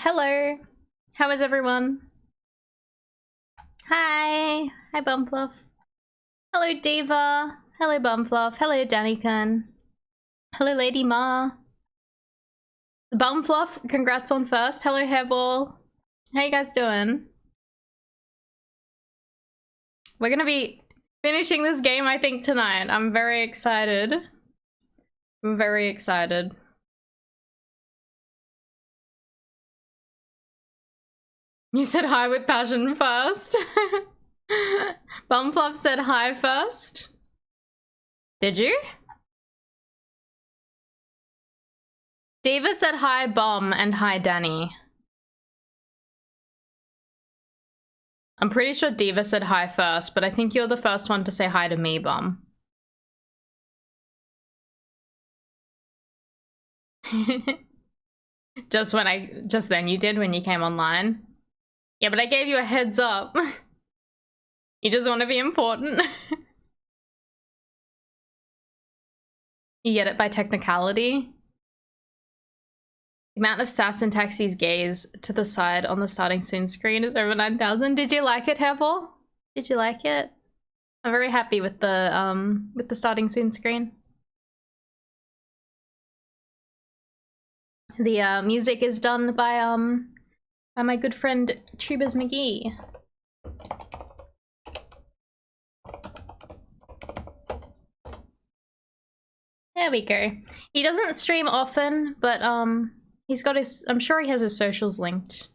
Hello. How is everyone? Hi. Hi, Bumfluff. Hello, Diva. Hello, Bumfluff. Hello, Danikun. Hello, Lady Ma. Bumfluff, congrats on first. Hello, Hairball. How you guys doing? We're gonna be finishing this game, I think, tonight. I'm very excited. I'm very excited. You said hi with passion first. Bumfluff said hi first. Did you? Diva said hi, Bum, and hi, Danny. I'm pretty sure Diva said hi first, but I think you're the first one to say hi to me, Bum. Just then you did when you came online. Yeah, but I gave you a heads up. You just want to be important. You get it by technicality. The amount of sass and taxis gaze to the side on the starting soon screen is over 9,000. Did you like it, Hairball? Did you like it? I'm very happy with the starting soon screen. The music is done by my good friend Tubers McGee. There we go. He doesn't stream often, but he's got his, I'm sure he has his socials linked.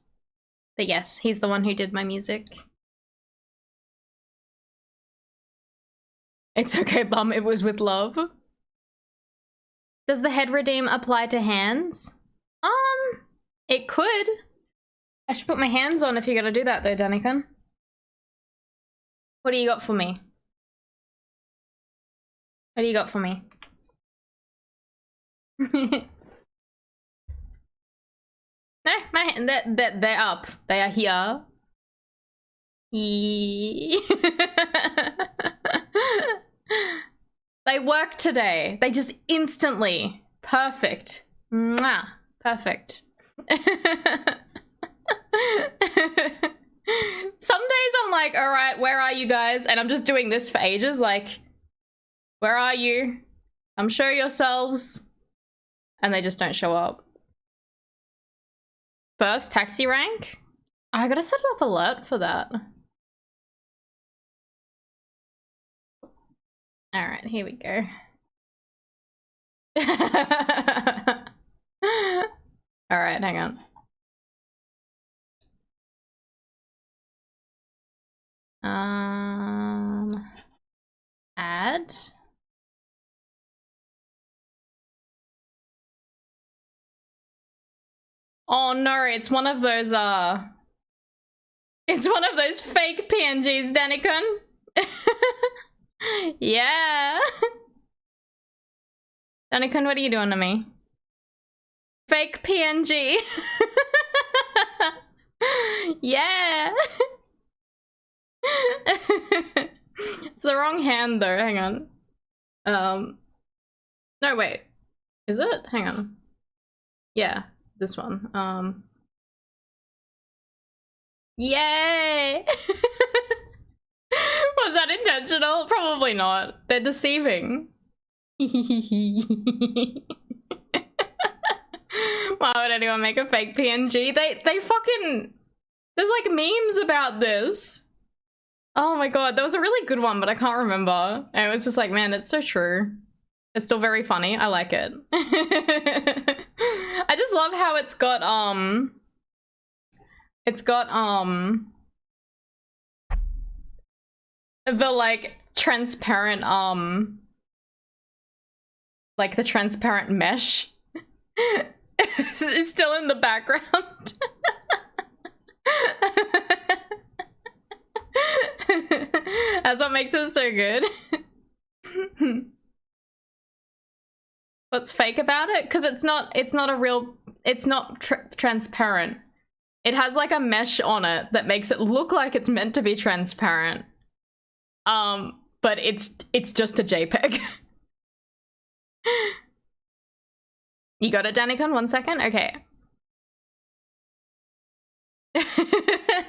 But yes, he's the one who did my music. It's okay, Bum, it was with love. Does the head redeem apply to hands? It could. I should put my hands on if you're gonna do that though, Danikun. What do you got for me? What do you got for me? No, my hand, they're up. They are here. They work today. They just instantly. Perfect. Mwah. Perfect. Some days I'm like, all right, where are you guys? And I'm just doing this for ages. Like, where are you? Show yourselves. And they just don't show up. First taxi rank? I gotta set up alert for that. All right, here we go. All right, hang on. Add. Oh no, it's one of those fake PNGs, Danikun. Yeah. Danikun, what are you doing to me? Fake PNG. Yeah. It's the wrong hand though, hang on. No, wait. Is it? Hang on. Yeah, this one. Yay! Was that intentional? Probably not. They're deceiving. Why would anyone make a fake PNG? They fucking... There's like memes about this. Oh my god, that was a really good one, but I can't remember. And it was just like, man, it's so true. It's still very funny. I like it. I just love how it's got the like transparent like the transparent mesh is still in the background. That's what makes it so good. What's fake about it? Because it's not transparent. It has like a mesh on it that makes it look like it's meant to be transparent. But it's just a JPEG. You got it, Danikun? 1 second? Okay. I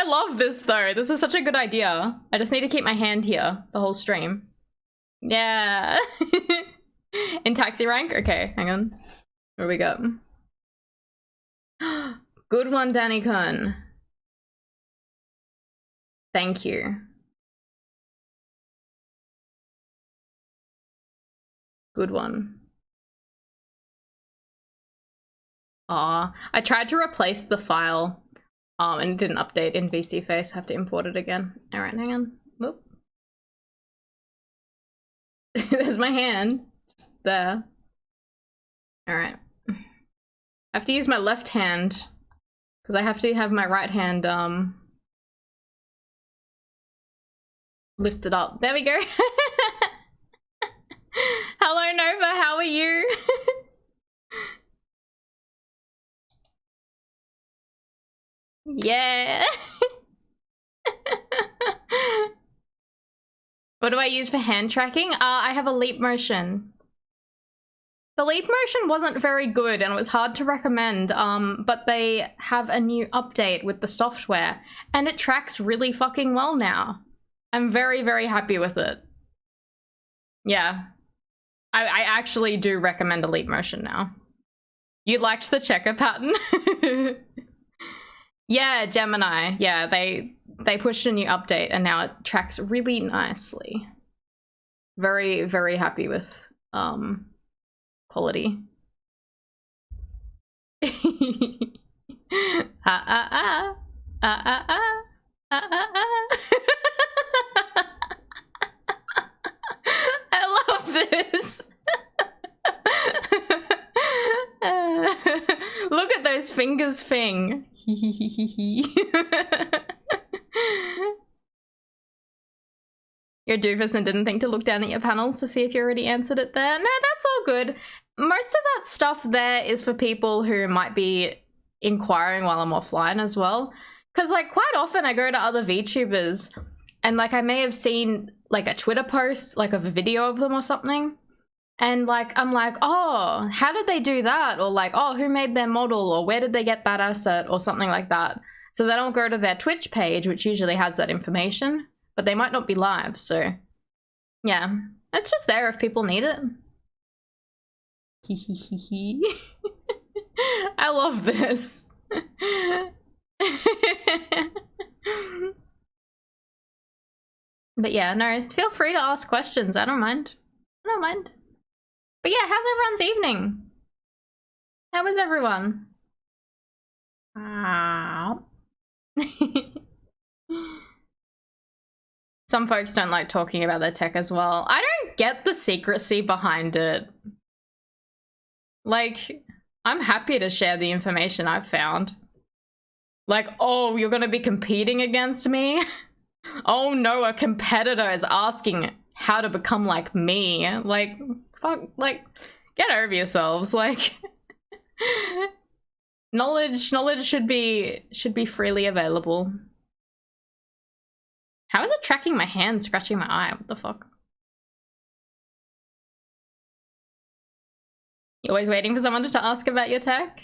love this though. This is such a good idea. I just need to keep my hand here the whole stream. Yeah. In taxi rank? Okay, hang on. Where we go? Good one, Danny-kun. Thank you. Good one. Aw, I tried to replace the file, and it didn't update in VC Face. I have to import it again. All right, hang on. Whoop. There's my hand, just there. All right. I have to use my left hand because I have to have my right hand lifted up. There we go. Hello Nova, how are you? Yeah. What do I use for hand tracking? I have a leap motion. The leap motion wasn't very good and it was hard to recommend, but they have a new update with the software and it tracks really fucking well now. I'm very, very happy with it. Yeah. I actually do recommend a leap motion now. You liked the checker pattern? Yeah, Gemini. Yeah, they pushed a new update and now it tracks really nicely. Very, very happy with quality. I love this. Look at those fingers, Fing. You're a doofus and didn't think to look down at your panels to see if you already answered it there. No, that's all good. Most of that stuff there is for people who might be inquiring while I'm offline as well. Because like quite often I go to other VTubers and like I may have seen like a Twitter post, like of a video of them or something. And like, I'm like, oh, how did they do that? Or like, oh, who made their model? Or where did they get that asset? Or something like that. So then I'll go to their Twitch page, which usually has that information, but they might not be live. So yeah, it's just there if people need it. I love this. But yeah, no, feel free to ask questions. I don't mind. I don't mind. But yeah, how's everyone's evening? How was everyone? Some folks don't like talking about their tech as well. I don't get the secrecy behind it. Like, I'm happy to share the information I've found. Like, oh, you're gonna be competing against me? Oh no, a competitor is asking how to become like me. Like, fuck, like, get over yourselves. Like, knowledge should be freely available. How is it tracking my hand, scratching my eye? What the fuck? You're always waiting for someone to ask about your tech?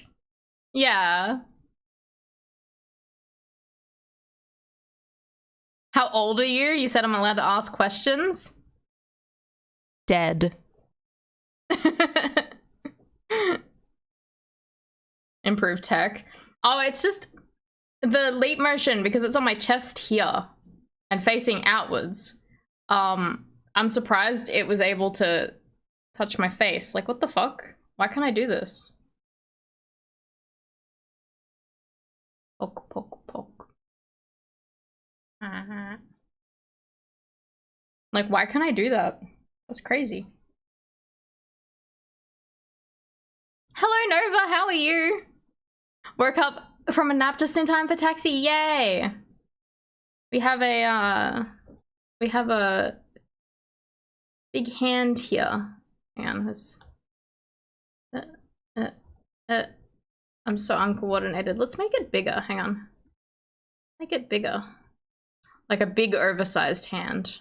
Yeah. How old are you? You said I'm allowed to ask questions? Dead. Improved tech. Oh, it's just the leap motion because it's on my chest here and facing outwards. I'm surprised it was able to touch my face. Like, what the fuck? Why can't I do this? Poke, poke, poke. Like, why can't I do that? That's crazy. Hello Nova, how are you? Woke up from a nap just in time for taxi, yay! We have a big hand here. Hang on, I'm so uncoordinated. Let's make it bigger, hang on. Make it bigger. Like a big oversized hand.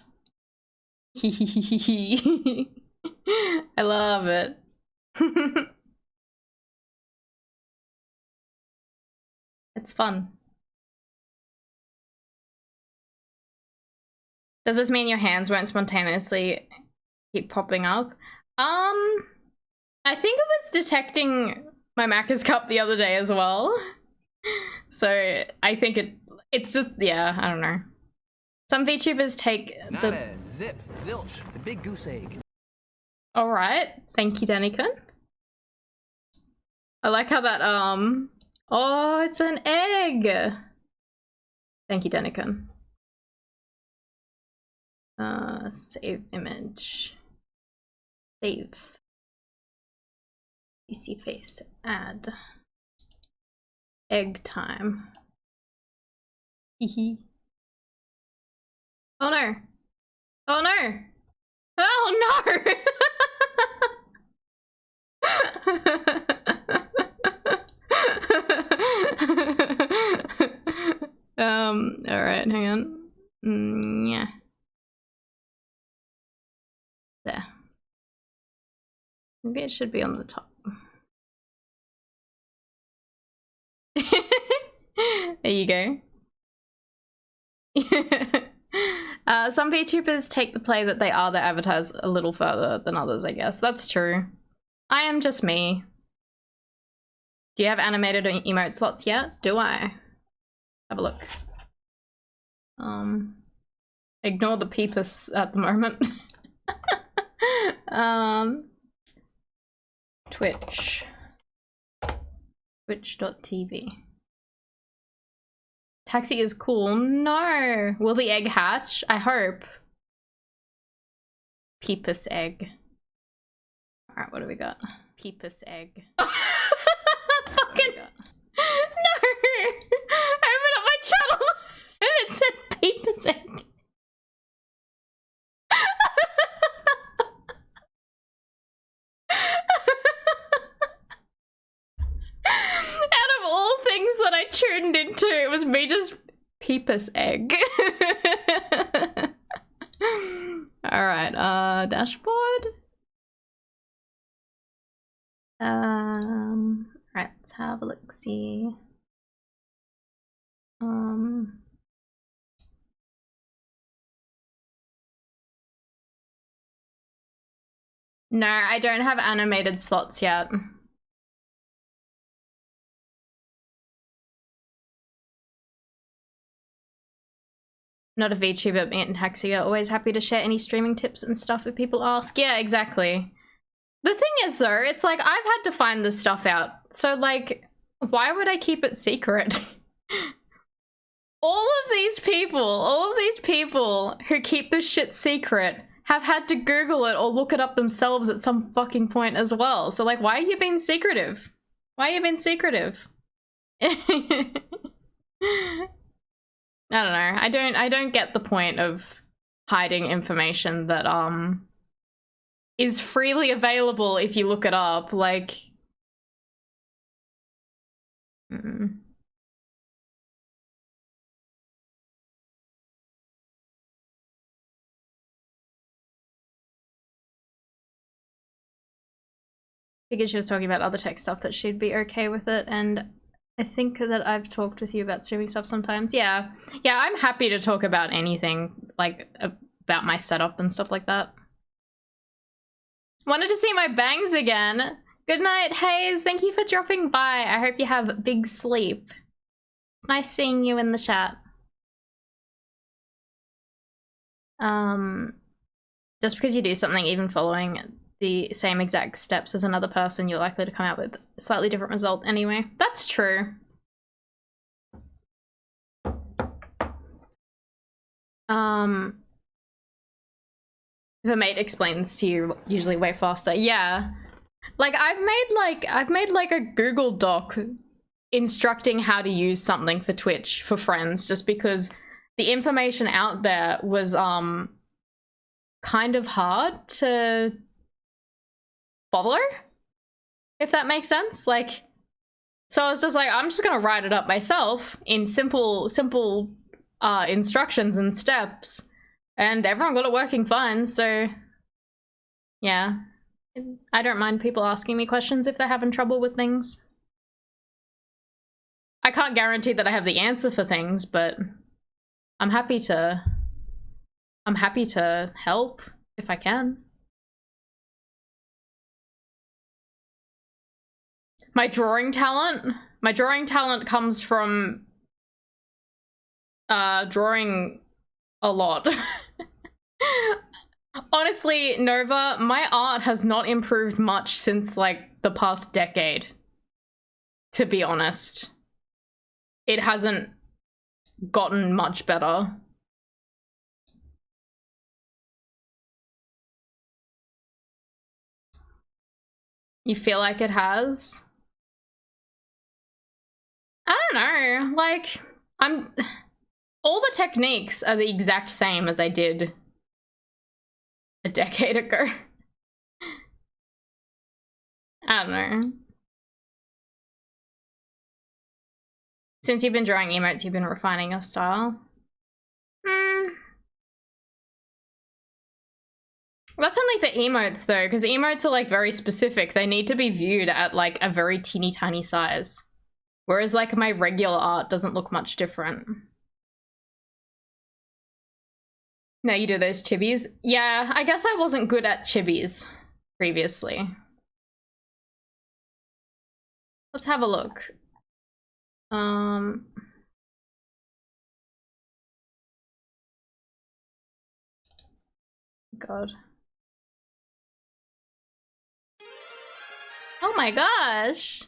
I love it. It's fun. Does this mean your hands won't spontaneously keep popping up? I think it was detecting my Macca's cup the other day as well. So I think it's just, yeah, I don't know. Some VTubers take the zip, zilch, the big goose egg. All right, thank you, Daniken. I like how that oh, it's an egg. Thank you, Daniken. Save image. Save. PC face add. Egg time. Hehe. Oh no. Oh no. Oh no. All right, hang on. Yeah. There. Maybe it should be on the top. There you go. Some VTubers take the play that they are the avatars a little further than others, I guess. That's true. I am just me. Do you have animated emote slots yet? Do I? Have a look. Ignore the peepus at the moment. Twitch. Twitch.tv. Taxi is cool. No. Will the egg hatch? I hope. Peepus egg. Alright, what do we got? Peepus egg. Fucking no! I opened up my channel and it said Peepus egg. Out of all things that I tuned into, it was me just Peepus egg. Alright, dashboard. Right, let's have a look, see. No, I don't have animated slots yet. Not a VTuber, me and Taxi are always happy to share any streaming tips and stuff if people ask. Yeah, exactly. The thing is though, it's like I've had to find this stuff out. So like, why would I keep it secret? all of these people who keep this shit secret have had to Google it or look it up themselves at some fucking point as well. So like, why are you being secretive? Why are you being secretive? I don't know. I don't get the point of hiding information that is freely available if you look it up. Like, Figured she was talking about other tech stuff that she'd be okay with it, and I think that I've talked with you about streaming stuff sometimes. Yeah, I'm happy to talk about anything, like about my setup and stuff like that. Wanted to see my bangs again. Good night, Hayes. Thank you for dropping by. I hope you have big sleep. It's nice seeing you in the chat. Just because you do something, even following the same exact steps as another person, you're likely to come out with a slightly different result anyway. That's true. If a mate explains to you, usually way faster. Yeah. Like I've made like a Google Doc instructing how to use something for Twitch for friends, just because the information out there was kind of hard to follow, if that makes sense. Like, so I was just like, I'm just gonna write it up myself in simple instructions and steps, and everyone got it working fine. So yeah, I don't mind people asking me questions if they're having trouble with things. I can't guarantee that I have the answer for things, but I'm happy to help if I can. My drawing talent comes from drawing a lot. Honestly, Nova, my art has not improved much since like the past decade. To be honest, it hasn't gotten much better. You feel like it has? I don't know, like, all the techniques are the exact same as I did a decade ago. I don't know. Since you've been drawing emotes, you've been refining your style. That's only for emotes though, because emotes are like very specific. They need to be viewed at like a very teeny tiny size. Whereas like my regular art doesn't look much different. Now you do those chibis. Yeah, I guess I wasn't good at chibis previously. Let's have a look. God. Oh my gosh.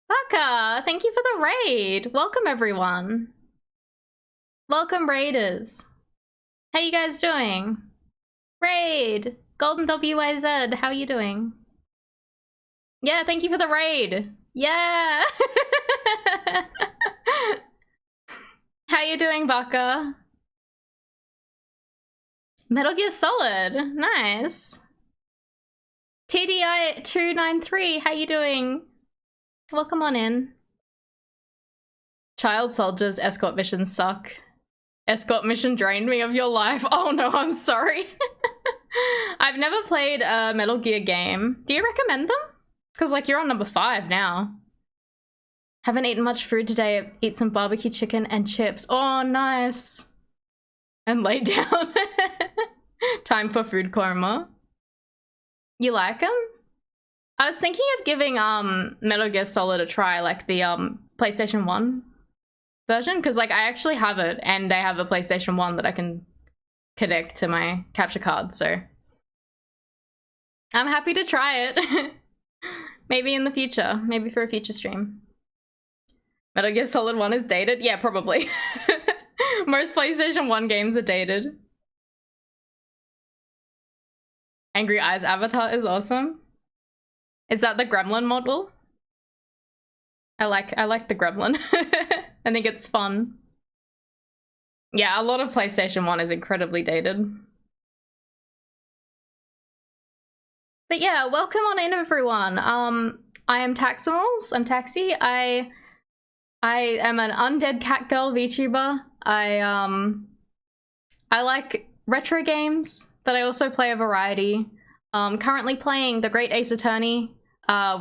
Baka, thank you for the raid. Welcome everyone. Welcome raiders. How you guys doing? Raid. Golden WYZ, how you doing? Yeah, thank you for the raid. Yeah. How you doing, Baka? Metal Gear Solid, nice. TDI 293, how you doing? Welcome on in. Child soldiers, escort missions suck. Escort mission drained me of your life. Oh no, I'm sorry. I've never played a Metal Gear game. Do you recommend them? Because like you're on number 5 now. Haven't eaten much food today. Eat some barbecue chicken and chips. Oh, nice. And lay down. Time for food coma. You like them? I was thinking of giving Metal Gear Solid a try, like the PlayStation 1 version, because like I actually have it and I have a PlayStation 1 that I can connect to my capture card, so I'm happy to try it. Maybe in the future, maybe for a future stream. Metal Gear Solid 1 is dated? Yeah, probably. Most PlayStation 1 games are dated. Angry Eyes avatar is awesome. Is that the gremlin model? I like the gremlin. I think it's fun. Yeah, a lot of PlayStation 1 is incredibly dated. But yeah, welcome on in everyone. I am Taximals. I'm Taxi. I am an undead cat girl VTuber. I like retro games, but I also play a variety. Currently playing The Great Ace Attorney.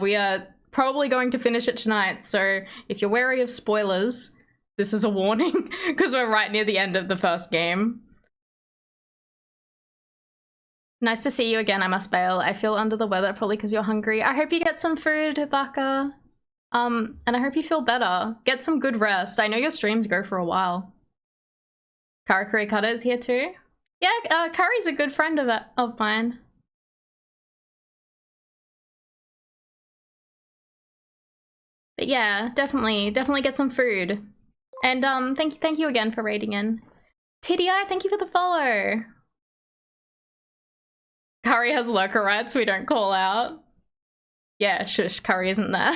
We are probably going to finish it tonight, so if you're wary of spoilers, this is a warning, because we're right near the end of the first game. Nice to see you again, I must bail. I feel under the weather, probably because you're hungry. I hope you get some food, Baka. And I hope you feel better. Get some good rest. I know your streams go for a while. Karakuri Cutter's here too. Yeah, Kari's a good friend of mine. But yeah, definitely get some food. And thank you again for raiding in. TDI, thank you for the follow. Curry has lurker rights we don't call out. Yeah, shush, Curry isn't there.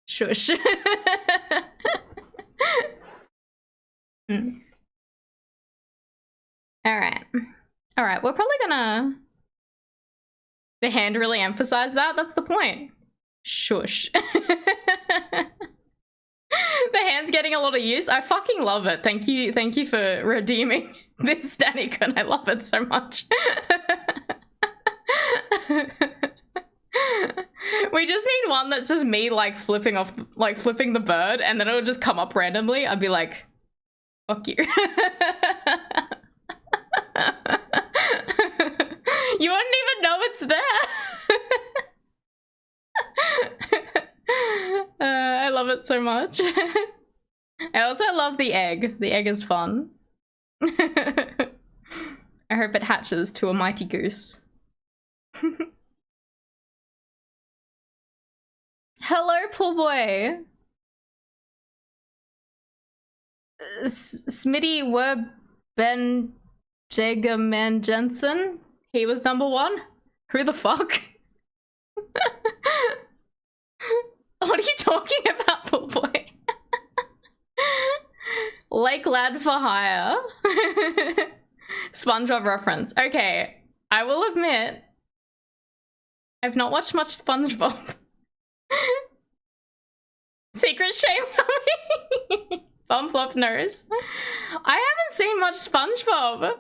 Shush. Alright, we're probably gonna... The hand really emphasized that? That's the point. Shush. The hand's getting a lot of use. I fucking love it. Thank you for redeeming this, Danikun. I love it so much. We just need one that's just me like flipping the bird, and then it'll just come up randomly. I'd be like, fuck you. You wouldn't even know it's there. I love it so much. I also love the egg. The egg is fun. I hope it hatches to a mighty goose. Hello, poor boy. Smitty Werben Jagerman Jensen. He was number one. Who the fuck? What are you talking about, poor boy? Lake Lad for hire. SpongeBob reference. Okay, I will admit, I've not watched much SpongeBob. Secret shame coming. Bump up nose. I haven't seen much SpongeBob.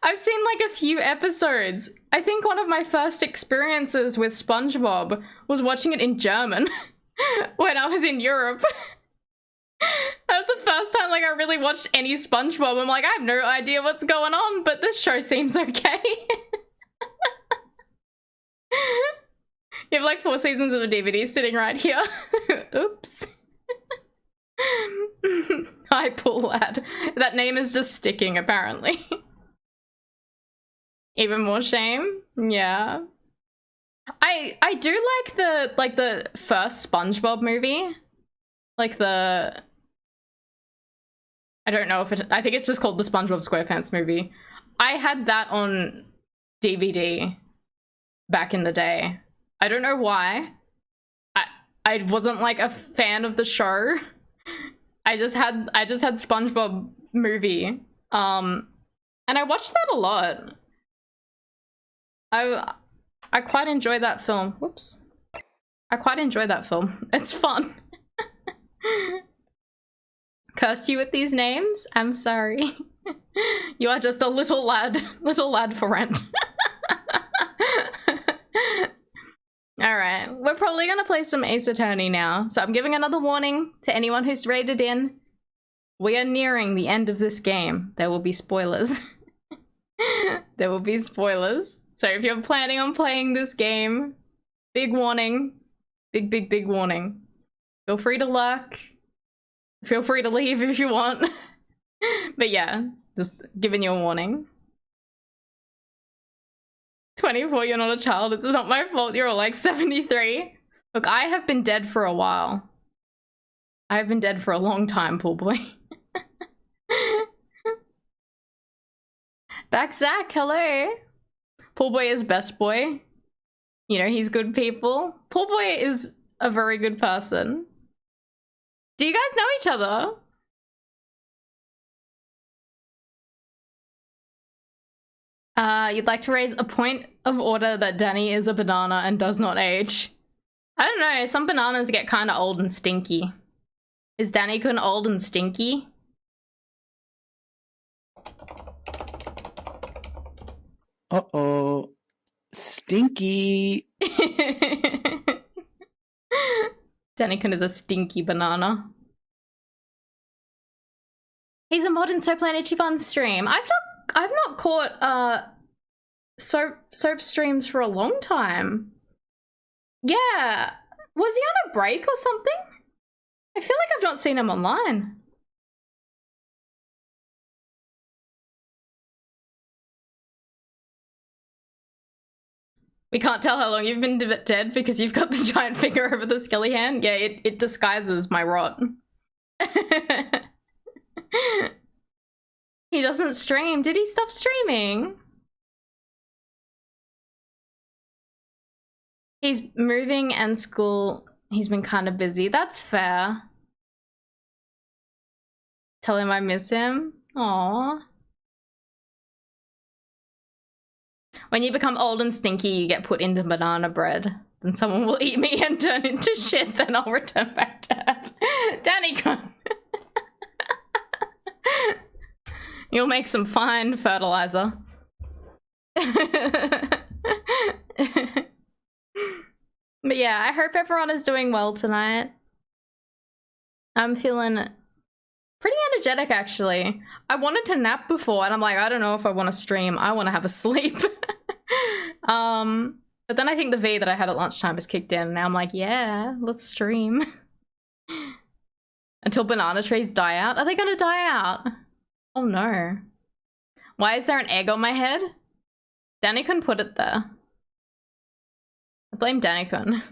I've seen like a few episodes. I think one of my first experiences with SpongeBob was watching it in German when I was in Europe. That was the first time like I really watched any SpongeBob. I'm like, I have no idea what's going on, but this show seems okay. You have like 4 seasons of a DVD sitting right here. Oops. Hi, poor lad. That name is just sticking, apparently. Even more shame? Yeah. I do like the first SpongeBob movie. Like I don't know if I think it's just called the SpongeBob SquarePants movie. I had that on DVD back in the day. I don't know why. I wasn't like a fan of the show. I just had SpongeBob movie. And I watched that a lot. I quite enjoy that film. Whoops. I quite enjoy that film. It's fun. Cursed you with these names? I'm sorry. You are just a little lad for rent. Alright, we're probably gonna play some Ace Attorney now. So I'm giving another warning to anyone who's raided in. We are nearing the end of this game. There will be spoilers. There will be spoilers. So if you're planning on playing this game, big warning. Big warning. Feel free to lurk. Feel free to leave if you want. But yeah, just giving you a warning. 24, you're not a child. It's not my fault. You're all like 73. Look, I have been dead for a while. I have been dead for a long time, poor boy. Back Zach, hello. Poor boy is best boy. You know, he's good people. Poor boy is a very good person. Do you guys know each other? You'd like to raise a point of order that Danny is a banana and does not age. I don't know, some bananas get kind of old and stinky. Is Danny-kun old and stinky? Uh-oh. Stinky. Danny-kun is a stinky banana. He's a modern Soap Planet Ichiban stream. I've not caught soap streams for a long time. Yeah. Was he on a break or something? I feel like I've not seen him online. We can't tell how long you've been dead because you've got the giant finger over the skelly hand. Yeah, it disguises my rot. He doesn't stream. Did he stop streaming? He's moving and school. He's been kind of busy. That's fair. Tell him I miss him. Aww. When you become old and stinky, you get put into banana bread. Then someone will eat me and turn into shit, then I'll return back to Earth. Danny-kun. You'll make some fine fertilizer. But yeah, I hope everyone is doing well tonight. I'm feeling pretty energetic, actually. I wanted to nap before, and I'm like, I don't know if I want to stream. I want to have a sleep. But then I think the V that I had at lunchtime has kicked in, and now I'm like, yeah, let's stream. Until banana trees die out. Are they gonna die out? Oh no. Why is there an egg on my head? Danikun put it there. I blame Danikun.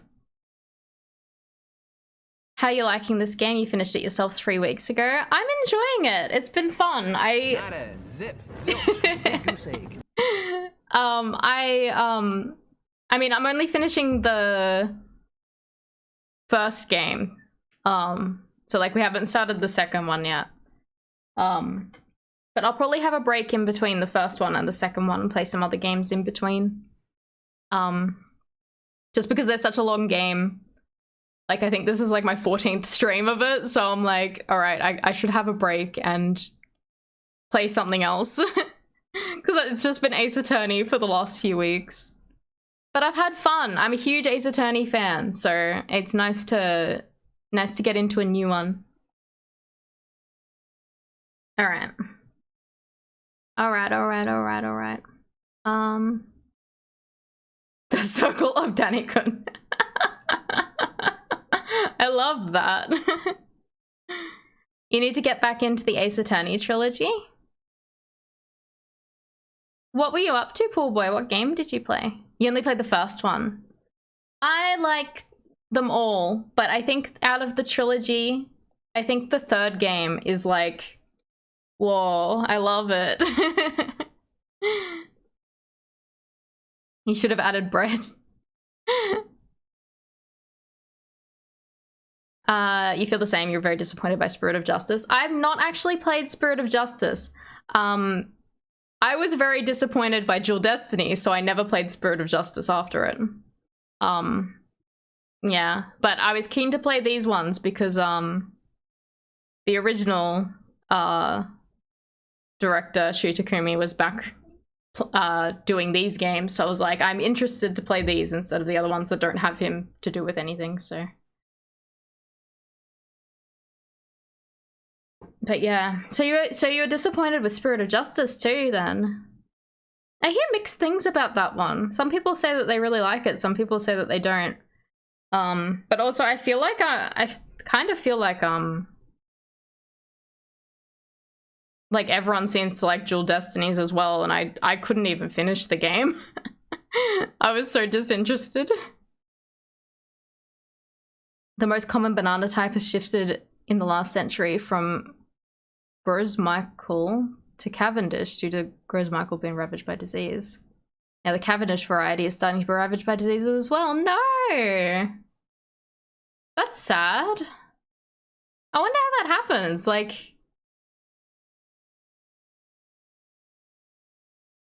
How are you liking this game? You finished it yourself 3 weeks ago. I'm enjoying it. It's been fun. Not a zip. Big goose egg. I mean, I'm only finishing the first game. So like we haven't started the second one yet. But I'll probably have a break in between the first one and the second one and play some other games in between. Just because they're such a long game. Like, I think this is like my 14th stream of it, so I'm like, all right, I should have a break and play something else. Because it's just been Ace Attorney for the last few weeks. But I've had fun. I'm a huge Ace Attorney fan, so it's nice to get into a new one. All right. The Circle of Danikun. I love that. You need to get back into the Ace Attorney trilogy. What were you up to, Pool Boy? What game did you play? You only played the first one. I like them all, but I think out of the trilogy, I think the third game is like, whoa, I love it. You should have added bread. You feel the same. You're very disappointed by Spirit of Justice. I've not actually played Spirit of Justice. I was very disappointed by Dual Destiny, so I never played Spirit of Justice after it. Yeah, but I was keen to play these ones because the original director, Shu Takumi, was back doing these games, so I was like, I'm interested to play these instead of the other ones that don't have him to do with anything, so. But yeah, so you're disappointed with Spirit of Justice too, then? I hear mixed things about that one. Some people say that they really like it, some people say that they don't. But also I feel like I kind of feel like everyone seems to like Dual Destinies as well, and I couldn't even finish the game. I was so disinterested. The most common banana type has shifted in the last century from Grossmichael to Cavendish due to Grossmichael being ravaged by disease. Now the Cavendish variety is starting to be ravaged by diseases as well. No! That's sad. I wonder how that happens, like...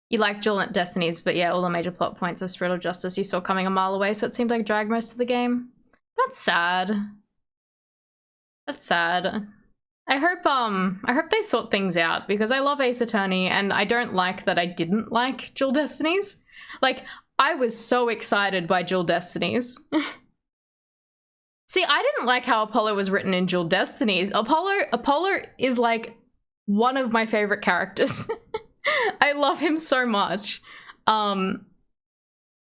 You like Dual Destinies, but yeah, all the major plot points of Spirit of Justice you saw coming a mile away, so it seemed like drag most of the game. That's sad. That's sad. I hope they sort things out, because I love Ace Attorney, and I don't like that I didn't like Dual Destinies. Like, I was so excited by Dual Destinies. See, I didn't like how Apollo was written in Dual Destinies. Apollo is like one of my favorite characters. I love him so much. And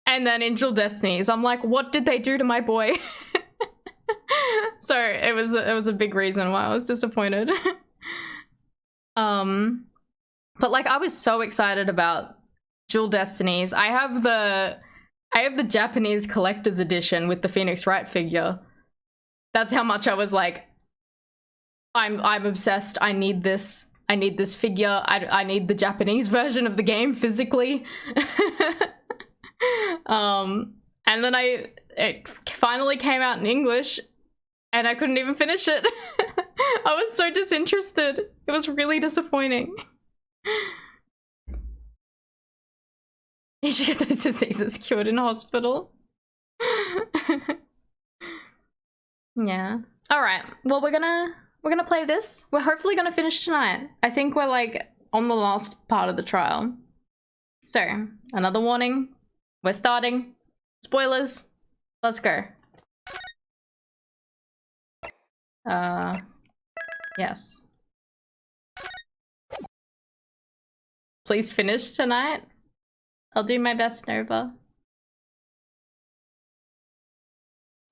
then in Dual Destinies, I'm like, what did they do to my boy? So it was a big reason why I was disappointed. But like, I was so excited about Dual Destinies. I have the Japanese collector's edition with the Phoenix Wright figure. That's how much I was like, I'm obsessed. I need this figure. I need the Japanese version of the game physically. And then it finally came out in English, and I couldn't even finish it. I was so disinterested. It was really disappointing. You should get those diseases cured in hospital. Yeah. Alright, well we're gonna play this. We're hopefully gonna finish tonight. I think we're like on the last part of the trial. So, another warning. We're starting. Spoilers. Let's go. Yes. Please finish tonight. I'll do my best, Nova.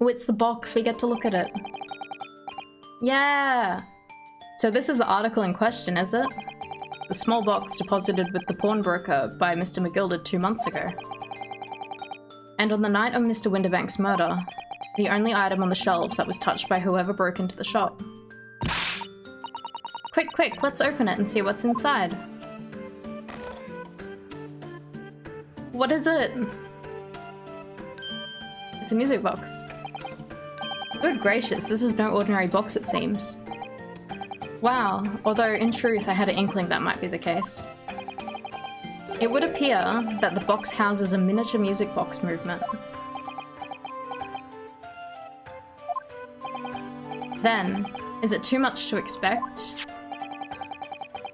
Oh, it's the box. We get to look at it. Yeah. So this is the article in question, is it? The small box deposited with the pawnbroker by Mr. McGilded 2 months ago. And on the night of Mr. Winterbank's murder, the only item on the shelves that was touched by whoever broke into the shop. Quick, quick, let's open it and see what's inside. What is it? It's a music box. Good gracious, this is no ordinary box, it seems. Wow, although in truth I had an inkling that might be the case. It would appear that the box houses a miniature music box movement. Then, is it too much to expect?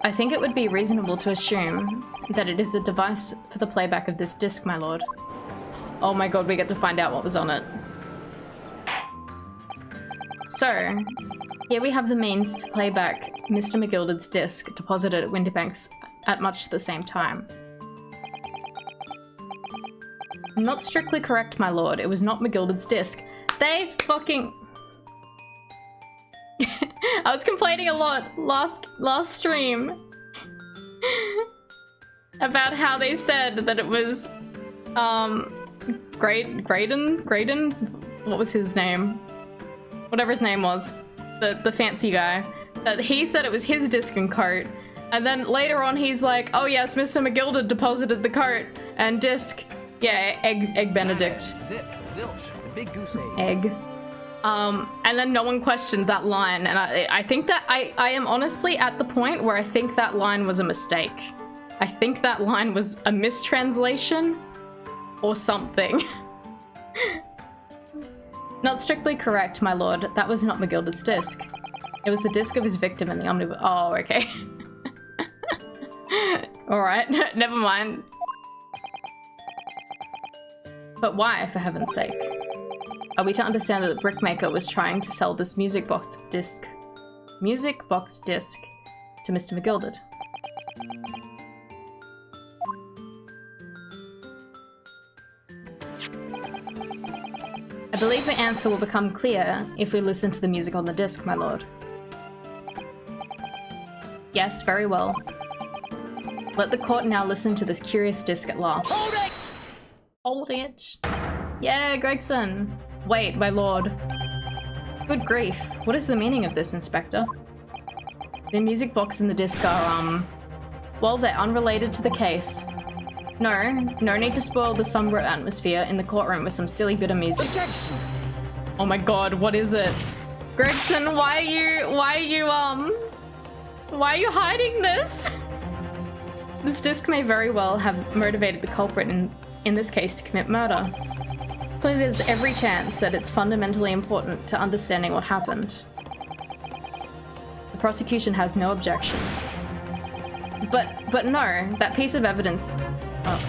I think it would be reasonable to assume that it is a device for the playback of this disc, my lord. Oh my god, we get to find out what was on it. So, here we have the means to play back Mr. McGilded's disc deposited at Winterbank's at much the same time. Not strictly correct, my lord. It was not McGilded's disc. They fucking... I was complaining a lot last stream about how they said that it was Graydon? What was his name? Whatever his name was. The fancy guy. That he said it was his disc and cart. And then later on he's like, oh yes, Mr. McGilded deposited the cart and disc. Yeah, egg Benedict. Zip, zilch, the big goose Egg. And then no one questioned that line, and I think that I am honestly at the point where I think that line was a mistake. I think that line was a mistranslation or something. Not strictly correct, my lord. That was not McGilded's disc. It was the disc of his victim in the Omnibus. Oh, okay. Alright, never mind. But why, for heaven's sake? Are we to understand that the brickmaker was trying to sell this music box disc to Mr. McGilded? I believe the answer will become clear if we listen to the music on the disc, my lord. Yes, very well. Let the court now listen to this curious disc at last. Hold it! Hold it. Yeah, Gregson. Wait, my lord. Good grief. What is the meaning of this, Inspector? The music box and the disc are, well, they're unrelated to the case. No need to spoil the somber atmosphere in the courtroom with some silly bit of music. Objection! Oh my god, what is it? Gregson, why are you hiding this? This disc may very well have motivated the culprit in this case to commit murder. Clearly there's every chance that it's fundamentally important to understanding what happened. The prosecution has no objection. But no, that piece of evidence... Oh.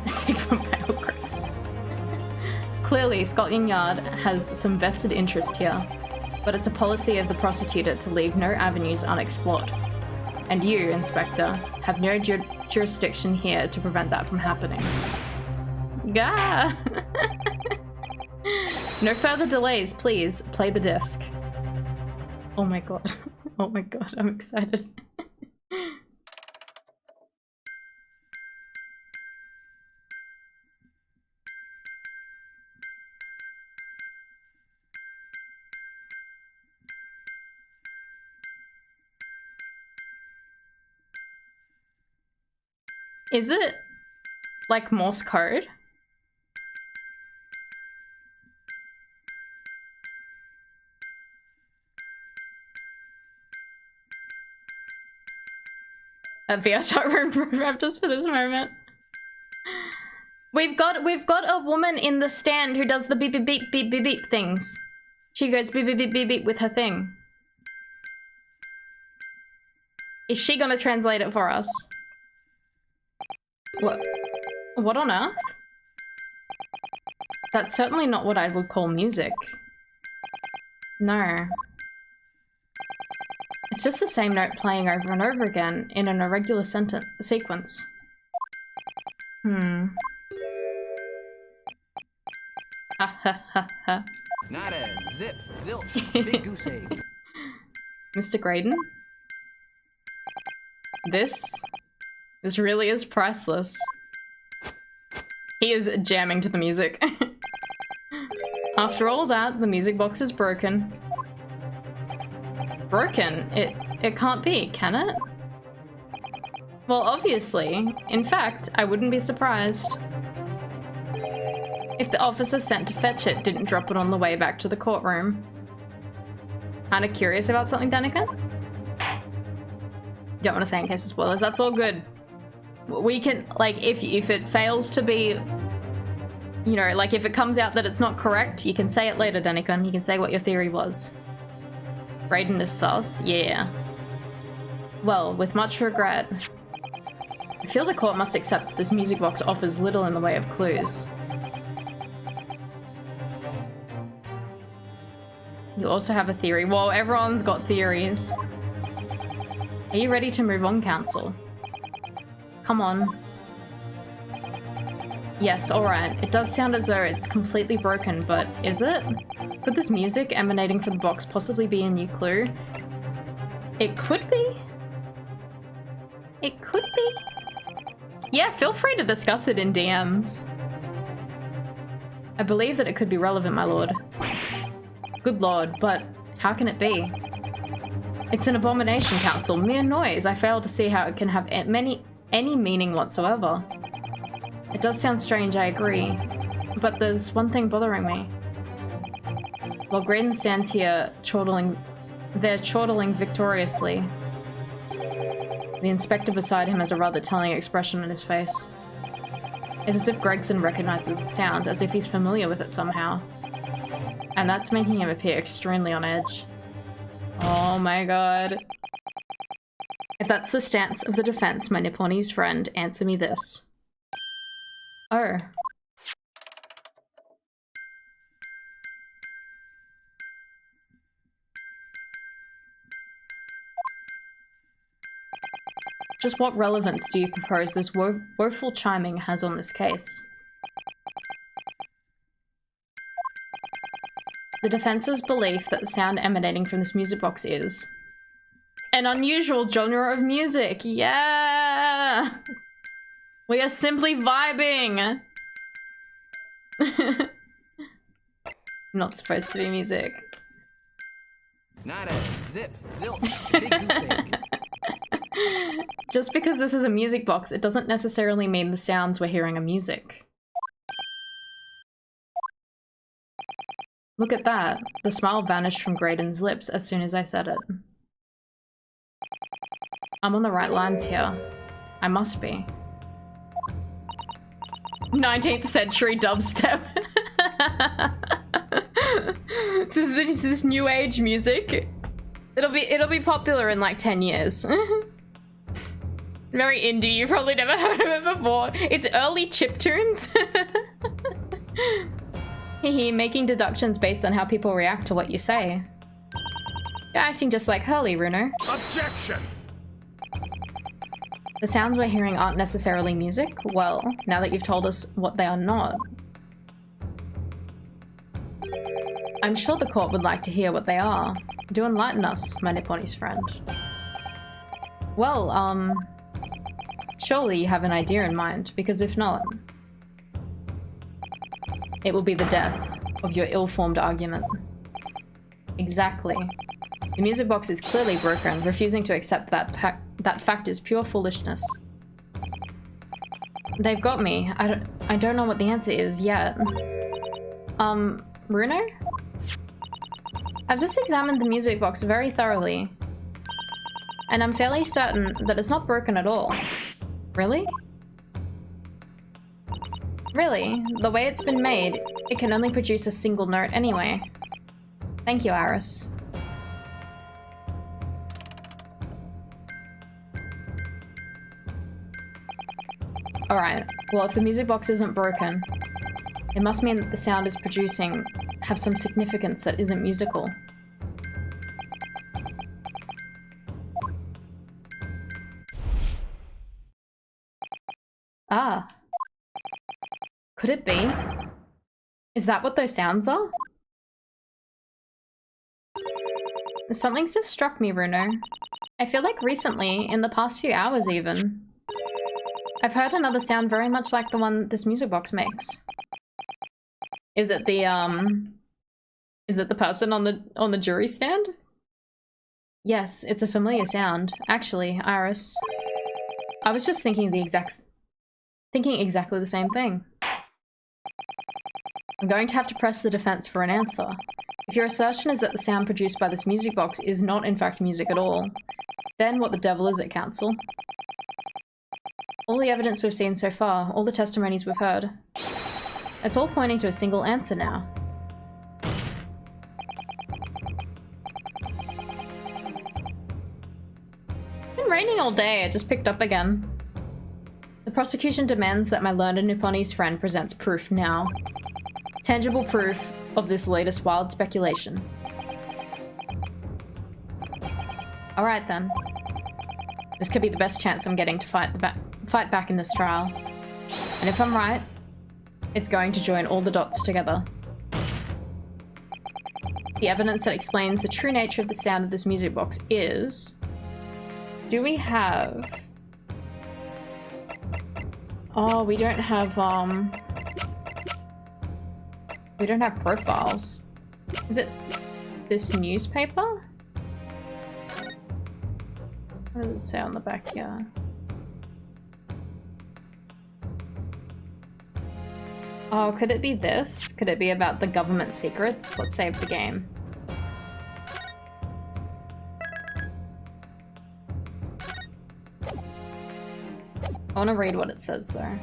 Sigma male crooks. Clearly, Scotland Yard has some vested interest here, but it's a policy of the prosecutor to leave no avenues unexplored. And you, Inspector, have no jurisdiction here to prevent that from happening. Gah! No further delays, please. Play the disc. Oh my god. Oh my god, I'm excited. Is it like Morse Code? A VR chat room prepped us for this moment. We've got a woman in the stand who does the beep beep beep beep beep beep things. She goes beep beep beep beep beep with her thing. Is she gonna translate it for us? What on earth? That's certainly not what I would call music. No. It's just the same note playing over and over again in an irregular sequence. Ha ha ha ha. Nada, zip, zilch, big goose egg. Mr. Graydon? This really is priceless. He is jamming to the music. After all that, the music box is broken. Broken? It can't be, can it? Well, obviously. In fact, I wouldn't be surprised if the officer sent to fetch it didn't drop it on the way back to the courtroom. Kinda curious about something, Danica? Don't want to say in case of spoilers, that's all good. We can, like, if it fails to be, you know, like if it comes out that it's not correct, you can say it later, Danica. You can say what your theory was. Raiden is sus? Yeah. Well, with much regret. I feel the court must accept this music box offers little in the way of clues. You also have a theory. Whoa, everyone's got theories. Are you ready to move on, Counsel? Come on. Yes, alright. It does sound as though it's completely broken, but is it? Could this music emanating from the box possibly be a new clue? It could be. It could be. Yeah, feel free to discuss it in DMs. I believe that it could be relevant, my lord. Good lord, but how can it be? It's an abomination, Counsel. Mere noise. I fail to see how it can have any meaning whatsoever. It does sound strange, I agree. But there's one thing bothering me. While Graydon stands here they're chortling victoriously. The inspector beside him has a rather telling expression on his face. It's as if Gregson recognizes the sound, as if he's familiar with it somehow. And that's making him appear extremely on edge. Oh my god. If that's the stance of the defense, my Nipponese friend, answer me this. Oh. Just what relevance do you propose this woeful chiming has on this case? The defense's belief that the sound emanating from this music box is an unusual genre of music. Yeah! We are simply vibing! Not supposed to be music. Nada, zip, zilch, big goose egg. Just because this is a music box, it doesn't necessarily mean the sounds we're hearing are music. Look at that. The smile vanished from Graydon's lips as soon as I said it. I'm on the right lines here. I must be. 19th century dubstep. This is new age music. It'll be popular in like 10 years. Very indie, you've probably never heard of it before. It's early chiptunes. Hehe, making deductions based on how people react to what you say. You're acting just like Hurley, Runo. Objection! The sounds we're hearing aren't necessarily music? Well, now that you've told us what they are not. I'm sure the court would like to hear what they are. Do enlighten us, my Nipponese friend. Well, surely you have an idea in mind, because if not, it will be the death of your ill-formed argument. Exactly. The music box is clearly broken. Refusing to accept that fact is pure foolishness. They've got me. I don't know what the answer is yet. Runo? I've just examined the music box very thoroughly, and I'm fairly certain that it's not broken at all. Really? Really, the way it's been made, it can only produce a single note anyway. Thank you, Aris. Alright, well if the music box isn't broken, It must mean that the sound is producing have some significance that isn't musical. Ah. Could it be? Is that what those sounds are? Something's just struck me, Bruno. I feel like recently, in the past few hours even, I've heard another sound very much like the one this music box makes. Is it the person on the jury stand? Yes, it's a familiar sound. Actually, Iris, I was just thinking exactly the same thing. I'm going to have to press the defense for an answer. If your assertion is that the sound produced by this music box is not in fact music at all, then what the devil is it, counsel? All the evidence we've seen so far, all the testimonies we've heard, it's all pointing to a single answer now. It's been raining all day, it just picked up again. The prosecution demands that my learned Nipponese friend presents proof now. Tangible proof of this latest wild speculation. Alright then. This could be the best chance I'm getting to fight back in this trial. And if I'm right, it's going to join all the dots together. The evidence that explains the true nature of the sound of this music box is... Do we have... Oh, we don't have, we don't have profiles. Is it this newspaper? What does it say on the back here? Oh, could it be this? Could it be about the government secrets? Let's save the game. I want to read what it says though.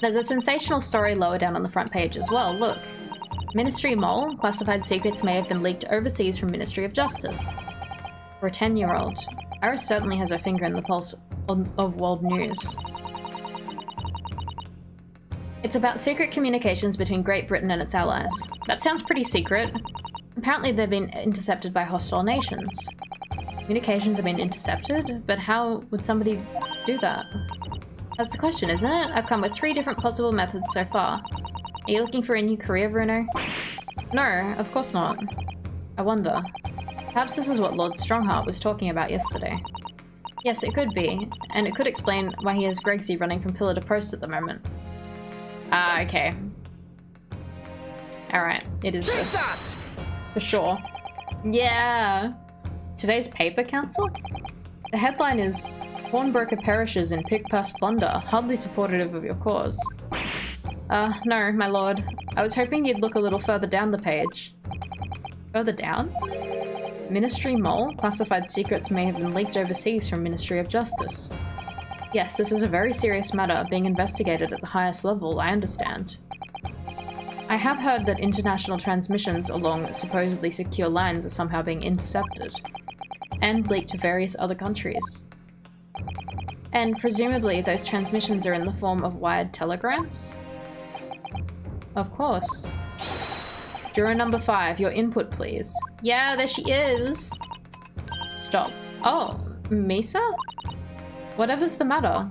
There's a sensational story lower down on the front page as well, look. Ministry Mole, classified secrets may have been leaked overseas from Ministry of Justice. For a 10-year-old, Iris certainly has her finger in the pulse of world news. It's about secret communications between Great Britain and its allies. That sounds pretty secret. Apparently they've been intercepted by hostile nations. Communications have been intercepted? But how would somebody do that? That's the question, isn't it? I've come with 3 different possible methods so far. Are you looking for a new career, Bruno? No, of course not. I wonder. Perhaps this is what Lord Strongheart was talking about yesterday. Yes, it could be, and it could explain why he has Gregsy running from pillar to post at the moment. Ah, okay. Alright, it is this. For sure. Yeah! Today's paper, Council? The headline is Pawnbroker perishes in pick-pass blunder, hardly supportive of your cause. No, my lord. I was hoping you'd look a little further down the page. Further down? Ministry Mole? Classified secrets may have been leaked overseas from Ministry of Justice. Yes, this is a very serious matter, being investigated at the highest level, I understand. I have heard that international transmissions along supposedly secure lines are somehow being intercepted, and leaked to various other countries. And presumably those transmissions are in the form of wired telegrams? Of course. Juror number 5, your input please. Yeah, there she is! Stop. Oh, Misa? Whatever's the matter?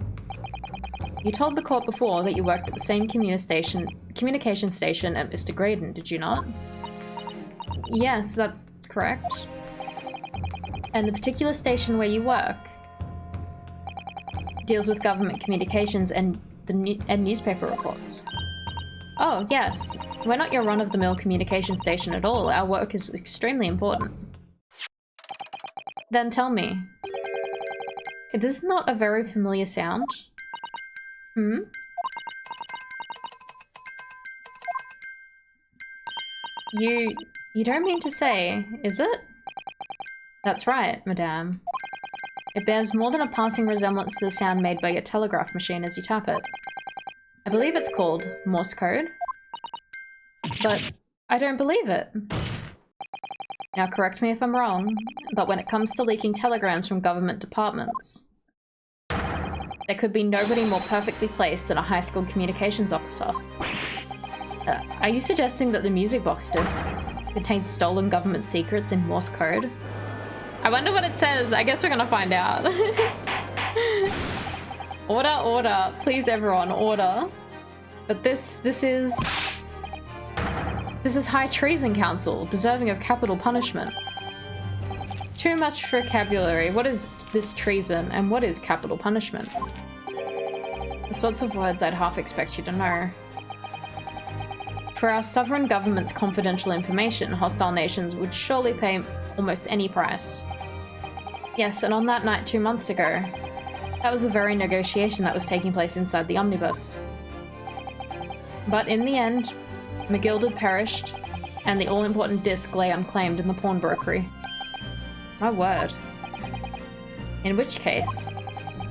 You told the court before that you worked at the same communication station at Mr. Graydon, did you not? Yes, that's correct. And the particular station where you work deals with government communications and newspaper reports. Oh, yes. We're not your run-of-the-mill communication station at all. Our work is extremely important. Then tell me, is this not a very familiar sound? Hmm? You don't mean to say, is it? That's right, madame. It bears more than a passing resemblance to the sound made by your telegraph machine as you tap it. I believe it's called Morse Code. But I don't believe it. Now correct me if I'm wrong, but when it comes to leaking telegrams from government departments, There could be nobody more perfectly placed than a high school communications officer. Are you suggesting that the music box disc contains stolen government secrets in Morse Code? I wonder what it says. I guess we're gonna find out. Order, order. Please, everyone, order. But this is high treason council, deserving of capital punishment. Too much vocabulary. What is this treason, and what is capital punishment? The sorts of words I'd half expect you to know. For our sovereign government's confidential information, hostile nations would surely pay almost any price. Yes, and on that night 2 months ago, that was the very negotiation that was taking place inside the Omnibus. But in the end, McGilded perished, and the all-important disc lay unclaimed in the pawnbrokery. My word. In which case,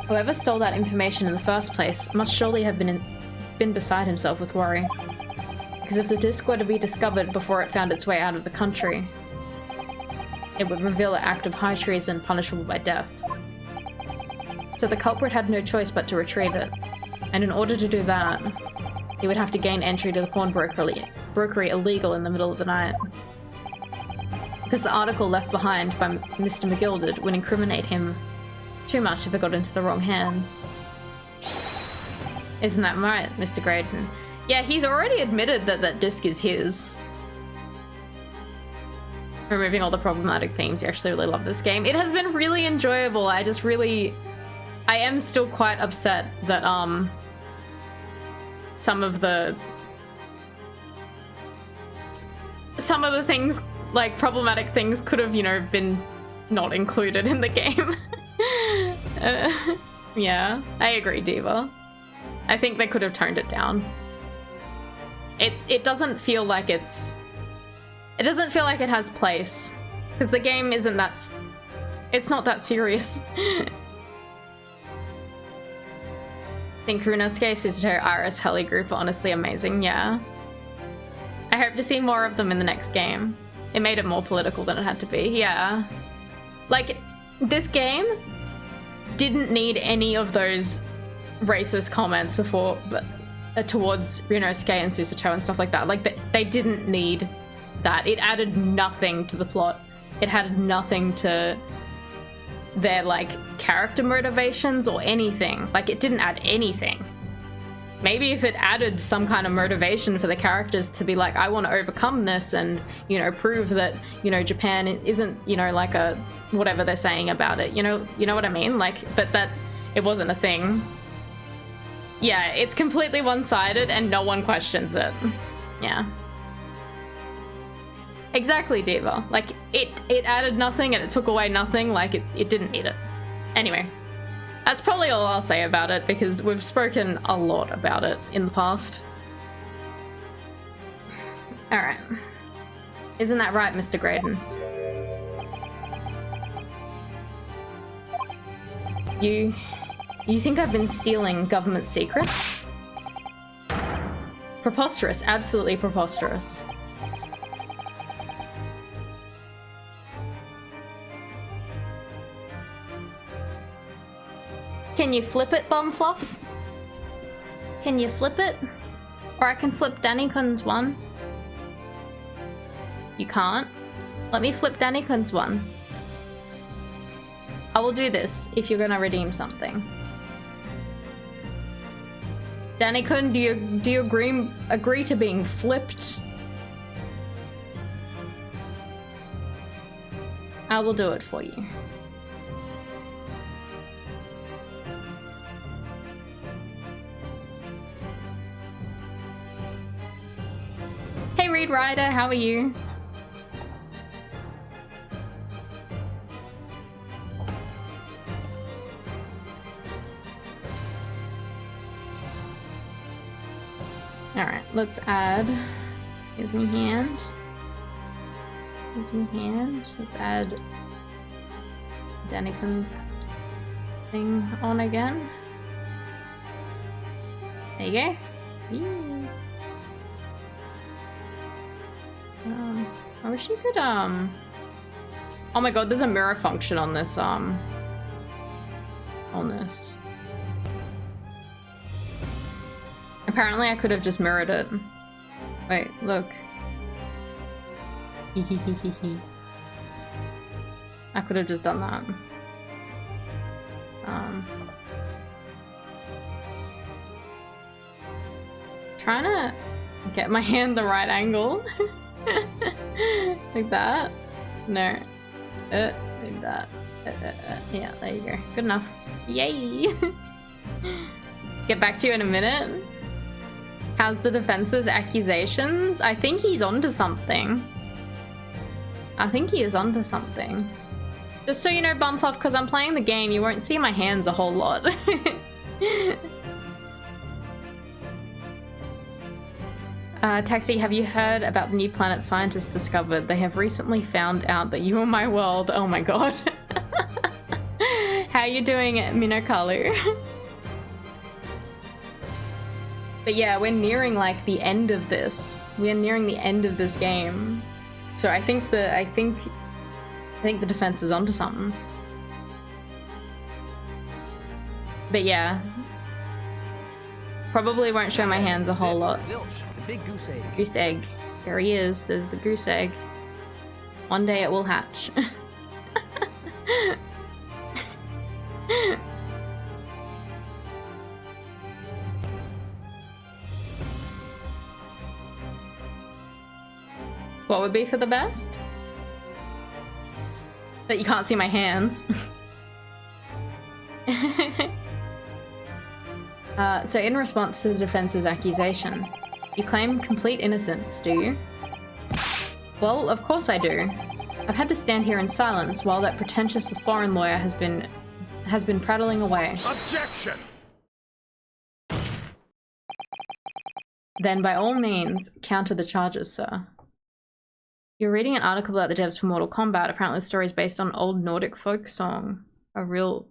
whoever stole that information in the first place must surely have been beside himself with worry. Because if the disc were to be discovered before it found its way out of the country, it would reveal an act of high treason punishable by death. So the culprit had no choice but to retrieve it, and in order to do that, he would have to gain entry to the pawnbrokery illegal in the middle of the night. Because the article left behind by Mr. McGilded would incriminate him too much if it got into the wrong hands. Isn't that right, Mr. Graydon? Yeah, he's already admitted that that disc is his. Removing all the problematic themes, you actually really love this game. It has been really enjoyable. I am still quite upset that some of the things, like problematic things, could have, you know, been not included in the game. Yeah, I agree, Diva. I think they could have toned it down. It doesn't feel like it doesn't feel like it has place, because the game isn't that, it's not that serious. I think Runosuke, Suzuto, Iris, Heli group are honestly amazing, yeah. I hope to see more of them in the next game. It made it more political than it had to be, yeah. Like, this game didn't need any of those racist comments before, towards Runosuke and Suzuto and stuff like that. Like, they didn't need that. It added nothing to the plot. It had nothing to their, like, character motivations or anything. Like, it didn't add anything. Maybe if it added some kind of motivation for the characters to be like, I want to overcome this and, you know, prove that, you know, Japan isn't, you know, like a whatever they're saying about it. You know what I mean? Like, but that it wasn't a thing. Yeah, it's completely one-sided and no one questions it. Yeah. Exactly, Diva. Like, it added nothing and it took away nothing. Like, it didn't need it. Anyway, that's probably all I'll say about it, because we've spoken a lot about it in the past. Alright. Isn't that right, Mr. Graydon? You think I've been stealing government secrets? Preposterous, absolutely preposterous. Can you flip it, Bumfluff? Can you flip it? Or I can flip Danny-kun's one. You can't? Let me flip Danny-kun's one. I will do this if you're gonna redeem something. Danny-kun, do you agree to being flipped? I will do it for you. Hey Reed Ryder, how are you? Alright, let's add. Here's my hand. Here's my hand. Let's add Danny-kun's thing on again. There you go. Yeah. I wish you could, oh my god, there's a mirror function on this, Apparently I could have just mirrored it. Wait, look. I could have just done that. Trying to get my hand the right angle. Like that. No. Like that. Yeah, there you go. Good enough. Yay! Get back to you in a minute. How's the defense's accusations? I think he's onto something. I think he is onto something. Just so you know, Bumfluff, because I'm playing the game, you won't see my hands a whole lot. Taxi, have you heard about the new planet scientists discovered? They have recently found out that you are my world. Oh my god. How you doing, Minokalu? But yeah, we're nearing like the end of this. We are nearing the end of this game. So I think the defense is onto something. But yeah. Probably won't show my hands a whole lot. Big goose egg. Goose egg. There he is. There's the goose egg. One day it will hatch. What would be for the best? That you can't see my hands. So in response to the defense's accusation, you claim complete innocence, do you? Well, of course I do. I've had to stand here in silence while that pretentious foreign lawyer has been prattling away. Objection! Then by all means, counter the charges, sir. You're reading an article about the devs for Mortal Kombat. Apparently the story is based on old Nordic folk song. A real...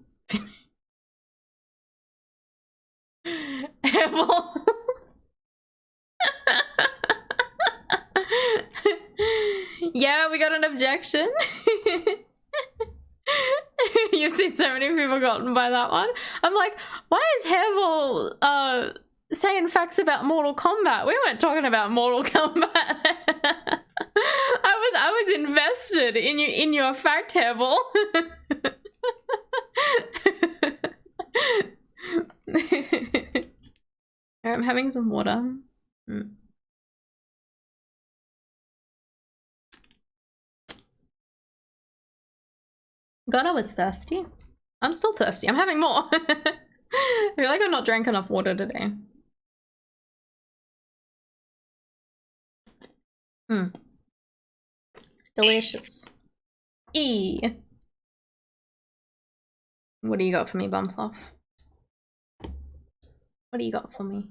Yeah, we got an objection. You've seen so many people gotten by that one. I'm like, why is Hairball saying facts about Mortal Kombat? We weren't talking about Mortal Kombat. I was invested in your fact, Hairball. I'm having some water. God, I was thirsty. I'm still thirsty. I'm having more. I feel like I've not drank enough water today. Delicious. E. What do you got for me, Bumfluff? What do you got for me?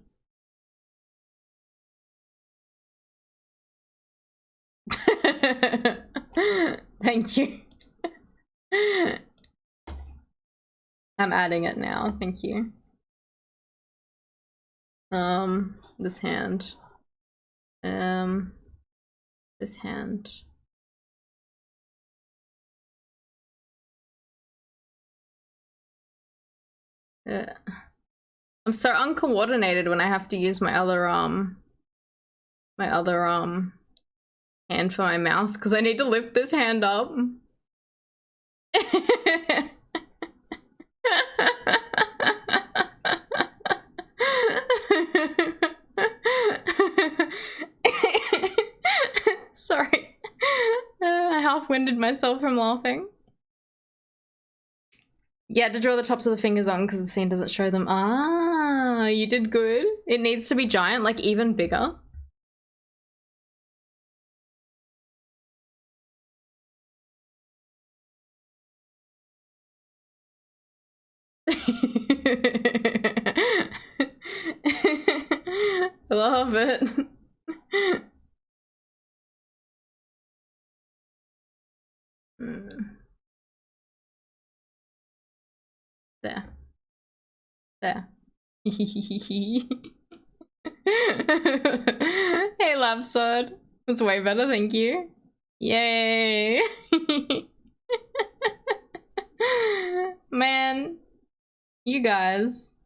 Thank you. I'm adding it now. Thank you. This hand. This hand. I'm so uncoordinated when I have to use my other hand for my mouse because I need to lift this hand up. Sorry. I half-winded myself from laughing. Yeah, to draw the tops of the fingers on because the scene doesn't show them. Ah, you did good. It needs to be giant, like even bigger. Love it. There. There. Hey, Lapsod. That's way better, thank you. Yay. Man, you guys.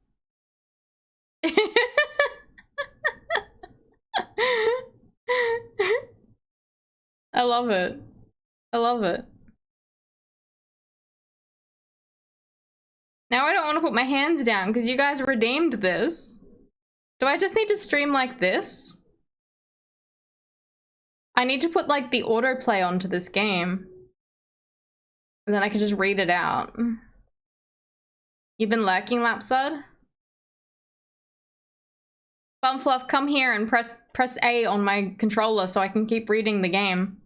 I love it. I love it. Now I don't want to put my hands down because you guys redeemed this. Do I just need to stream like this? I need to put like the autoplay onto this game. And then I can just read it out. You've been lurking, Lapsud? Bumfluff, come here and press A on my controller so I can keep reading the game.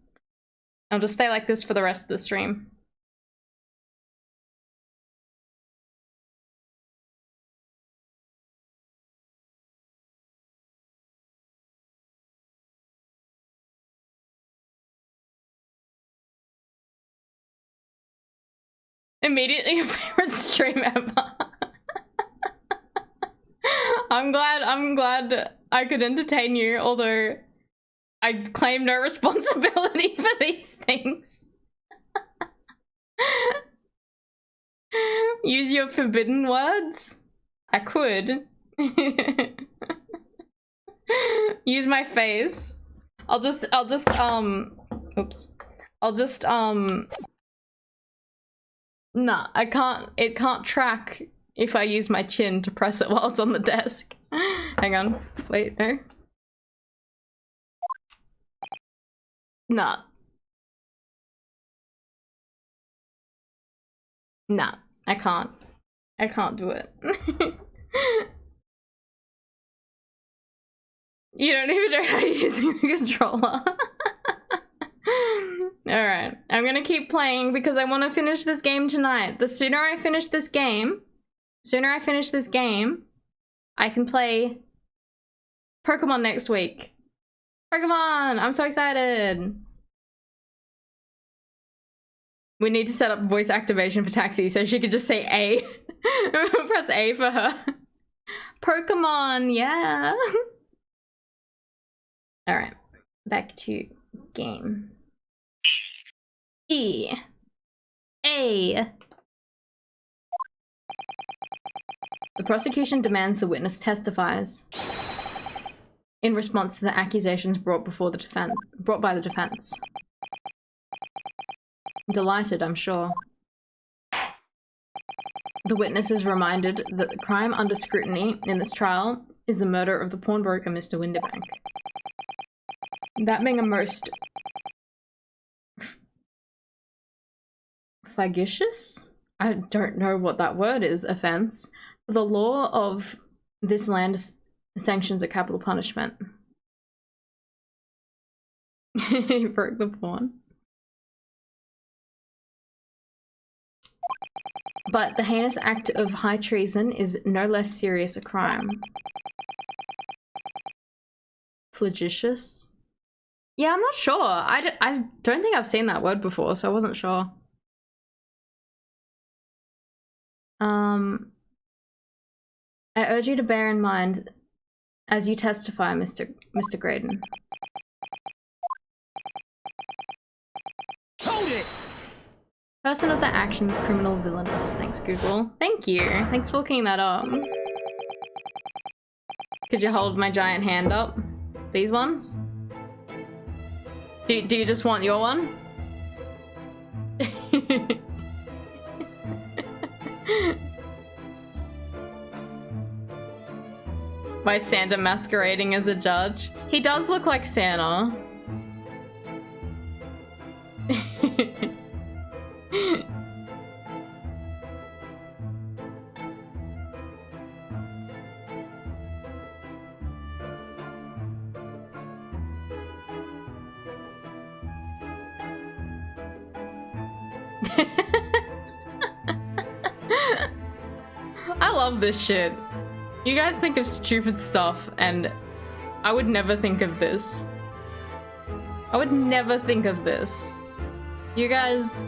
I'll just stay like this for the rest of the stream. Immediately your favorite stream ever. I'm glad I could entertain you, although I claim no responsibility for these things. Use your forbidden words? I could. Use my face. Oops. Nah, I can't, it can't track if I use my chin to press it while it's on the desk. Hang on, wait, no. Nah. Nah, I can't. I can't do it. You don't even know how you're using the controller. Alright, I'm gonna keep playing because I want to finish this game tonight. The sooner I finish this game, I can play Pokemon next week. Pokemon! I'm so excited! We need to set up voice activation for Taxi so she could just say A. Press A for her. Pokemon, yeah! Alright, back to game. E. A. The prosecution demands the witness testifies in response to the accusations brought by the defense. Delighted, I'm sure. The witness is reminded that the crime under scrutiny in this trial is the murder of the pawnbroker, Mr. Winterbank. That being a most flagitious? I don't know what that word is, offense. The law of this land sanctions a capital punishment. He broke the pawn. But the heinous act of high treason is no less serious a crime. Flagitious? Yeah, I'm not sure. I don't think I've seen that word before, so I wasn't sure. I urge you to bear in mind as you testify, Mr. Graydon. Hold it! Person of the actions, criminal, villainous. Thanks, Google. Thank you. Thanks for looking that up. Could you hold my giant hand up? These ones? Do you just want your one? Why is Santa masquerading as a judge? He does look like Santa. I love this shit. You guys think of stupid stuff and I would never think of this. I would never think of this. You guys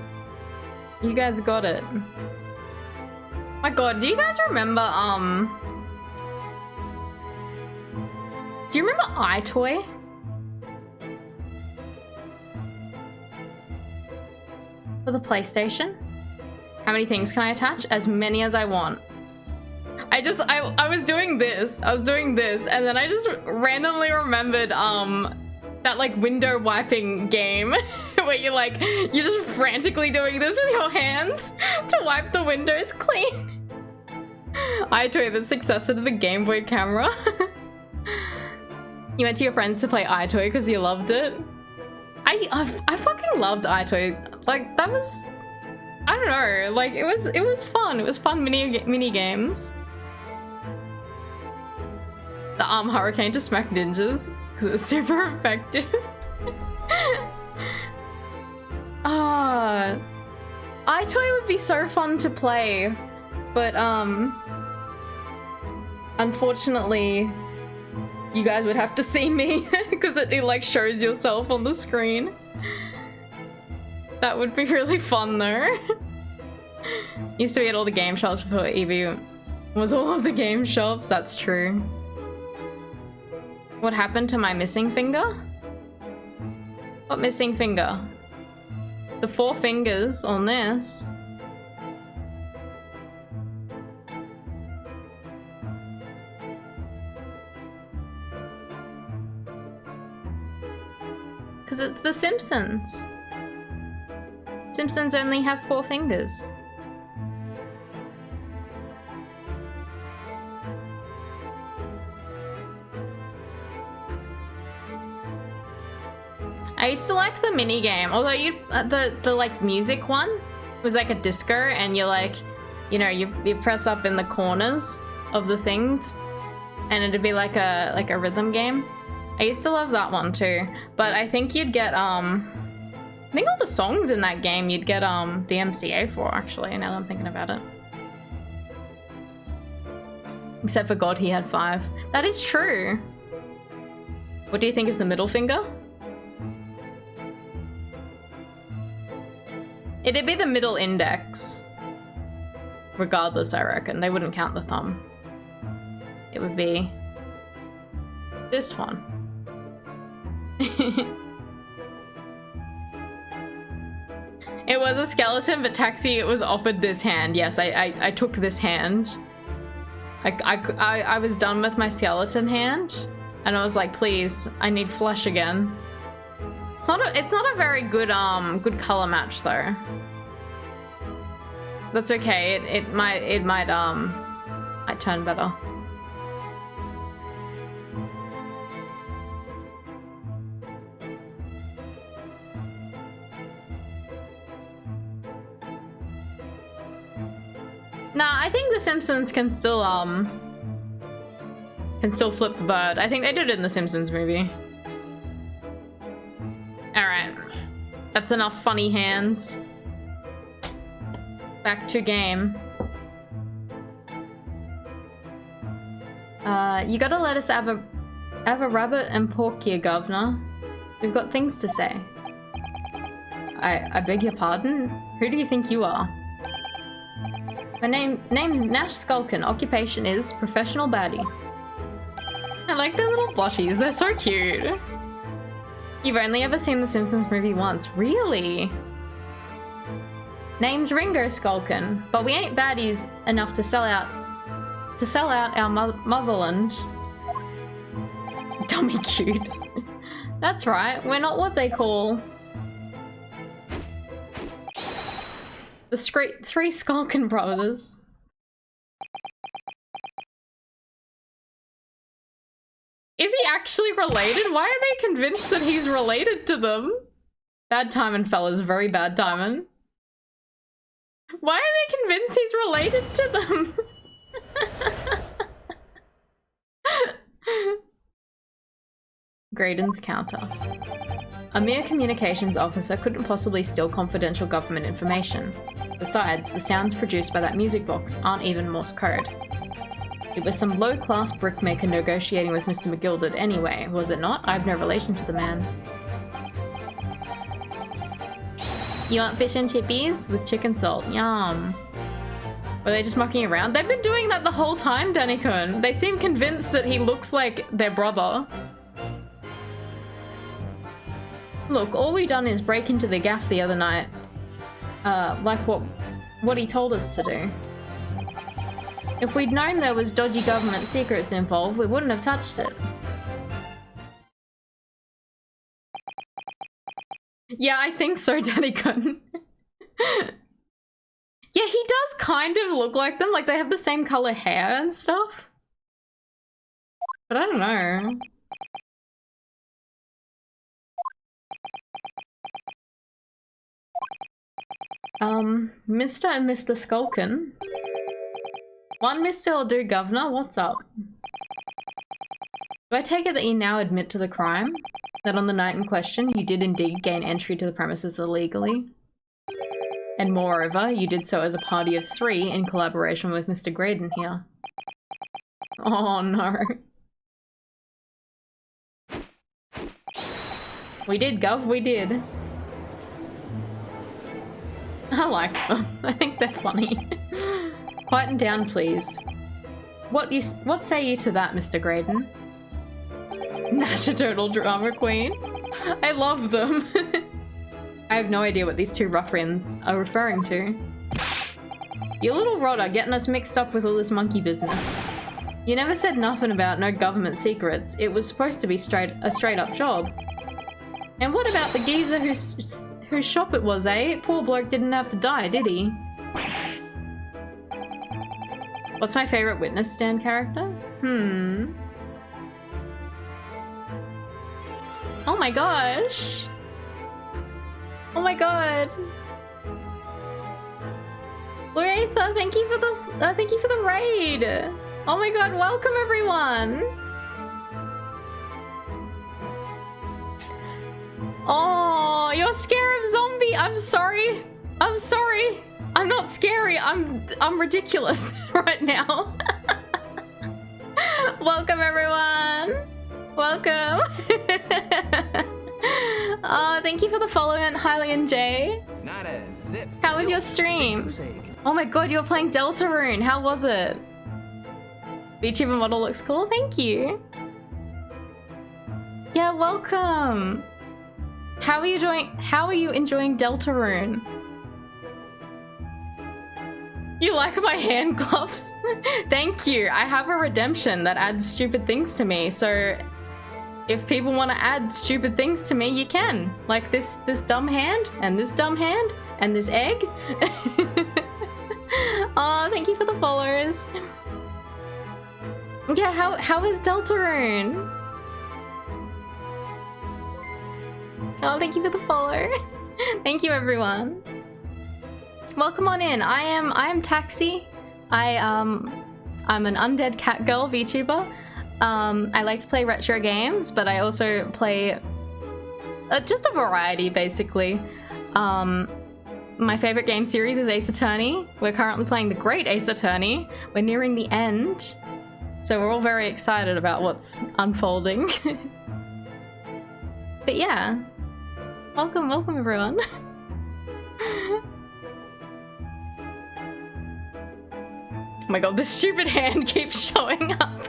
got it. My god, do you guys remember, do you remember iToy? For the PlayStation? How many things can I attach? As many as I want. I was doing this, and then I just randomly remembered, That like window wiping game where you're like, you're just frantically doing this with your hands to wipe the windows clean. iToy, the successor to the Game Boy camera. You went to your friends to play iToy because you loved it. I fucking loved iToy. Like that was, I don't know, like it was fun. It was fun mini games. The arm hurricane to smack ninjas because it was super effective. Ah, iToy would be so fun to play, but unfortunately, you guys would have to see me because it like shows yourself on the screen. That would be really fun though. Used to be at all the game shops before Eevee was all of the game shops. That's true. What happened to my missing finger? What missing finger? The 4 fingers on this. Because it's The Simpsons. Simpsons only have 4 fingers. I used to like the mini game, although you the like music one was like a disco, and you like, you know, you press up in the corners of the things, and it'd be like a rhythm game. I used to love that one too, but I think you'd get I think all the songs in that game you'd get DMCA for, actually, now that I'm thinking about it. Except for God, he had 5. That is true. What do you think is the middle finger? It'd be the middle index. Regardless, I reckon. They wouldn't count the thumb. It would be this one. It was a skeleton, but Taxi was offered this hand. Yes, I took this hand. I was done with my skeleton hand, and I was like, please, I need flesh again. It's not a very good good color match though. That's okay. It might turn better. Nah, I think The Simpsons can still flip the bird. I think they did it in the Simpsons movie. Alright. That's enough funny hands. Back to game. You gotta let us have a rabbit and pork here, governor. We've got things to say. I beg your pardon? Who do you think you are? My name's Nash Skulkin. Occupation is professional baddie. I like their little plushies. They're so cute. You've only ever seen the Simpsons movie once. Really? Name's Ringo Skulkin, but we ain't baddies enough to sell out our motherland. Dummy cute. That's right. We're not what they call the three Skulkin brothers. Is he actually related? Why are they convinced that he's related to them? Bad timing, fellas. Very bad timing. Why are they convinced he's related to them? Graydon's counter. A mere communications officer couldn't possibly steal confidential government information. Besides, the sounds produced by that music box aren't even Morse code. It was some low-class brickmaker negotiating with Mr. McGilded anyway, was it not? I have no relation to the man. You want fish and chippies? With chicken salt. Yum. Were they just mucking around? They've been doing that the whole time, Danny-kun. They seem convinced that he looks like their brother. Look, all we done is break into the gaff the other night. Like what he told us to do. If we'd known there was dodgy government secrets involved, we wouldn't have touched it. Yeah, I think so, Danikun. Yeah, he does kind of look like them. Like, they have the same color hair and stuff. But I don't know. Mr. and Mr. Skulkin. One Mr. will do, Governor. What's up? Do I take it that you now admit to the crime? That on the night in question, you did indeed gain entry to the premises illegally? And moreover, you did so as a party of 3 in collaboration with Mr. Graydon here. Oh no. We did, Gov, we did. I like them. I think they're funny. Quieten down, please. What say you to that, Mr. Graydon? Nash a total drama queen. I love them. I have no idea what these two ruffians are referring to. You little rotter getting us mixed up with all this monkey business. You never said nothing about no government secrets. It was supposed to be a straight up job. And what about the geezer whose shop it was, eh? Poor bloke didn't have to die, did he? What's my favorite witness stand character? Oh my gosh. Oh my god. Loretha, thank you for the raid. Oh my god, welcome everyone. Oh, you're scared of zombie. I'm sorry. I'm sorry. I'm not scary. I'm ridiculous right now. Welcome everyone. Welcome. Oh, thank you for the follow, and Hylian J. Not a zip. How was your stream? Oh my god, you were playing Deltarune. How was it? VTuber model looks cool. Thank you. Yeah, welcome. How are you enjoying Deltarune? You like my hand gloves? Thank you. I have a redemption that adds stupid things to me, so if people want to add stupid things to me, you can. Like this dumb hand, and this dumb hand, and this egg. Oh, thank you for the followers. Yeah, how is Deltarune? Oh, thank you for the follow. Thank you, everyone. Welcome on in. I am Taxi. I'm an undead cat girl VTuber. I like to play retro games, but I also play just a variety, basically. My favorite game series is Ace Attorney. We're currently playing the Great Ace Attorney. We're nearing the end, so we're all very excited about what's unfolding. But yeah, welcome everyone. Oh my god, this stupid hand keeps showing up.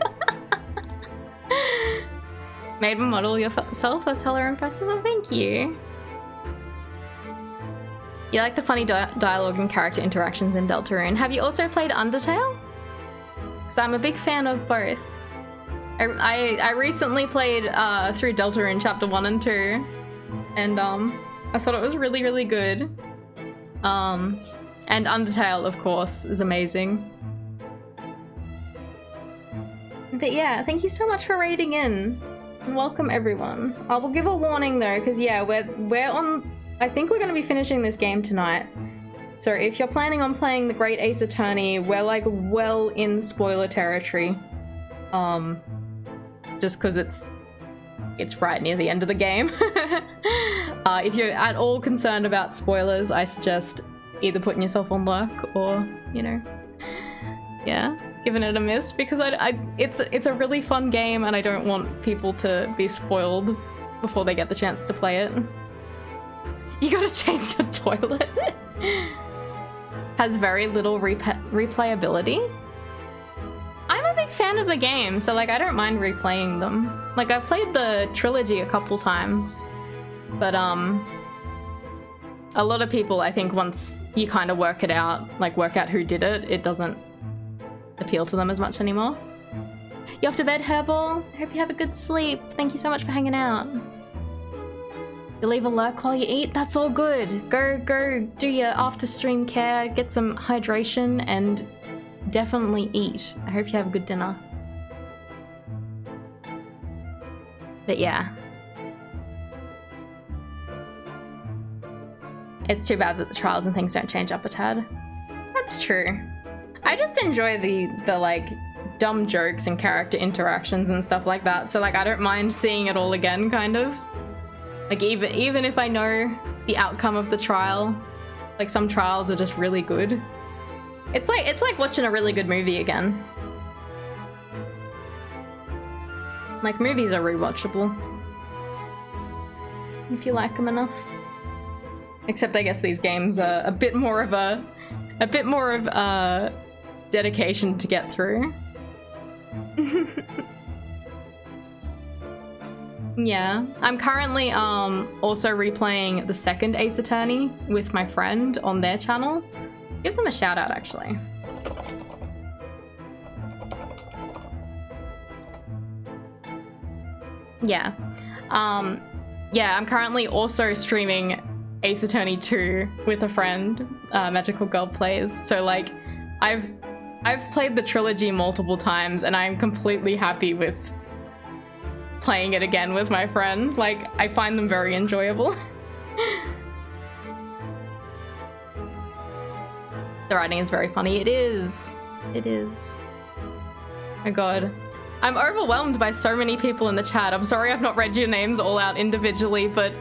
Made a model yourself? That's hella impressive. Well, thank you. You like the funny dialogue and character interactions in Deltarune. Have you also played Undertale? Because I'm a big fan of both. I recently played through Deltarune Chapter 1 and 2. And I thought it was really, really good. And Undertale, of course, is amazing. But yeah, thank you so much for raiding in. And welcome everyone. I will give a warning though, because yeah, we're on... I think we're going to be finishing this game tonight. So if you're planning on playing the Great Ace Attorney, we're like well in spoiler territory. Just because it's right near the end of the game. If you're at all concerned about spoilers, I suggest either putting yourself on lurk or, you know, yeah, giving it a miss, because it's a really fun game and I don't want people to be spoiled before they get the chance to play it. You gotta change your toilet. Has very little replayability. I'm a big fan of the game, so like I don't mind replaying them. Like I've played the trilogy a couple times, but a lot of people, I think once you kind of work out who did it, it doesn't appeal to them as much anymore. You off to bed, Herbal? I hope you have a good sleep. Thank you so much for hanging out. You You leave a lurk while you eat? That's all good. Go do your after stream care, get some hydration, and definitely eat. I hope you have a good dinner. But yeah. It's too bad that the trials and things don't change up a tad. That's true. I just enjoy the like dumb jokes and character interactions and stuff like that. So like I don't mind seeing it all again, kind of. Like even if I know the outcome of the trial, like some trials are just really good. It's like watching a really good movie again. Like movies are rewatchable if you like them enough. Except I guess these games are a bit more of dedication to get through. Yeah, I'm currently also replaying the second Ace Attorney with my friend on their channel. Give them a shout out actually. Yeah. Yeah, I'm currently also streaming Ace Attorney 2 with a friend, Magical Girl Plays. So like, I've played the trilogy multiple times and I'm completely happy with playing it again with my friend. Like, I find them very enjoyable. The writing is very funny. It is. It is. Oh god. I'm overwhelmed by so many people in the chat. I'm sorry I've not read your names all out individually, but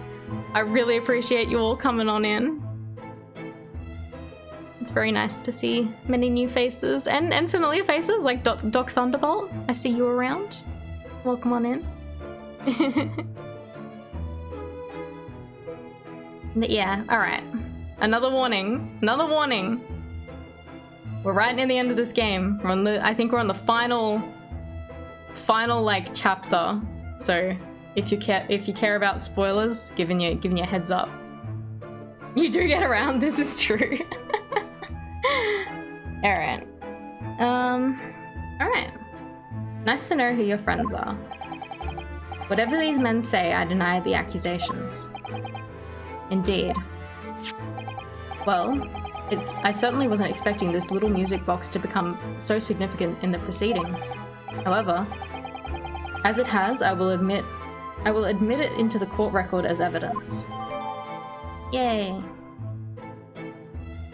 I really appreciate you all coming on in. It's very nice to see many new faces and familiar faces like Doc Thunderbolt. I see you around. Welcome on in. But yeah, alright. Another warning. Another warning. We're right near the end of this game. We're on I think we're on the final like chapter. So if you care about spoilers, giving you a heads up. You do get around, this is true. Alright. Alright. Nice to know who your friends are. Whatever these men say, I deny the accusations. Indeed. Well, I certainly wasn't expecting this little music box to become so significant in the proceedings. However, as it has, I will admit it into the court record as evidence. Yay!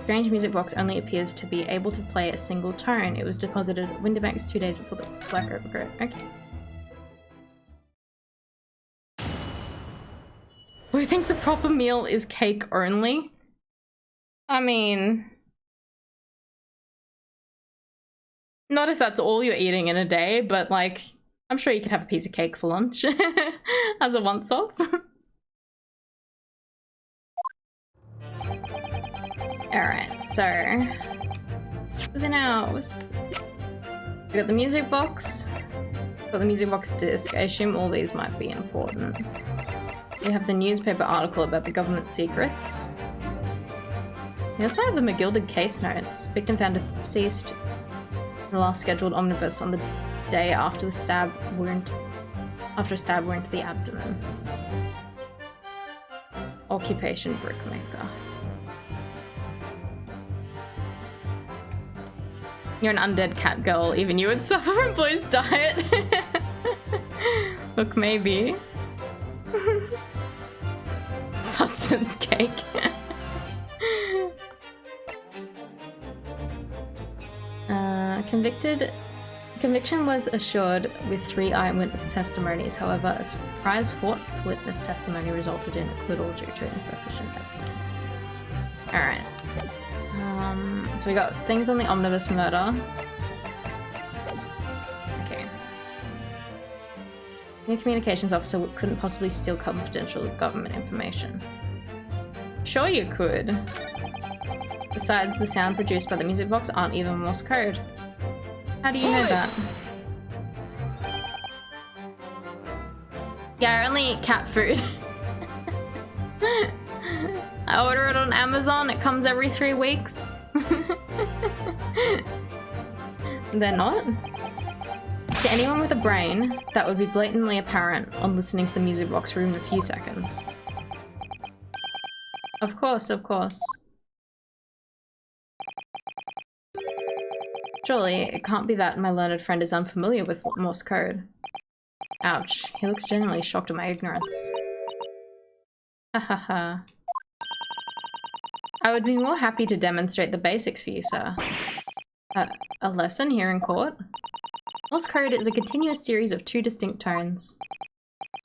Strange music box only appears to be able to play a single tone. It was deposited at Winterbanks 2 days before the Black Overgrowth. Okay. Who thinks a proper meal is cake only? I mean, not if that's all you're eating in a day, but like, I'm sure you could have a piece of cake for lunch as a once-off. Alright, so we got the music box, got the music box disc. I assume all these might be important. We have the newspaper article about the government secrets. We also have the McGilded case notes. Victim found deceased in the last scheduled omnibus on the day after the stab wound, after a stab wound to the abdomen. Occupation brickmaker. You're an undead cat girl. Even you would suffer from Blue's diet. Look, maybe. Sustenance cake. Conviction was assured with 3 eyewitness testimonies. However, a surprise fourth witness testimony resulted in acquittal due to insufficient evidence. Alright. So we got things on the omnibus murder. Okay. The communications officer couldn't possibly steal confidential government information. Sure you could. Besides, the sound produced by the music box aren't even Morse Code. How do you know that? Yeah, I only eat cat food. I order it on Amazon, it comes every 3 weeks. They're not? To anyone with a brain, that would be blatantly apparent on listening to the music box for even a few seconds. Of course, of course. Surely, it can't be that my learned friend is unfamiliar with Morse code. Ouch, he looks genuinely shocked at my ignorance. Ha ha ha. I would be more happy to demonstrate the basics for you, sir. A lesson here in court? Morse code is a continuous series of two distinct tones.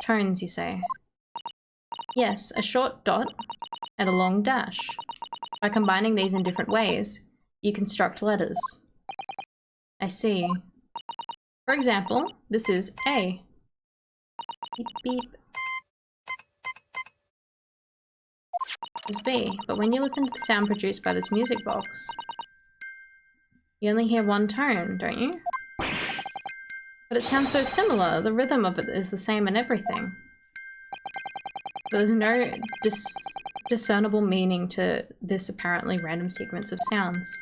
Tones, you say? Yes, a short dot and a long dash. By combining these in different ways, you construct letters. I see. For example, this is A. Beep beep. It's B, but when you listen to the sound produced by this music box, you only hear one tone, don't you? But it sounds so similar, the rhythm of it is the same and everything. But there's no discernible meaning to this apparently random sequence of sounds.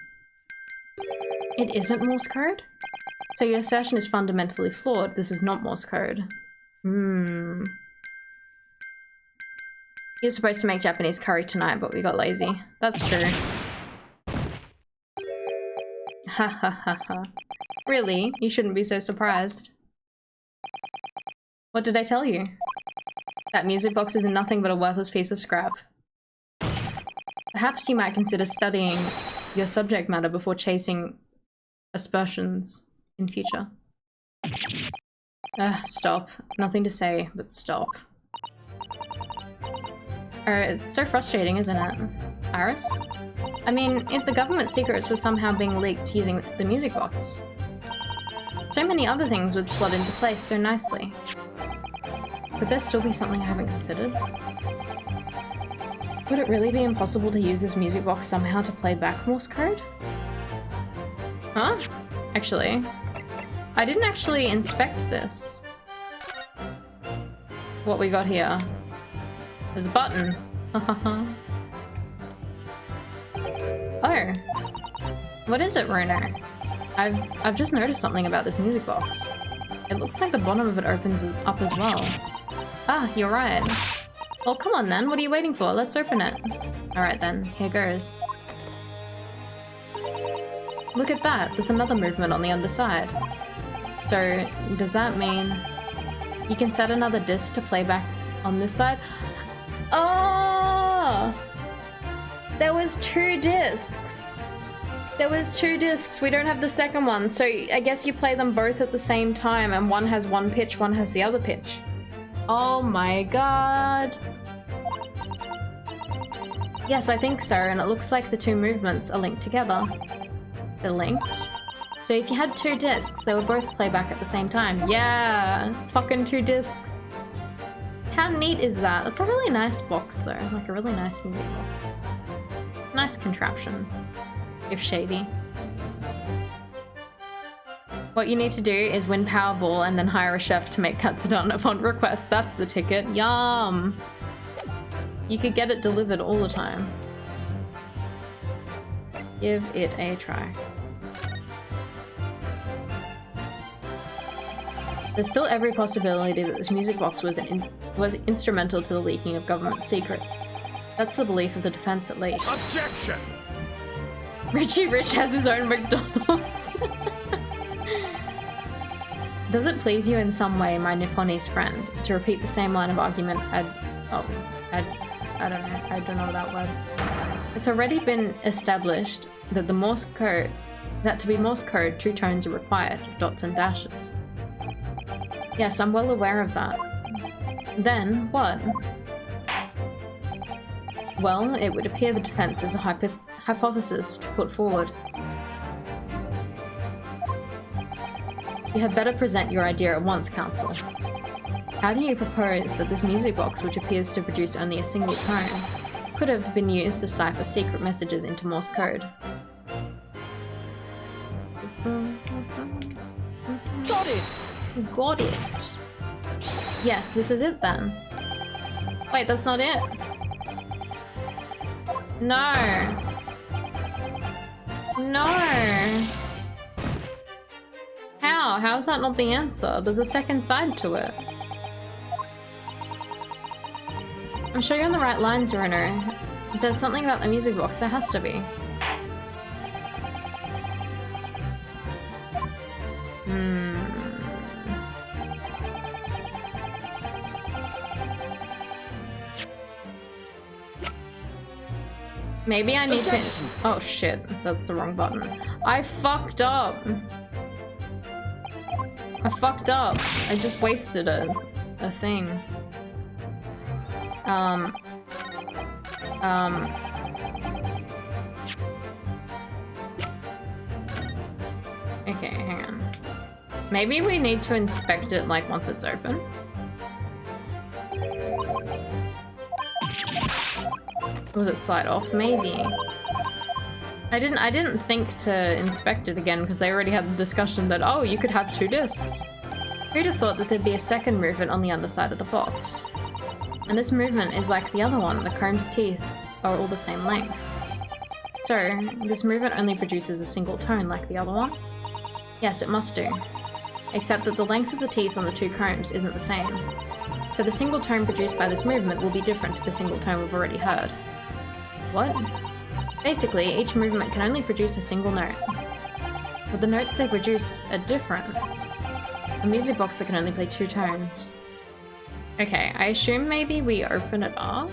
It isn't Morse code? So your assertion is fundamentally flawed, this is not Morse code. You're supposed to make Japanese curry tonight, but we got lazy. That's true. Ha ha ha ha. Really? You shouldn't be so surprised. What did I tell you? That music box is nothing but a worthless piece of scrap. Perhaps you might consider studying your subject matter before chasing aspersions in future. Stop. Nothing to say, but stop. It's so frustrating, isn't it? Iris? I mean, if the government secrets were somehow being leaked using the music box, so many other things would slot into place so nicely. Could there still be something I haven't considered? Would it really be impossible to use this music box somehow to play back Morse code? Huh? Actually, I didn't actually inspect this. What we got here? There's a button. Oh. What is it, Bruno? I've just noticed something about this music box. It looks like the bottom of it opens up as well. Ah, you're right. Well, come on then. What are you waiting for? Let's open it. Alright then. Here goes. Look at that. There's another movement on the underside. So, does that mean you can set another disc to play back on this side? Oh! There was two discs. There was two discs. We don't have the second one. So I guess you play them both at the same time and one has one pitch, one has the other pitch. Oh my god. Yes, I think so. And it looks like the two movements are linked together. They're linked. So if you had two discs, they would both play back at the same time. Yeah! Fucking two discs. How neat is that? That's a really nice box though. Like a really nice music box. Nice contraption. If shady. What you need to do is win Powerball and then hire a chef to make katsudon upon request. That's the ticket. Yum! You could get it delivered all the time. Give it a try. There's still every possibility that this music box was instrumental to the leaking of government secrets. That's the belief of the defense at least. Objection! Richie Rich has his own McDonald's. Does it please you in some way, my Nipponese friend, to repeat the same line of argument I don't know that word. It's already been established that to be Morse code, two tones are required, dots and dashes. Yes, I'm well aware of that. Then, what? Well, it would appear the defense is a hypothesis to put forward. You had better present your idea at once, counsel. How do you propose that this music box, which appears to produce only a single tone, could have been used to cipher secret messages into Morse code? Got it! Got it. Yes, this is it then. Wait, that's not it. No. No. How? How is that not the answer? There's a second side to it. I'm sure you're on the right lines, Runo. If there's something about the music box, there has to be. Maybe I need to... Oh shit, that's the wrong button. I fucked up. I just wasted a thing. Okay, hang on. Maybe we need to inspect it like once it's open. Or was it slide off? Maybe. I didn't think to inspect it again because I already had the discussion that, oh, you could have 2 discs. Who'd have thought that there'd be a second movement on the underside of the box? And this movement is like the other one, the chrome's teeth are all the same length. So, this movement only produces a single tone like the other one? Yes, it must do. Except that the length of the teeth on the 2 chromes isn't the same. So the single tone produced by this movement will be different to the single tone we've already heard. What? Basically, each movement can only produce a single note. But the notes they produce are different. A music box that can only play 2 tones. Okay, I assume maybe we open it up?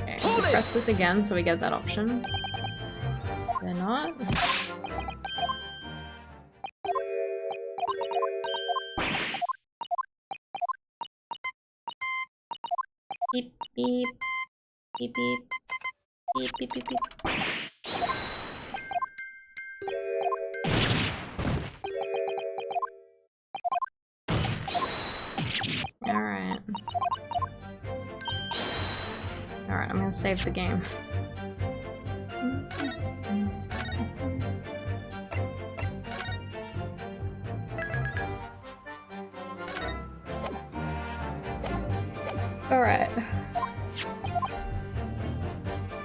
Okay, we press this again so we get that option. They're not. Beep, beep, beep, beep, beep, beep, beep, beep. Alright. Alright, I'm gonna save the game. Alright.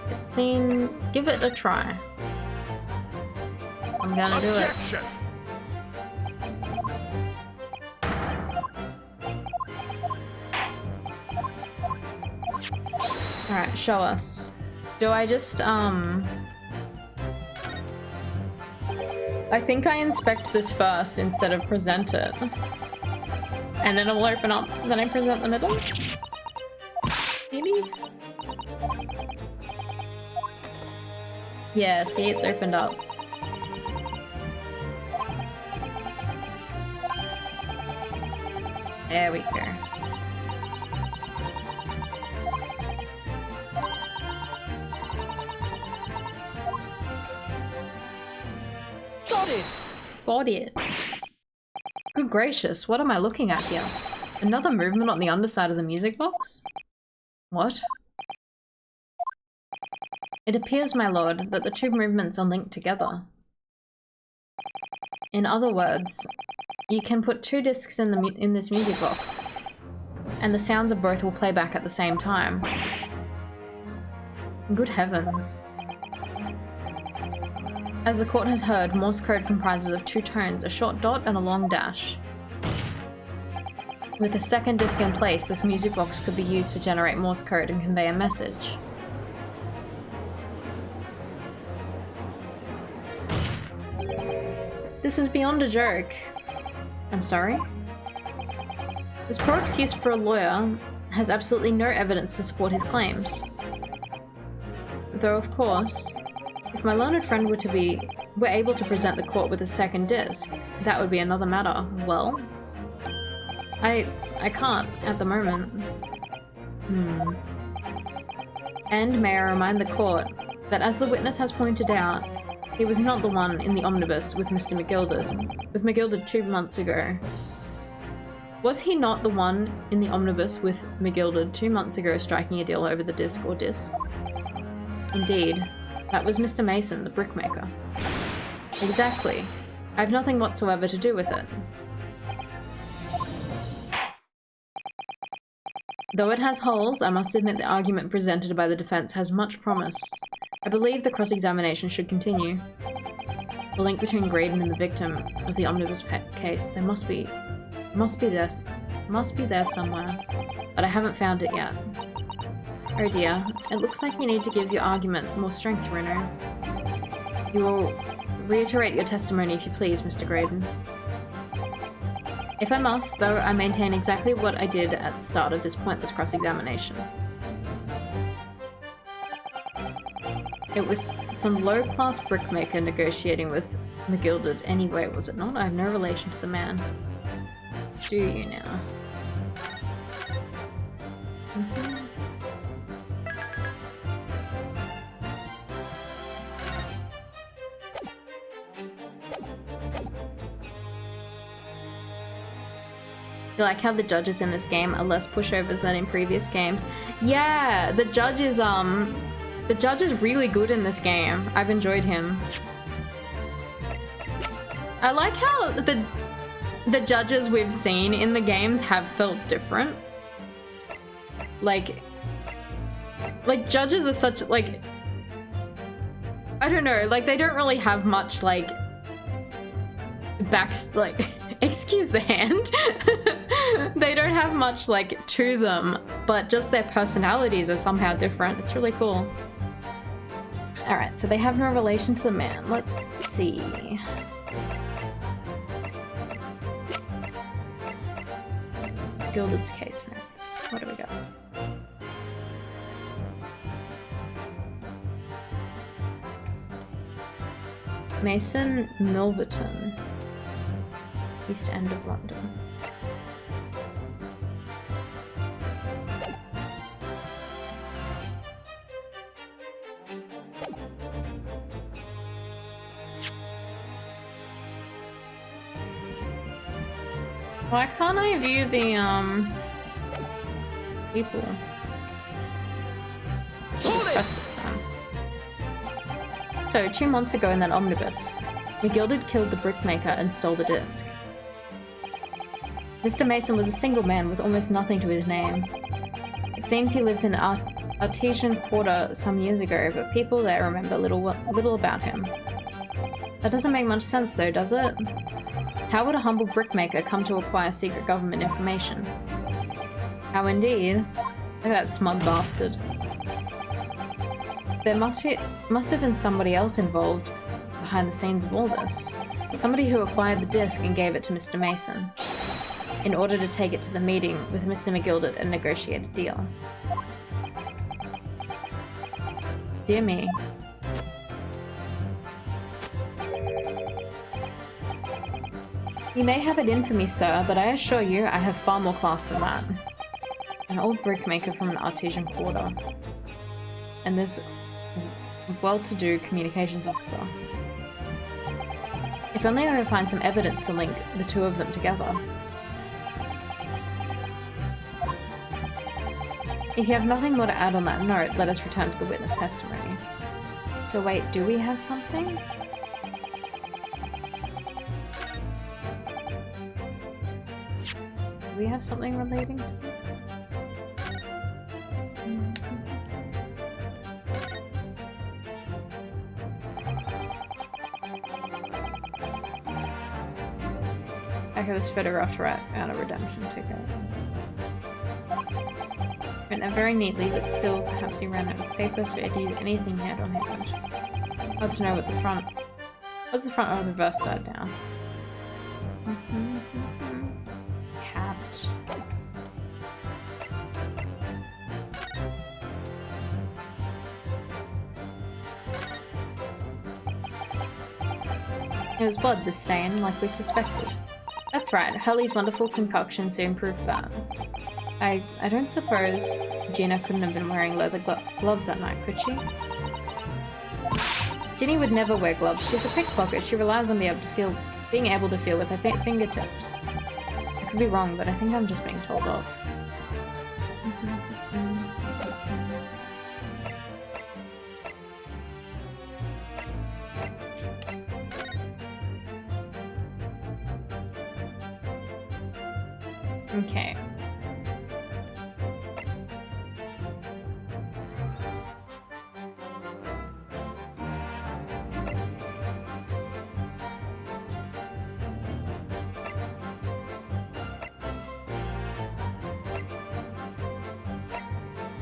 Let's see. Give it a try. I'm gonna do it. Objection! Alright, show us. Do I just, I think I inspect this first instead of present it. And then it will open up, then I present the middle? Maybe? Yeah, see, it's opened up. There we go. Got it! Got it. Good gracious, what am I looking at here? Another movement on the underside of the music box? What? It appears, my lord, that the 2 movements are linked together. In other words, you can put 2 discs in this music box, and the sounds of both will play back at the same time. Good heavens. As the court has heard, Morse code comprises of 2 tones, a short dot and a long dash. With a second disc in place, this music box could be used to generate Morse code and convey a message. This is beyond a joke. I'm sorry? This poor excuse for a lawyer has absolutely no evidence to support his claims. Though, of course, if my learned friend were able to present the court with a second disc, that would be another matter. Well, I can't at the moment. And may I remind the court that, as the witness has pointed out, he was not the one in the omnibus with Mr. McGilded 2 months ago. Was he not the one in the omnibus with McGilded 2 months ago striking a deal over the disc or discs? Indeed, that was Mr. Mason, the brickmaker. Exactly. I have nothing whatsoever to do with it. Though it has holes, I must admit the argument presented by the defense has much promise. I believe the cross-examination should continue. The link between Graydon and the victim of the Omnibus case, there must be Must be there somewhere, but I haven't found it yet. Oh dear, it looks like you need to give your argument more strength, Reno. You will reiterate your testimony if you please, Mr. Graydon. If I must, though, I maintain exactly what I did at the start of this pointless cross-examination. It was some low-class brickmaker negotiating with McGilded anyway, was it not? I have no relation to the man. Do you now? You like how the judges in this game are less pushovers than in previous games? Yeah, the judge is really good in this game. I've enjoyed him. I like how the judges we've seen in the games have felt different. Like judges are such, like, I don't know, like they don't really have much like excuse the hand. They don't have much like to them, but just their personalities are somehow different. It's really cool. Alright, so they have no relation to the man. Let's see. Gilded's case notes. What do we got? Mason Milverton, East End of London. Why can't I view the people? So we'll just press this time. So 2 months ago in that omnibus, McGilded killed the brickmaker and stole the disc. Mr. Mason was a single man with almost nothing to his name. It seems he lived in an artesian quarter some years ago, but people there remember little about him. That doesn't make much sense though, does it? How would a humble brickmaker come to acquire secret government information? How indeed? Look at that smug bastard. There must have been somebody else involved behind the scenes of all this. Somebody who acquired the disc and gave it to Mr. Mason in order to take it to the meeting with Mr. McGilded and negotiate a deal. Dear me. You may have it in for me, sir, but I assure you I have far more class than that. An old brickmaker from an artesian quarter. And this well-to-do communications officer. If only I could find some evidence to link the two of them together. If you have nothing more to add on that note, let us return to the witness testimony. So wait, do we have something? Do we have something relating to it? Okay, this photograph to write out a redemption ticket. Written out very neatly, but still perhaps he ran out of paper, so he used anything he had on hand. Hard to know what the front... What's the front or the reverse side now? Cat. It was blood, this stain, like we suspected. That's right, Hurley's wonderful concoction soon proved that. I don't suppose Gina couldn't have been wearing leather gloves that night, could she? Ginny would never wear gloves. She's a pickpocket. She relies on being able to feel with her fingertips. I could be wrong, but I think I'm just being told off. Okay.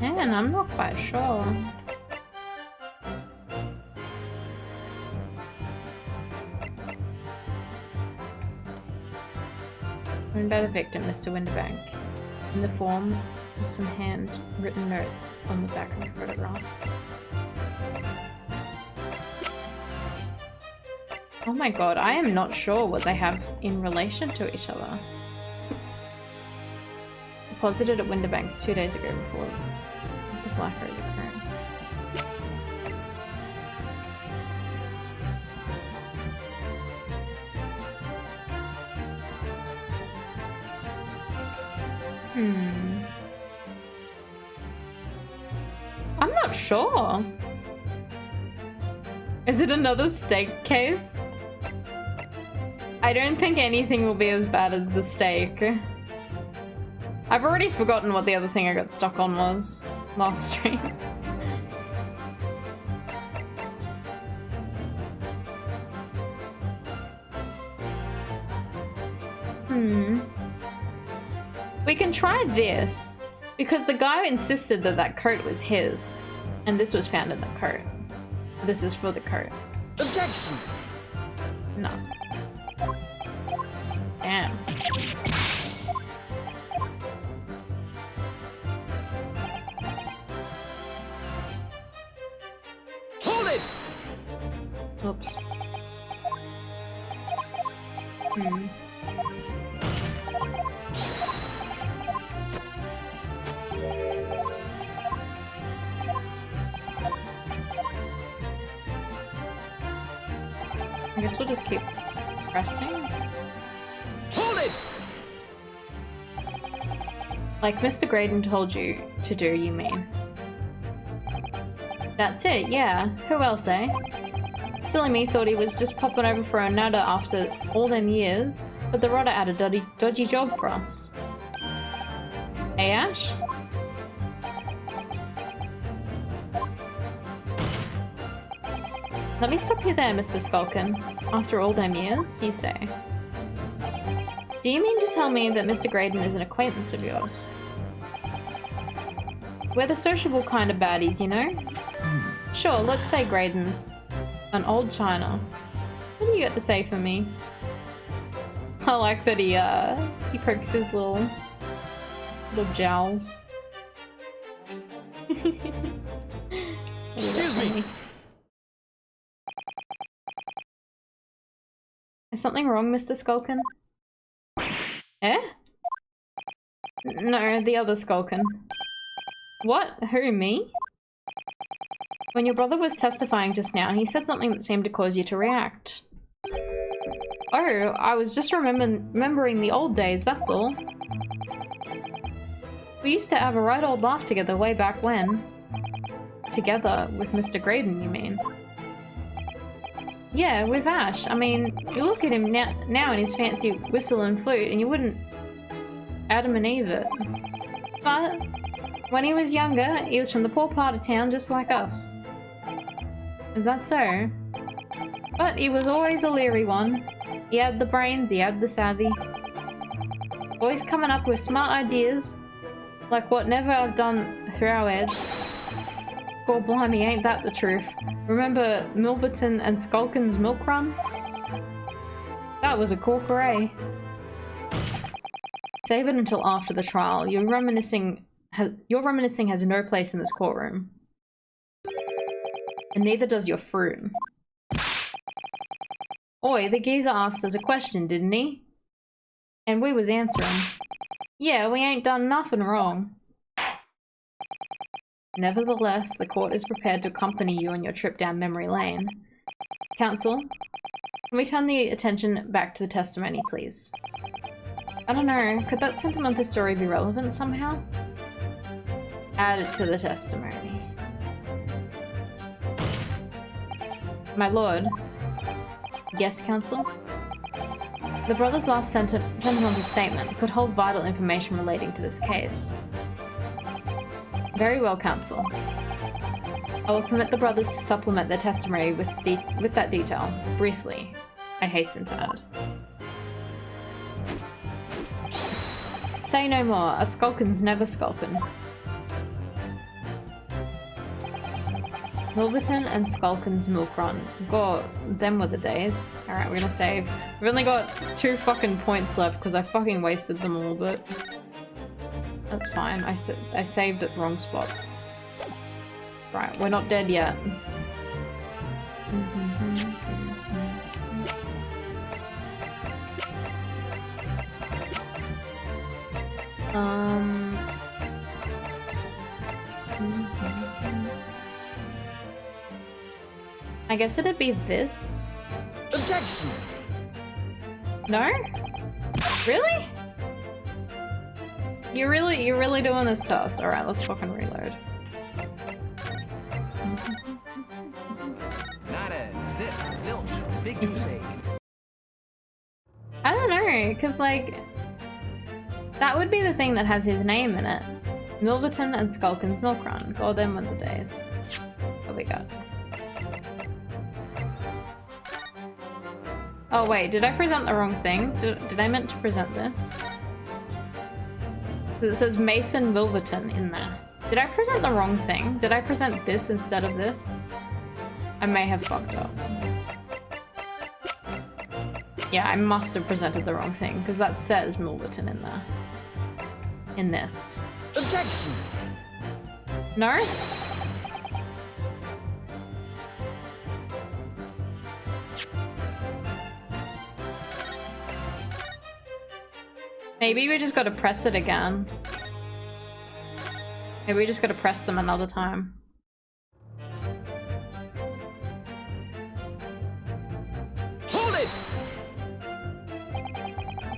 Man, I'm not quite sure. Written by the victim, Mr. Winterbank, in the form of some handwritten notes on the back of the photograph. Oh my god, I am not sure what they have in relation to each other. Deposited at Winterbank's 2 days ago before the Black Rose occurred. I'm not sure. Is it another steak case? I don't think anything will be as bad as the steak. I've already forgotten what the other thing I got stuck on was last stream. We can try this, because the guy insisted that that coat was his, and this was found in the coat. This is for the coat. Objection! No. Damn. Hold it! Oops. I guess we'll just keep pressing. Hold it! Like Mr. Graydon told you to do, you mean? That's it, yeah. Who else, eh? Silly me thought he was just popping over for a natter after all them years, but the rotter had a dodgy job for us. Hey, Ash? Let me stop you there, Mr. Skulkin. After all them years, you say. Do you mean to tell me that Mr. Graydon is an acquaintance of yours? We're the sociable kind of baddies, you know? Sure, let's say Graydon's an old China. What do you got to say for me? I like that he pokes his little jowls. Excuse me. Is something wrong, Mr. Skulkin? Eh? No, the other Skulkin. What? Who, me? When your brother was testifying just now, he said something that seemed to cause you to react. Oh, I was just remembering the old days, that's all. We used to have a right old laugh together way back when. Together with Mr. Graydon, you mean? Yeah, with Ash. I mean, you look at him now in his fancy whistle and flute, and you wouldn't Adam and Eve it. But when he was younger, he was from the poor part of town just like us. Is that so? But he was always a leery one. He had the brains, he had the savvy. Always coming up with smart ideas, like what never have done through our heads. God blimey, ain't that the truth. Remember Milverton and Skulkin's milk run? That was a corker, eh? Save it until after the trial. Your reminiscing has no place in this courtroom. And neither does your fruit. Oi, the geezer asked us a question, didn't he? And we was answering. Yeah, we ain't done nothing wrong. Nevertheless, the court is prepared to accompany you on your trip down memory lane. Counsel, can we turn the attention back to the testimony, please? I don't know, could that sentimental story be relevant somehow? Add it to the testimony. My lord. Yes, counsel? The brother's last sentimental statement could hold vital information relating to this case. Very well, counsel. I will permit the brothers to supplement their testimony with that detail. Briefly, I hasten to add. Say no more. A skulkin's never skulkin. Milverton and Skulkin's Milk Run. God, them were the days. Alright, we're gonna save. We've only got 2 fucking points left because I fucking wasted them all, but that's fine. I saved at wrong spots. Right, we're not dead yet. I guess it'd be this. Objection! No? Really? You're really doing this to us. Alright, let's fucking reload. Nada, zip, zilch, big goose egg. I don't know, cause like that would be the thing that has his name in it. Milverton and Skulkin's Milk Run. God, them were the days. What we got? Oh wait, did I present the wrong thing? Did I meant to present this? It says Mason Milverton in there. Did I present the wrong thing? Did I present this instead of this? I may have fucked up. Yeah, I must have presented the wrong thing, because that says Milverton in there. In this. Objection! No? Maybe we just gotta press it again. Maybe we just gotta press them another time. Hold it!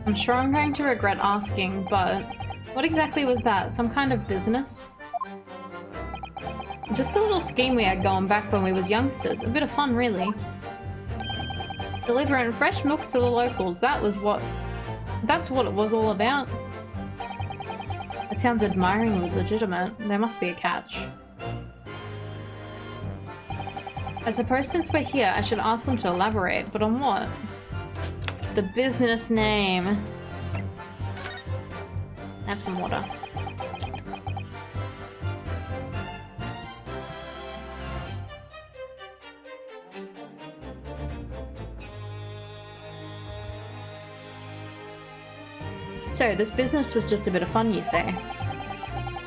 I'm sure I'm going to regret asking, but what exactly was that? Some kind of business? Just a little scheme we had going back when we was youngsters. A bit of fun, really. Delivering fresh milk to the locals. That's what it was all about. It sounds admiringly legitimate. There must be a catch. I suppose since we're here, I should ask them to elaborate, but on what? The business name. Have some water. So, this business was just a bit of fun, you say?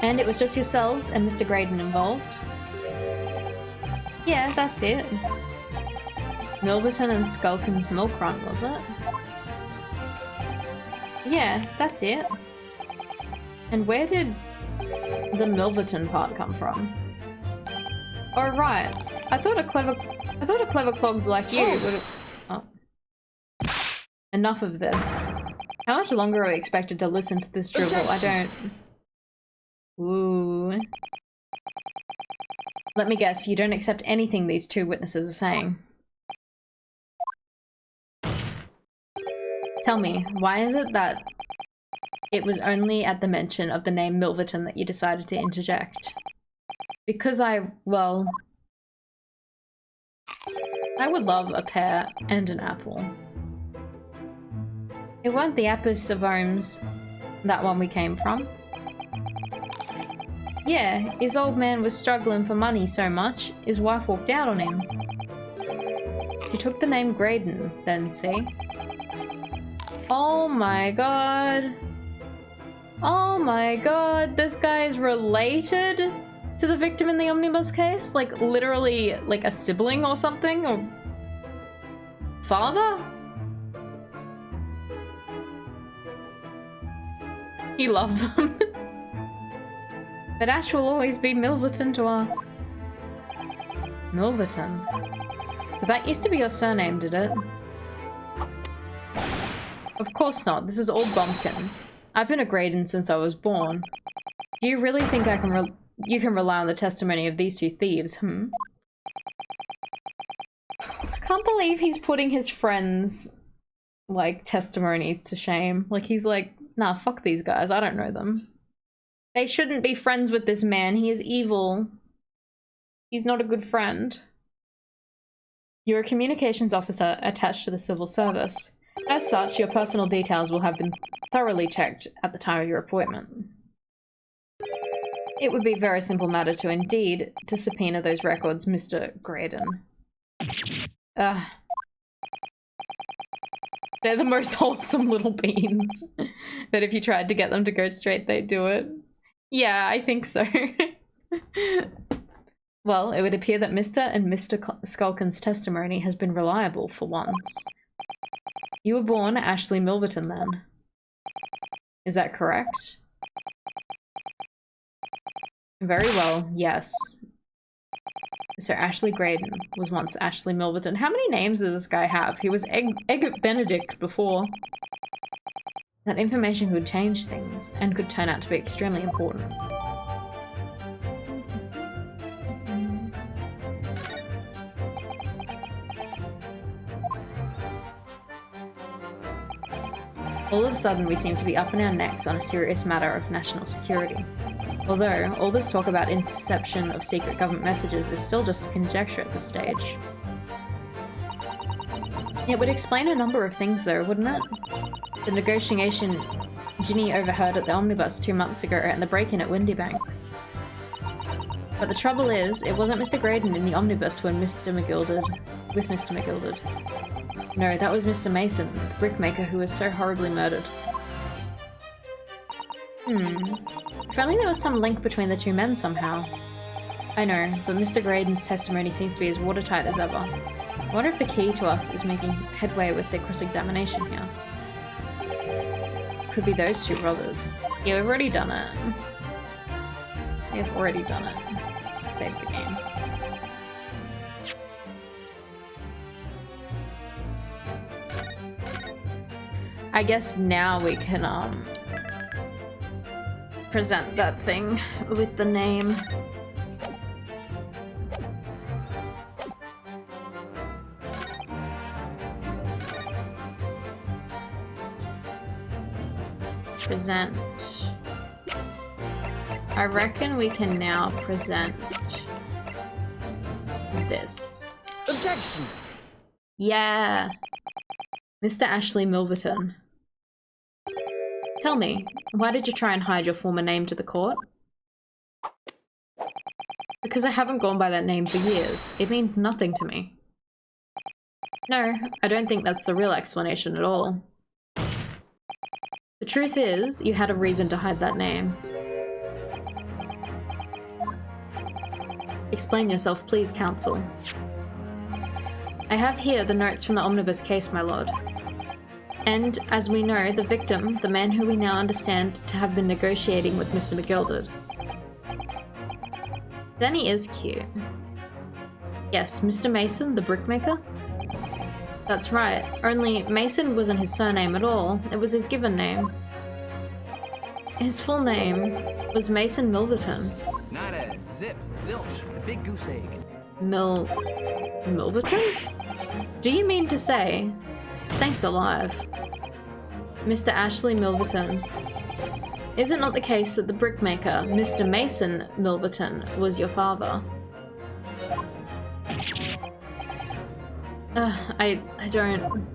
And it was just yourselves and Mr. Graydon involved? Yeah, that's it. Milverton and Skulkin's Milk Run, was it? Yeah, that's it. And where did the Milverton part come from? Oh, right. I thought a clever clogs like you would have... Oh. Enough of this. How much longer are we expected to listen to this dribble? I don't... Ooh. Let me guess, you don't accept anything these 2 witnesses are saying. Tell me, why is it that it was only at the mention of the name Milverton that you decided to interject? Because well... I would love a pear and an apple. It weren't the Apis of Ohms, that one we came from. Yeah, his old man was struggling for money so much, his wife walked out on him. She took the name Graydon, then, see? Oh my god. Oh my god, this guy is related to the victim in the Omnibus case? Like, literally, like a sibling or something? Or father? He loved them. But Ash will always be Milverton to us. Milverton. So that used to be your surname, did it? Of course not. This is old bumpkin. I've been a Graydon since I was born. Do you really think you can rely on the testimony of these 2 thieves, hmm? I can't believe he's putting his friends' like testimonies to shame. Like he's like, nah, fuck these guys, I don't know them. They shouldn't be friends with this man, he is evil. He's not a good friend. You're a communications officer attached to the civil service. As such, your personal details will have been thoroughly checked at the time of your appointment. It would be a very simple matter to subpoena those records, Mr. Graydon. They're the most wholesome little beans. But if you tried to get them to go straight, they'd do it. Yeah, I think so. Well, it would appear that Mr. and Mr. Skulkin's testimony has been reliable for once. You were born Ashley Milverton, then. Is that correct? Very well, yes. So Ashley Graydon was once Ashley Milverton. How many names does this guy have? He was Egg Benedict before. That information could change things and could turn out to be extremely important. All of a sudden, we seem to be up in our necks on a serious matter of national security. Although, all this talk about interception of secret government messages is still just a conjecture at this stage. It would explain a number of things though, wouldn't it? The negotiation Ginny overheard at the Omnibus 2 months ago and the break-in at Windybanks. But the trouble is, it wasn't Mr. Graydon in the Omnibus with Mr. McGilded. No, that was Mr. Mason, the brickmaker who was so horribly murdered. If only there was some link between the two men somehow. I know, but Mr. Graydon's testimony seems to be as watertight as ever. I wonder if the key to us is making headway with the cross-examination here. Could be those two brothers. Yeah, we've already done it. Let's save the game. I guess now we can, present that thing with the name. Present. I reckon we can now present this. Objection! Yeah. Mr. Ashley Milverton. Tell me, why did you try and hide your former name to the court? Because I haven't gone by that name for years. It means nothing to me. No, I don't think that's the real explanation at all. The truth is, you had a reason to hide that name. Explain yourself, please, counsel. I have here the notes from the Omnibus Case, my lord. And, as we know, the victim, the man who we now understand to have been negotiating with Mr. McGilded. Danny is cute. Yes, Mr. Mason, the brickmaker? That's right, only Mason wasn't his surname at all, it was his given name. His full name was Mason Milverton. Not a zip, zilch, the big goose egg. Milverton? Do you mean to say... Saints alive. Mr. Ashley Milverton. Is it not the case that the brickmaker, Mr. Mason Milverton, was your father? I don't...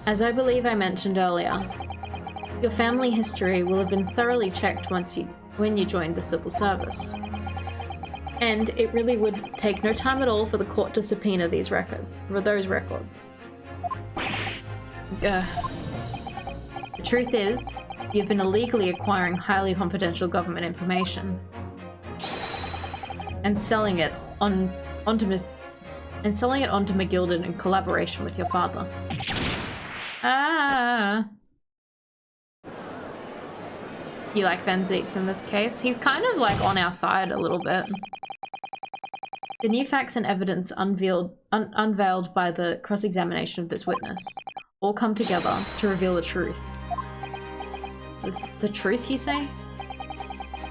As I believe I mentioned earlier, your family history will have been thoroughly checked when you joined the civil service. And it really would take no time at all for the court to subpoena those records. The truth is, you've been illegally acquiring highly confidential government information and selling it onto McGilded in collaboration with your father. Ah. You like Van Zeeks in this case? He's kind of like on our side a little bit. The new facts and evidence unveiled by the cross-examination of this witness all come together to reveal the truth. The truth, you say?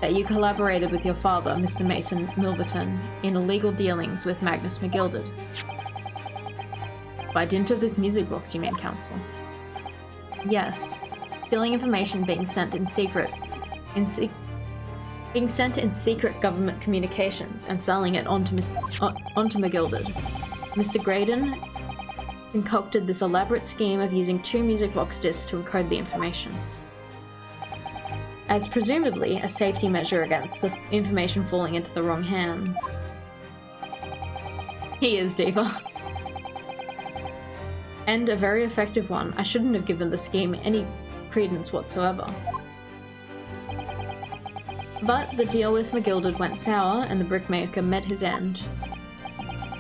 That you collaborated with your father, Mr. Mason Milverton, in illegal dealings with Magnus McGilded. By dint of this music box, you mean, counsel? Yes. Stealing information being sent in secret government communications and selling it onto McGilded. Mr. Graydon concocted this elaborate scheme of using 2 music box discs to encode the information. as presumably a safety measure against the information falling into the wrong hands. He is, Diva. And a very effective one. I shouldn't have given the scheme any credence whatsoever. But the deal with McGilded went sour and the brickmaker met his end.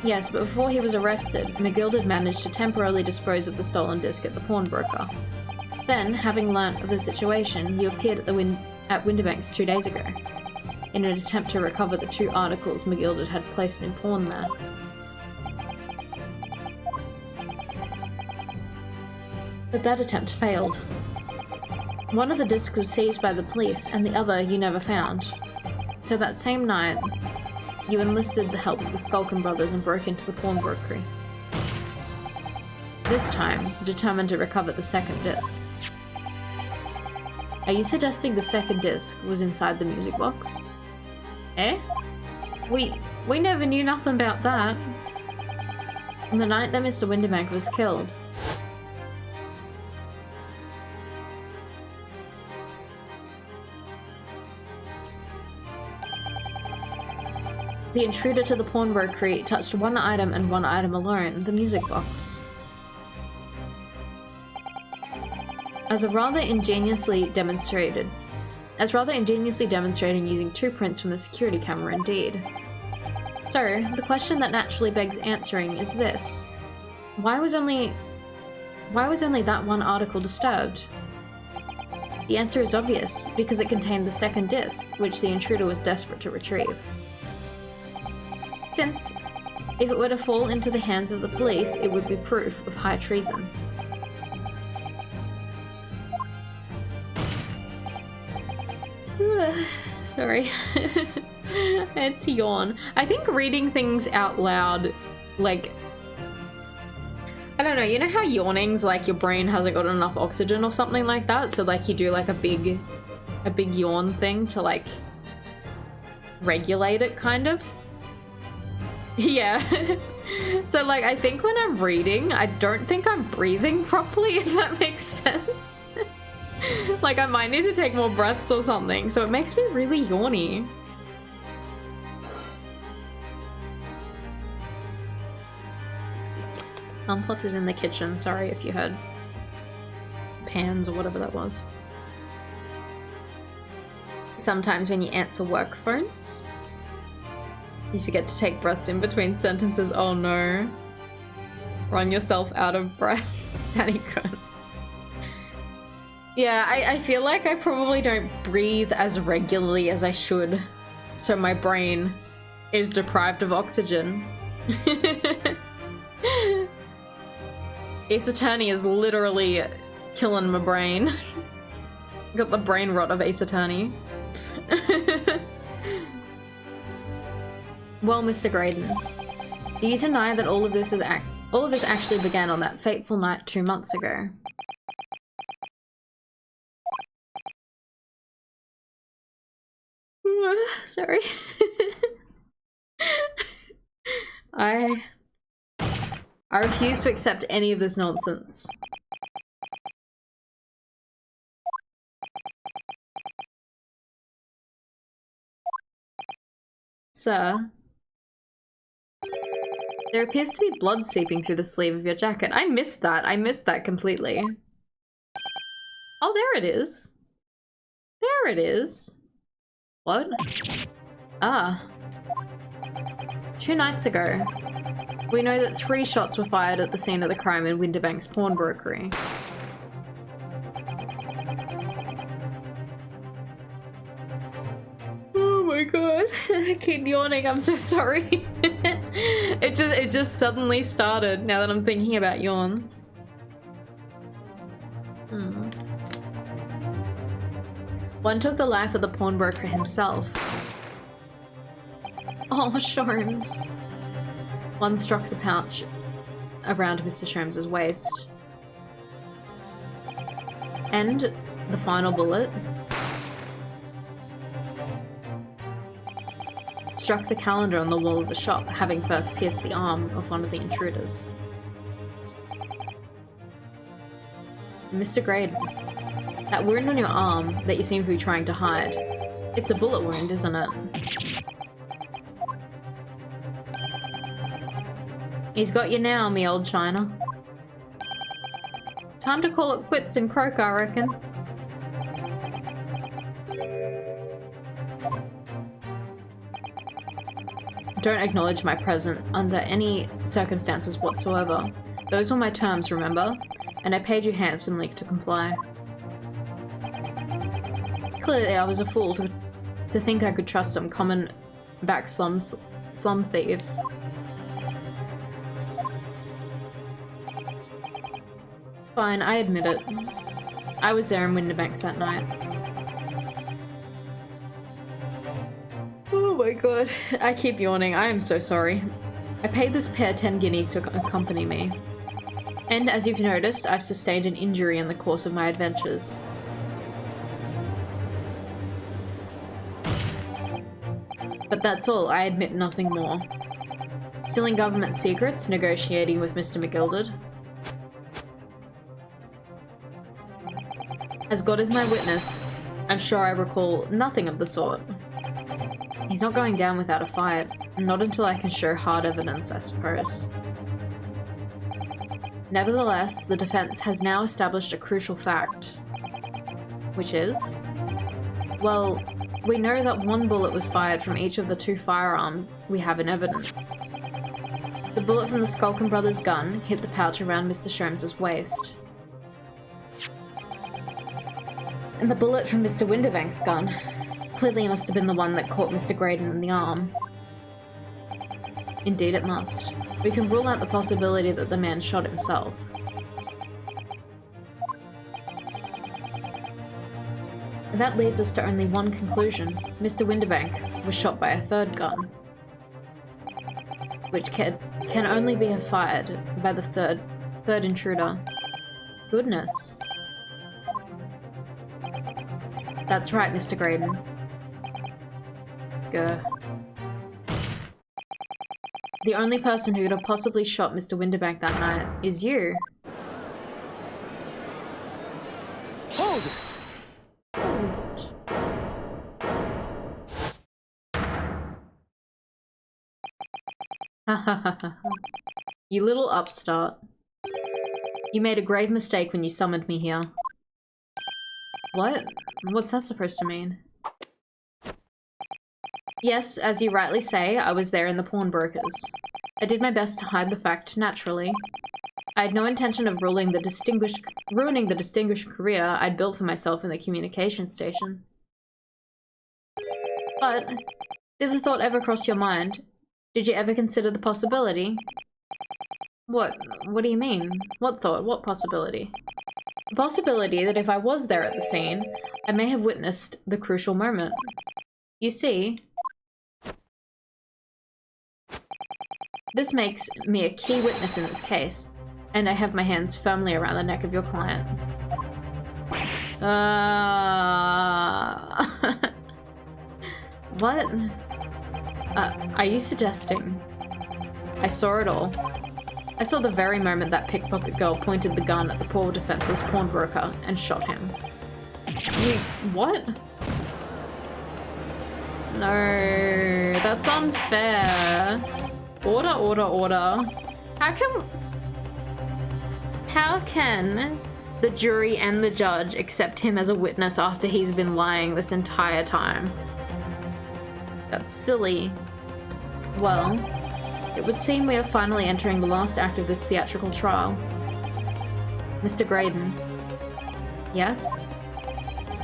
Yes, but before he was arrested, McGilded managed to temporarily dispose of the stolen disc at the pawnbroker. Then, having learnt of the situation, you appeared at Winterbank's 2 days ago, in an attempt to recover the 2 articles McGilded had placed in pawn there. But that attempt failed. One of the discs was seized by the police, and the other you never found. So that same night, you enlisted the help of the Skulkin brothers and broke into the pawnbrokery. This time, determined to recover the second disc. Are you suggesting the second disc was inside the music box? Eh? We never knew nothing about that. On the night that Mr. Winterbank was killed. The intruder to the pawnbrokery touched one item and one item alone, the music box. As rather ingeniously demonstrating using 2 prints from the security camera indeed. So, the question that naturally begs answering is this. Why was only that one article disturbed? The answer is obvious, because it contained the second disc, which the intruder was desperate to retrieve. Since, if it were to fall into the hands of the police, it would be proof of high treason. Sorry. I had to yawn. I think reading things out loud, like... I don't know, you know how yawning's like your brain hasn't got enough oxygen or something like that? So like you do like a big yawn thing to like regulate it, kind of? Yeah. So like I think when I'm reading, I don't think I'm breathing properly, if that makes sense. Like I might need to take more breaths or something, so it makes me really yawny. Unfluff is in the kitchen, sorry if you heard pans or whatever that was. Sometimes when you answer work phones, you forget to take breaths in between sentences. Oh no. Run yourself out of breath. Danny Cohen. Yeah, I feel like I probably don't breathe as regularly as I should, so my brain is deprived of oxygen. Ace Attorney is literally killing my brain. Got the brain rot of Ace Attorney. Well, Mr. Graydon, do you deny that all of this actually began on that fateful night 2 months ago? Sorry. I refuse to accept any of this nonsense. Sir, there appears to be blood seeping through the sleeve of your jacket. I missed that. I missed that completely. Oh, there it is. There it is. What? Ah. 2 nights ago, we know that 3 shots were fired at the scene of the crime in Winterbank's pawnbrokery. Oh my god, I keep yawning, I'm so sorry. It just suddenly started now that I'm thinking about yawns. One took the life of the pawnbroker himself. Oh, Sholmes. One struck the pouch around Mr. Sholmes' waist. And the final bullet struck the calendar on the wall of the shop, having first pierced the arm of one of the intruders. Mr. Graydon, That wound on your arm that you seem to be trying to hide. It's a bullet wound, isn't it? He's got you now, me old China. Time to call it quits and croak, I reckon. Don't acknowledge my presence under any circumstances whatsoever. Those were my terms, remember? And I paid you handsomely to comply. Clearly, I was a fool to think I could trust some common back slum thieves. Fine, I admit it. I was there in Winterbanks that night. Oh my god, I keep yawning. I am so sorry. I paid this pair 10 guineas to accompany me. And as you've noticed, I've sustained an injury in the course of my adventures. But that's all, I admit nothing more. Stealing government secrets, negotiating with Mr. McGilded. As God is my witness, I'm sure I recall nothing of the sort. He's not going down without a fight, not until I can show hard evidence, I suppose. Nevertheless, the defense has now established a crucial fact. Which is? Well, we know that one bullet was fired from each of the 2 firearms we have in evidence. The bullet from the Skulkin brothers' gun hit the pouch around Mr. Sholmes's waist. And the bullet from Mr. Winterbank's gun clearly must have been the one that caught Mr. Graydon in the arm. Indeed it must. We can rule out the possibility that the man shot himself. And that leads us to only one conclusion. Mr. Winterbank was shot by a 3rd gun. Which can only be fired by the third intruder. Goodness. That's right, Mr. Graydon. Grr. The only person who could have possibly shot Mr. Winterbank that night is you. Hold it! Hold it. You little upstart. You made a grave mistake when you summoned me here. What? What's that supposed to mean? Yes, as you rightly say, I was there in the pawnbrokers. I did my best to hide the fact, naturally. I had no intention of ruining the distinguished career I'd built for myself in the communications station. But, did the thought ever cross your mind? Did you ever consider the possibility? What do you mean? What thought? What possibility? The possibility that if I was there at the scene, I may have witnessed the crucial moment. You see, this makes me a key witness in this case, and I have my hands firmly around the neck of your client. What? Are you suggesting? I saw it all. I saw the very moment that pickpocket girl pointed the gun at the poor defenseless pawnbroker and shot him. You... what? No, that's unfair. Order, order, order. How can the jury and the judge accept him as a witness after he's been lying this entire time? That's silly. Well, it would seem we are finally entering the last act of this theatrical trial. Mr. Graydon. Yes?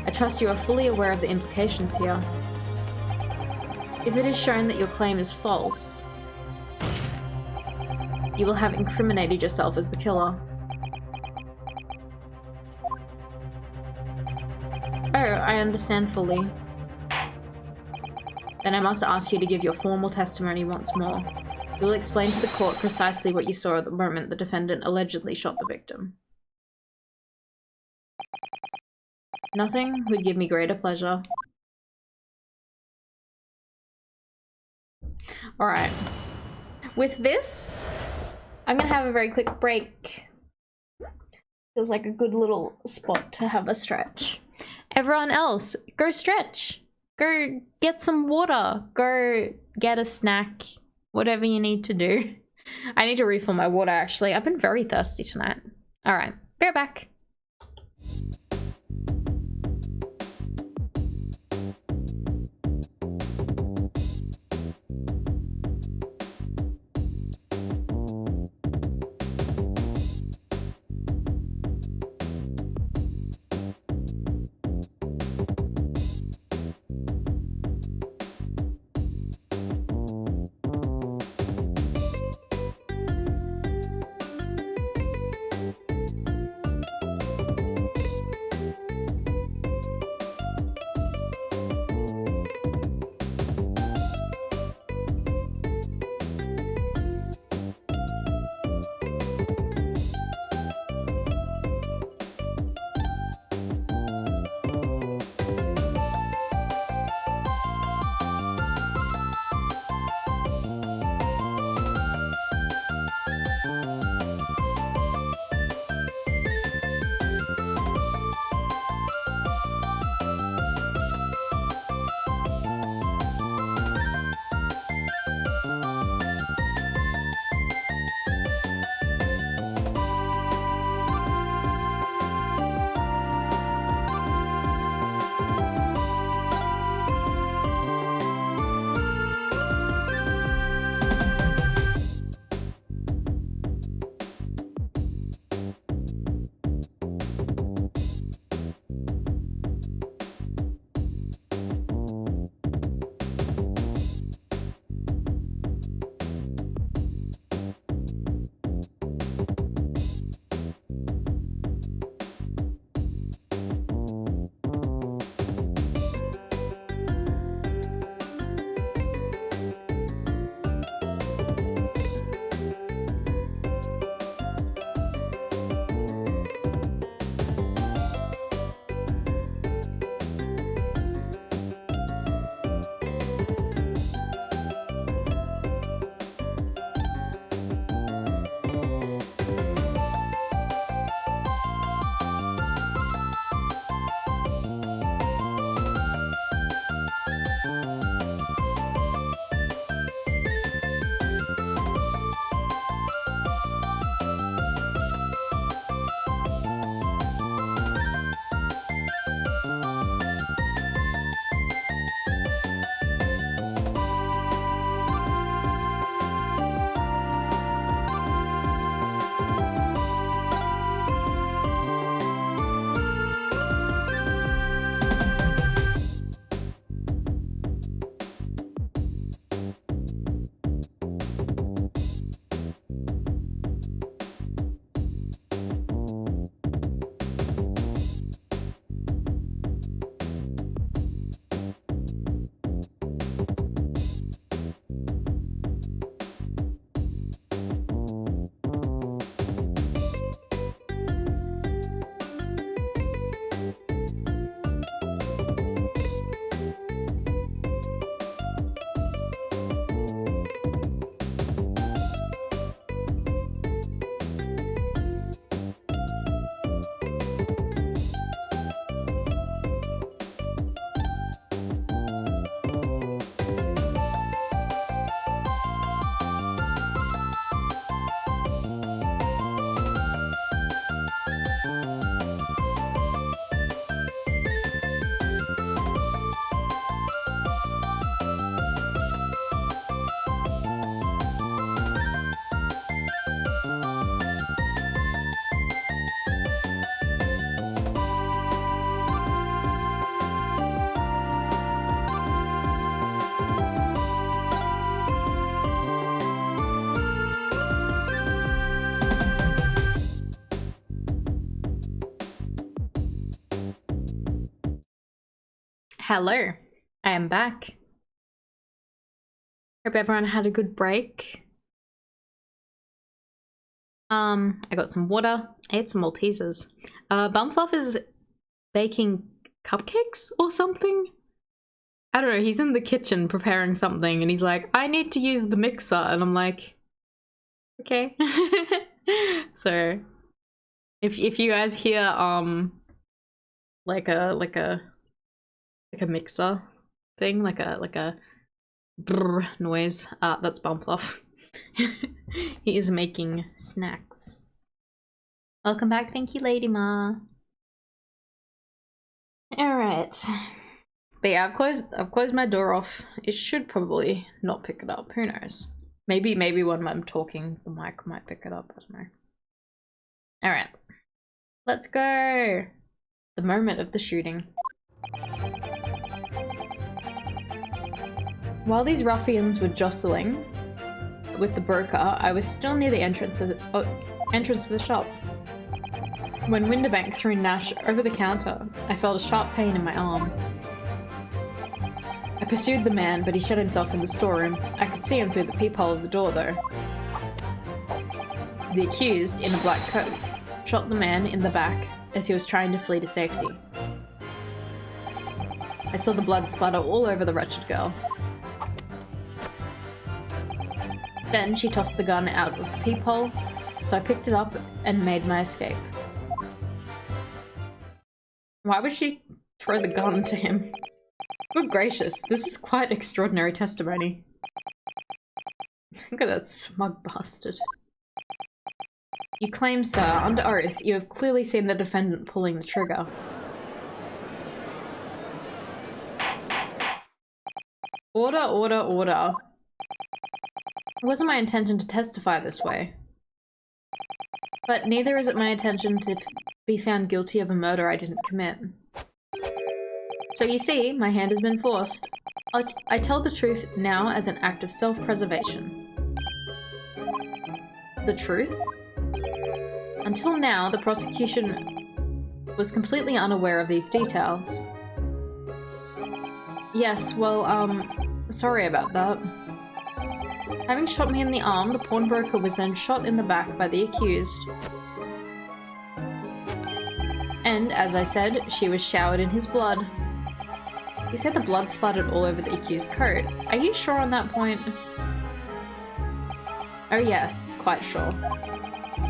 I trust you are fully aware of the implications here. If it is shown that your claim is false, you will have incriminated yourself as the killer. Oh, I understand fully. Then I must ask you to give your formal testimony once more. You will explain to the court precisely what you saw at the moment the defendant allegedly shot the victim. Nothing would give me greater pleasure. Alright. With this, I'm gonna have a very quick break. Feels like a good little spot to have a stretch. Everyone else, go stretch. Go get some water. Go get a snack. Whatever you need to do. I need to refill my water, actually. I've been very thirsty tonight. All right, be right back. Hello, I am back. Hope everyone had a good break. I got some water. I ate some Maltesers. Bumfluff is baking cupcakes or something? I don't know, he's in the kitchen preparing something and he's like, I need to use the mixer, and I'm like, okay. So If you guys hear like a mixer thing, like a brrr noise, that's Bumfluff. He is making snacks. Welcome back, thank you, Lady Ma. Alright. But yeah, I've closed my door off. It should probably not pick it up. Who knows? Maybe when I'm talking, the mic might pick it up. I don't know. Alright. Let's go! The moment of the shooting. While these ruffians were jostling with the broker, I was still near the entrance of the shop. When Winterbank threw Nash over the counter, I felt a sharp pain in my arm. I pursued the man, but he shut himself in the storeroom. I could see him through the peephole of the door, though. The accused, in a black coat, shot the man in the back as he was trying to flee to safety. I saw the blood splatter all over the wretched girl. Then she tossed the gun out of the peephole, so I picked it up and made my escape. Why would she throw the gun to him? Good gracious, this is quite extraordinary testimony. Look at that smug bastard. You claim, sir, under oath, you have clearly seen the defendant pulling the trigger. Order, order, order. It wasn't my intention to testify this way. But neither is it my intention to be found guilty of a murder I didn't commit. So you see, my hand has been forced. I tell the truth now as an act of self-preservation. The truth? Until now, the prosecution was completely unaware of these details. Yes, well, sorry about that. Having shot me in the arm, the pawnbroker was then shot in the back by the accused. And, as I said, she was showered in his blood. You said the blood splattered all over the accused's coat. Are you sure on that point? Oh yes, quite sure.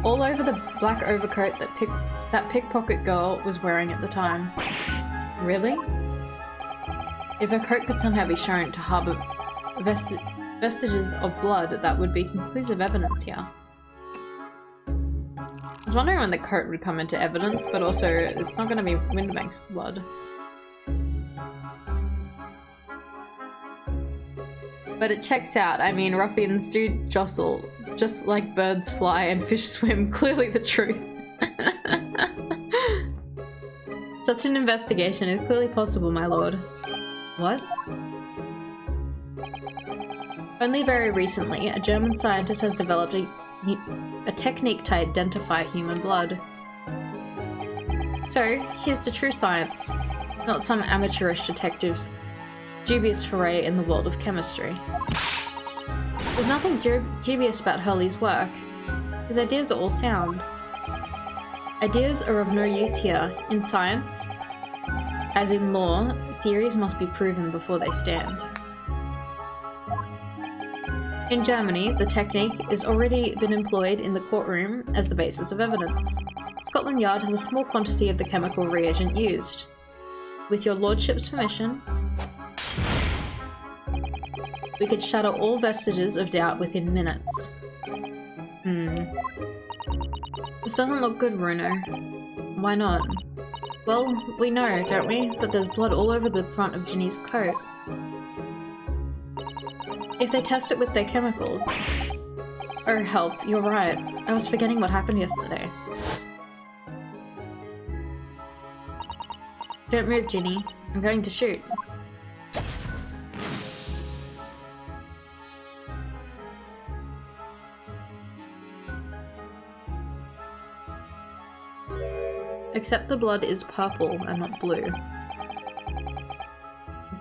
All over the black overcoat that pickpocket girl was wearing at the time. Really? If her coat could somehow be shown to harbour vestiges of blood, that would be conclusive evidence here. I was wondering when the coat would come into evidence, but also it's not going to be Winterbank's blood. But it checks out. I mean, ruffians do jostle, just like birds fly and fish swim. Clearly the truth. Such an investigation is clearly possible, my lord. What? Only very recently, a German scientist has developed a technique to identify human blood. So, here's to true science, not some amateurish detective's dubious foray in the world of chemistry. There's nothing dubious about Hurley's work. His ideas are all sound. Ideas are of no use here. In science, as in law, theories must be proven before they stand. In Germany, the technique has already been employed in the courtroom as the basis of evidence. Scotland Yard has a small quantity of the chemical reagent used. With your lordship's permission, we could shatter all vestiges of doubt within minutes. This doesn't look good, Bruno. Why not? Well, we know, don't we, that there's blood all over the front of Ginny's coat. If they test it with their chemicals... Oh, help, you're right. I was forgetting what happened yesterday. Don't move, Ginny. I'm going to shoot. Except the blood is purple and not blue.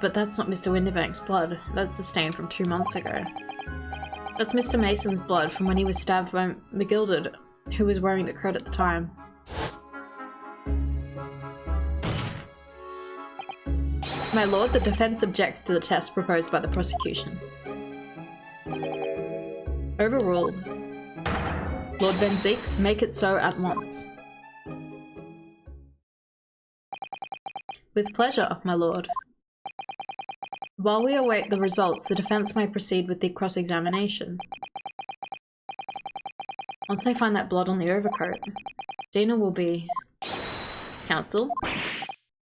But that's not Mr. Winterbank's blood. That's a stain from 2 months ago. That's Mr. Mason's blood from when he was stabbed by McGilded, who was wearing the coat at the time. My lord, the defense objects to the test proposed by the prosecution. Overruled. Lord Van Zeeks, make it so at once. With pleasure, my lord. While we await the results, the defense may proceed with the cross-examination. Once they find that blood on the overcoat, Dina will be... Counsel?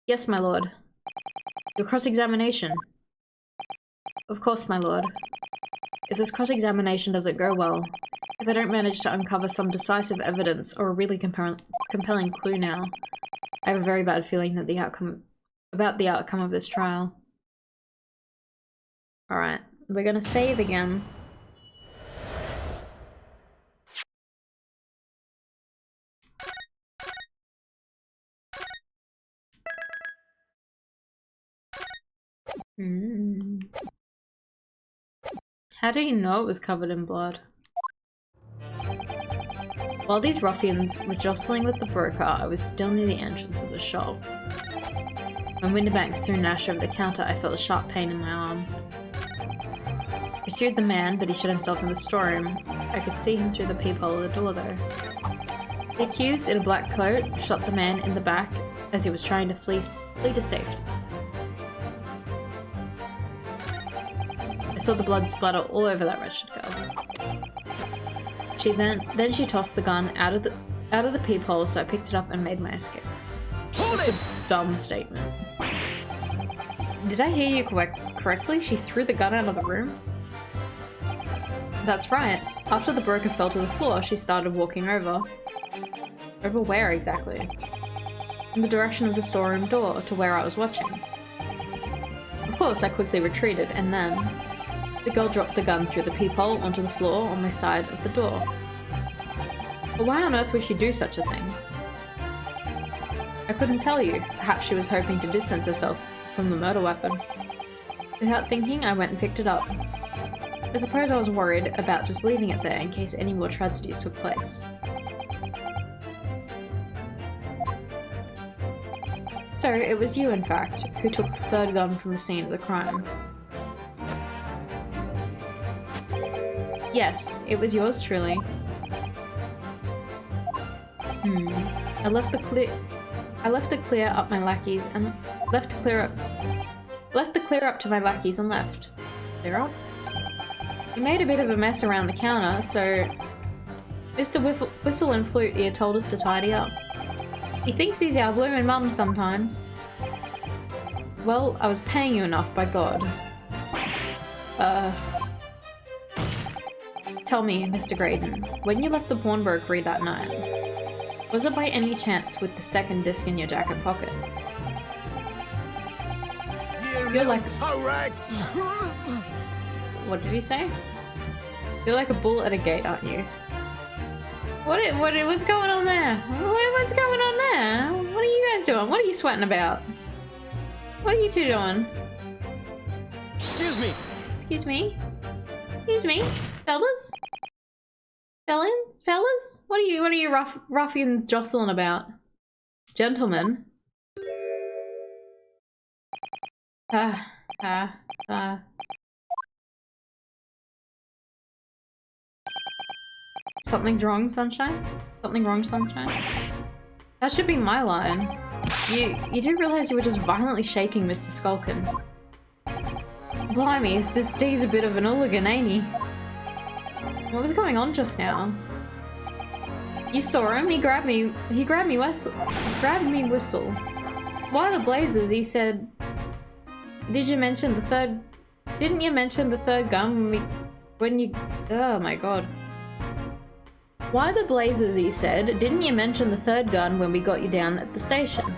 Yes, my lord. Your cross-examination. Of course, my lord. If this cross-examination doesn't go well, if I don't manage to uncover some decisive evidence or a really compelling clue now, I have a very bad feeling that about the outcome of this trial. Alright, we're gonna save again. How did he know it was covered in blood? While these ruffians were jostling with the broker, I was still near the entrance of the shop. When Winterbanks threw Nash over the counter, I felt a sharp pain in my arm. I pursued the man, but he shut himself in the storeroom. I could see him through the peephole of the door, though. The accused, in a black coat, shot the man in the back as he was trying to flee to safety. I saw the blood splatter all over that wretched girl. Then she tossed the gun out of the peephole, so I picked it up and made my escape. That's a dumb statement. Did I hear you correctly? She threw the gun out of the room? That's right. After the broker fell to the floor, she started walking over. Over where exactly? In the direction of the storeroom door, to where I was watching. Of course, I quickly retreated, and then the girl dropped the gun through the peephole onto the floor on my side of the door. But why on earth would she do such a thing? I couldn't tell you. Perhaps she was hoping to distance herself from the murder weapon. Without thinking, I went and picked it up. I suppose I was worried about just leaving it there in case any more tragedies took place. So, it was you, in fact, who took the third gun from the scene of the crime. Yes, it was yours truly. I left the clear up my lackeys and left to clear up to my lackeys and left. Clear up? We made a bit of a mess around the counter, so Mr. Whistle and Flute Ear told us to tidy up. He thinks he's our bloomin' mum sometimes. Well, I was paying you enough, by God. Tell me, Mr. Graydon, when you left the pawnbrokery that night, was it by any chance with the second disc in your jacket pocket? You're like... What did he say? You're like a bull at a gate, aren't you? What's going on there? What's going on there? What are you guys doing? What are you sweating about? What are you two doing? Excuse me. Excuse me? Excuse me? Fellas? Fellas? What are you ruffians jostling about? Gentlemen? Something's wrong, Sunshine? Something wrong, Sunshine? That should be my line. You do realize you were just violently shaking Mr. Skulkin. Blimey, this D's a bit of an hooligan, ain't he? What was going on just now? You saw him, he grabbed me whistle. Why the blazes, he said... Didn't you mention the third gun oh my god. Why the blazes, he said, didn't you mention the third gun when we got you down at the station?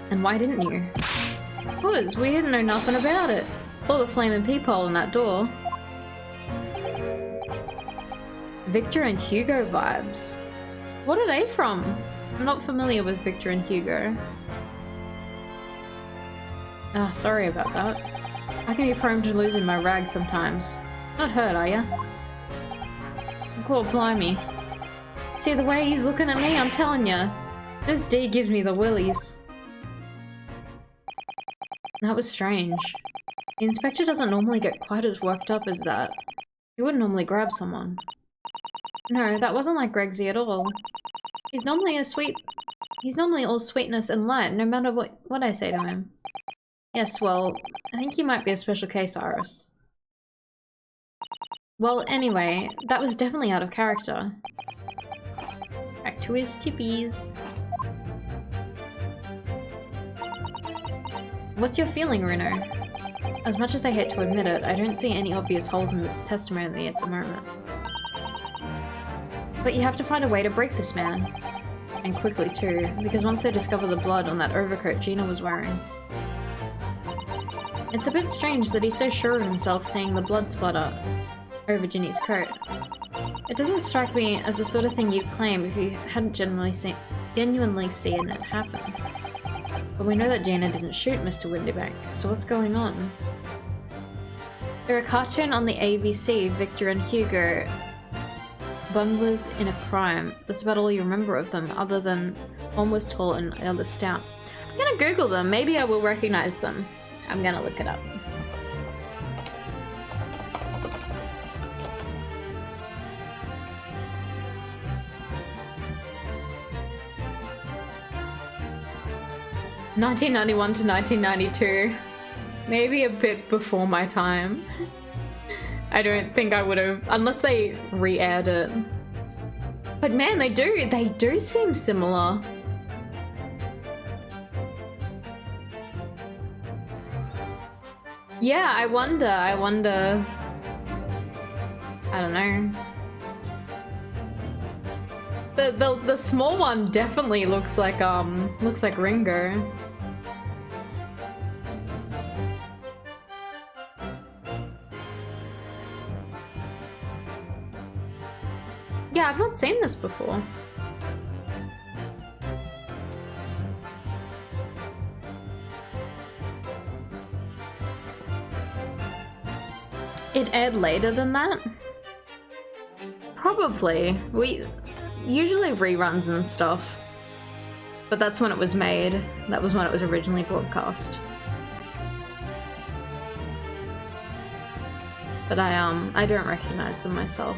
And why didn't you? Cause we didn't know nothing about it. Or the flaming peephole in that door. Victor and Hugo vibes. What are they from? I'm not familiar with Victor and Hugo. Ah, sorry about that. I can be prone to losing my rag sometimes. Not hurt, are ya? God blimey. See the way he's looking at me, I'm telling ya. This D gives me the willies. That was strange. The inspector doesn't normally get quite as worked up as that. He wouldn't normally grab someone. No, that wasn't like Gregsy at all. He's normally all sweetness and light, no matter what I say to him. Yes, well, I think you might be a special case, Iris. Well, anyway, that was definitely out of character. Back to his chippies. What's your feeling, Runo? As much as I hate to admit it, I don't see any obvious holes in this testimony at the moment. But you have to find a way to break this man. And quickly too, because once they discover the blood on that overcoat Gina was wearing. It's a bit strange that he's so sure of himself seeing the blood splatter over Ginny's coat. It doesn't strike me as the sort of thing you'd claim if you hadn't genuinely seen it happen. But we know that Gina didn't shoot Mr. Windybank, so what's going on? They're a cartoon on the ABC, Victor and Hugo, bunglers in a crime. That's about all you remember of them, other than one was tall and the other stout. I'm gonna Google them, maybe I will recognize them. I'm gonna look it up. (1991 to 1992). Maybe a bit before my time. I don't think I would have, unless they re-aired it. But man, they do seem similar. Yeah, I wonder. I don't know. The small one definitely looks like Ringo. Yeah, I've not seen this before. It aired later than that? Probably. We usually reruns and stuff. But that's when it was made. That was when it was originally broadcast. But I don't recognize them myself.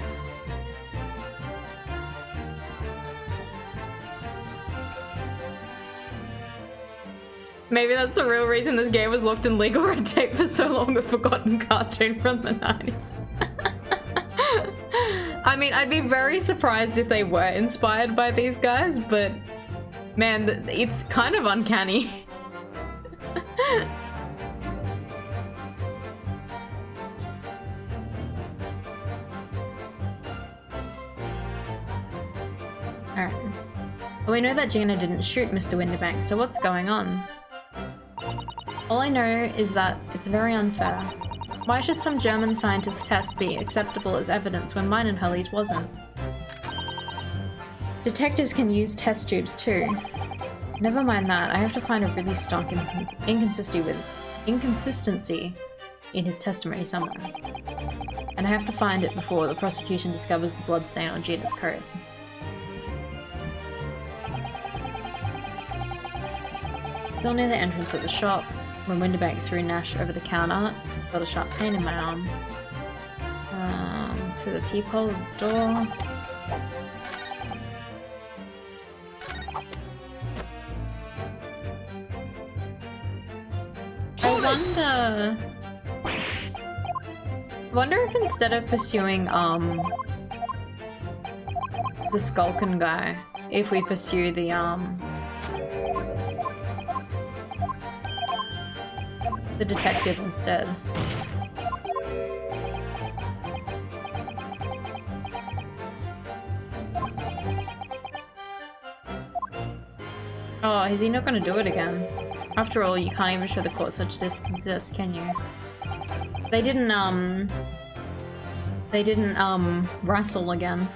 Maybe that's the real reason this game was locked in legal red tape for so long, a forgotten cartoon from the 90s. I mean, I'd be very surprised if they were inspired by these guys, but man, it's kind of uncanny. Alright. Well, we know that Gina didn't shoot Mr. Windybank, so what's going on? All I know is that it's very unfair. Why should some German scientist's test be acceptable as evidence when mine and Hurley's wasn't? Detectives can use test tubes too. Never mind that, I have to find a really stark inconsistency in his testimony somewhere. And I have to find it before the prosecution discovers the bloodstain on Gina's coat. Still near the entrance of the shop, when Windybank threw Nash over the counter, got a sharp pain in my arm. Through the peephole of the door. I wonder if instead of pursuing the Skulkin guy, if we pursue the detective instead. Oh, is he not gonna do it again? After all, you can't even show the court such a disc exists, can you? They didn't wrestle again.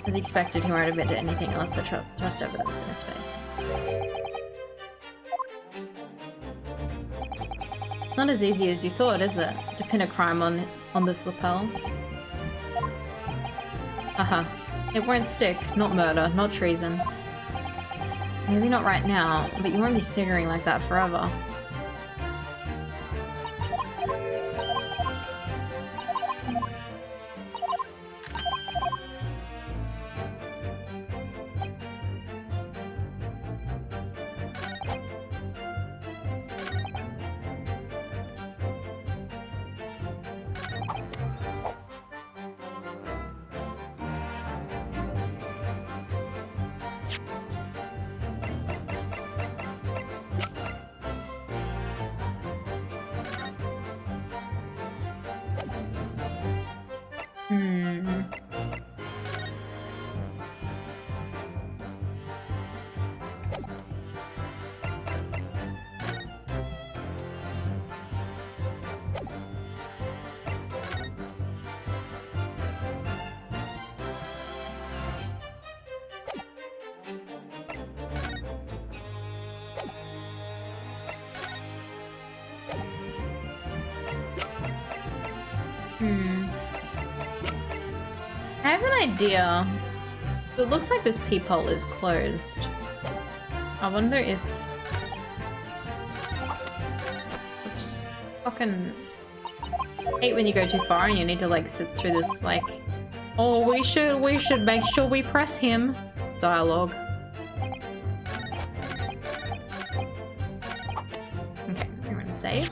As expected, he won't admit to anything unless they thrust evidence in his face. It's not as easy as you thought, is it? To pin a crime on this lapel. Haha. It won't stick. Not murder, not treason. Maybe not right now, but you won't be sniggering like that forever. I have an idea. It looks like this peephole is closed. I wonder if... Oops. Fucking... hate when you go too far and you need to like sit through this like... Oh, we should make sure we press him. Dialogue. Okay, I'm gonna save.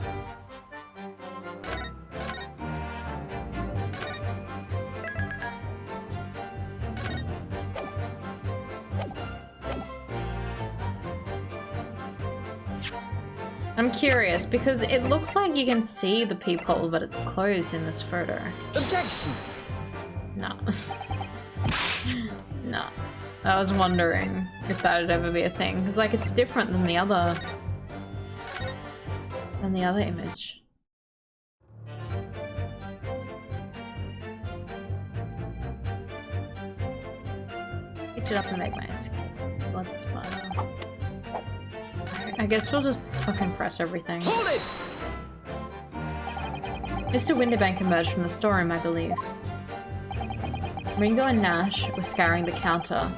I'm curious because it looks like you can see the peephole, but it's closed in this photo. Objection! No. No. I was wondering if that'd ever be a thing, because like it's different than the other image. Picked it up and made my escape. Let's I guess we'll just fucking press everything. Hold it! Mr. Winterbank emerged from the storeroom, I believe. Ringo and Nash were scouring the counter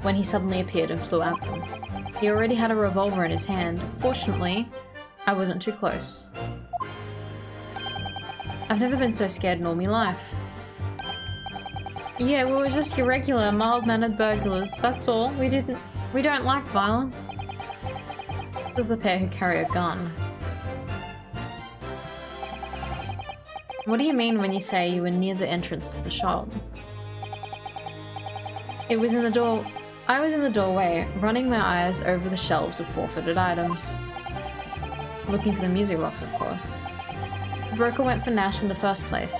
when he suddenly appeared and flew at them. He already had a revolver in his hand. Fortunately, I wasn't too close. I've never been so scared in all my life. Yeah, we were just your regular, mild-mannered burglars, that's all. We don't like violence. This is the pair who carry a gun. What do you mean when you say you were near the entrance to the shop? I was in the doorway, running my eyes over the shelves of forfeited items. Looking for the music box, of course. The broker went for Nash in the first place.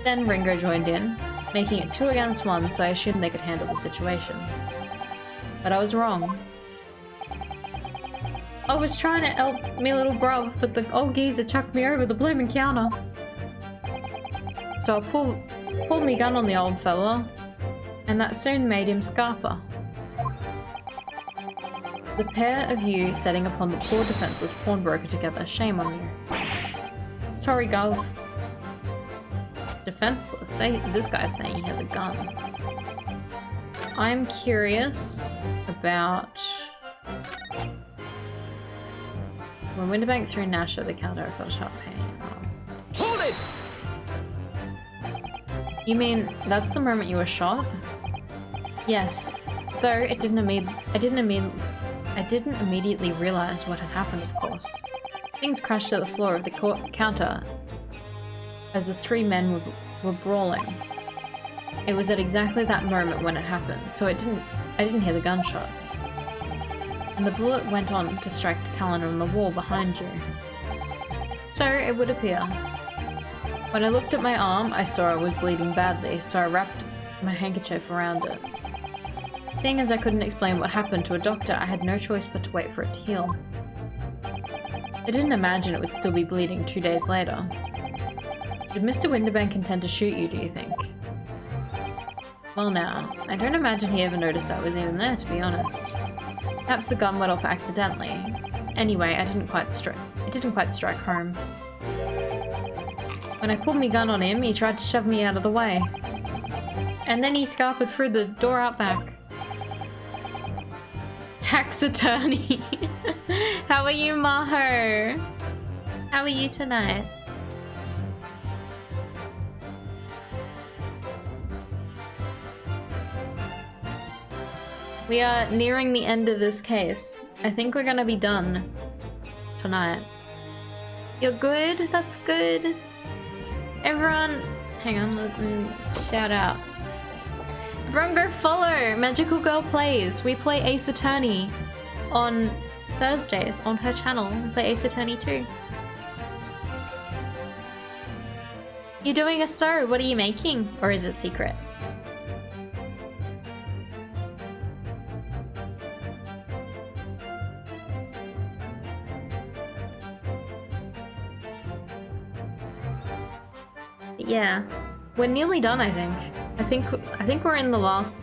Then Ringo joined in, making it 2 against 1, so I assumed they could handle the situation. But I was wrong. I was trying to help me little bruv, but the old geezer chucked me over the blooming counter. So I pulled me gun on the old fella, and that soon made him scarper. The pair of you setting upon the poor defenseless pawnbroker together, shame on you. Sorry, Gov. Defenseless? This guy's saying he has a gun. I'm curious about... When Winterbank threw Nash at the counter, I felt sharp pain. Oh. Hold it! You mean that's the moment you were shot? Yes. Though I didn't immediately realize what had happened, of course. Things crashed to the floor of the counter as the 3 men were brawling. It was at exactly that moment when it happened, so I didn't hear the gunshot. And the bullet went on to strike the calendar on the wall behind you. So it would appear. When I looked at my arm, I saw I was bleeding badly, so I wrapped my handkerchief around it. Seeing as I couldn't explain what happened to a doctor, I had no choice but to wait for it to heal. I didn't imagine it would still be bleeding 2 days later. Did Mr. Winterbank intend to shoot you, do you think? Well now, I don't imagine he ever noticed I was even there, to be honest. Perhaps the gun went off accidentally. Anyway, it didn't quite strike home. When I pulled my gun on him, he tried to shove me out of the way. And then he scarpered through the door out back. Tax attorney. How are you, Maho? How are you tonight? We are nearing the end of this case. I think we're gonna be done tonight. You're good? That's good. Everyone, hang on, let me shout out. Everyone go follow Magical Girl Plays. We play Ace Attorney on Thursdays on her channel. We play Ace Attorney too. You're doing a sew. What are you making? Or is it secret? Yeah, we're nearly done. I think we're in the last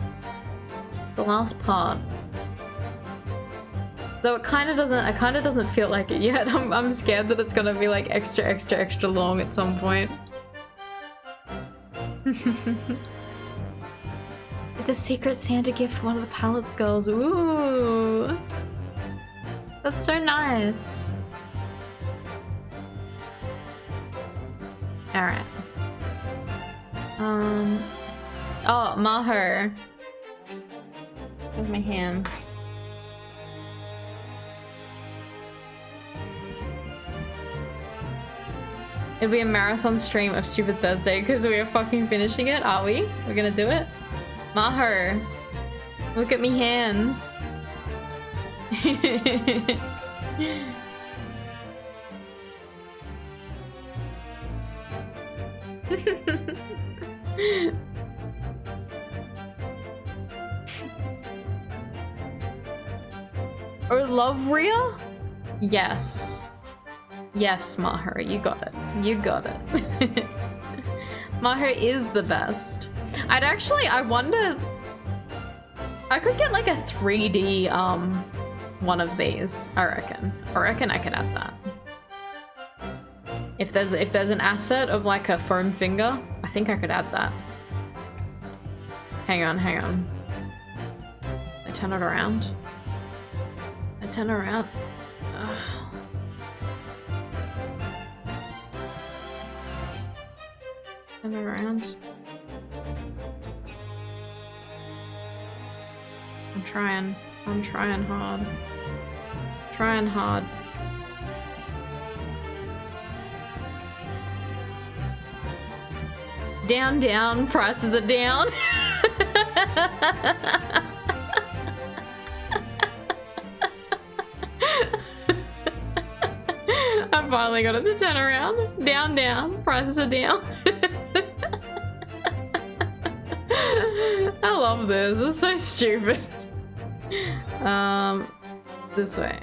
part. Though it kind of doesn't feel like it yet. I'm scared that it's gonna be like extra long at some point. It's a secret Santa gift for one of the Palace girls. Ooh. That's so nice. Alright. Oh, Maher. Where's my hands? It'll be a marathon stream of Stupid Thursday because we are fucking finishing it, are we? We're gonna do it? Maher, look at me hands. Or love Rhea? Yes. Yes, Maher, you got it. You got it. Maher is the best. I wonder... I could get like a 3D, one of these, I reckon. I reckon I could add that. If there's an asset of like a foam finger, I think I could add that. Hang on, hang on. I turn it around. I turn it around. Ugh. Turn it around. I'm trying hard. Trying hard. Down, down, prices are down. I finally got it to turn around. Down, down, prices are down. I love this. It's so stupid. This way.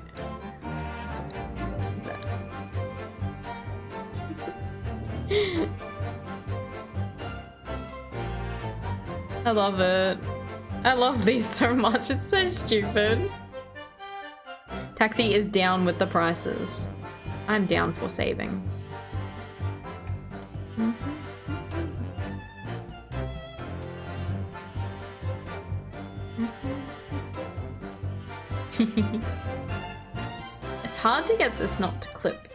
I love it. I love these so much. It's so stupid. Taxi is down with the prices. I'm down for savings. It's hard to get this not to clip.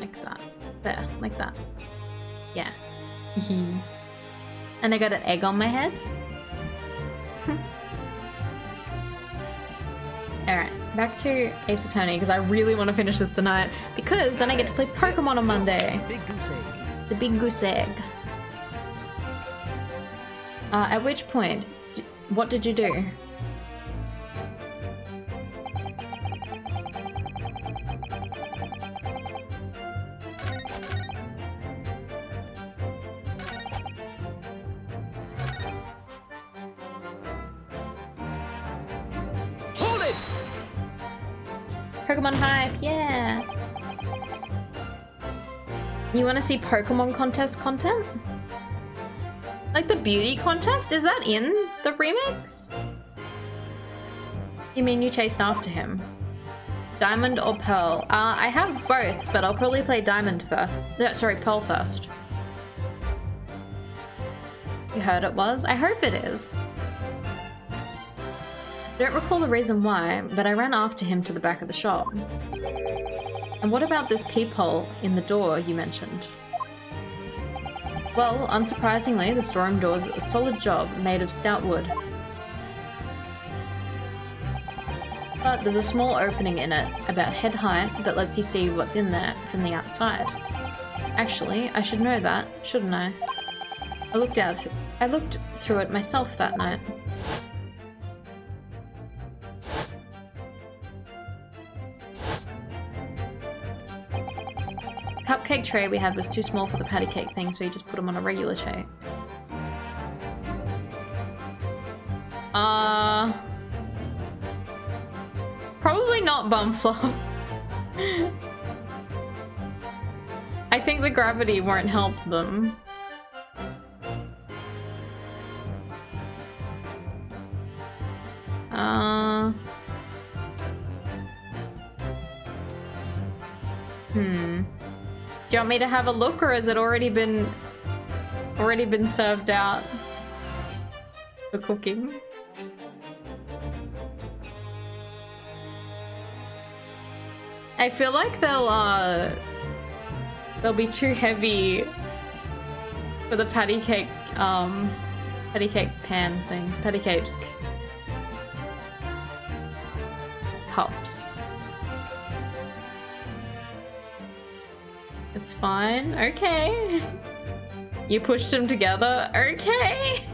Like that. There, like that. Yeah. And I got an egg on my head. Alright, back to Ace Attorney because I really want to finish this tonight because then I get to play Pokemon on Monday. Big goose egg. The big goose egg. At which point, what did you do? Pokemon Hype, yeah! You want to see Pokemon contest content? Like the beauty contest? Is that in the remix? You mean you chased after him? Diamond or Pearl? I have both, but I'll probably play Diamond first. Sorry, Pearl first. You heard it was? I hope it is. Don't recall the reason why, but I ran after him to the back of the shop. And what about this peephole in the door you mentioned? Well, unsurprisingly, the storeroom door's a solid job made of stout wood. But there's a small opening in it, about head height, that lets you see what's in there from the outside. Actually, I should know that, shouldn't I? I looked through it myself that night. Cupcake tray we had was too small for the patty cake thing, so you just put them on a regular tray. Probably not bum fluff. I think the gravity won't help them. Do you want me to have a look, or has it already been already been served out for cooking. I feel like they'll be too heavy for the patty cake pan thing. Patty cake cups. It's fine. Okay. You pushed them together. Okay.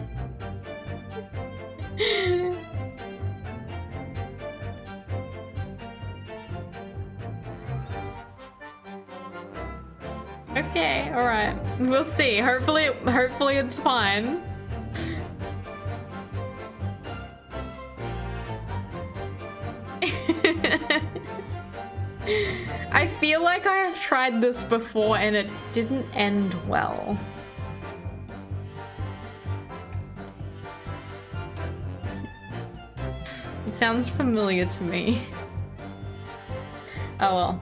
Okay, alright. We'll see. Hopefully it's fine. I feel like I have tried this before and it didn't end well. It sounds familiar to me. Oh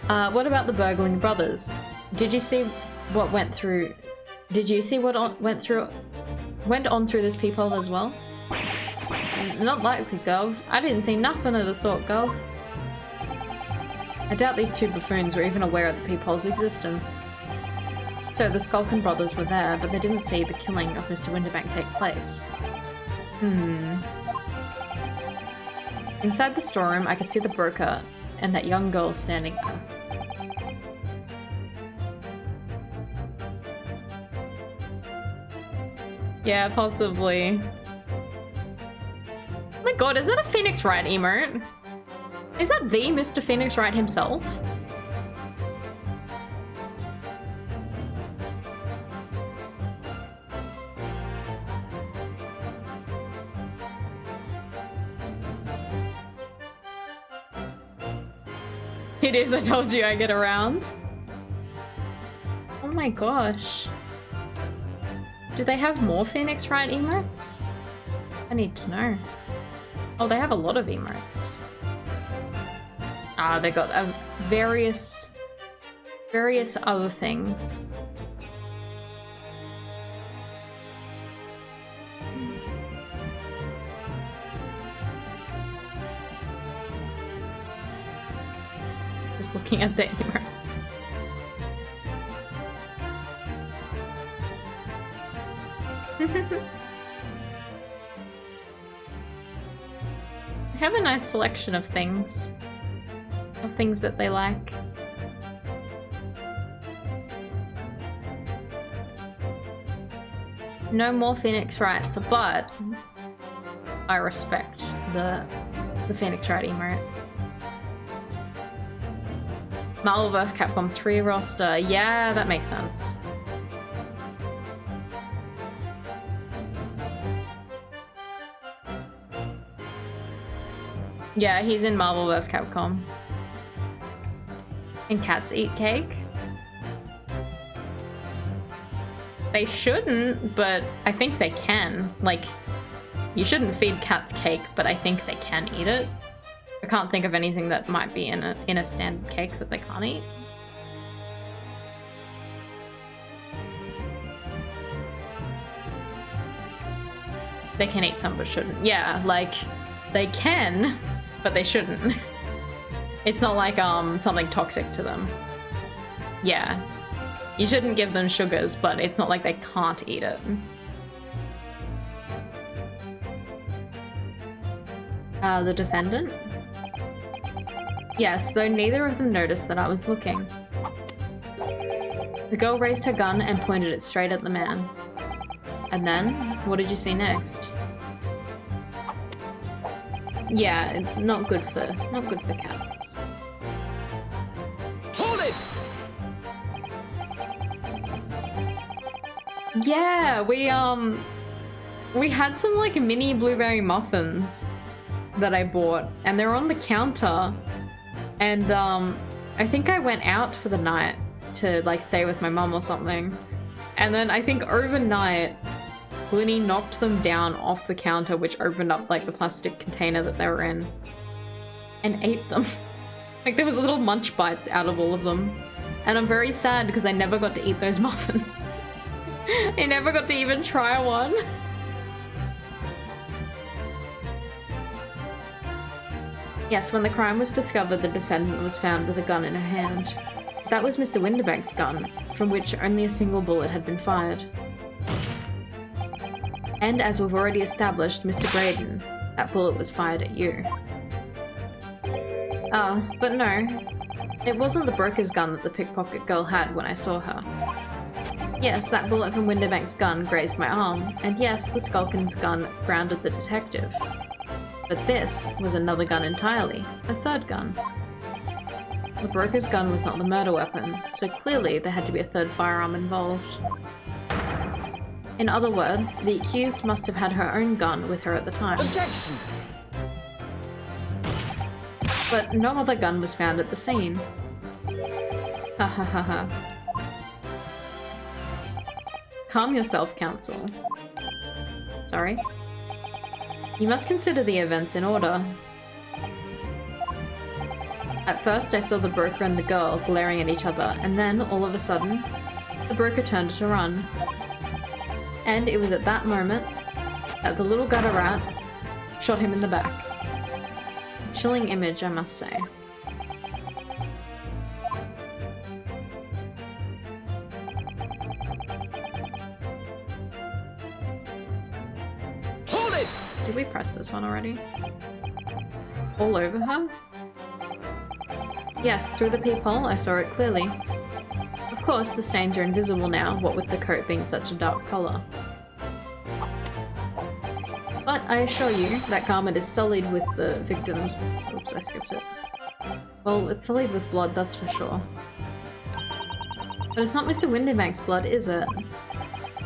well. What about the burgling brothers? Did you see what went through? Did you see what went on through this peephole as well? Not likely, Gov. I didn't see nothing of the sort, Gov. I doubt these two buffoons were even aware of the peephole's existence. So the Skulkin brothers were there, but they didn't see the killing of Mr. Winterbank take place. Inside the storeroom, I could see the broker and that young girl standing there. Yeah, possibly. Oh my god, is that a Phoenix Wright emote? Is that the Mr. Phoenix Wright himself? It is, I told you I get around. Oh my gosh. Do they have more Phoenix Wright emotes? I need to know. Oh, they have a lot of emotes. Ah, they got various other things. Just looking at the emotes. I have a nice selection of things. Of things that they like. No more Phoenix Wrights, but I respect the Phoenix Wright emote. Marvel vs. Capcom 3 roster. Yeah, that makes sense. Yeah, he's in Marvel vs. Capcom. And cats eat cake? They shouldn't, but I think they can. Like, you shouldn't feed cats cake, but I think they can eat it. I can't think of anything that might be in a standard cake that they can't eat. They can eat some but shouldn't. Yeah, like, they can, but they shouldn't. It's not like something toxic to them. Yeah. You shouldn't give them sugars, but it's not like they can't eat it. The defendant? Yes, though neither of them noticed that I was looking. The girl raised her gun and pointed it straight at the man. And then, what did you see next? Yeah, not good for cats. Hold it! Yeah, we had some like mini blueberry muffins that I bought, and they're on the counter. And I think I went out for the night to like stay with my mum or something. And then I think overnight, Glinny knocked them down off the counter, which opened up like the plastic container that they were in, and ate them. Like there was little munch bites out of all of them. And I'm very sad because I never got to eat those muffins. He never got to even try one. Yes, when the crime was discovered, the defendant was found with a gun in her hand. That was Mr. Winterbank's gun, from which only a single bullet had been fired. And as we've already established, Mr. Graydon, that bullet was fired at you. But no. It wasn't the broker's gun that the pickpocket girl had when I saw her. Yes, that bullet from Winterbank's gun grazed my arm, and yes, the Skulkin's gun grounded the detective. But this was another gun entirely, a third gun. The broker's gun was not the murder weapon, so clearly there had to be a third firearm involved. In other words, the accused must have had her own gun with her at the time. Objection! But no other gun was found at the scene. Ha ha ha ha. Calm yourself, counsel. Sorry. You must consider the events in order. At first, I saw the broker and the girl glaring at each other, and then, all of a sudden, the broker turned to run. And it was at that moment that the little gutter rat shot him in the back. A chilling image, I must say. Hold it! Did we press this one already? All over her? Yes, through the peephole, I saw it clearly. Of course, the stains are invisible now, what with the coat being such a dark colour. But I assure you, that garment is sullied with the victim's... Oops, I skipped it. Well, it's sullied with blood, that's for sure. But it's not Mr. Winterbank's blood, is it?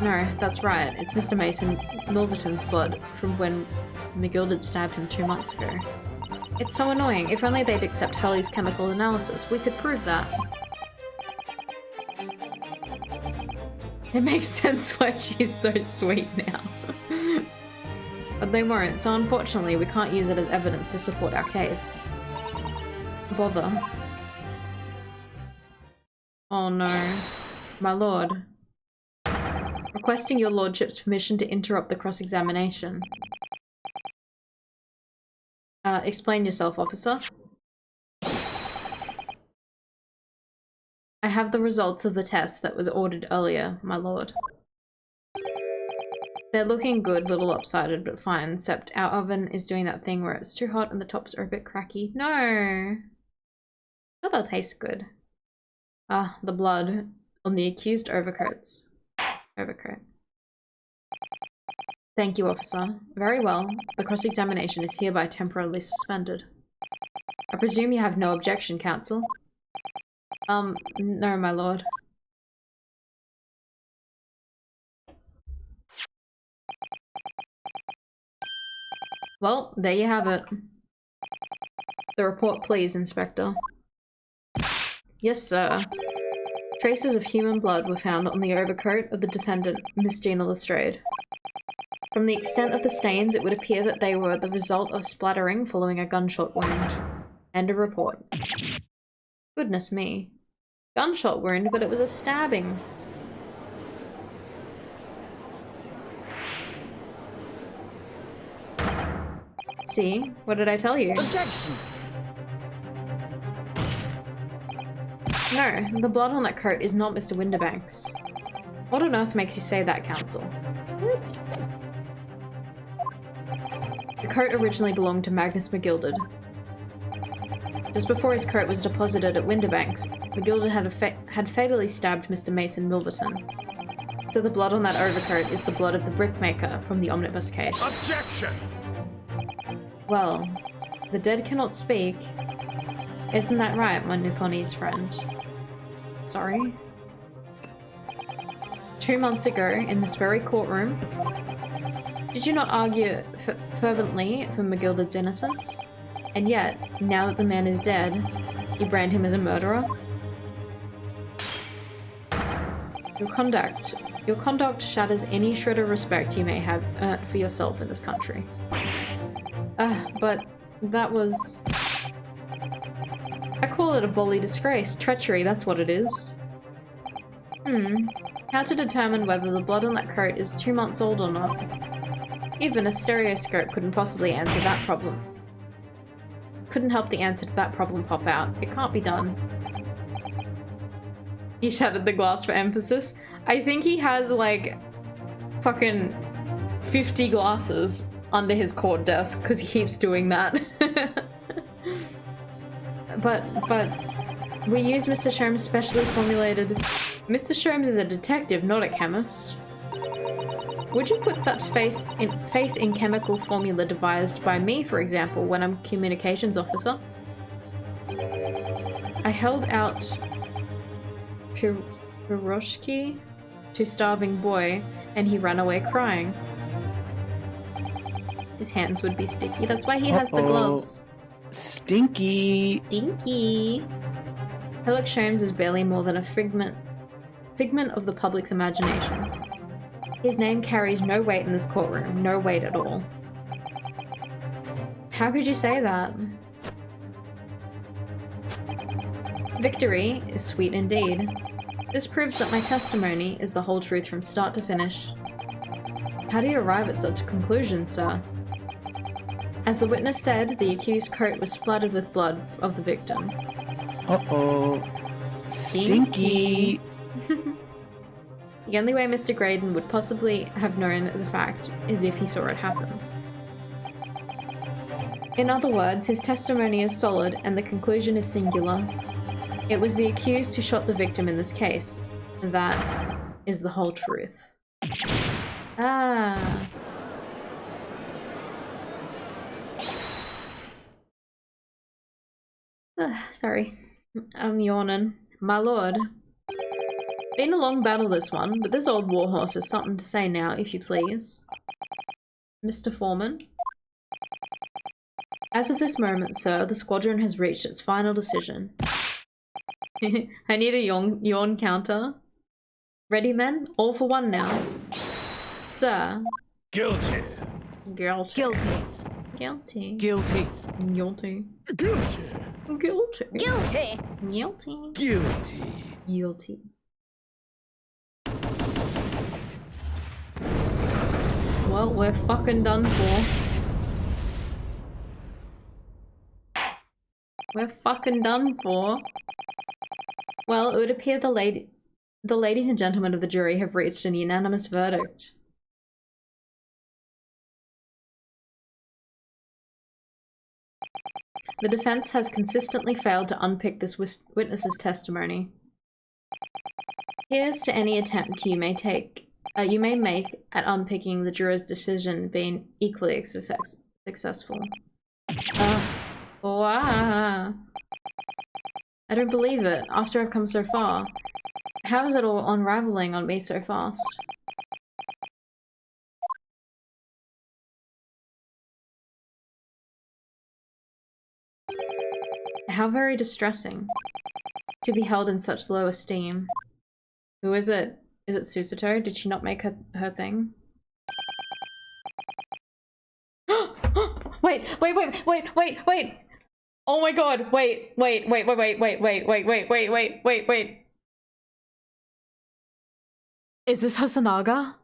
No, that's right, it's Mr. Mason Milverton's blood from when McGilded stabbed him 2 months ago. It's so annoying. If only they'd accept Hurley's chemical analysis, we could prove that. It makes sense why she's so sweet now. But they won't, so unfortunately we can't use it as evidence to support our case. Bother. Oh no. My lord. Requesting your lordship's permission to interrupt the cross-examination. Explain yourself, officer. I have the results of the test that was ordered earlier, my lord. They're looking good, little lopsided, but fine, except our oven is doing that thing where it's too hot and the tops are a bit cracky. No! Oh, they'll taste good. Ah, the blood on the accused overcoats. Overcoat. Thank you, officer. Very well. The cross-examination is hereby temporarily suspended. I presume you have no objection, counsel? No, my lord. Well, there you have it. The report, please, Inspector. Yes, sir. Traces of human blood were found on the overcoat of the defendant, Miss Gina Lestrade. From the extent of the stains, it would appear that they were the result of splattering following a gunshot wound. End of report. Goodness me. Gunshot wound, but it was a stabbing. See? What did I tell you? Objection! No, the blood on that coat is not Mr. Winterbank's. What on earth makes you say that, counsel? Whoops. The coat originally belonged to Magnus McGilded. Just before his coat was deposited at Winterbank's, McGilded had fatally stabbed Mr. Mason Milverton. So the blood on that overcoat is the blood of the brickmaker from the Omnibus Case. Objection! Well, the dead cannot speak. Isn't that right, my Nipponese friend? Sorry? 2 months ago, in this very courtroom, did you not argue fervently for McGilded's innocence? And yet, now that the man is dead, you brand him as a murderer? Your conduct shatters any shred of respect you may have earned for yourself in this country. But that was... I call it a bully disgrace. Treachery, that's what it is. How to determine whether the blood on that coat is 2 months old or not. Even a stereoscope couldn't possibly answer that problem. Couldn't help the answer to that problem pop out. It can't be done. He shattered the glass for emphasis. I think he has like fucking 50 glasses under his court desk because he keeps doing that. but we use Mr. Sholmes' specially formulated... Mr. Sholmes is a detective, not a chemist. Would you put such faith in chemical formula devised by me, for example, when I'm communications officer? I held out piroshki to starving boy, and he ran away crying. His hands would be sticky. That's why he has the gloves. Stinky. Stinky. Sherlock Sholmes is barely more than a figment of the public's imaginations. His name carries no weight in this courtroom. No weight at all. How could you say that? Victory is sweet indeed. This proves that my testimony is the whole truth from start to finish. How do you arrive at such a conclusion, sir? As the witness said, the accused's coat was splattered with blood of the victim. Uh-oh. Stinky. The only way Mr. Graydon would possibly have known the fact is if he saw it happen. In other words, his testimony is solid and the conclusion is singular. It was the accused who shot the victim in this case. That is the whole truth. Ah. Sorry. I'm yawning. My lord. Been a long battle this one, but this old warhorse has something to say now, if you please. Mr. Foreman. As of this moment, sir, the squadron has reached its final decision. I need a yawn counter. Ready, men? All for one now. Sir. Guilty. Guilty. Guilty. Guilty. Guilty. Guilty. Guilty. Guilty. Guilty. Guilty. Guilty. Guilty. Well, we're fucking done for. We're fucking done for. Well, it would appear the ladies and gentlemen of the jury have reached an unanimous verdict. The defense has consistently failed to unpick this witness's testimony. Here's to any attempt you may make at unpicking the juror's decision being equally successful. Wow. I don't believe it, after I've come so far. How is it all unraveling on me so fast? How very distressing. To be held in such low esteem. Who is it? Is it Susato? Did she not make her thing? Wait! Oh my god, wait. Is this Hosonaga?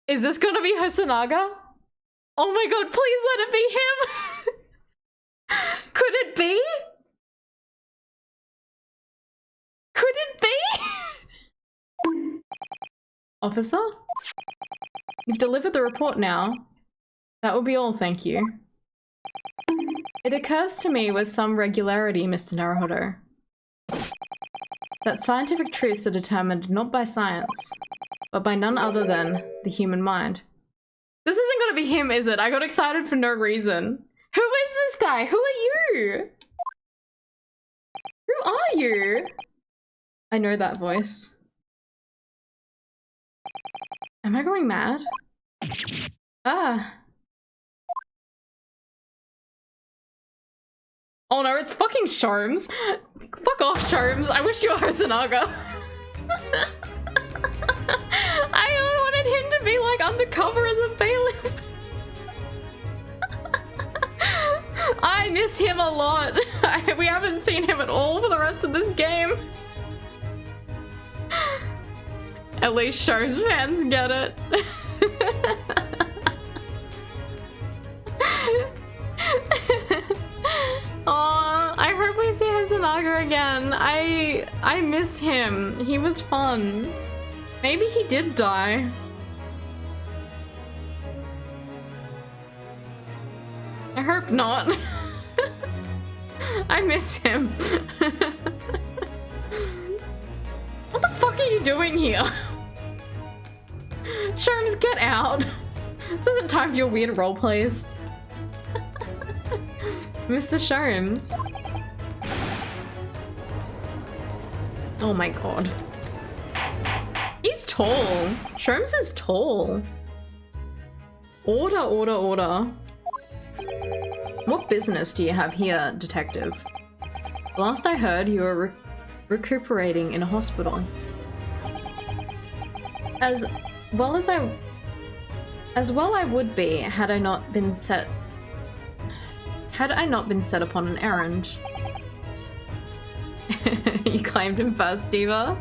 Is this gonna be Hosonaga? Oh my god, please let it be him! Could it be? Could it be? Officer? You've delivered the report now. That will be all, thank you. It occurs to me with some regularity, Mr. Naruhodo, that scientific truths are determined not by science, but by none other than the human mind. This isn't gonna be him, is it? I got excited for no reason. Who is this guy? Who are you? Who are you? I know that voice. Am I going mad? Ah. Oh no, it's fucking Sholmes. Fuck off, Sholmes. I wish you were Hosonaga. I wanted him to be like undercover as a bailiff. I miss him a lot. We haven't seen him at all for the rest of this game. At least Shows fans get it. Oh, I hope we see Hosonaga again. I miss him. He was fun. Maybe he did die. I hope not. I miss him. What the fuck are you doing here? Sherms, get out. This isn't time for your weird role plays. Mr. Sherms. Oh my god. He's tall. Sherms is tall. Order, order, order. What business do you have here, detective? Last I heard, you were recuperating in a hospital. As well I would be had I not been set upon an errand. You claimed him first, Diva?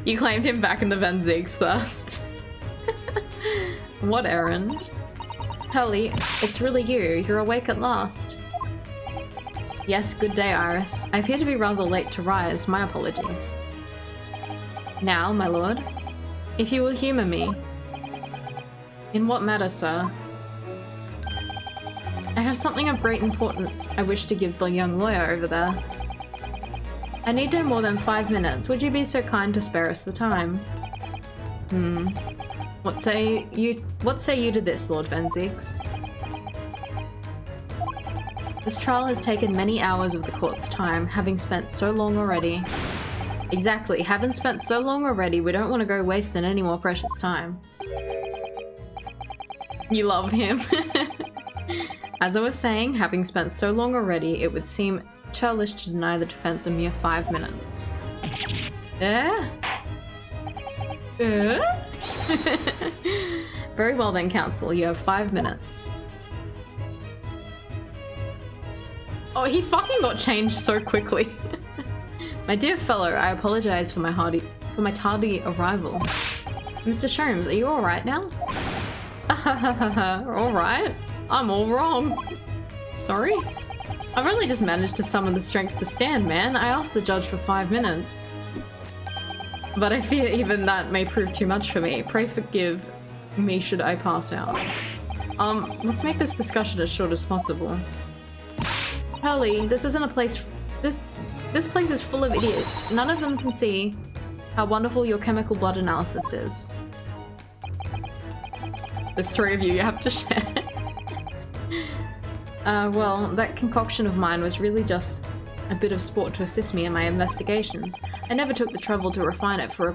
You claimed him back in the Venzigs thirst. What errand? Hurley, it's really you. You're awake at last. Yes, good day, Iris. I appear to be rather late to rise. My apologies. Now, my lord, if you will humour me. In what matter, sir? I have something of great importance I wish to give the young lawyer over there. I need no more than 5 minutes. Would you be so kind to spare us the time? What say you to this, Lord Venzigs? This trial has taken many hours of the court's time, having spent so long already. Exactly, having spent so long already, we don't want to go wasting any more precious time. You love him. As I was saying, having spent so long already, it would seem churlish to deny the defense a mere 5 minutes. Very well then, counsel. You have 5 minutes. Oh, he fucking got changed so quickly. My dear fellow, I apologize for my tardy arrival. Mr. Sherms, are you alright now? Alright? I'm all wrong. Sorry? I've only just managed to summon the strength to stand, man. I asked the judge for 5 minutes. But I fear even that may prove too much for me. Pray forgive me should I pass out. Let's make this discussion as short as possible. Hurley, this isn't a place... This place is full of idiots. None of them can see how wonderful your chemical blood analysis is. There's 3 of you have to share. Well, that concoction of mine was really just a bit of sport to assist me in my investigations. I never took the trouble to refine it for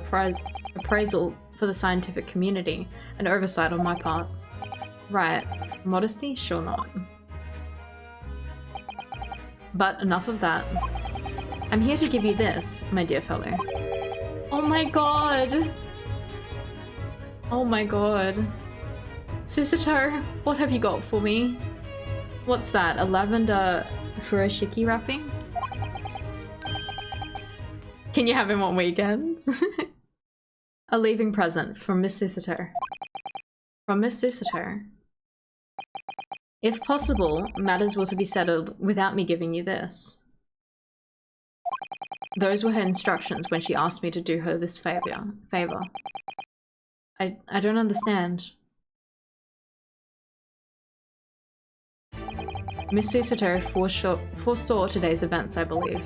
appraisal for the scientific community, an oversight on my part. Right. Modesty? Sure not. But enough of that. I'm here to give you this, my dear fellow. Oh my god! Oh my god. Susato, what have you got for me? What's that? A lavender furoshiki wrapping? Can you have him on weekends? A leaving present from Miss Susato. From Miss Susato. If possible, matters were to be settled without me giving you this. Those were her instructions when she asked me to do her this favor. I don't understand. Miss Susato foresaw today's events, I believe.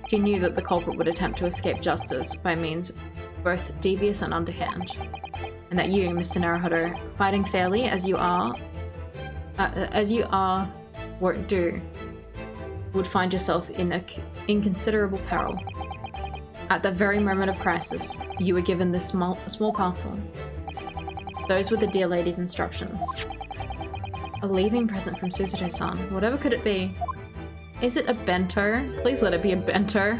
She knew that the culprit would attempt to escape justice by means both devious and underhand, and that you, Mr. Naruhodo, fighting fairly as you are won't do, would find yourself in considerable peril. At the very moment of crisis, you were given this small parcel. Those were the dear lady's instructions. A leaving present from Susato-san. Whatever could it be? Is it a bento? Please let it be a bento.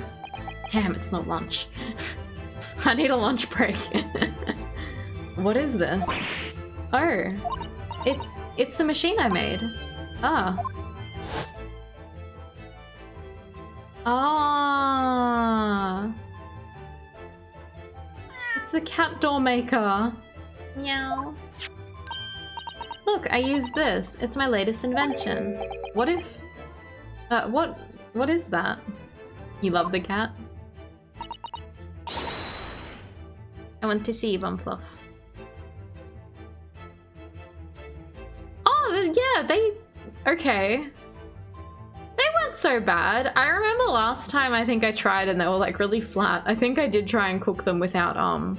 Damn, it's not lunch. I need a lunch break. What is this? Oh, it's the machine I made. Ah. Ah. It's the cat door maker. Meow. Look, I use this. It's my latest invention. What if... what is that? You love the cat? I want to see Bumfluff. Oh, yeah, they... Okay. They weren't so bad. I remember last time I think I tried and they were like really flat. I think I did try and cook them without an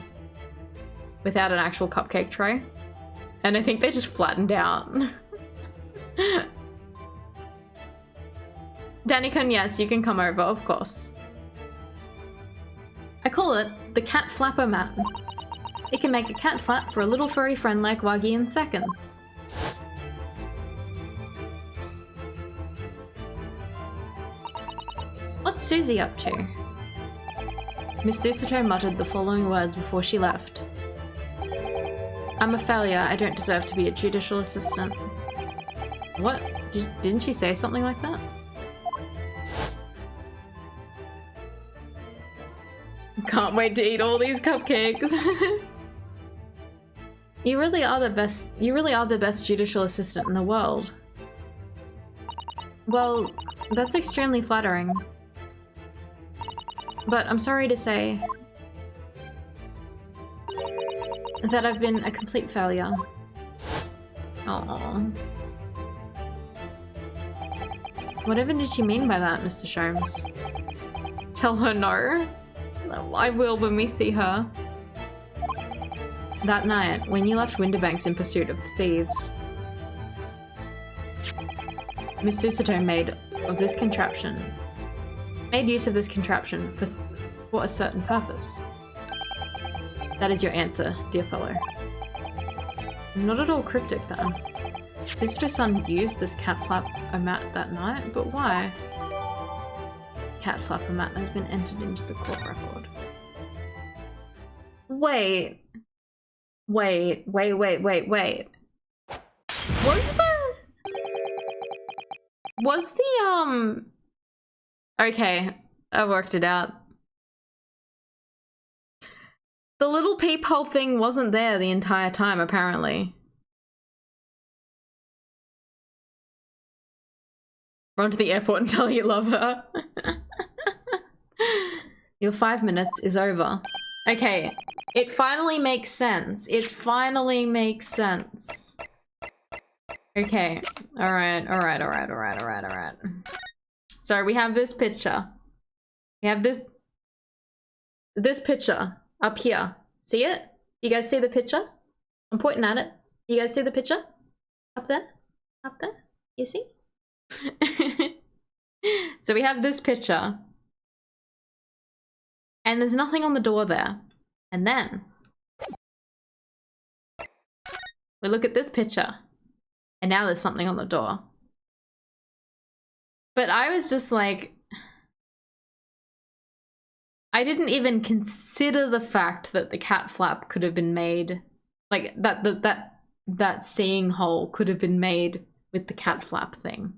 actual cupcake tray. And I think they just flattened out. Danikun, yes, you can come over, of course. I call it the cat flapper mat. It can make a cat flap for a little furry friend like Wuggy in seconds. What's Susie up to? Miss Susato muttered the following words before she left. I'm a failure. I don't deserve to be a judicial assistant. What? Didn't she say something like that? Can't wait to eat all these cupcakes. You really are the best judicial assistant in the world. Well, that's extremely flattering. But I'm sorry to say that I've been a complete failure. Aww. Whatever did she mean by that, Mr. Sholmes? Tell her no? I will when we see her. That night, when you left Winterbanks in pursuit of the thieves, Miss Susato made use of this contraption for a certain purpose. That is your answer, dear fellow. Not at all cryptic then. Susato-san used this cat flapper mat that night, but why? Cat flapper mat has been entered into the court record. Wait. Okay, I worked it out. The little peephole thing wasn't there the entire time, apparently. Run to the airport and tell you love her. Your 5 minutes is over. Okay, it finally makes sense. It finally makes sense. Okay, alright. So we have this picture. We have this picture up here. See it? You guys see the picture? I'm pointing at it. You guys see the picture? Up there? Up there? You see? So we have this picture. And there's nothing on the door there. And then we look at this picture. And now there's something on the door. But I was just like, I didn't even consider the fact that the cat flap could have been made, like that seeing hole could have been made with the cat flap thing.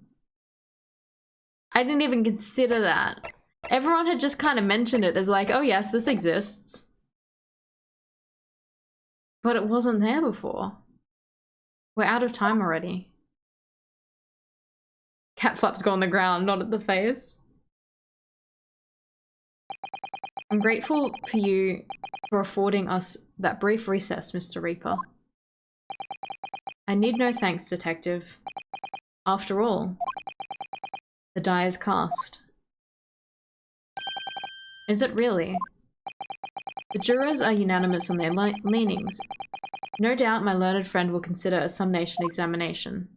I didn't even consider that. Everyone had just kind of mentioned it as like, oh yes, this exists. But it wasn't there before. We're out of time already. Cat flaps go on the ground, not at the face. I'm grateful for you for affording us that brief recess, Mr. Reaper. I need no thanks, Detective. After all, the die is cast. Is it really? The jurors are unanimous on their leanings. No doubt my learned friend will consider a summation examination.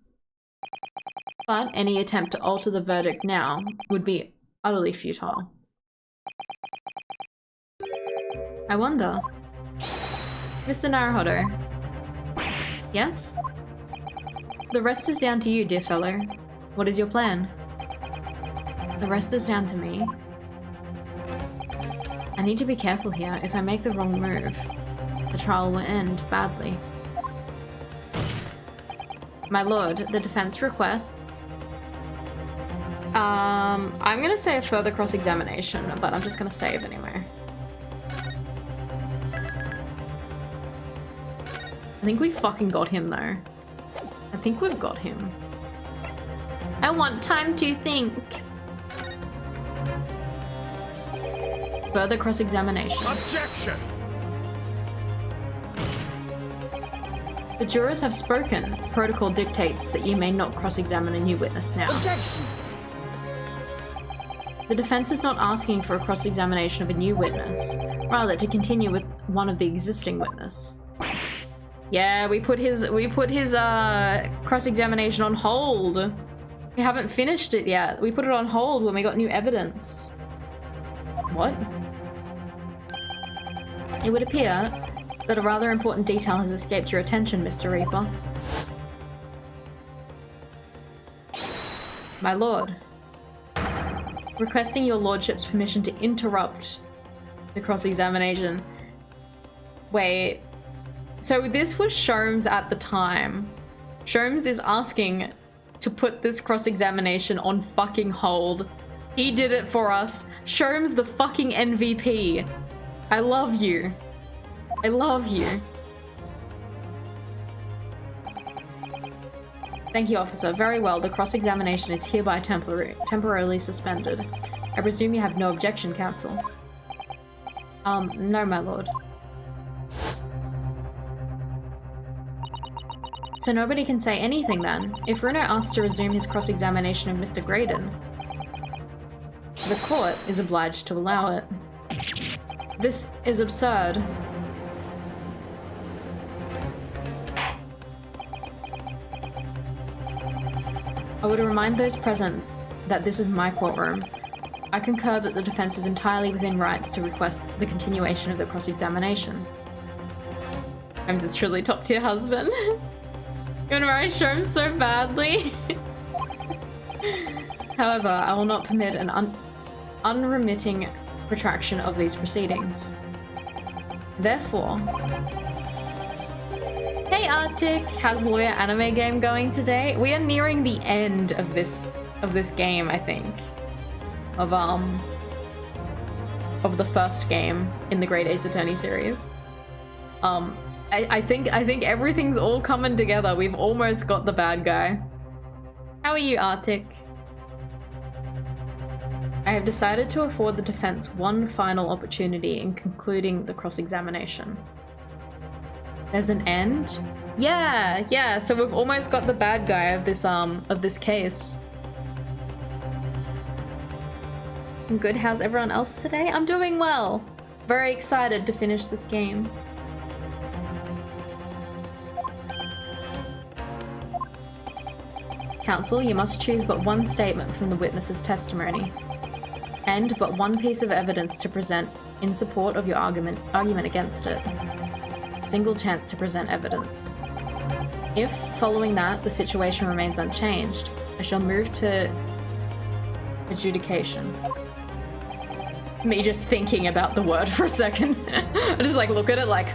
But any attempt to alter the verdict now would be utterly futile. I wonder... Mr. Naruhodo. Yes? The rest is down to you, dear fellow. What is your plan? The rest is down to me. I need to be careful here. If I make the wrong move, the trial will end badly. My lord, the defense requests I'm gonna say a further cross-examination, but I'm just gonna save anyway. I think we fucking got him though. I think we've got him. I want time to think. Further cross-examination. Objection! The jurors have spoken. Protocol dictates that you may not cross-examine a new witness now. Objection! The defense is not asking for a cross-examination of a new witness, rather to continue with one of the existing witness. Yeah, we put his cross-examination on hold. We haven't finished it yet. We put it on hold when we got new evidence. What? It would appear that a rather important detail has escaped your attention, Mr. Reaper. My lord. Requesting your lordship's permission to interrupt the cross-examination. Wait. So this was Sholmes at the time. Sholmes is asking to put this cross-examination on fucking hold. He did it for us. Sholmes the fucking MVP. I love you. I love you. Thank you, officer. Very well. The cross-examination is hereby temporarily suspended. I presume you have no objection, counsel. No, my lord. So nobody can say anything then. If Runo asks to resume his cross-examination of Mr. Graydon, the court is obliged to allow it. This is absurd. I would remind those present that this is my courtroom. I concur that the defense is entirely within rights to request the continuation of the cross-examination. Sholmes is truly top-tier husband. You want to marry Sholmes so badly? However, I will not permit an unremitting retraction of these proceedings. Therefore... Hey Arctic! How's the Lawyer anime game going today? We are nearing the end of this game, I think. Of the first game in the Great Ace Attorney series. I think everything's all coming together. We've almost got the bad guy. How are you, Arctic? I have decided to afford the defense one final opportunity in concluding the cross-examination. There's an end? Yeah, so we've almost got the bad guy of this case. I'm good. How's everyone else today? I'm doing well. Very excited to finish this game. Counsel, you must choose but one statement from the witness's testimony, and but one piece of evidence to present in support of your argument against it. A single chance to present evidence. If, following that, the situation remains unchanged, I shall move to adjudication. Me just thinking about the word for a second. I just like look at it like...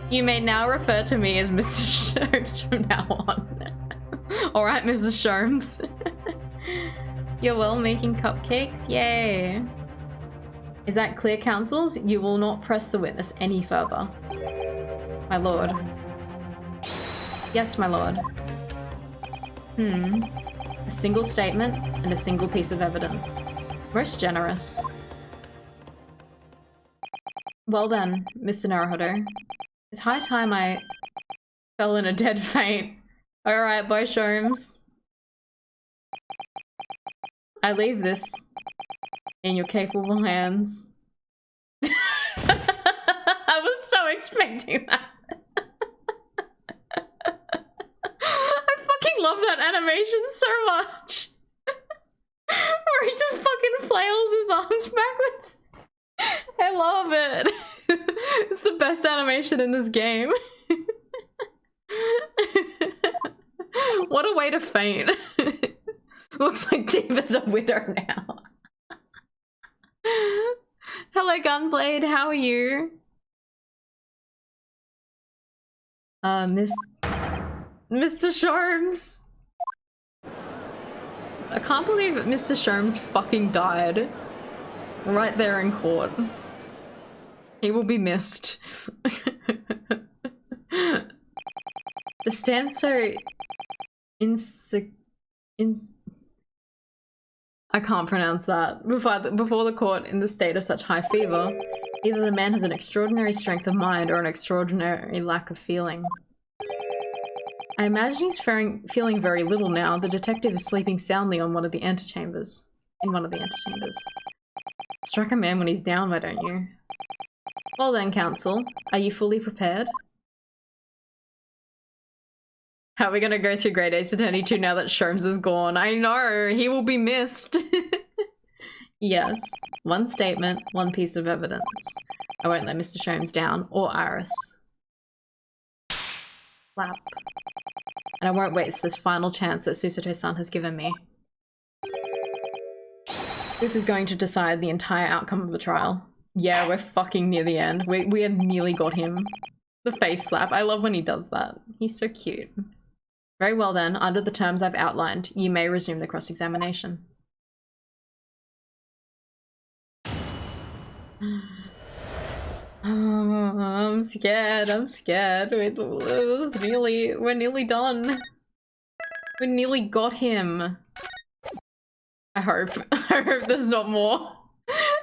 You may now refer to me as Mr. Sholmes from now on. Alright, Mrs. Sholmes. You're well making cupcakes? Yay. Is that clear, counsels? You will not press the witness any further. My lord. Yes, my lord. A single statement and a single piece of evidence. Most generous. Well then, Mr. Naruhodo. It's high time I fell in a dead faint. Alright, bye, Sholmes. I leave this in your capable hands. I was so expecting that. I fucking love that animation so much. Where he just fucking flails his arms backwards. I love it. It's the best animation in this game. What a way to faint. Looks like Diva's a widow now. Hello, Gunblade. How are you? Mr. Sholmes. I can't believe Mr. Sherms fucking died. Right there in court. He will be missed. To stand so I can't pronounce that. Before the court in the state of such high fever, either the man has an extraordinary strength of mind or an extraordinary lack of feeling. I imagine he's feeling very little now. The detective is sleeping soundly on one of the antechambers. Strike a man when he's down, why don't you? Well then, counsel, are you fully prepared? How are we gonna go through Grade Ace Attorney 2 now that Sherms is gone? I know, he will be missed. Yes, one statement, one piece of evidence. I won't let Mr. Sherms down, or Iris. Slap. And I won't waste this final chance that Susato-san has given me. This is going to decide the entire outcome of the trial. Yeah, we're fucking near the end. We had nearly got him. The face slap. I love when he does that. He's so cute. Very well then, under the terms I've outlined, you may resume the cross-examination. Oh, I'm scared. We're nearly done. We nearly got him. I hope there's not more.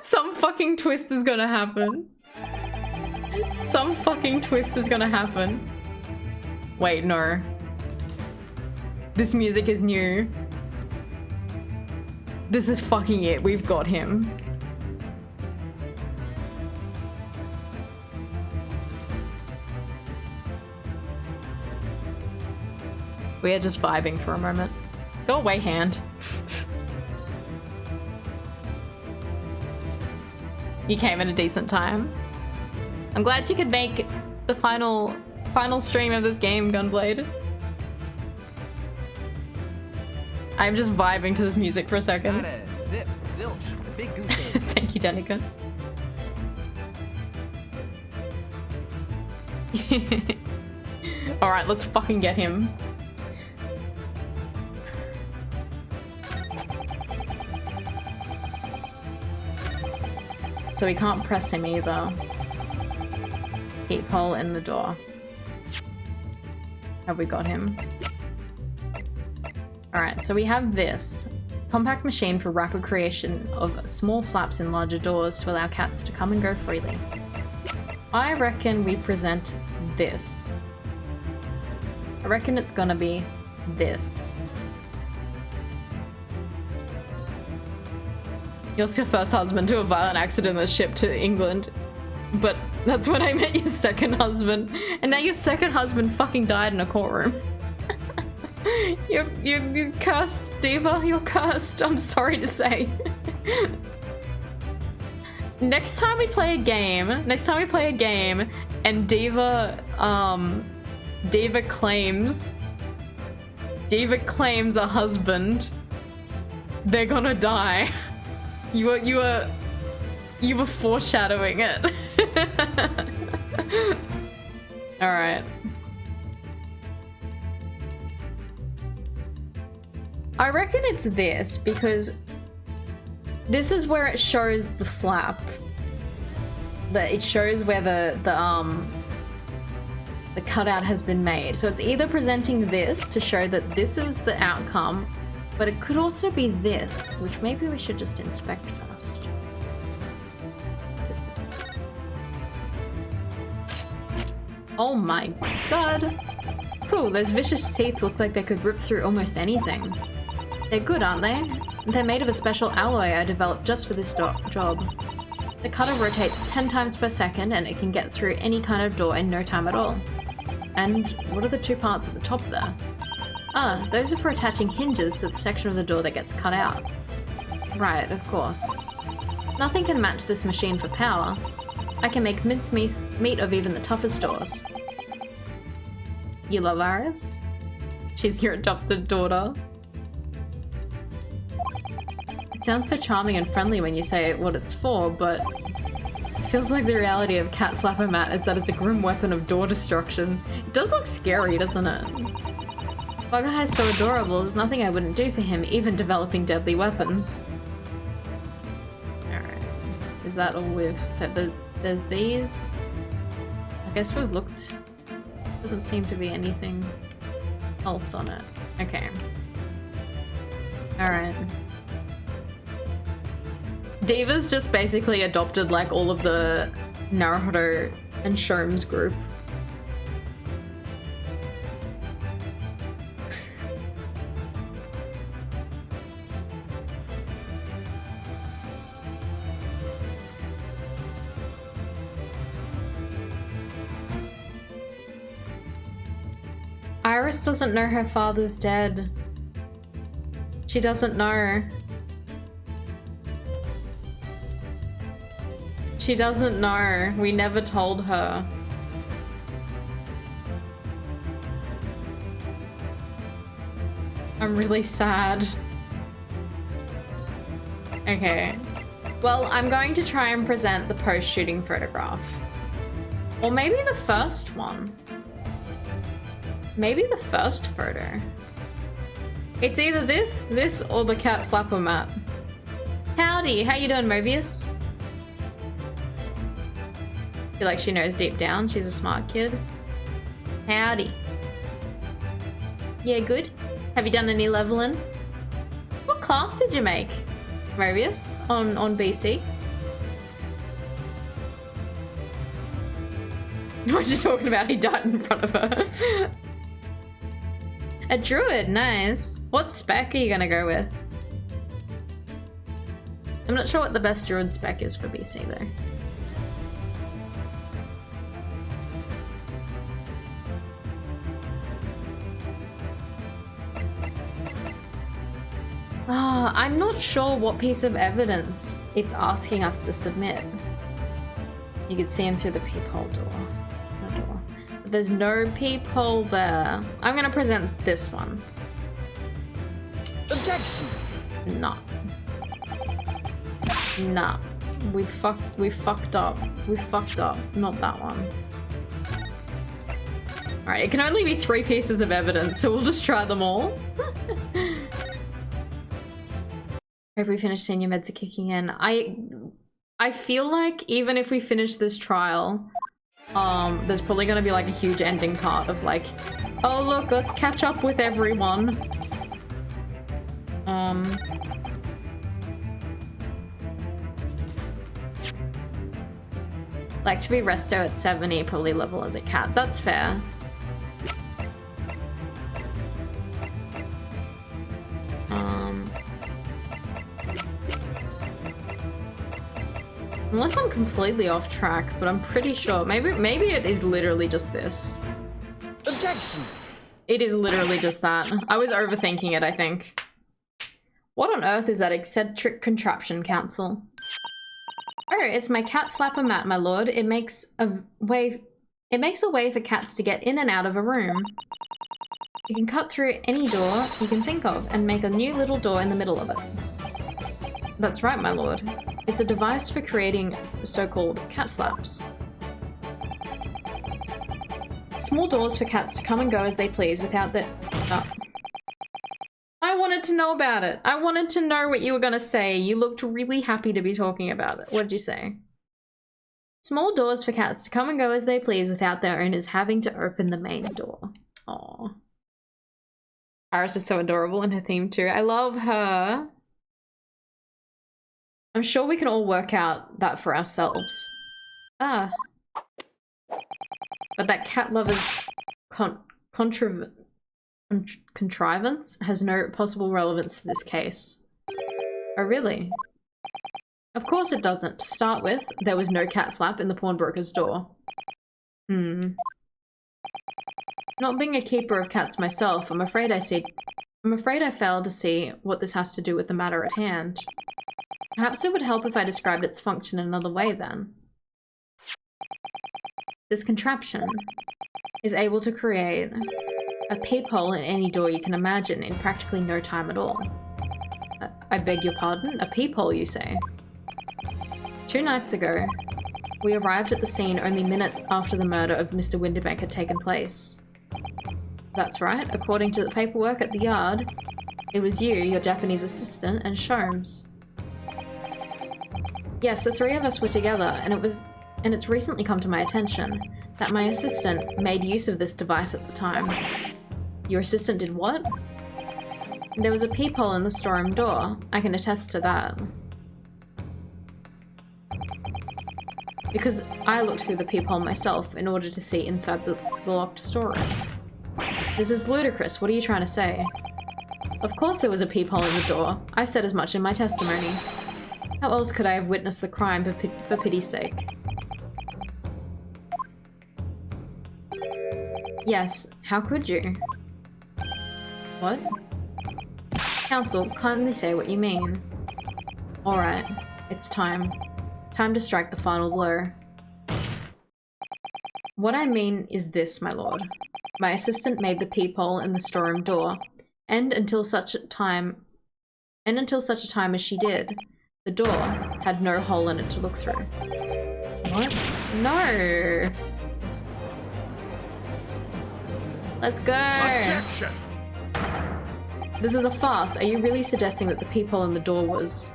Some fucking twist is gonna happen. Wait, no. This music is new. This is fucking it. We've got him. We are just vibing for a moment. Go away, hand. You came at a decent time. I'm glad you could make the final stream of this game, Gunblade. I'm just vibing to this music for a second. Zip, zilch, big goose egg. Thank you, Danica. Alright, let's fucking get him. So we can't press him either. Peephole in the door. Have we got him? Alright, so we have this. Compact machine for rapid creation of small flaps in larger doors to allow cats to come and go freely. I reckon we present this. I reckon it's gonna be this. You lost your first husband to a violent accident on the ship to England. But that's when I met your second husband. And now your second husband fucking died in a courtroom. You're cursed, Diva. You're cursed. I'm sorry to say. Next time we play a game and Diva claims a husband, they're gonna die. You were foreshadowing it. Alright. I reckon it's this, because this is where it shows the flap. That it shows where the cutout has been made. So it's either presenting this to show that this is the outcome, but it could also be this, which maybe we should just inspect first. What is this? Oh my god! Cool, those vicious teeth look like they could rip through almost anything. They're good, aren't they? They're made of a special alloy I developed just for this job. The cutter rotates 10 times per second and it can get through any kind of door in no time at all. And what are the two parts at the top there? Ah, those are for attaching hinges to the section of the door that gets cut out. Right, of course. Nothing can match this machine for power. I can make mincemeat of even the toughest doors. You love Iris? She's your adopted daughter. It sounds so charming and friendly when you say what it's for, but it feels like the reality of Cat Flapper Mat is that it's a grim weapon of door destruction. It does look scary, doesn't it? Bug Eye is so adorable, there's nothing I wouldn't do for him, even developing deadly weapons. Alright. Is that all we've... So there's these. I guess we've looked... Doesn't seem to be anything else on it. Okay. Alright. Diva's just basically adopted like all of the Naruto and Shome's group. Iris doesn't know her father's dead. She doesn't know. She doesn't know. We never told her. I'm really sad. Okay. Well, I'm going to try and present the post-shooting photograph. Or maybe the first one. Maybe the first photo. It's either this, or the cat flapper mat. Howdy, how you doing, Mobius? Feel like she knows deep down she's a smart kid. Howdy. Yeah, good. Have you done any leveling? What class did you make, Mobius, on BC? What are you talking about? He died in front of her. A druid, nice. What spec are you gonna go with? I'm not sure what the best druid spec is for BC though. Oh, I'm not sure what piece of evidence it's asking us to submit. You could see him through the peephole door. There's no peephole there. I'm gonna present this one. Objection! Nah. Nah. We fucked up. We fucked up. Not that one. Alright, it can only be 3 pieces of evidence, so we'll just try them all. Hope we finish senior meds are kicking in. I feel like even if we finish this trial, there's probably gonna be like a huge ending part of like, oh look, let's catch up with everyone. Like to be resto at 70, probably level as a cat. That's fair. Unless I'm completely off track, but I'm pretty sure. Maybe it is literally just this. Objection! It is literally just that. I was overthinking it, I think. What on earth is that eccentric contraption, Council? Oh, it's my cat flapper mat, my lord. It makes a way for cats to get in and out of a room. You can cut through any door you can think of and make a new little door in the middle of it. That's right, my lord. It's a device for creating so-called cat flaps. Small doors for cats to come and go as they please without the... Oh. I wanted to know about it. I wanted to know what you were gonna say. You looked really happy to be talking about it. What did you say? Small doors for cats to come and go as they please without their owners having to open the main door. Aww. Iris is so adorable in her theme too. I love her. I'm sure we can all work out that for ourselves. Ah. But that cat lover's contrivance has no possible relevance to this case. Oh, really? Of course it doesn't. To start with, there was no cat flap in the pawnbroker's door. Not being a keeper of cats myself, I'm afraid I failed to see what this has to do with the matter at hand. Perhaps it would help if I described its function another way then. This contraption is able to create a peephole in any door you can imagine in practically no time at all. I beg your pardon? A peephole, you say? 2 nights ago, we arrived at the scene only minutes after the murder of Mr. Winterbank had taken place. That's right. According to the paperwork at the yard, it was you, your Japanese assistant, and Sholmes. Yes, the three of us were together, and it's recently come to my attention that my assistant made use of this device at the time. Your assistant did what? There was a peephole in the storeroom door. I can attest to that. Because I looked through the peephole myself in order to see inside the locked storeroom. This is ludicrous. What are you trying to say? Of course there was a peephole in the door. I said as much in my testimony. How else could I have witnessed the crime for pity's sake? Yes, how could you? What? Counsel, kindly say what you mean. Alright, it's time. Time to strike the final blow. What I mean is this, my lord. My assistant made the peephole in the storeroom door, and until such a time as she did, the door had no hole in it to look through. What? No! Let's go! Objection! This is a farce. Are you really suggesting that the peephole in the door was...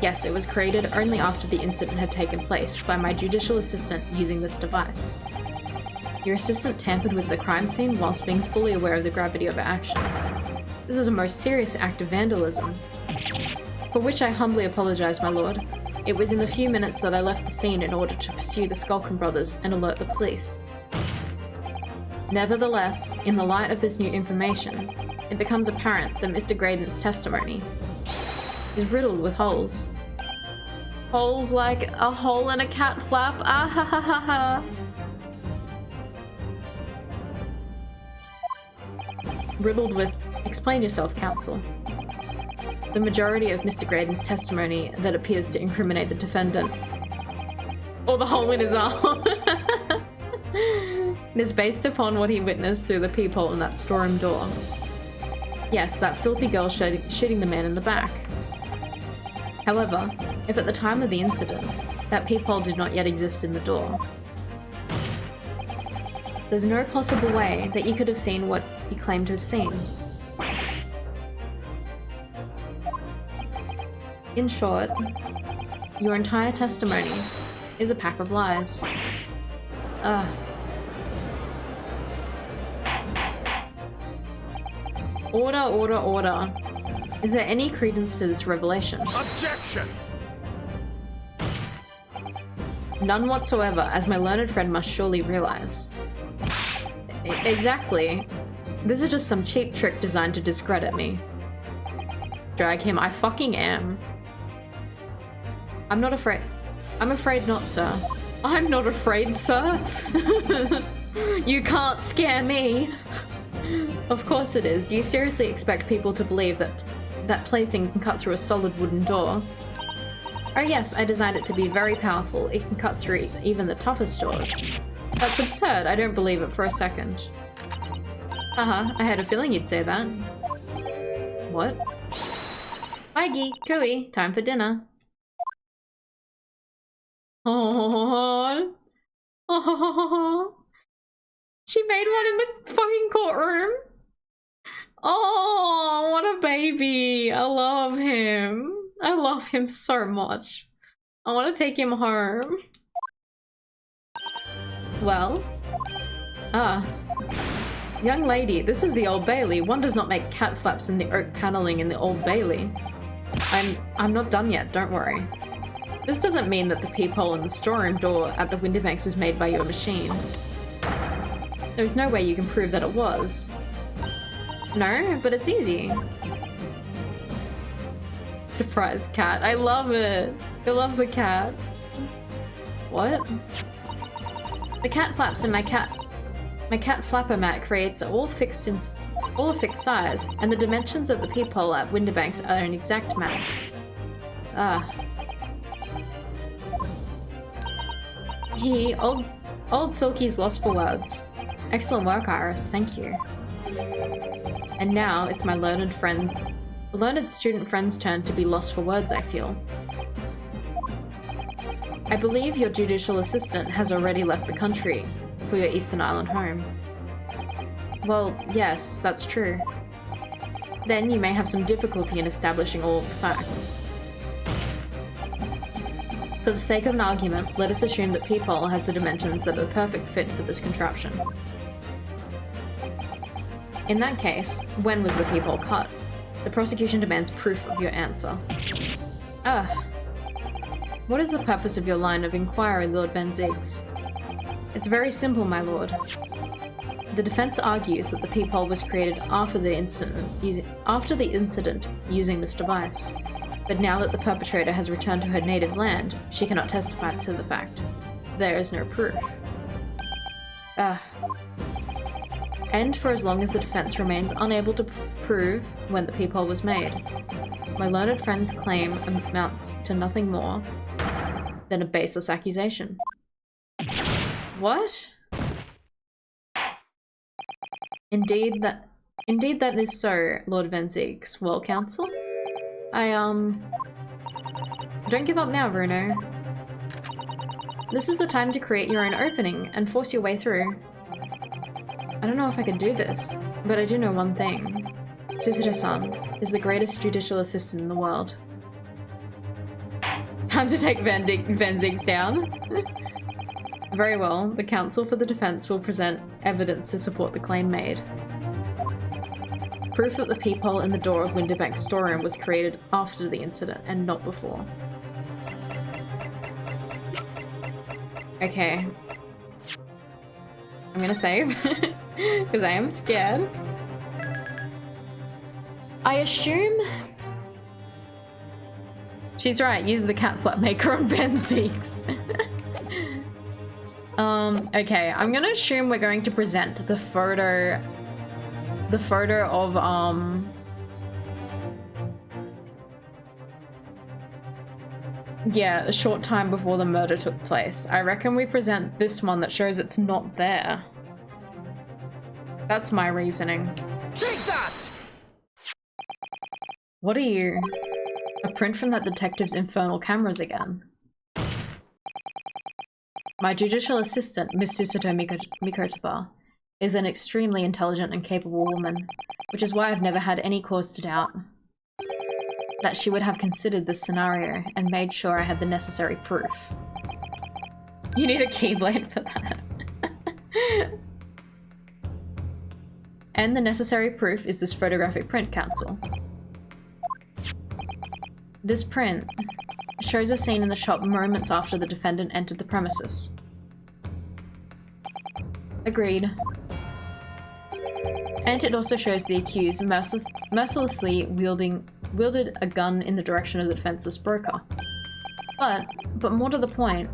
Yes, it was created only after the incident had taken place by my judicial assistant using this device. Your assistant tampered with the crime scene whilst being fully aware of the gravity of her actions. This is a most serious act of vandalism, for which I humbly apologize, my lord. It was in the few minutes that I left the scene in order to pursue the Skulkin brothers and alert the police. Nevertheless, in the light of this new information, it becomes apparent that Mr. Graydon's testimony is riddled with holes. Holes like a hole in a cat flap. Ah ha ha ha ha. Riddled with... Explain yourself, counsel. The majority of Mr. Graydon's testimony that appears to incriminate the defendant, or the hole in his arm, is based upon what he witnessed through the peephole in that storeroom door. Yes, that filthy girl shooting the man in the back. However, if at the time of the incident, that peephole did not yet exist in the door, there's no possible way that you could have seen what you claim to have seen. In short, your entire testimony is a pack of lies. Order, order, order. Is there any credence to this revelation? Objection! None whatsoever, as my learned friend must surely realize. Exactly. This is just some cheap trick designed to discredit me. Drag him. I fucking am. I'm not afraid. I'm afraid not, sir. I'm not afraid, sir. You can't scare me. Of course it is. Do you seriously expect people to believe that that plaything can cut through a solid wooden door? Oh yes, I designed it to be very powerful. It can cut through even the toughest doors. That's absurd. I don't believe it for a second. I had a feeling you'd say that. What? Iggy, Cooey, time for dinner. Oh. She made one in the fucking courtroom. Oh, what a baby. I love him. I love him so much. I want to take him home. Well. Young lady, this is the Old Bailey. One does not make cat flaps in the oak paneling in the Old Bailey. I'm not done yet, don't worry. This doesn't mean that the peephole in the storeroom door at the Winterbanks was made by your machine. There's no way you can prove that it was. No, but it's easy. Surprise cat. I love it. I love the cat. What? The cat flaps in my cat flapper mat creates all a fixed size, and the dimensions of the peephole at Winterbanks are an exact match. Old Silky's lost for words. Excellent work, Iris. Thank you. And now it's my learned student friend's turn to be lost for words, I feel. I believe your judicial assistant has already left the country for your Eastern Island home. Well, yes, that's true. Then you may have some difficulty in establishing all of the facts. For the sake of an argument, let us assume that Peephole has the dimensions that are the perfect fit for this contraption. In that case, when was the peephole cut? The prosecution demands proof of your answer. What is the purpose of your line of inquiry, Lord Van Ziggs? It's very simple, my lord. The defense argues that the peephole was created after the incident using this device. But now that the perpetrator has returned to her native land, she cannot testify to the fact. There is no proof. And for as long as the defense remains unable to prove when the peephole was made, my learned friend's claim amounts to nothing more than a baseless accusation. What? Indeed that is so, Lord Van Ziggs. Well, counsel? Don't give up now, Bruno. This is the time to create your own opening and force your way through. I don't know if I can do this, but I do know one thing. Susato-san is the greatest judicial assistant in the world. Time to take Van Ziggs down. Very well, the counsel for the defense will present evidence to support the claim made. Proof that the peephole in the door of Winterbank's storeroom was created after the incident and not before. Okay. I'm gonna save, because I am scared. I assume... She's right, use the cat flap maker on Van Ziggs. Okay, I'm gonna assume we're going to present the photo of, yeah, a short time before the murder took place. I reckon we present this one that shows it's not there. That's my reasoning. Take that! What are you? A print from that detective's infernal cameras again. My judicial assistant, Miss Susato Mikotaba, is an extremely intelligent and capable woman, which is why I've never had any cause to doubt that she would have considered this scenario and made sure I had the necessary proof. You need a keyblade for that. And the necessary proof is this photographic print, counsel. This print shows a scene in the shop moments after the defendant entered the premises. Agreed. And it also shows the accused mercilessly wielded a gun in the direction of the defenseless broker. But more to the point,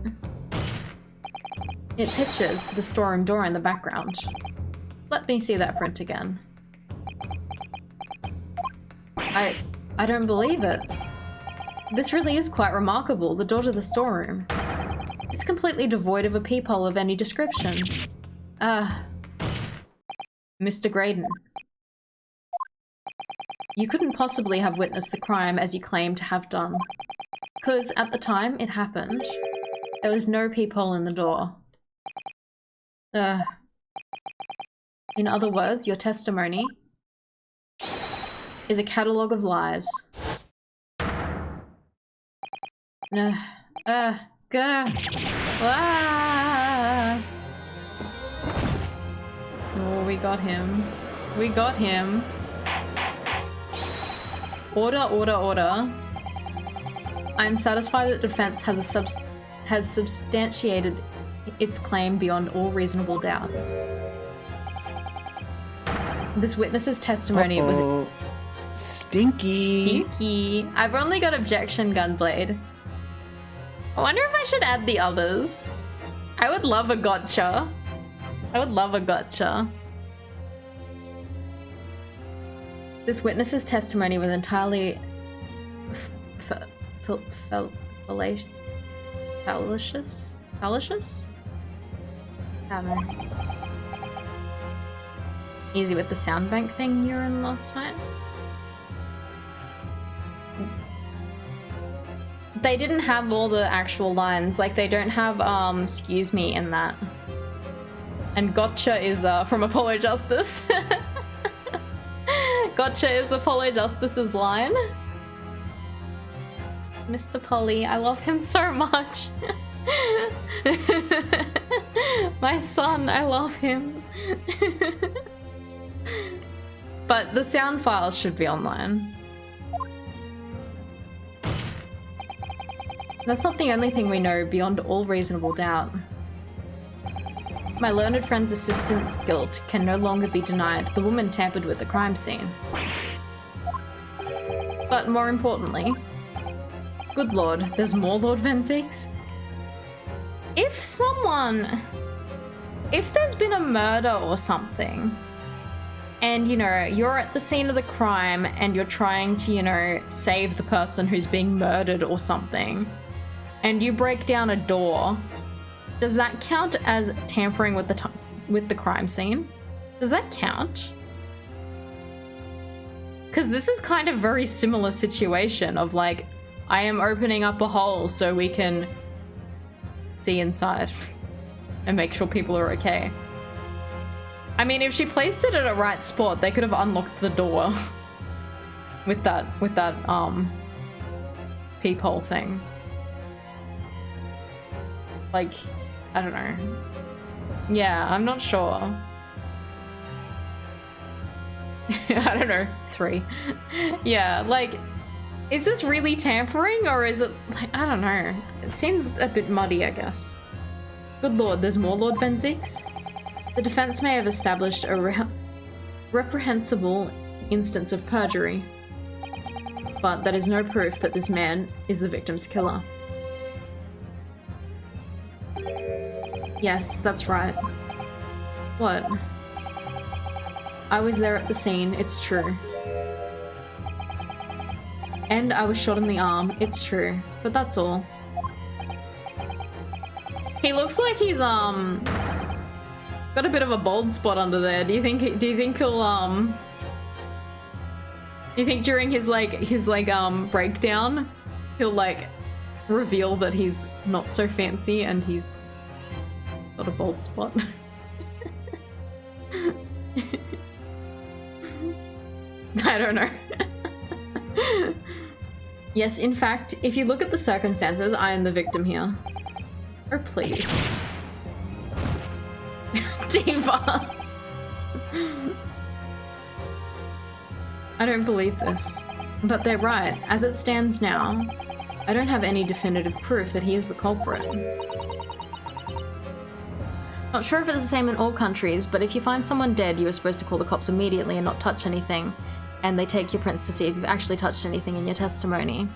it pictures the storeroom door in the background. Let me see that print again. I don't believe it. This really is quite remarkable, the door to the storeroom. It's completely devoid of a peephole of any description. Mr. Graydon. You couldn't possibly have witnessed the crime as you claim to have done. Because at the time it happened, there was no peephole in the door. In other words, your testimony is a catalogue of lies. Oh, we got him. We got him. Order, order, order. I'm satisfied that defense has substantiated its claim beyond all reasonable doubt. This witness's testimony was... Stinky! Stinky! I've only got objection, Gunblade. I wonder if I should add the others. I would love a gotcha. I would love a gotcha. This witness's testimony was entirely fallacious? Fallacious? I don't know. Easy with the sound bank thing you were in last night. They didn't have all the actual lines, like they don't have excuse me in that. And gotcha is from Apollo Justice. Gotcha is Apollo Justice's line. Mr. Polly, I love him so much. My son, I love him. But the sound file should be online. That's not the only thing we know beyond all reasonable doubt. My learned friend's assistant's guilt can no longer be denied. The woman tampered with the crime scene. But more importantly, good lord, there's more Lord Venseeks? If there's been a murder or something, and, you know, you're at the scene of the crime and you're trying to, you know, save the person who's being murdered or something, and you break down a door, does that count as tampering with the crime scene? Does that count? Because this is kind of very similar situation of like, I am opening up a hole so we can see inside and make sure people are okay. I mean, if she placed it at a right spot, they could have unlocked the door with that peephole thing. Like, I don't know. Yeah, I'm not sure. I don't know. 3. Yeah, like, is this really tampering or is it, like, I don't know. It seems a bit muddy, I guess. Good lord, there's more Lord Venseeks? The defense may have established a reprehensible instance of perjury, but that is no proof that this man is the victim's killer. Yes, that's right. What? I was there at the scene, it's true. And I was shot in the arm, it's true. But that's all. He looks like he's got a bit of a bald spot under there. Do you think he'll do you think during his breakdown he'll like reveal that he's not so fancy and he's got a bald spot? I don't know. Yes, in fact, if you look at the circumstances, I am the victim here. Oh, please. Diva. I don't believe this. But they're right. As it stands now, I don't have any definitive proof that he is the culprit. Not sure if it's the same in all countries, but if you find someone dead, you are supposed to call the cops immediately and not touch anything. And they take your prints to see if you've actually touched anything in your testimony.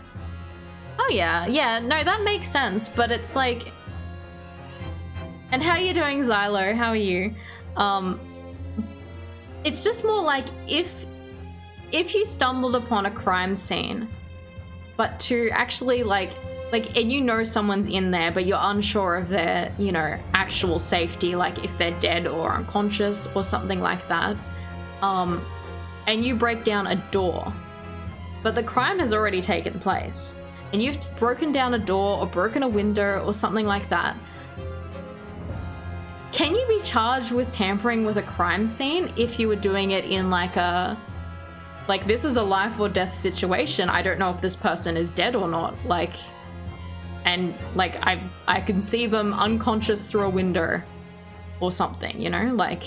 Oh yeah, yeah, no, that makes sense, but it's like... And how are you doing, Xylo? How are you? It's just more like if you stumbled upon a crime scene, but to actually and you know someone's in there, but you're unsure of their, you know, actual safety, like if they're dead or unconscious or something like that, and you break down a door, but the crime has already taken place, and you've broken down a door or broken a window or something like that, can you be charged with tampering with a crime scene if you were doing it in like this is a life or death situation, I don't know if this person is dead or not, like, and like I can see them unconscious through a window or something, you know, like,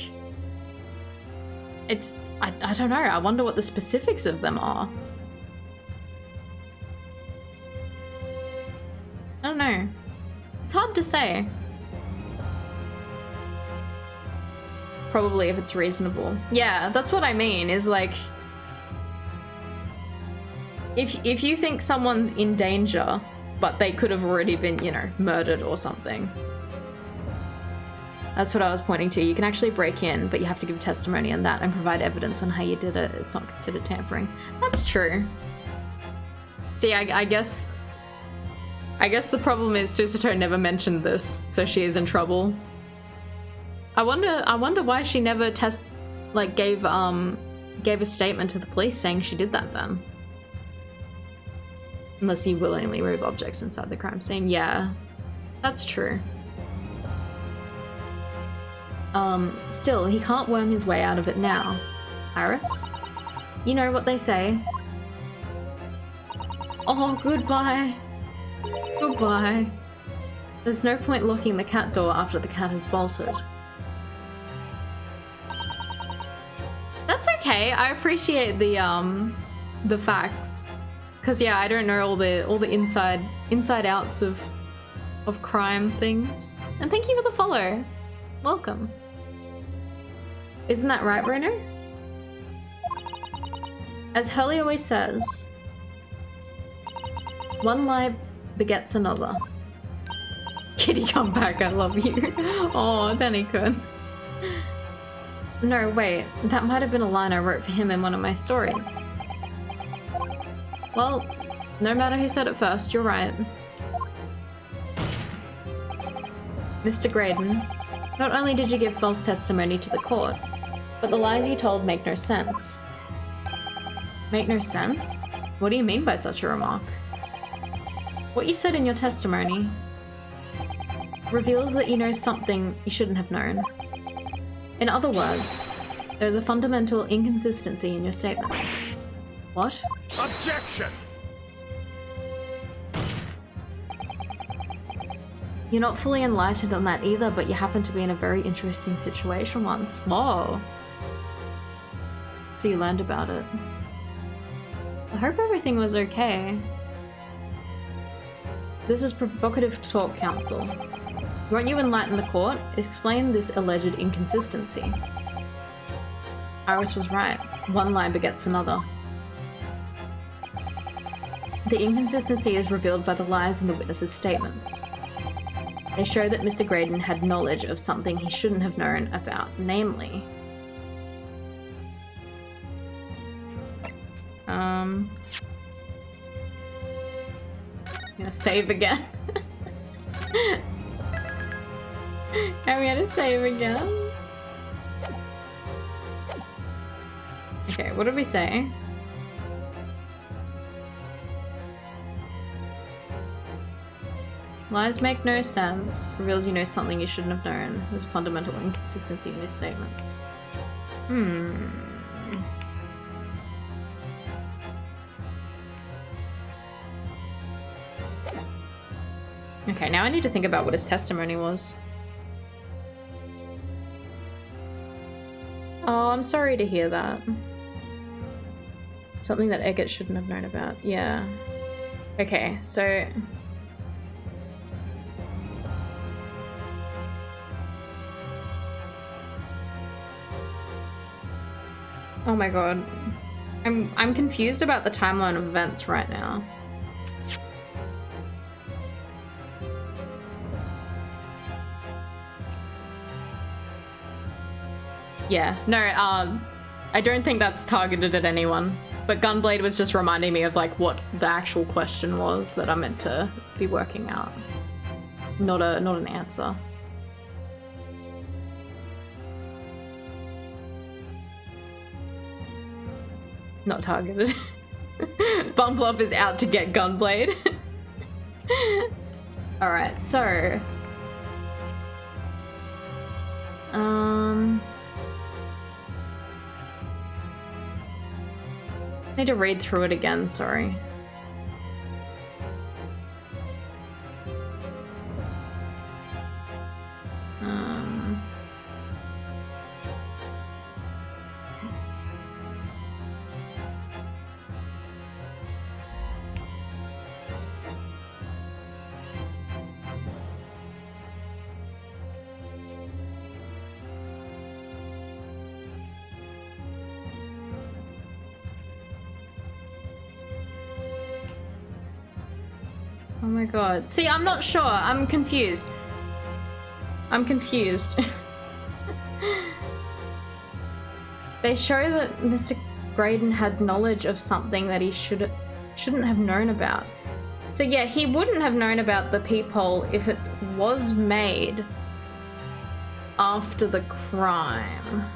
it's, I don't know, I wonder what the specifics of them are. I don't know. It's hard to say. Probably if it's reasonable. Yeah, that's what I mean, is like, if you think someone's in danger, but they could have already been, you know, murdered or something. That's what I was pointing to. You can actually break in, but you have to give testimony on that and provide evidence on how you did it. It's not considered tampering. That's true. See, I guess the problem is Susato never mentioned this, so she is in trouble. I wonder why she never gave a statement to the police saying she did that then. Unless you willingly remove objects inside the crime scene. Yeah, that's true. Still, he can't worm his way out of it now. Iris? You know what they say. Oh, goodbye. Goodbye. There's no point locking the cat door after the cat has bolted. That's okay. I appreciate the facts. Cause yeah, I don't know all the inside outs of crime things. And thank you for the follow. Welcome. Isn't that right, Bruno? As Hurley always says, one lie begets another. Kitty, come back, I love you. Oh, Danny-kun. No, wait, that might have been a line I wrote for him in one of my stories. Well, no matter who said it first, you're right. Mr. Graydon, not only did you give false testimony to the court, but the lies you told make no sense. Make no sense? What do you mean by such a remark? What you said in your testimony reveals that you know something you shouldn't have known. In other words, there's a fundamental inconsistency in your statements. What? Objection! You're not fully enlightened on that either, but you happen to be in a very interesting situation once. Whoa. So you learned about it. I hope everything was okay. This is provocative talk, counsel. Won't you enlighten the court? Explain this alleged inconsistency. Iris was right. One lie begets another. The inconsistency is revealed by the lies in the witnesses' statements. They show that Mr. Graydon had knowledge of something he shouldn't have known about, namely... I'm gonna save again. I'm gonna save again. Okay, what did we say? Lies make no sense. Reveals you know something you shouldn't have known. There's a fundamental inconsistency in your statements. Okay, now I need to think about what his testimony was. Oh, I'm sorry to hear that. Something that Eggert shouldn't have known about. Yeah. Okay, so... Oh my god. I'm confused about the timeline of events right now. Yeah, no, I don't think that's targeted at anyone. But Gunblade was just reminding me of like what the actual question was that I'm meant to be working out. Not an answer. Not targeted. Bumfluff is out to get Gunblade. Alright, so... I need to read through it again, sorry. Oh my god. See, I'm not sure. I'm confused. I'm confused. They show that Mr. Graydon had knowledge of something that he shouldn't have known about. So yeah, he wouldn't have known about the peephole if it was made after the crime.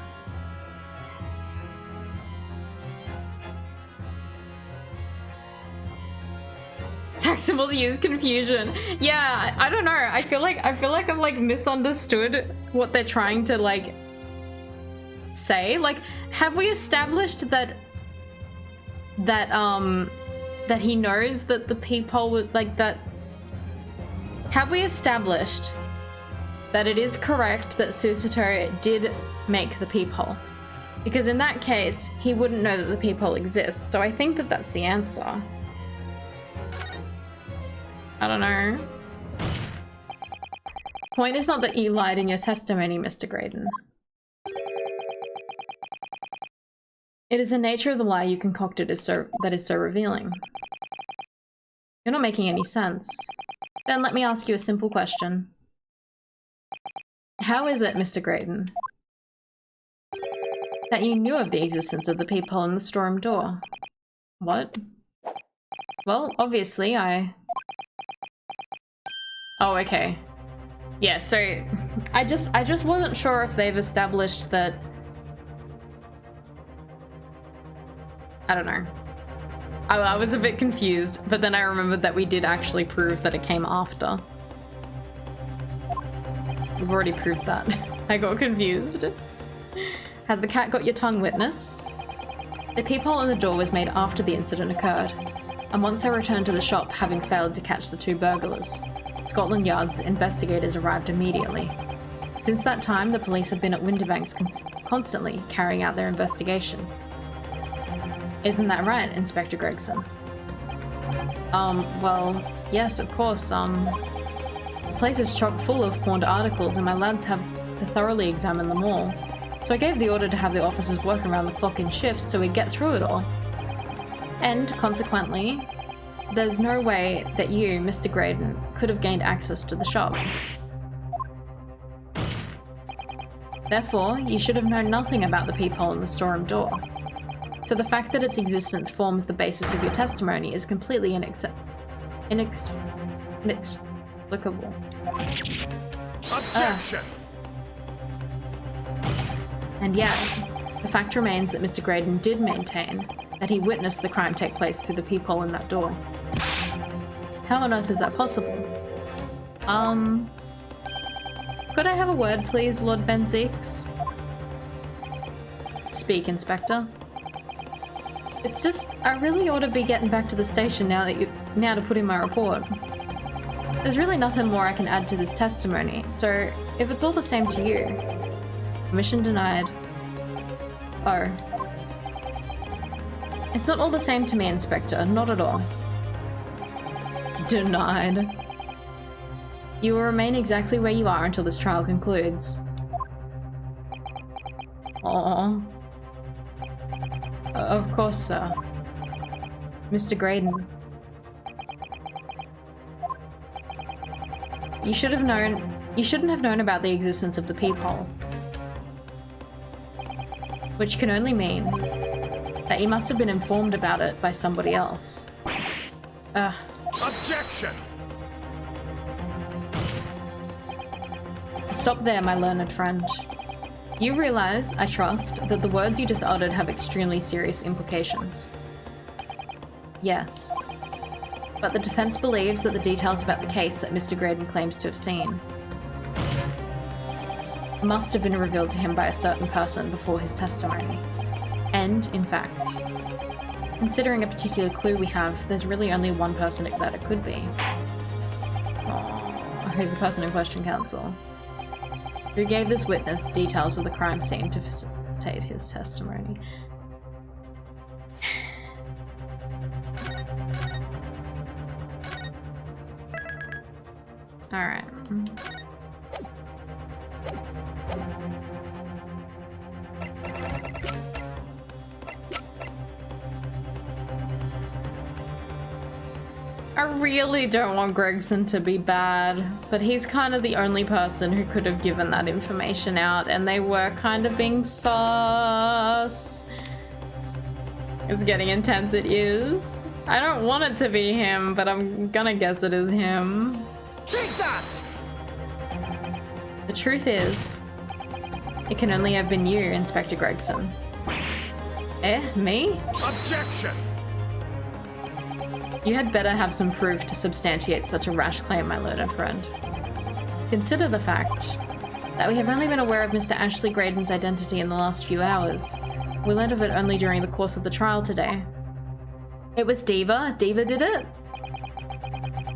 Symbols use confusion. Yeah, I don't know. I feel like I've like misunderstood what they're trying to like say. Like, have we established that that that he knows that the peephole would like that. Have we established that it is correct that Susato did make the peephole? Because in that case, he wouldn't know that the peephole exists. So I think that that's the answer. I don't know. Point is not that you lied in your testimony, Mr. Graydon. It is the nature of the lie you concocted that is so revealing. You're not making any sense. Then let me ask you a simple question. How is it, Mr. Graydon, that you knew of the existence of the peephole in the storeroom door? What? Well, obviously I... Oh, okay. Yeah, so I just wasn't sure if they've established that... I don't know. I was a bit confused, but then I remembered that we did actually prove that it came after. We've already proved that. I got confused. Has the cat got your tongue, witness? The peephole in the door was made after the incident occurred, and once I returned to the shop, having failed to catch the two burglars, Scotland Yard's investigators arrived immediately. Since that time, the police have been at Winterbanks constantly carrying out their investigation. Isn't that right, Inspector Gregson? Well, yes, of course, the place is chock full of pawned articles and my lads have to thoroughly examine them all. So I gave the order to have the officers work around the clock in shifts so we'd get through it all. And, consequently, there's no way that you, Mr. Graydon, could have gained access to the shop. Therefore, you should have known nothing about the peephole in the storeroom door. So the fact that its existence forms the basis of your testimony is completely inexplicable. Objection! And yet, the fact remains that Mr. Graydon did maintain that he witnessed the crime take place through the peephole in that door. How on earth is that possible? Could I have a word, please, Lord Van Zeeks? Speak, Inspector. It's just, I really ought to be getting back to the station now to put in my report. There's really nothing more I can add to this testimony, so if it's all the same to you... Permission denied. Oh. It's not all the same to me, Inspector. Not at all. Denied. You will remain exactly where you are until this trial concludes. Aww. Of course, sir. Mr. Graydon. You shouldn't have known about the existence of the peephole. Which can only mean that you must have been informed about it by somebody else. Objection! Stop there, my learned friend. You realize, I trust, that the words you just uttered have extremely serious implications. Yes. But the defense believes that the details about the case that Mr. Graydon claims to have seen must have been revealed to him by a certain person before his testimony. And, in fact, considering a particular clue we have, there's really only one person that it could be. Aww. Who's the person in question, counsel? Who gave this witness details of the crime scene to facilitate his testimony. Alright. I really don't want Gregson to be bad, but he's kind of the only person who could have given that information out, and they were kind of being sus. It's getting intense, it is. I don't want it to be him, but I'm gonna guess it is him. Take that! The truth is, it can only have been you, Inspector Gregson. Eh? Me? Objection! You had better have some proof to substantiate such a rash claim, my learned friend. Consider the fact that we have only been aware of Mr. Ashley Graydon's identity in the last few hours. We learned of it only during the course of the trial today. It was Diva. Diva did it?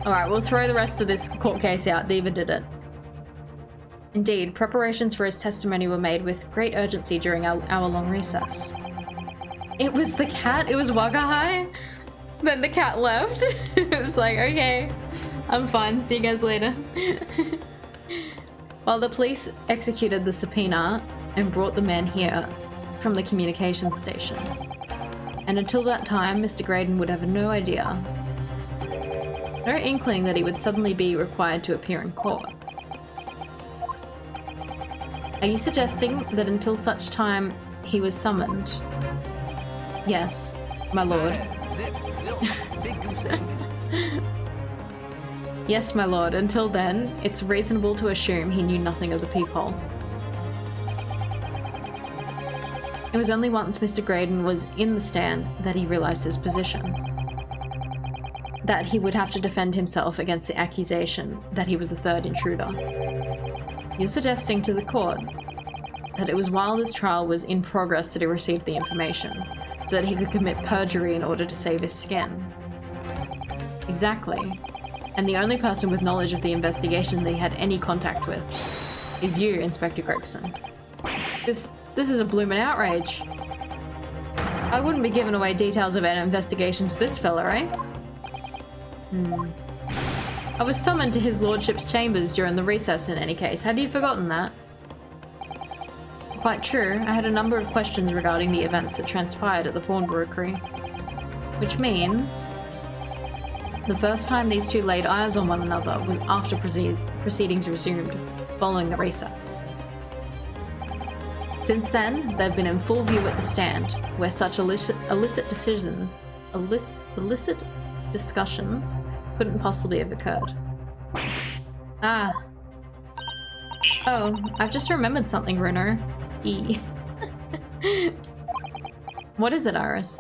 Alright, we'll throw the rest of this court case out. Diva did it. Indeed, preparations for his testimony were made with great urgency during our hour-long recess. It was the cat? It was Wagahai? Then the cat left? It was like, okay, I'm fine. See you guys later. While the police executed the subpoena and brought the man here from the communications station. And until that time, Mr. Graydon would have no idea, no inkling that he would suddenly be required to appear in court. Are you suggesting that until such time he was summoned? Yes, my lord. Zip, zilch, big goose egg. Yes, my lord. Until then, it's reasonable to assume he knew nothing of the peephole. It was only once Mr. Graydon was in the stand that he realized his position. That he would have to defend himself against the accusation that he was the third intruder. You're suggesting to the court that it was while this trial was in progress that he received the information, so that he could commit perjury in order to save his skin. Exactly. And the only person with knowledge of the investigation that he had any contact with is you, Inspector Gregson. This is a bloomin' outrage. I wouldn't be giving away details of an investigation to this fella, eh? I was summoned to his lordship's chambers during the recess in any case. Had you forgotten that? Quite true. I had a number of questions regarding the events that transpired at the pawnbrokery. Which means the first time these two laid eyes on one another was after proceedings resumed, following the recess. Since then, they've been in full view at the stand, where such illicit discussions couldn't possibly have occurred. Ah. Oh, I've just remembered something, Runo. E. What is it, Iris?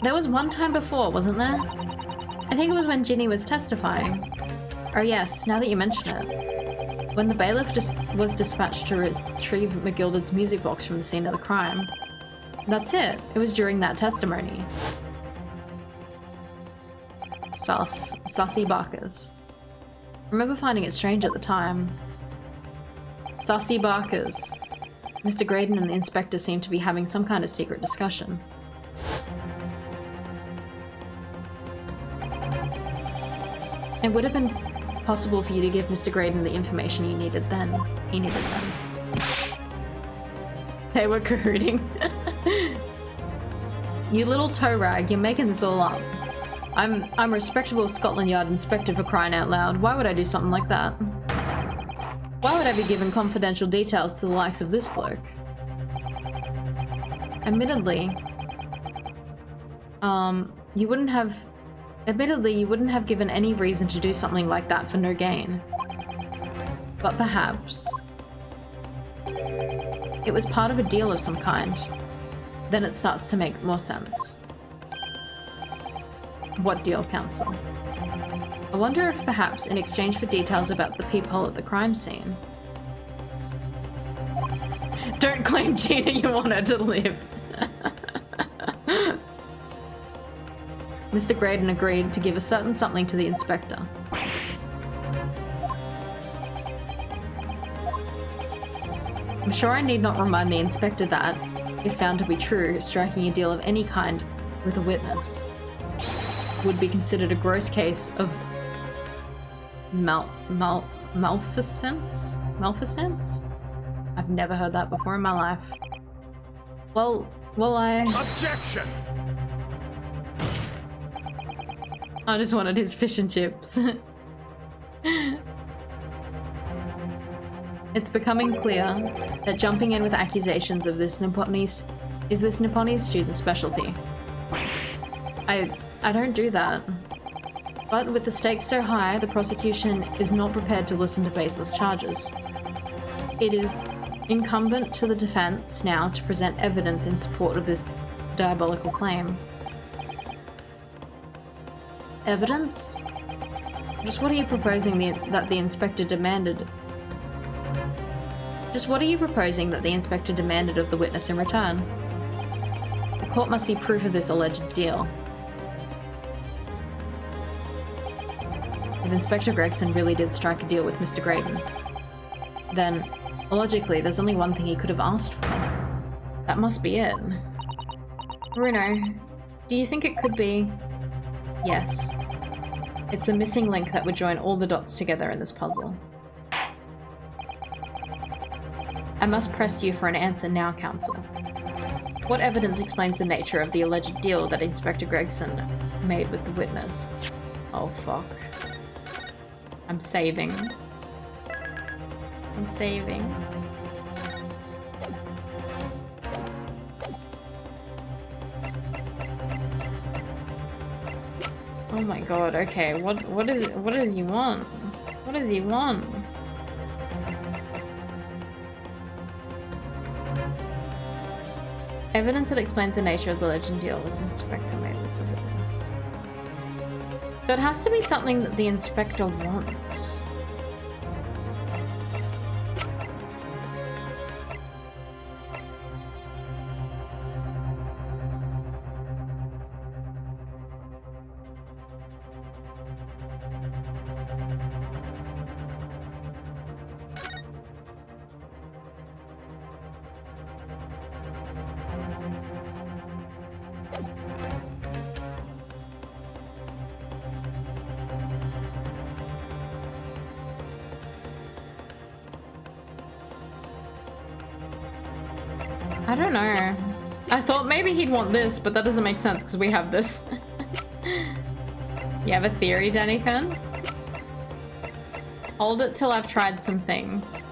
There was one time before, wasn't there? I think it was when Ginny was testifying. Oh yes, now that you mention it. When the bailiff was dispatched to retrieve McGilded's music box from the scene of the crime. That's it. It was during that testimony. Sussy barkers. Remember finding it strange at the time. Sussy barkers. Mr. Graydon and the inspector seemed to be having some kind of secret discussion. It would have been possible for you to give Mr. Graydon the information he needed then. They were cahooting. You little toe rag, you're making this all up. I'm a respectable Scotland Yard inspector, for crying out loud. Why would I do something like that? Why would I be giving confidential details to the likes of this bloke? Admittedly, you wouldn't have given any reason to do something like that for no gain. But perhaps it was part of a deal of some kind. Then it starts to make more sense. What deal, Counsel? I wonder if perhaps in exchange for details about the peephole at the crime scene. Don't claim, Gina, you want her to live. Mr. Graydon agreed to give a certain something to the inspector. I'm sure I need not remind the inspector that, if found to be true, striking a deal of any kind with a witness would be considered a gross case of malfeasance? Malfeasance? I've never heard that before in my life. Well, Objection! I just wanted his fish and chips. It's becoming clear that jumping in with accusations of this Nipponese student's specialty. I don't do that. But with the stakes so high, the prosecution is not prepared to listen to baseless charges. It is incumbent to the defense now to present evidence in support of this diabolical claim. Evidence? Just what are you proposing that the inspector demanded? Just what are you proposing that the inspector demanded of the witness in return? The court must see proof of this alleged deal. If Inspector Gregson really did strike a deal with Mr. Graydon, then, logically, there's only one thing he could have asked for. That must be it. Bruno, do you think it could be? Yes. It's the missing link that would join all the dots together in this puzzle. I must press you for an answer now, Counsel. What evidence explains the nature of the alleged deal that Inspector Gregson made with the witness? Oh, fuck. I'm saving. I'm saving. Oh my god, okay, what does he want? What does he want? Evidence that explains the nature of the legend deal with the inspector made with the witness. So it has to be something that the inspector wants. I don't know. I thought maybe he'd want this, but that doesn't make sense because we have this. You have a theory, Danican? Hold it till I've tried some things.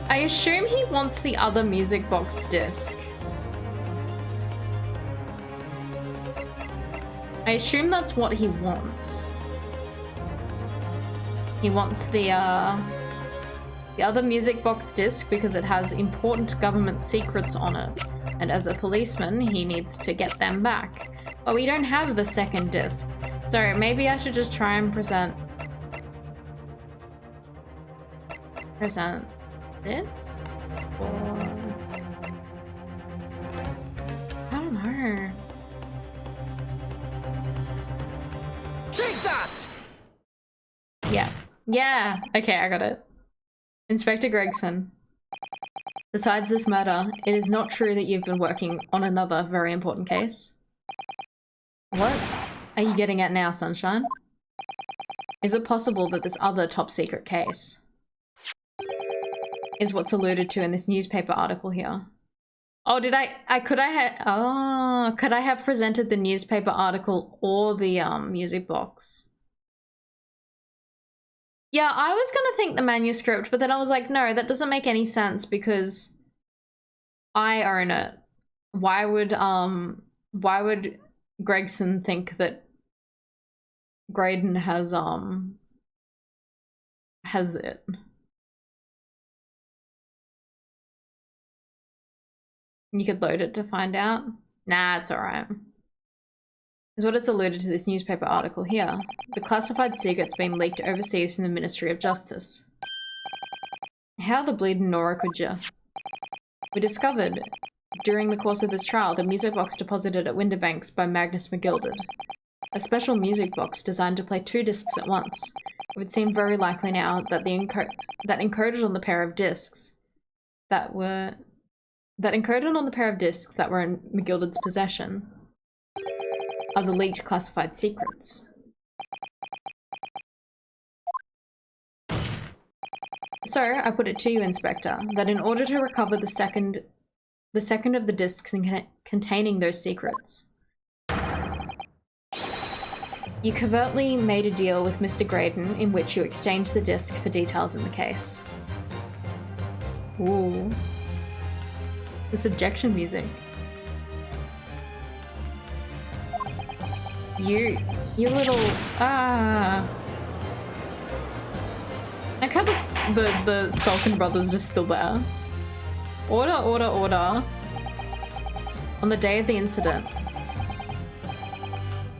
I assume he wants the other music box disc. I assume that's what he wants. He wants the other music box disc because it has important government secrets on it. And as a policeman, he needs to get them back. But we don't have the second disc. So maybe I should just try and present this? Or... I don't know. Take that! Yeah. Yeah! Okay, I got it. Inspector Gregson. Besides this murder, it is not true that you've been working on another very important case. What are you getting at now, Sunshine? Is it possible that this other top secret case is what's alluded to in this newspaper article here? Oh, could I have presented the newspaper article or the music box? Yeah, I was gonna think the manuscript, but then I was like, no, that doesn't make any sense because I own it. Why would Gregson think that Graydon has it? You could load it to find out. Nah, it's alright. Is what it's alluded to this newspaper article here. The classified secret's been leaked overseas from the Ministry of Justice. How the bleeding Nora could you? We discovered, during the course of this trial, the music box deposited at Winterbanks by Magnus McGilded. A special music box designed to play 2 discs at once. It would seem very likely now that that encoded on the pair of discs that were in McGilded's possession are the leaked classified secrets. So, I put it to you, Inspector, that in order to recover the second of the discs containing those secrets, you covertly made a deal with Mr. Graydon in which you exchanged the disc for details in the case. Ooh. This objection music. You little Like how the Skulkin brothers just still there. Order, order, order. On the day of the incident,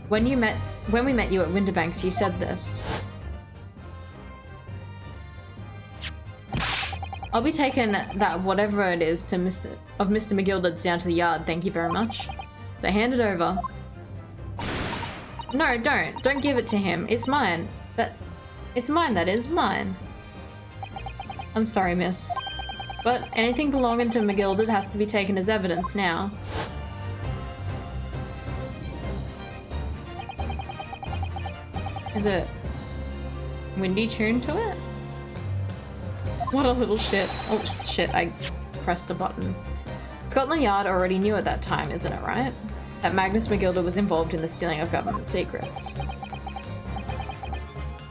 when we met you at Winterbanks, you said this. I'll be taking that whatever it is to Mr. McGilded's down to the yard, thank you very much. So hand it over. No, don't. Don't give it to him. It's mine. It's mine, that is mine. I'm sorry, miss. But anything belonging to McGilded has to be taken as evidence now. Is it windy tune to it? What a little shit. Oh shit, I pressed a button. Scotland Yard already knew at that time, isn't it, right? That Magnus McGilded was involved in the stealing of government secrets.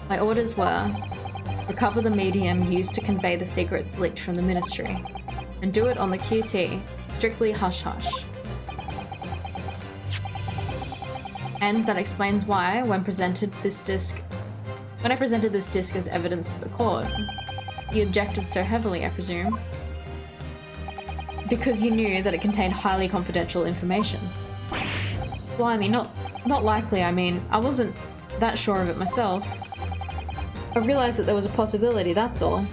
My orders were, recover the medium used to convey the secrets leaked from the ministry, and do it on the QT, strictly hush-hush. And that explains why, when I presented this disc as evidence to the court, you objected so heavily, I presume. Because you knew that it contained highly confidential information. Blimey, not likely, I mean, I wasn't that sure of it myself. I realized that there was a possibility, that's all.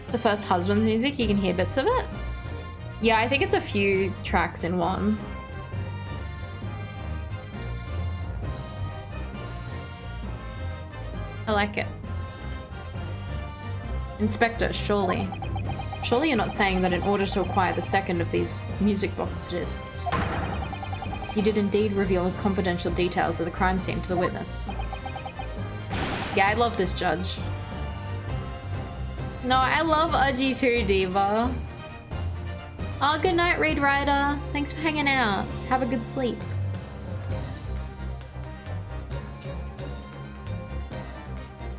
The first husband's music, you can hear bits of it? Yeah, I think it's a few tracks in one. I like it. Inspector, surely. Surely you're not saying that in order to acquire the second of these music box discs, you did indeed reveal confidential details of the crime scene to the witness. Yeah, I love this judge. No, I love Udgy too, Diva. Oh, good night, Reed Rider. Thanks for hanging out. Have a good sleep.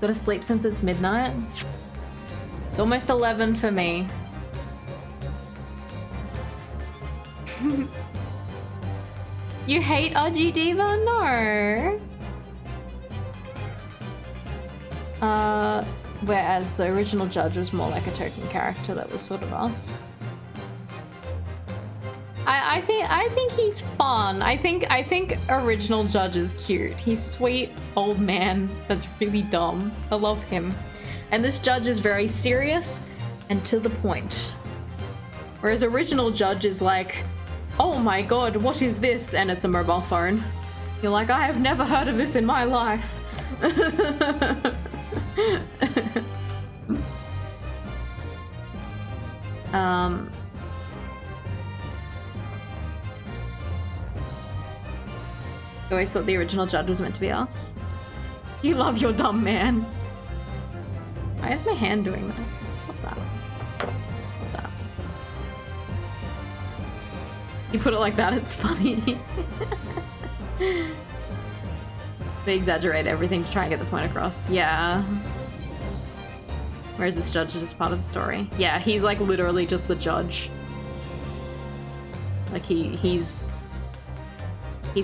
Gotta sleep since it's midnight? It's almost 11 for me. You hate Udgy Diva? No. Whereas the original judge was more like a token character that was sort of us. I think he's fun. I think original judge is cute. He's sweet old man that's really dumb. I love him. And this judge is very serious and to the point. Whereas original judge is like, oh my god, what is this? And it's a mobile phone. You're like, I have never heard of this in my life. I always thought the original judge was meant to be us. You love your dumb man. Why is my hand doing that? Stop that. Stop that. You put it like that, it's funny. They exaggerate everything to try and get the point across. Yeah. Whereas this judge is just part of the story. Yeah, he's like literally just the judge. Like he's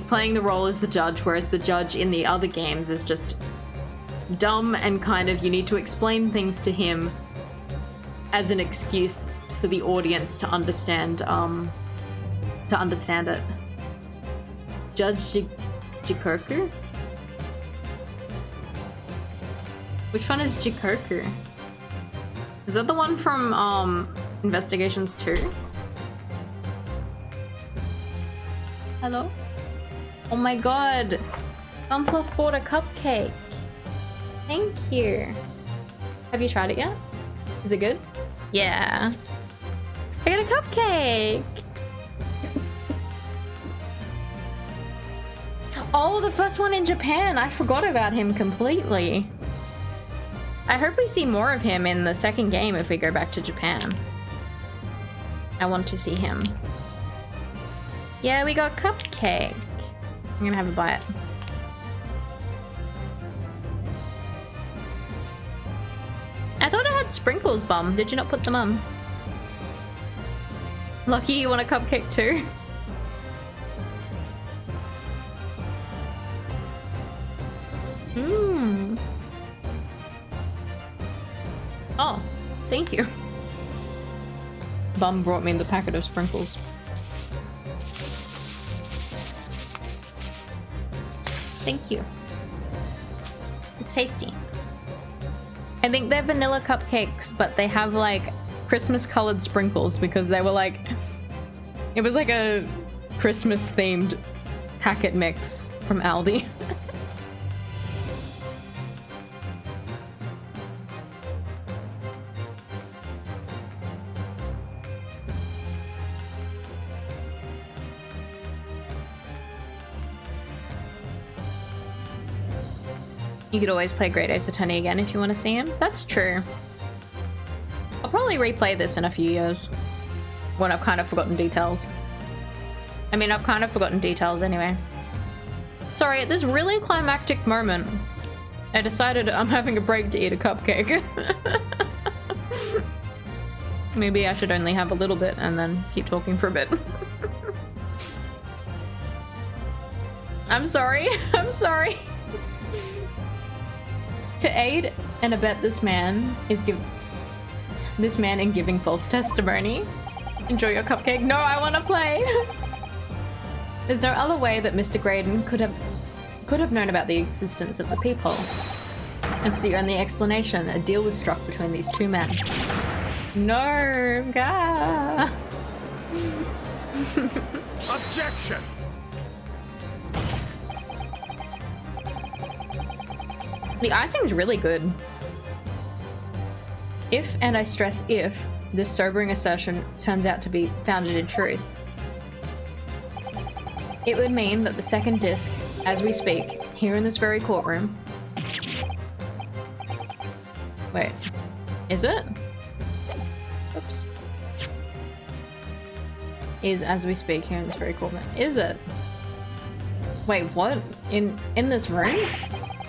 playing the role as the judge, whereas the judge in the other games is just dumb and kind of, you need to explain things to him as an excuse for the audience to understand it. Judge Jikoku? Which one is Jikoku? Is that the one from Investigations 2? Hello? Oh my god! Unfluff bought a cupcake. Thank you. Have you tried it yet? Is it good? Yeah. I got a cupcake! Oh, the first one in Japan! I forgot about him completely. I hope we see more of him in the second game if we go back to Japan. I want to see him. Yeah, we got cupcake. I'm gonna have a bite. I thought it had sprinkles, bum. Did you not put them on? Lucky you want a cupcake too? Mmm. Oh, thank you. Bum brought me the packet of sprinkles. Thank you. It's tasty. I think they're vanilla cupcakes, but they have like Christmas colored sprinkles because they were like, it was like a Christmas themed packet mix from Aldi. You could always play Great Ace Attorney again if you want to see him. That's true. I'll probably replay this in a few years when I've kind of forgotten details. I mean, I've kind of forgotten details anyway. Sorry, at this really climactic moment, I decided I'm having a break to eat a cupcake. Maybe I should only have a little bit and then keep talking for a bit. I'm sorry. I'm sorry. To aid and abet this man in giving false testimony. Enjoy your cupcake. No, I want to play. There's no other way that Mr. Graydon could have known about the existence of the people. It's the only explanation. A deal was struck between these two men. No, God. Objection! The icing's really good. If, and I stress if, this sobering assertion turns out to be founded in truth, it would mean that the second disc, as we speak, here in this very courtroom... Wait. Is it? Oops. Is, as we speak, here in this very courtroom. Is it? Wait, what? In this room?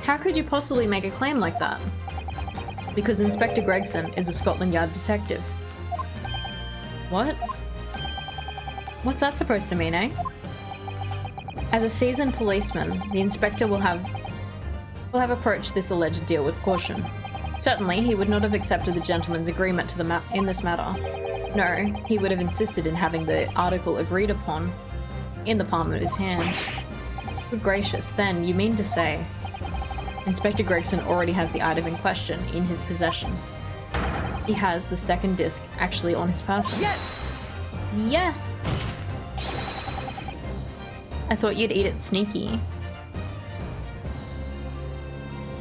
How could you possibly make a claim like that? Because Inspector Gregson is a Scotland Yard detective. What? What's that supposed to mean, eh? As a seasoned policeman, the inspector will have approached this alleged deal with caution. Certainly, he would not have accepted the gentleman's agreement to in this matter. No, he would have insisted in having the article agreed upon in the palm of his hand. Good gracious, then, you mean to say... Inspector Gregson already has the item in question in his possession. He has the second disc actually on his person. Yes! Yes! I thought you'd eat it sneaky.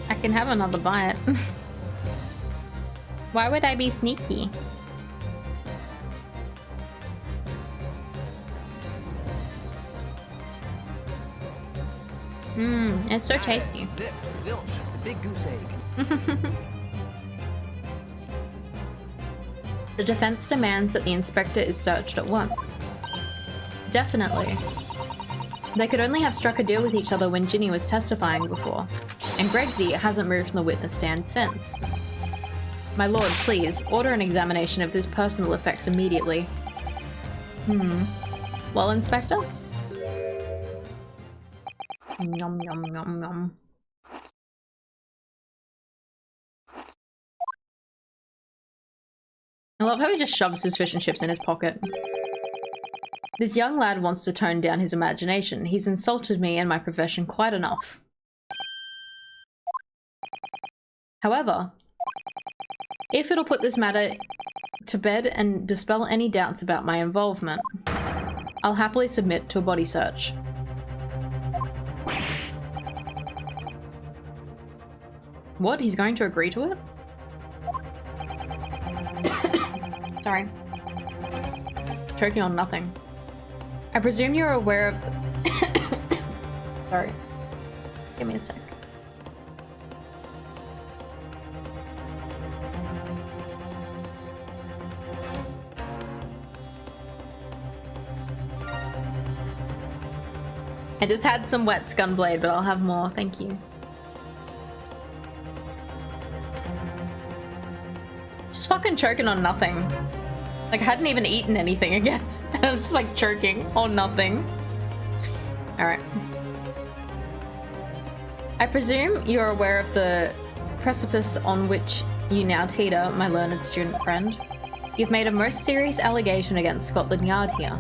I can have another bite. Why would I be sneaky? Mmm, it's so tasty. Zip, zilch, the big goose egg. The defense demands that the inspector is searched at once. Definitely. They could only have struck a deal with each other when Ginny was testifying before, and Gregsy hasn't moved from the witness stand since. My lord, please, order an examination of his personal effects immediately. Well, Inspector? Nom nom nom nom. I love how he just shoves his fish and chips in his pocket. This young lad wants to tone down his imagination. He's insulted me and my profession quite enough. However, if it'll put this matter to bed and dispel any doubts about my involvement, I'll happily submit to a body search. What? He's going to agree to it? Sorry. Choking on nothing. I presume you're aware of... Sorry. Give me a sec. I just had some wet Gunblade, but I'll have more, thank you. Just fucking choking on nothing. Like, I hadn't even eaten anything again. I'm just like choking on nothing. Alright. I presume you're aware of the precipice on which you now teeter, my learned student friend. You've made a most serious allegation against Scotland Yard here.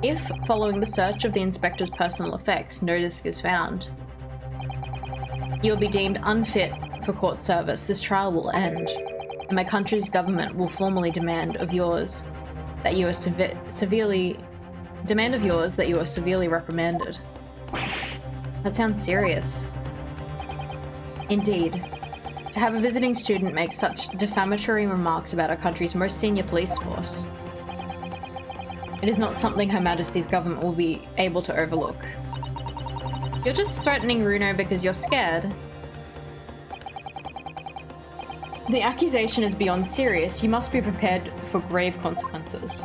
If, following the search of the inspector's personal effects, no disc is found, You will be deemed unfit for court service. This trial will end, and my country's government will formally demand of yours that you are severely reprimanded. That sounds serious. Indeed. To have a visiting student make such defamatory remarks about our country's most senior police force. It is not something Her Majesty's government will be able to overlook. You're just threatening Runo because you're scared. The accusation is beyond serious. You must be prepared for grave consequences.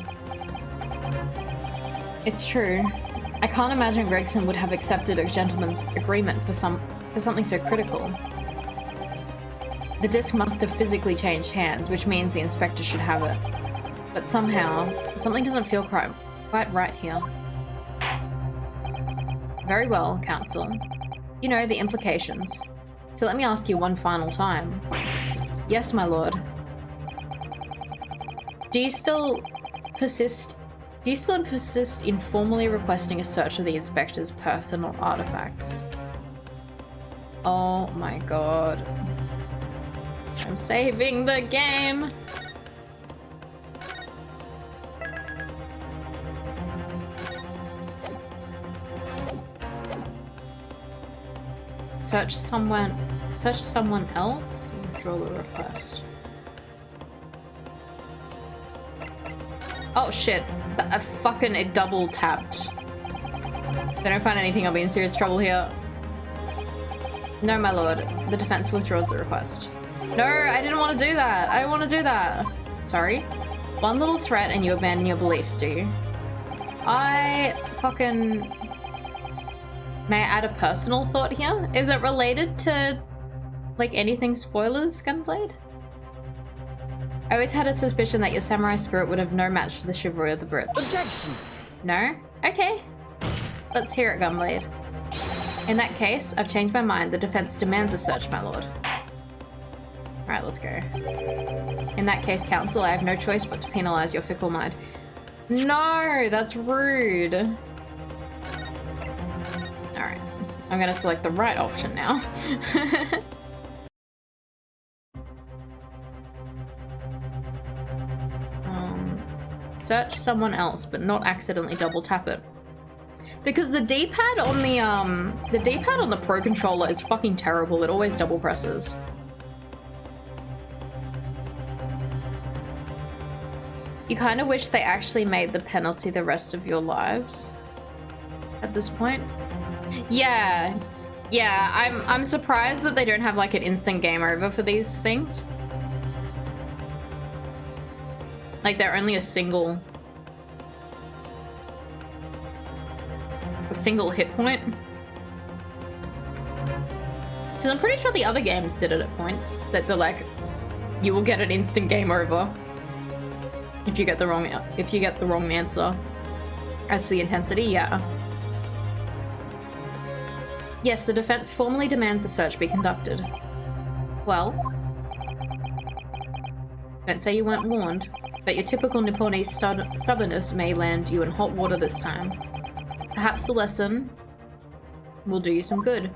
It's true. I can't imagine Gregson would have accepted a gentleman's agreement for something so critical. The disc must have physically changed hands, which means the inspector should have it. But somehow, something doesn't feel quite right here. Very well, Counsel. You know the implications. So let me ask you one final time. Yes, my lord. Do you still persist in formally requesting a search of the inspector's personal artifacts? Oh my god. I'm saving the game! Search someone else? Withdraw the request. Oh shit, it double tapped. If I don't find anything, I'll be in serious trouble here. No, my lord. The defense withdraws the request. No, I didn't want to do that. I don't want to do that. Sorry. One little threat and you abandon your beliefs, do you? May I add a personal thought here? Is it related to, like, anything spoilers, Gunblade? I always had a suspicion that your samurai spirit would have no match to the chivalry of the Brits. Objection! No? Okay. Let's hear it, Gunblade. In that case, I've changed my mind. The defense demands a search, my lord. Alright, let's go. In that case, Counsel, I have no choice but to penalize your fickle mind. No, that's rude. Alright. I'm gonna select the right option now. Search someone else, but not accidentally double tap it. Because the D-pad on the Pro Controller is fucking terrible. It always double presses. You kind of wish they actually made the penalty the rest of your lives at this point. Yeah, I'm surprised that they don't have like an instant game over for these things. Like they're only a single hit point. Because I'm pretty sure the other games did it at points that they're like, you will get an instant game over if you get the wrong answer. As the intensity, yeah. Yes, the defense formally demands the search be conducted. Well, don't say you weren't warned, but your typical Nipponese stubbornness may land you in hot water this time. Perhaps the lesson will do you some good.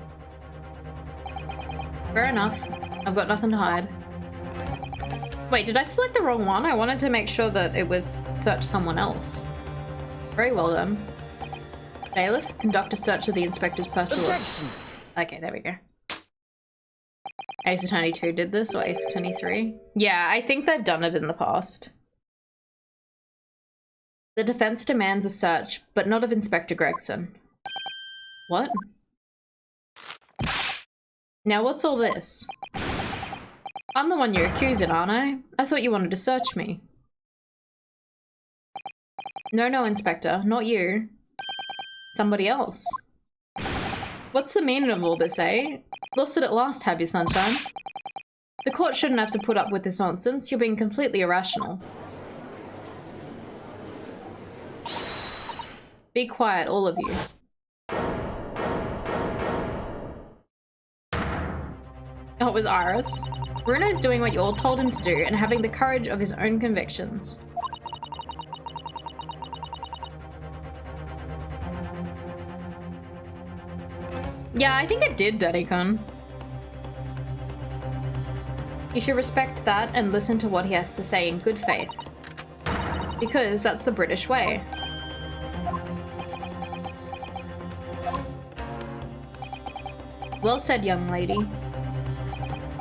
Fair enough. I've got nothing to hide. Wait, did I select the wrong one? I wanted to make sure that it was search someone else. Very well then. Bailiff, conduct a search of the inspector's personal... Objection! Okay, there we go. Ace Attorney 2 did this, or Ace Attorney 3? Yeah, I think they've done it in the past. The defense demands a search, but not of Inspector Gregson. What? Now what's all this? I'm the one you're accusing, aren't I? I thought you wanted to search me. No, Inspector, not you. Somebody else. What's the meaning of all this, eh? Lost it at last, have you, sunshine? The court shouldn't have to put up with this nonsense. You're being completely irrational. Be quiet, all of you. Oh, it was Iris. Bruno's doing what you all told him to do and having the courage of his own convictions. Yeah, I think it did, Daddy-kun. You should respect that and listen to what he has to say in good faith. Because that's the British way. Well said, young lady.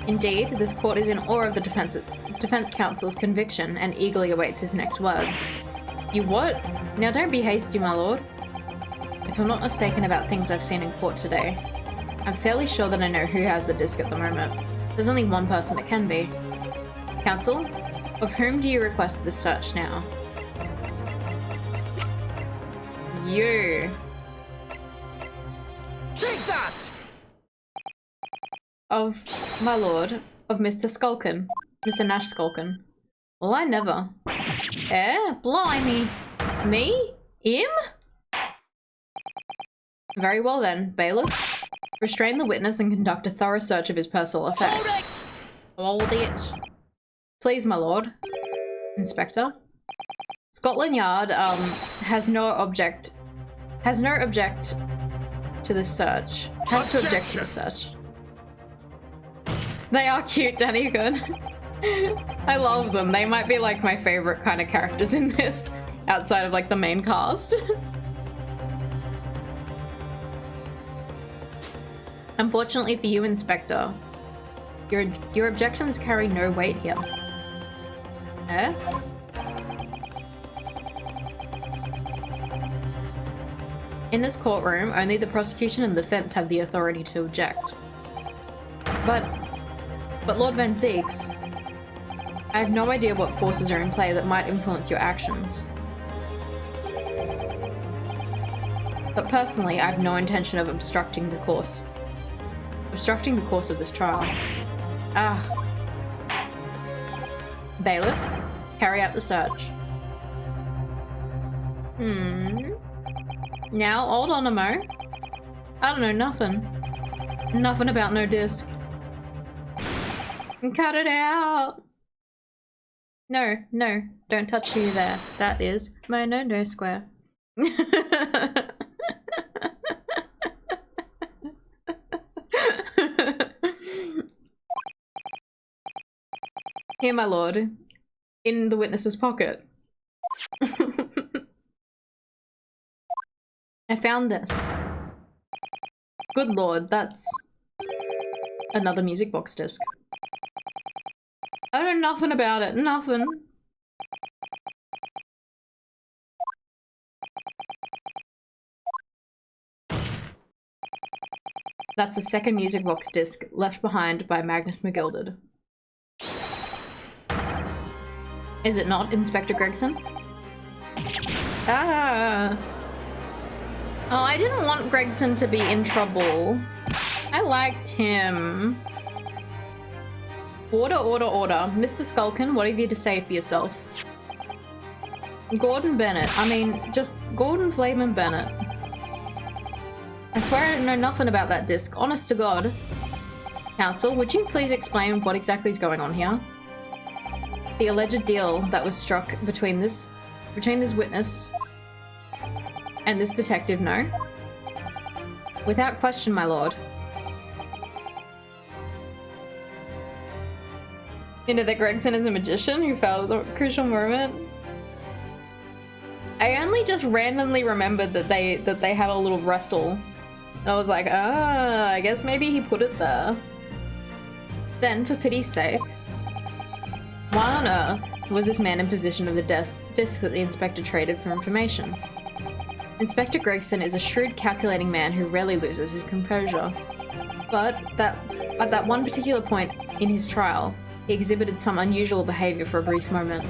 Indeed, this court is in awe of the defense counsel's conviction and eagerly awaits his next words. You what? Now don't be hasty, my lord. If I'm not mistaken about things I've seen in court today, I'm fairly sure that I know who has the disc at the moment. There's only one person it can be. Counsel, of whom do you request this search now? You. Take that! Of my lord, of Mr. Skulkin. Mr. Nash Skulkin. Well, I never. Eh? Blimey. Me? Him? Very well then, bailiff. Restrain the witness and conduct a thorough search of his personal effects. Hold it. Please, my lord. Inspector. Scotland Yard, has no object to the search. Has to object to the search. They are cute, Danny. Good. I love them. They might be like my favorite kind of characters in this, outside of like the main cast. Unfortunately for you, Inspector, your objections carry no weight here. Eh? In this courtroom, only the prosecution and the defense have the authority to object. But Lord Van Zeeks, I have no idea what forces are in play that might influence your actions. But personally, I have no intention of obstructing the course of this trial. Ah. Bailiff, carry out the search. Now, hold on a mo. I don't know nothing. Nothing about no disc. Cut it out! No, no, don't touch you there. That is my no square. Here, my lord. In the witness's pocket. I found this. Good lord, that's another music box disc. I don't know nothing about it, nothing. That's the second music box disc left behind by Magnus McGilded. Is it not, Inspector Gregson? Ah. Oh, I didn't want Gregson to be in trouble. I liked him. Order, order, order. Mr. Skulkin, what have you to say for yourself? Gordon Bennett. I mean, just Gordon Flamin Bennett. I swear I know nothing about that disc, honest to God. Counsel, would you please explain what exactly is going on here? The alleged deal that was struck between this witness and this detective, no? Without question, my lord. You know that Gregson is a magician who failed at the crucial moment? I only just randomly remembered that they had a little wrestle. And I was like, ah, I guess maybe he put it there. Then, for pity's sake, why on earth was this man in possession of the disc that the inspector traded for information? Inspector Gregson is a shrewd, calculating man who rarely loses his composure. But at that one particular point in his trial, he exhibited some unusual behavior for a brief moment.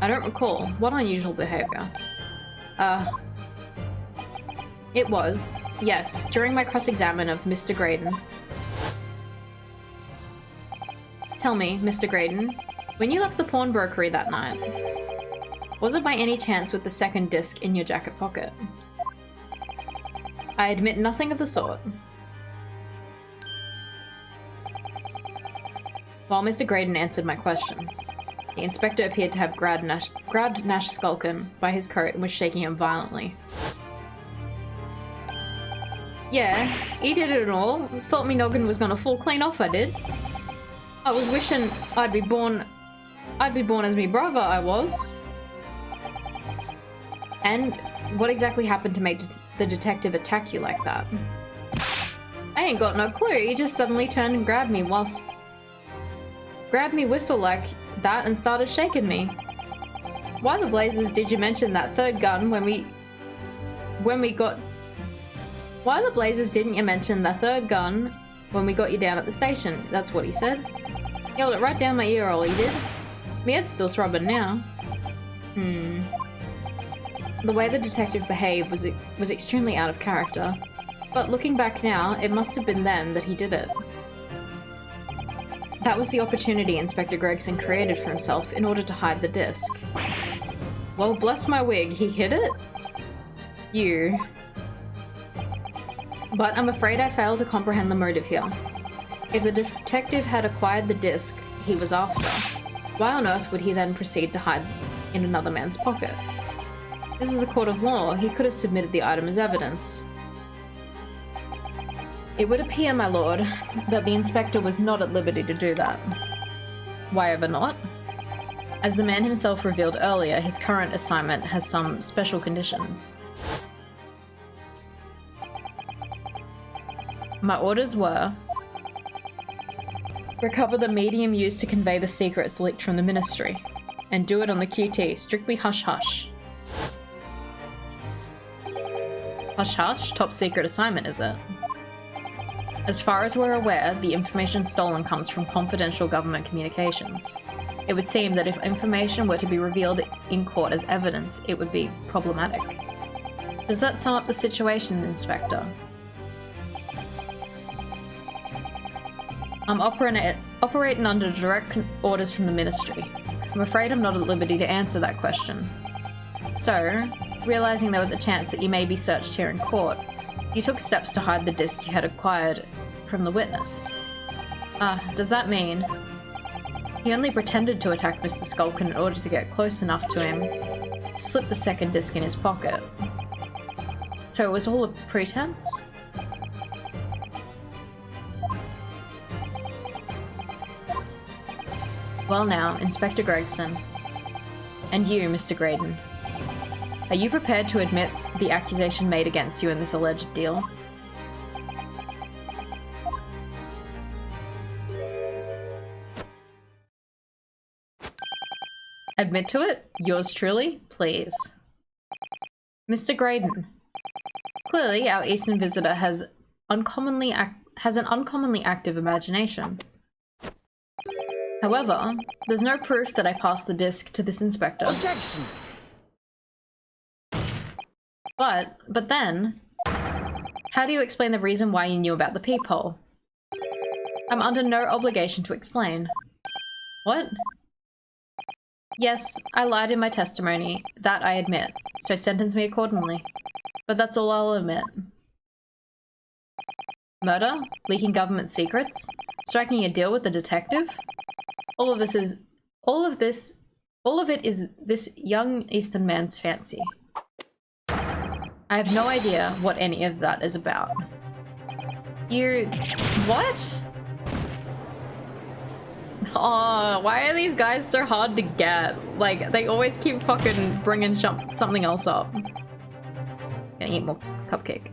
I don't recall. What unusual behavior? It was, yes, during my cross-examination of Mr. Graydon. Tell me, Mr. Graydon, when you left the pawnbrokery that night, was it by any chance with the second disc in your jacket pocket? I admit nothing of the sort. While Mr. Graydon answered my questions, the inspector appeared to have grabbed Nash Skulkin by his coat and was shaking him violently. Yeah, he did it and all. Thought me noggin was gonna fall clean off, I did. I was wishing I'd be born as me brother, I was. And what exactly happened to make the detective attack you like that? I ain't got no clue. He just suddenly turned and grabbed me whistle like that and started shaking me. Why the blazes did you mention that third gun when we got... Why the blazes didn't you mention the third gun when we got you down at the station? That's what he said. Yelled it right down my ear, all he did. My head's still throbbing now. The way the detective behaved was extremely out of character. But looking back now, it must have been then that he did it. That was the opportunity Inspector Gregson created for himself in order to hide the disc. Well, bless my wig, he hid it? You. But I'm afraid I fail to comprehend the motive here. If the detective had acquired the disc he was after, why on earth would he then proceed to hide in another man's pocket? This is the court of law. He could have submitted the item as evidence. It would appear, my lord, that the inspector was not at liberty to do that. Why ever not? As the man himself revealed earlier, his current assignment has some special conditions. My orders were: recover the medium used to convey the secrets leaked from the ministry, and do it on the QT, strictly hush-hush. Hush-hush? Top secret assignment, is it? As far as we're aware, the information stolen comes from confidential government communications. It would seem that if information were to be revealed in court as evidence, it would be problematic. Does that sum up the situation, Inspector? I'm operating under direct orders from the Ministry. I'm afraid I'm not at liberty to answer that question. So, realizing there was a chance that you may be searched here in court, you took steps to hide the disc you had acquired from the witness. Does that mean he only pretended to attack Mr. Skulkin in order to get close enough to him to slip the second disc in his pocket? So it was all a pretense? Well now, Inspector Gregson, and you, Mr. Graydon, are you prepared to admit the accusation made against you in this alleged deal? Admit to it? Yours truly? Please. Mr. Graydon, clearly our Eastern visitor has an uncommonly active imagination. However, there's no proof that I passed the disc to this inspector. Objection! But then, how do you explain the reason why you knew about the peephole? I'm under no obligation to explain. What? Yes, I lied in my testimony, that I admit, so sentence me accordingly. But that's all I'll admit. Murder? Leaking government secrets? Striking a deal with the detective? All of it is this young Eastern man's fancy. I have no idea what any of that is about. What? Oh, why are these guys so hard to get? Like, they always keep fucking bringing something else up. Gonna eat more cupcake.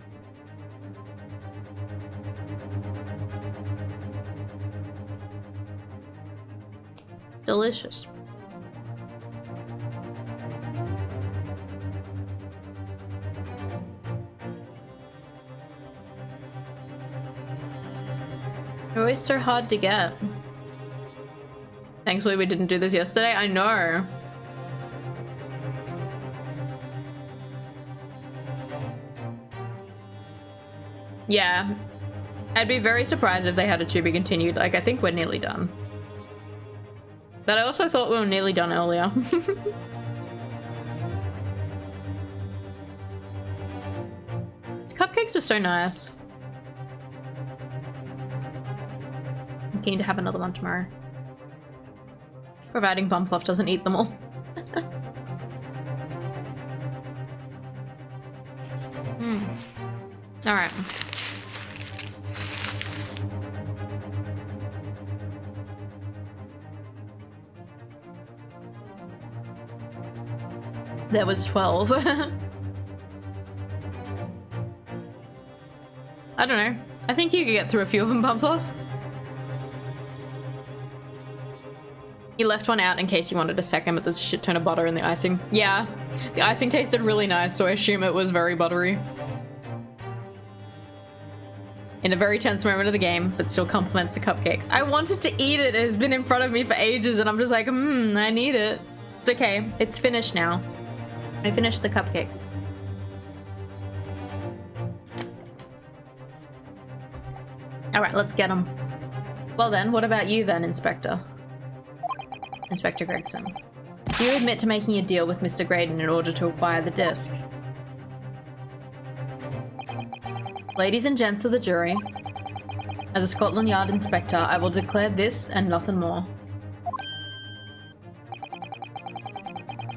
Delicious. They're always so hard to get. Thankfully we didn't do this yesterday. I know. Yeah. I'd be very surprised if they had a to be continued. Like, I think we're nearly done. But I also thought we were nearly done earlier. These cupcakes are so nice. I'm keen to have another one tomorrow. Providing Bumfluff doesn't eat them all. Alright. There was 12. I don't know. I think you could get through a few of them, Pavlov. You left one out in case you wanted a second, but there's a shit ton of butter in the icing. Yeah, the icing tasted really nice, so I assume it was very buttery. In a very tense moment of the game, but still compliments the cupcakes. I wanted to eat it. It has been in front of me for ages, and I'm just like, I need it. It's okay. It's finished now. I finished the cupcake. All right, let's get them. Well then, what about you then, Inspector? Inspector Gregson. Do you admit to making a deal with Mr. Graydon in order to acquire the disc? Ladies and gents of the jury, as a Scotland Yard inspector, I will declare this and nothing more.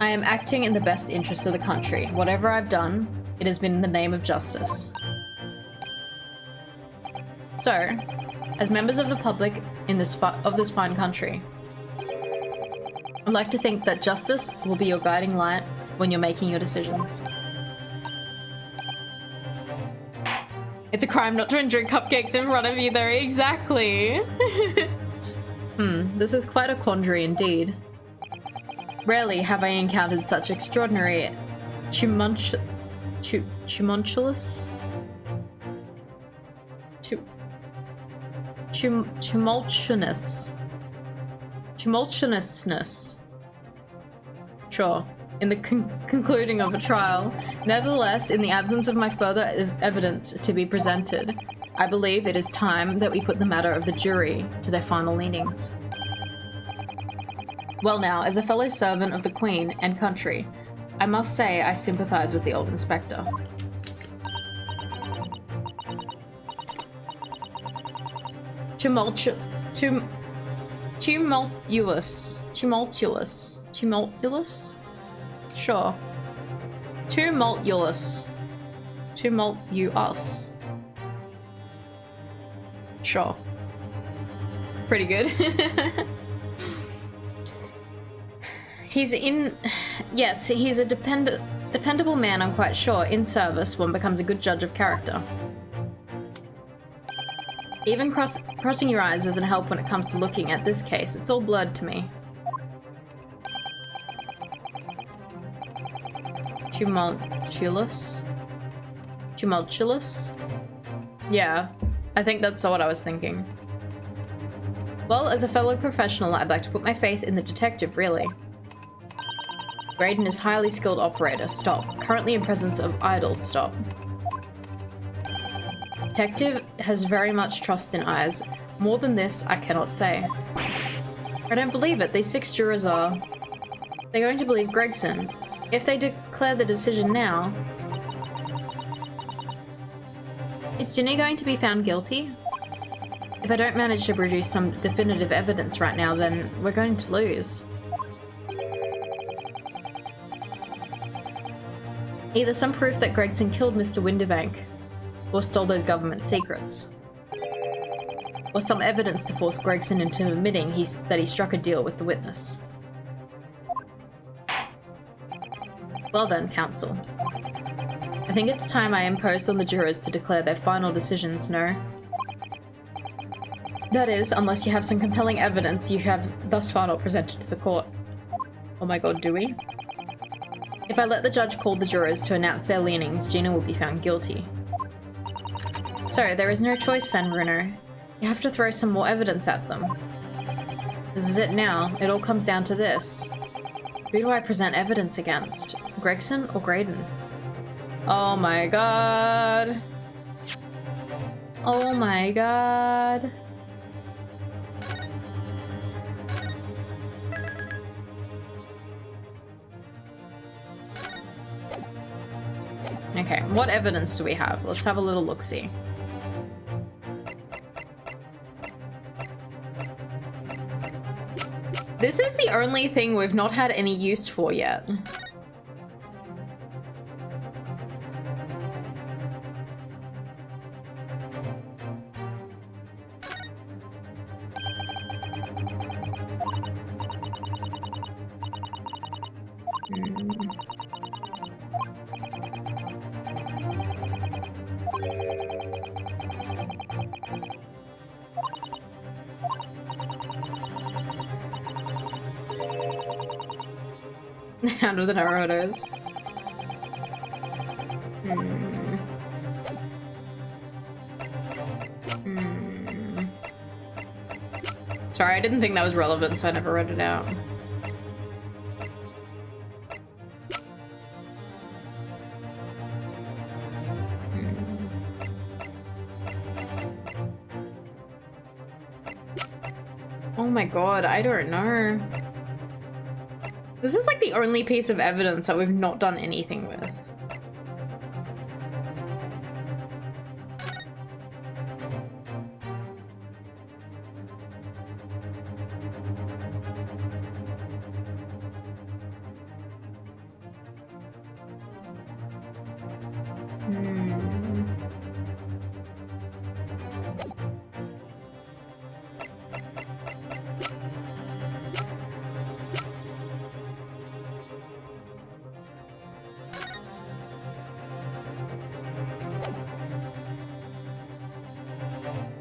I am acting in the best interest of the country. Whatever I've done, it has been in the name of justice. So, as members of the public in this fine country, I'd like to think that justice will be your guiding light when you're making your decisions. It's a crime not to enjoy cupcakes in front of you though, exactly. This is quite a quandary indeed. Rarely have I encountered such extraordinary tumultuousness. Sure. In the concluding of a trial. Nevertheless, in the absence of my further evidence to be presented, I believe it is time that we put the matter of the jury to their final leanings. Well now, as a fellow servant of the Queen and country, I must say I sympathize with the old inspector. Tumultuous? Sure. Tumultuous. Sure. Pretty good. Yes, he's a dependable man, I'm quite sure. In service, one becomes a good judge of character. Even crossing your eyes doesn't help when it comes to looking at this case. It's all blurred to me. Tumultuous? Yeah, I think that's what I was thinking. Well, as a fellow professional, I'd like to put my faith in the detective, really. Graydon is highly skilled operator. Stop. Currently in presence of idol. Stop. Detective has very much trust in eyes. More than this, I cannot say. I don't believe it. These 6 jurors are... They're going to believe Gregson. If they declare the decision now... Is Ginny going to be found guilty? If I don't manage to produce some definitive evidence right now, then we're going to lose. Either some proof that Gregson killed Mr. Winterbank, or stole those government secrets. Or some evidence to force Gregson into admitting that he struck a deal with the witness. Well then, counsel. I think it's time I imposed on the jurors to declare their final decisions, no? That is, unless you have some compelling evidence you have thus far not presented to the court. Oh my god, do we? If I let the judge call the jurors to announce their leanings, Gina will be found guilty. So, there is no choice then, Bruno. You have to throw some more evidence at them. This is it now. It all comes down to this. Who do I present evidence against? Gregson or Graydon? Oh my god. Oh my god. Okay, what evidence do we have? Let's have a little look-see. This is the only thing we've not had any use for yet. Hmm. 'Cause Handle the Naruto's. Sorry, I didn't think that was relevant, so I never wrote it out. Oh my god, I don't know. This is like the only piece of evidence that we've not done anything with.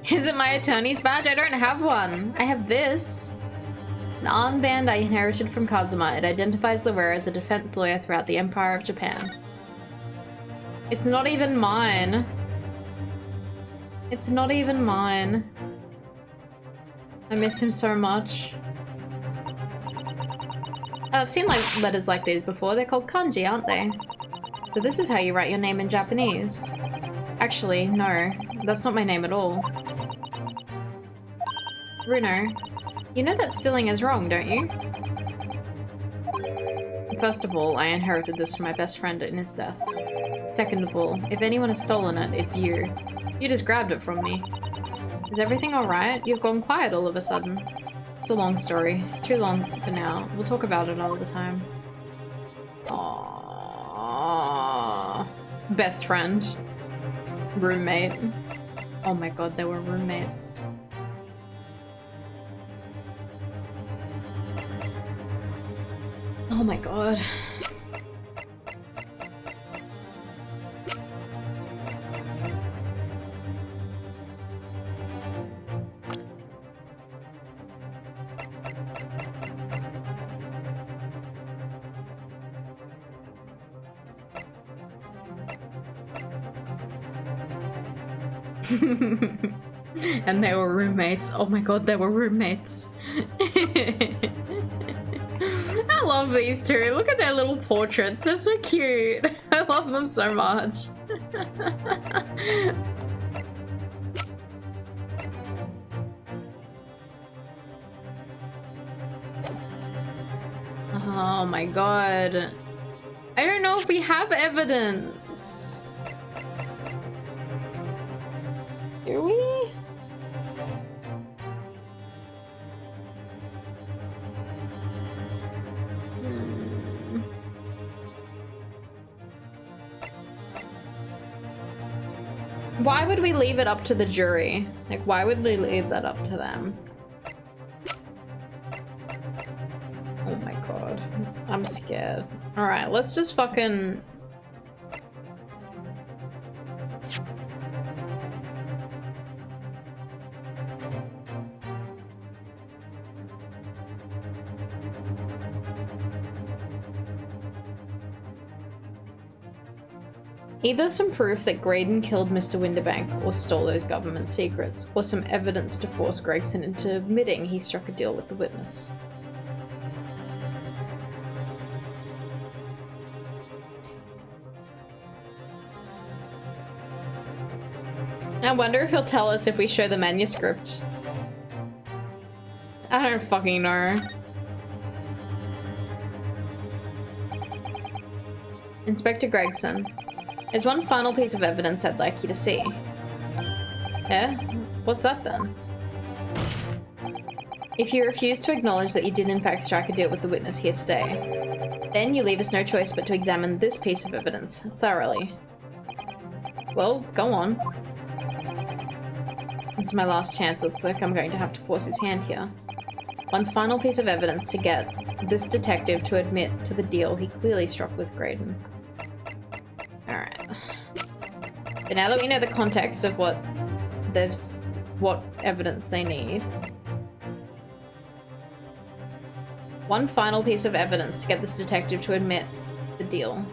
Is it my attorney's badge? I don't have one. I have this. An armband I inherited from Kazuma. It identifies the wearer as a defense lawyer throughout the Empire of Japan. It's not even mine. It's not even mine. I miss him so much. I've seen like letters like these before. They're called kanji, aren't they? So this is how you write your name in Japanese. Actually, no. That's not my name at all. Runo, you know that stealing is wrong, don't you? First of all, I inherited this from my best friend in his death. Second of all, if anyone has stolen it, it's you. You just grabbed it from me. Is everything alright? You've gone quiet all of a sudden. It's a long story. Too long for now. We'll talk about it another time. Aww. Best friend. Roommate. Oh my god, they were roommates. Oh my god. And they were roommates. Oh my god, they were roommates. I love these two. Look at their little portraits. They're so cute. I love them so much. Oh my god. I don't know if we have evidence. Do we? Why would we leave it up to the jury? Like, why would we leave that up to them? Oh my god. I'm scared. Alright, let's just fucking... Either some proof that Graydon killed Mr. Winterbank or stole those government secrets, or some evidence to force Gregson into admitting he struck a deal with the witness. I wonder if he'll tell us if we show the manuscript. I don't fucking know. Inspector Gregson. There's one final piece of evidence I'd like you to see. Yeah? What's that then? If you refuse to acknowledge that you did in fact strike a deal with the witness here today, then you leave us no choice but to examine this piece of evidence thoroughly. Well, go on. This is my last chance. Looks like I'm going to have to force his hand here. One final piece of evidence to get this detective to admit to the deal he clearly struck with Graydon. Alright. So now that we know the context of what evidence they need. One final piece of evidence to get this detective to admit the deal.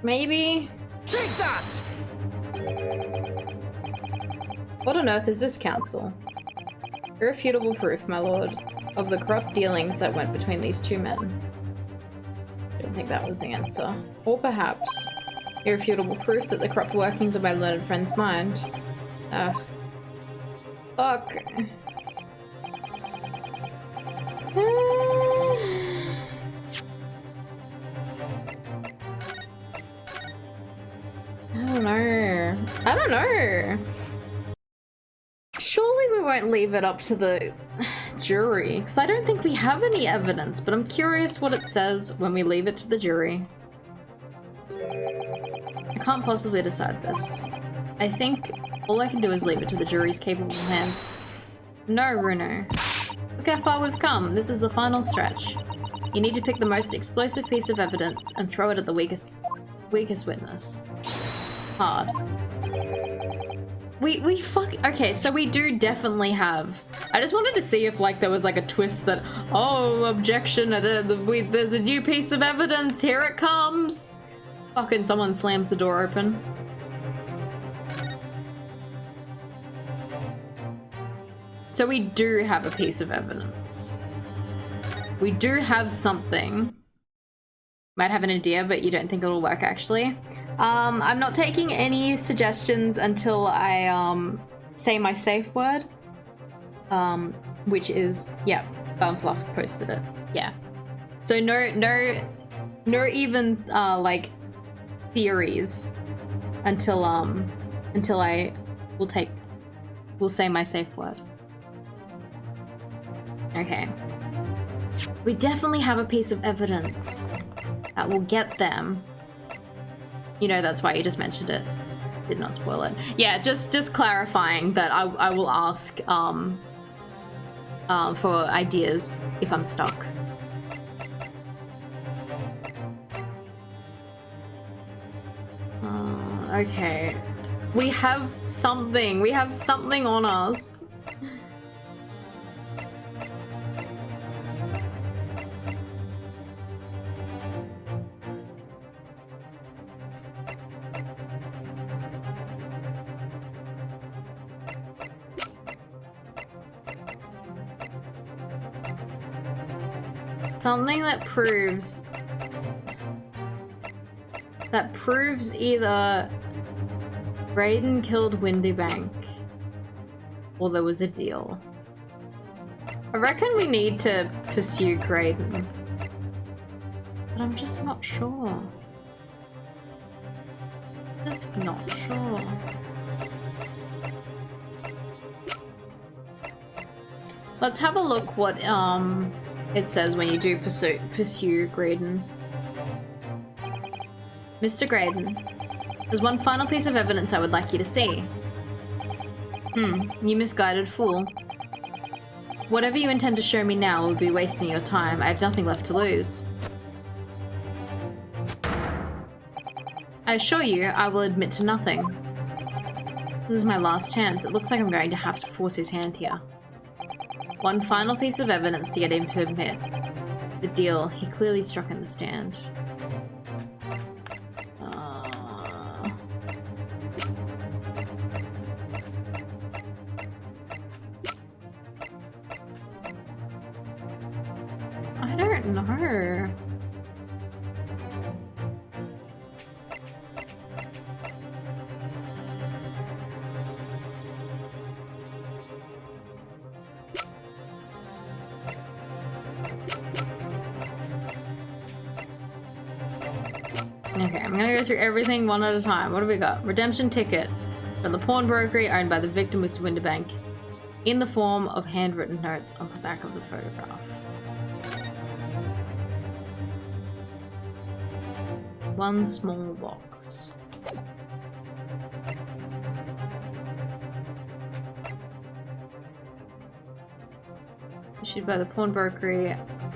Maybe? Take that! What on earth is this, counsel? Irrefutable proof, my lord, of the corrupt dealings that went between these two men. I don't think that was the answer. Or perhaps, irrefutable proof that the corrupt workings of my learned friend's mind. Fuck. I don't know. Surely we won't leave it up to the jury, because I don't think we have any evidence, but I'm curious what it says when we leave it to the jury. I can't possibly decide this. I think all I can do is leave it to the jury's capable hands. No, Bruno. Look how far we've come. This is the final stretch. You need to pick the most explosive piece of evidence and throw it at the weakest witness. Hard. Okay, so we do definitely have. I just wanted to see if like there was like a twist that, oh, objection, there's a new piece of evidence, here it comes. Fucking someone slams the door open. So we do have a piece of evidence. We do have something. Might have an idea, but you don't think it'll work actually. I'm not taking any suggestions until I say my safe word. Which is, yeah, Fluff posted it. Yeah. So no even like theories until I will say my safe word. Okay. We definitely have a piece of evidence that will get them. You know, that's why you just mentioned it. Did not spoil it. Yeah, just clarifying that I will ask for ideas if I'm stuck. Okay. We have something. We have something on us. Something that proves either Graydon killed Windybank or there was a deal. I reckon we need to pursue Graydon, but I'm just not sure. Just not sure. Let's have a look what it says when you do pursue Graydon. Mr. Graydon, there's one final piece of evidence I would like you to see. You misguided fool. Whatever you intend to show me now will be wasting your time. I have nothing left to lose. I assure you, I will admit to nothing. This is my last chance. It looks like I'm going to have to force his hand here. One final piece of evidence to get him to admit the deal he clearly struck in the stand. I don't know. Okay, I'm gonna go through everything one at a time. What do we got? Redemption ticket from the pawnbrokery owned by the victim, Mr. Winterbank, in the form of handwritten notes on the back of the photograph. One small box. Issued by the pawnbrokery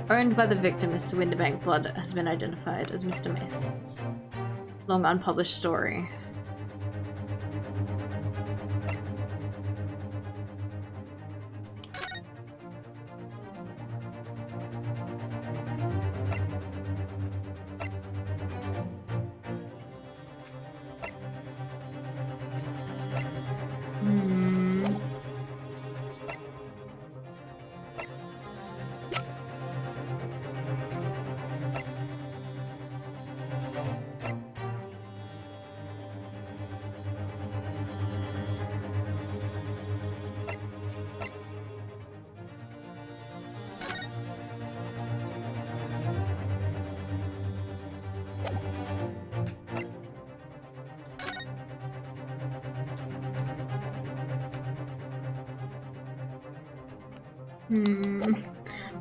owned by the victim, Mr. Winterbank. Blood has been identified as Mr. Mason's. Long unpublished story.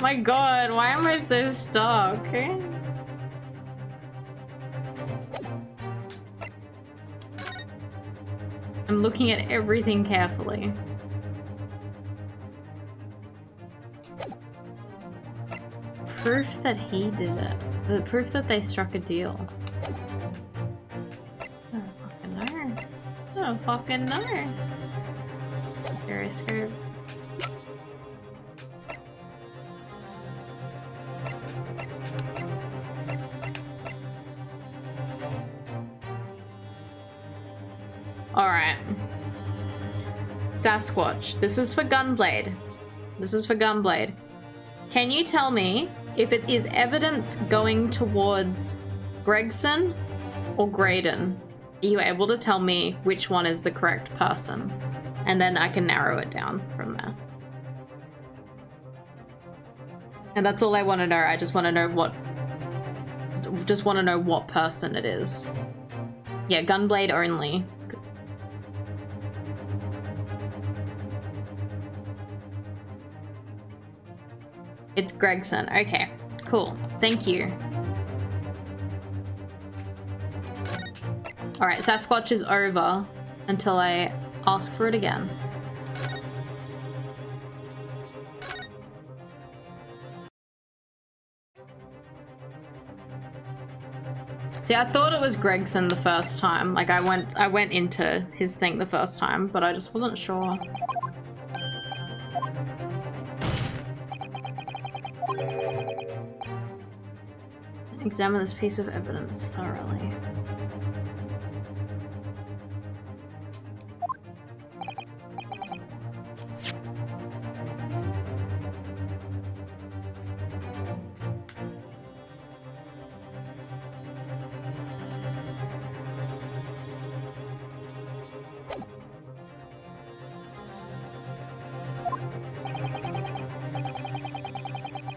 My god, why am I so stuck? I'm looking at everything carefully. Proof that he did it. The proof that they struck a deal. I don't fucking know. I don't fucking know. Stereoscope. Alright. Sasquatch. This is for Gunblade. This is for Gunblade. Can you tell me if it is evidence going towards Gregson or Graydon? Are you able to tell me which one is the correct person? And then I can narrow it down from there. And that's all I want to know. I just want to know what... Just want to know what person it is. Yeah, Gunblade only. It's Gregson. Okay, cool. Thank you. Alright, Sasquatch is over until I ask for it again. See, I thought it was Gregson the first time. Like I went into his thing the first time, but I just wasn't sure. Examine this piece of evidence thoroughly.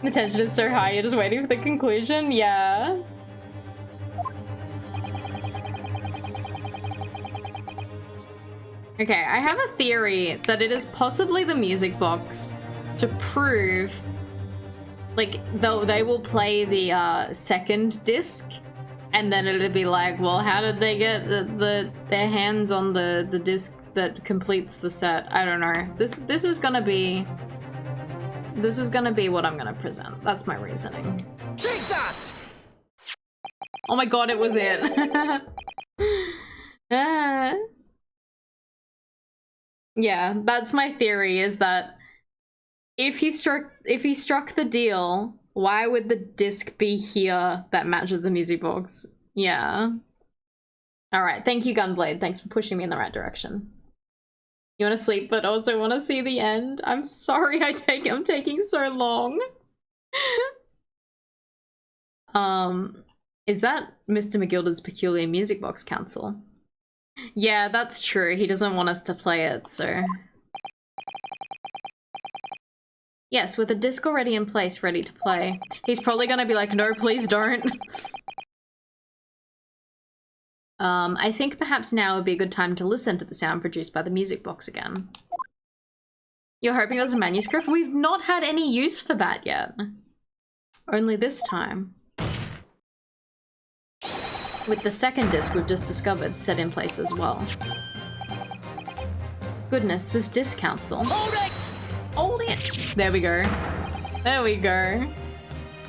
The tension is so high, you're just waiting for the conclusion? Yeah. Okay, I have a theory that it is possibly the music box to prove, like, though they will play the second disc, and then it'll be like, well, how did they get their hands on the disc that completes the set? I don't know. This is gonna be what I'm gonna present. That's my reasoning. Take that! Oh my god, it was it. Yeah, that's my theory, is that if he struck the deal, why would the disc be here that matches the music box? Yeah. Alright, thank you, Gunblade. Thanks for pushing me in the right direction. You want to sleep but also want to see the end? I'm sorry I'm taking so long. Is that Mr. McGilden's peculiar music box council? Yeah, that's true. He doesn't want us to play it, so... Yes, with the disc already in place, ready to play. He's probably gonna be like, no, please don't. I think perhaps now would be a good time to listen to the sound produced by the music box again. You're hoping it was a manuscript? We've not had any use for that yet. Only this time. With the second disc we've just discovered set in place as well. Goodness, this disc council. Hold it! Hold it! There we go. There we go.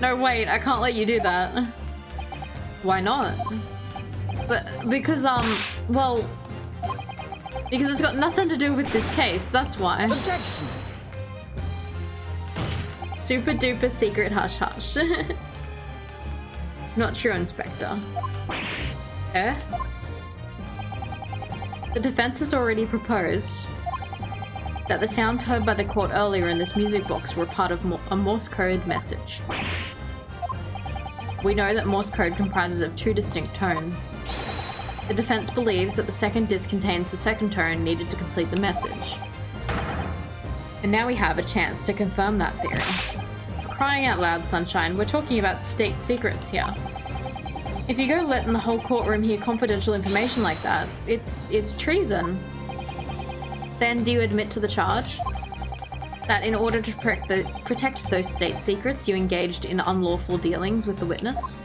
No, wait, I can't let you do that. Why not? But, because, well... Because it's got nothing to do with this case, that's why. Objection! Super duper secret hush hush. Not true, Inspector. Eh? The defense has already proposed that the sounds heard by the court earlier in this music box were part of a Morse Code message. We know that Morse Code comprises of 2 distinct tones. The defense believes that the second disc contains the second tone needed to complete the message. And now we have a chance to confirm that theory. For crying out loud, Sunshine, we're talking about state secrets here. If you go letting the whole courtroom hear confidential information like that, it's treason. Then do you admit to the charge? That in order to protect those state secrets, you engaged in unlawful dealings with the witness?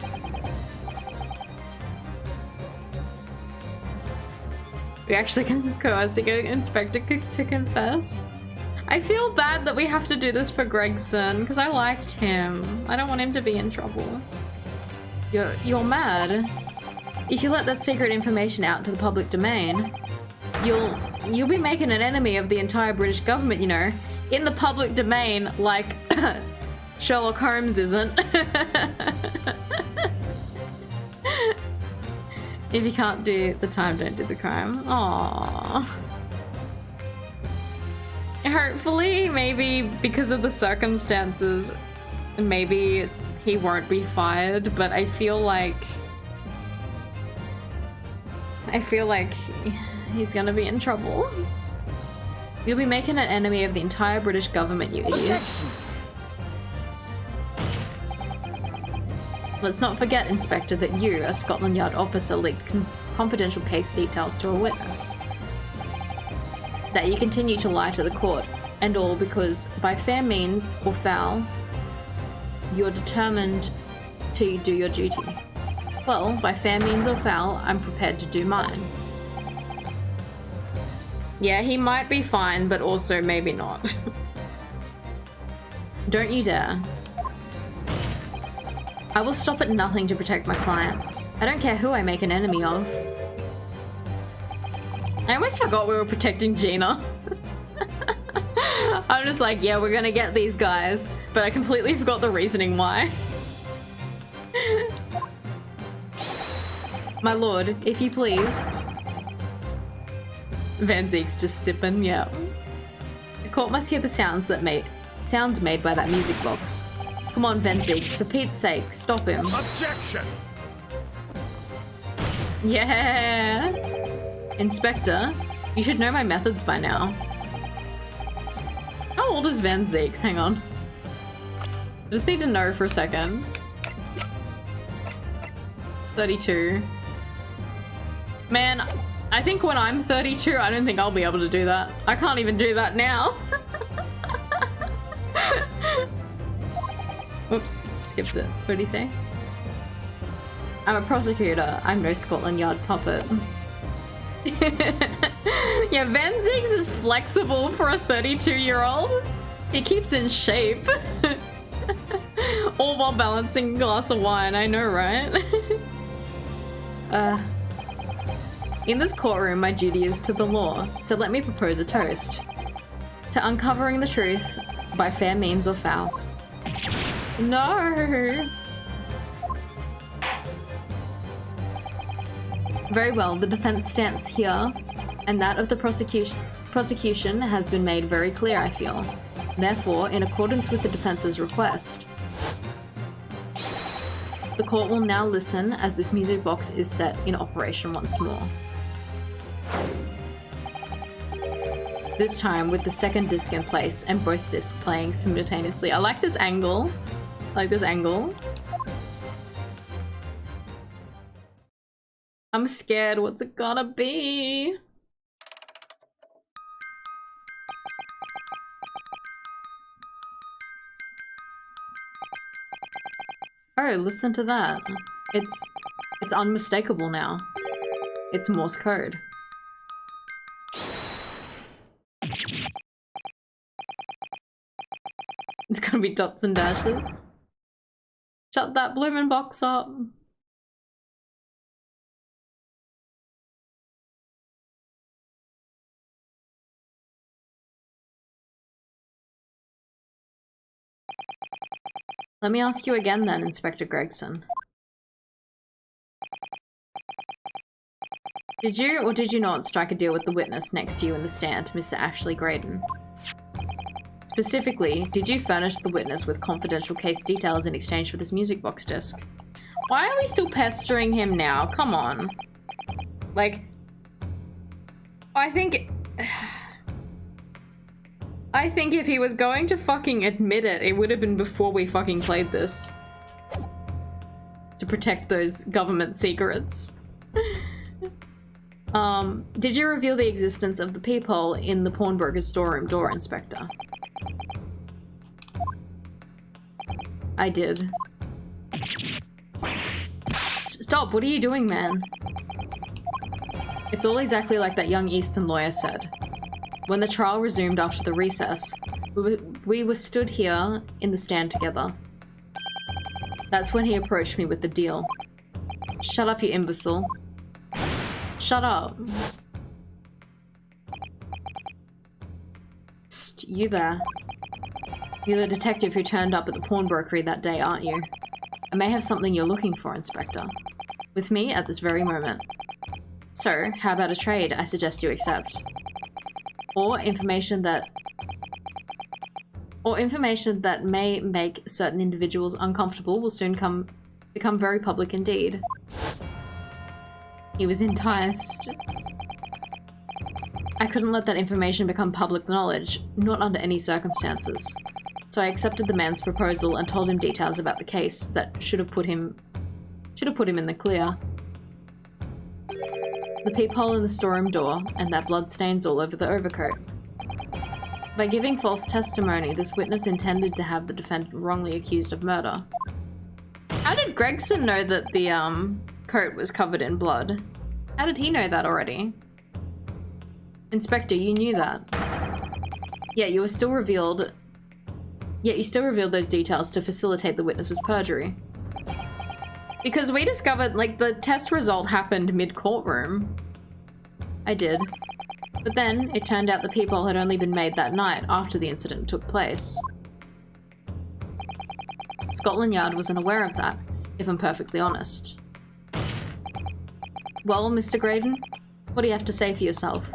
We actually can coerce the inspector to confess. I feel bad that we have to do this for Gregson, because I liked him. I don't want him to be in trouble. You're mad. If you let that secret information out into the public domain, you'll be making an enemy of the entire British government, you know. In the public domain, like Sherlock Holmes isn't. If you can't do the time, don't do the crime. Aww. Hopefully, maybe because of the circumstances, maybe he won't be fired, but I feel like he's gonna be in trouble. You'll be making an enemy of the entire British government, you idiot. Objection! Let's not forget, Inspector, that you, a Scotland Yard officer, leaked confidential case details to a witness. That you continue to lie to the court, and all because, by fair means or foul, you're determined to do your duty. Well, by fair means or foul, I'm prepared to do mine. Yeah, he might be fine, but also maybe not. Don't you dare. I will stop at nothing to protect my client. I don't care who I make an enemy of. I almost forgot we were protecting Gina. I'm just like, yeah, we're gonna get these guys, but I completely forgot the reasoning why. My lord, if you please. Van Zeek's just sipping, yeah. The court must hear the sounds made by that music box. Come on, Van Zeeks, for Pete's sake, stop him. Objection! Yeah! Inspector, you should know my methods by now. How old is Van Zeeks? Hang on. I just need to know for a second. 32. Man, I think when I'm 32, I don't think I'll be able to do that. I can't even do that now. Whoops, skipped it. What did he say? I'm a prosecutor. I'm no Scotland Yard puppet. Yeah, Van Ziggs is flexible for a 32-year-old. He keeps in shape. All while balancing a glass of wine, I know, right? In this courtroom, my duty is to the law, so let me propose a toast. To uncovering the truth by fair means or foul. No! Very well, the defense stance here, and that of the prosecution has been made very clear, I feel. Therefore, in accordance with the defense's request, the court will now listen as this music box is set in operation once more. This time with the second disc in place and both discs playing simultaneously. I like this angle. I like this angle. I'm scared. What's it gonna be? Oh, listen to that. It's unmistakable now. It's Morse code. It's gonna be dots and dashes. Shut that bloomin' box up. Let me ask you again then, Inspector Gregson. Did you or did you not strike a deal with the witness next to you in the stand, Mr. Ashley Graydon? Specifically, did you furnish the witness with confidential case details in exchange for this music box disc? Why are we still pestering him now? Come on. Like, I think if he was going to fucking admit it, it would have been before we fucking played this. To protect those government secrets. Did you reveal the existence of the peephole in the pawnbroker's storeroom door, Inspector? I did. Stop, what are you doing, man? It's all exactly like that young Eastern lawyer said. When the trial resumed after the recess, we were stood here in the stand together. That's when he approached me with the deal. Shut up, you imbecile. Shut up. Psst, you there. You're the detective who turned up at the pawnbrokery that day, aren't you? I may have something you're looking for, Inspector. With me at this very moment. So, how about a trade I suggest you accept? Or information that may make certain individuals uncomfortable will soon become very public indeed. He was enticed. I couldn't let that information become public knowledge, not under any circumstances. So I accepted the man's proposal and told him details about the case that should have put him in the clear. The peephole in the storeroom door, and that blood stains all over the overcoat. By giving false testimony, this witness intended to have the defendant wrongly accused of murder. How did Gregson know that the coat was covered in blood? How did he know that already? Inspector, you knew that. Yet you still revealed those details to facilitate the witness's perjury. Because we discovered, like, the test result happened mid-courtroom. I did. But then, it turned out the peephole had only been made that night, after the incident took place. Scotland Yard wasn't aware of that, if I'm perfectly honest. Well, Mr. Graydon, what do you have to say for yourself?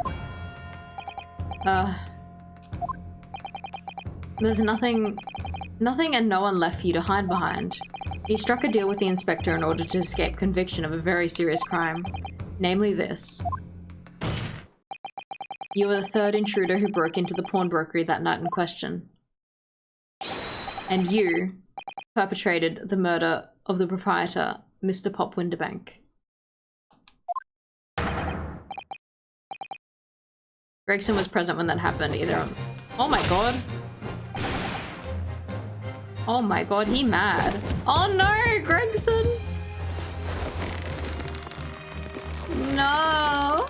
There's nothing and no one left for you to hide behind. You struck a deal with the inspector in order to escape conviction of a very serious crime. Namely this. You were the third intruder who broke into the pawnbrokery that night in question. And you perpetrated the murder of the proprietor, Mr. Pop Winterbank. Gregson was present when that happened, either on— Oh my god! Oh my god, he mad. Oh no, Gregson! No!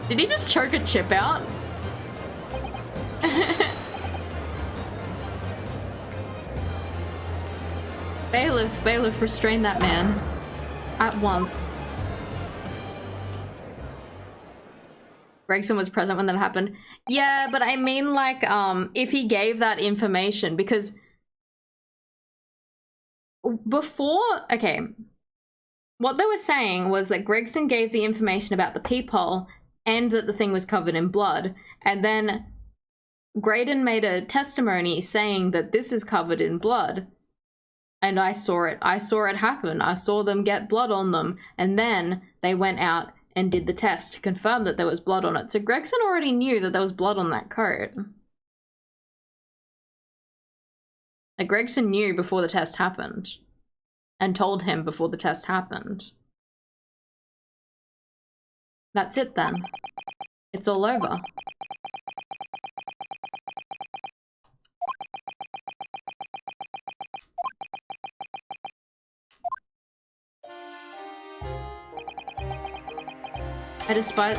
Did he just choke a chip out? Bailiff, restrain that man. At once. Gregson was present when that happened. Yeah, but I mean, like, if he gave that information, because before, okay, what they were saying was that Gregson gave the information about the peephole and that the thing was covered in blood, and then Graydon made a testimony saying that this is covered in blood, and I saw it happen. I saw them get blood on them, and then they went out and did the test to confirm that there was blood on it. So Gregson already knew that there was blood on that coat. Like, Gregson knew before the test happened. and told him before the test happened. That's it then. It's all over. I despise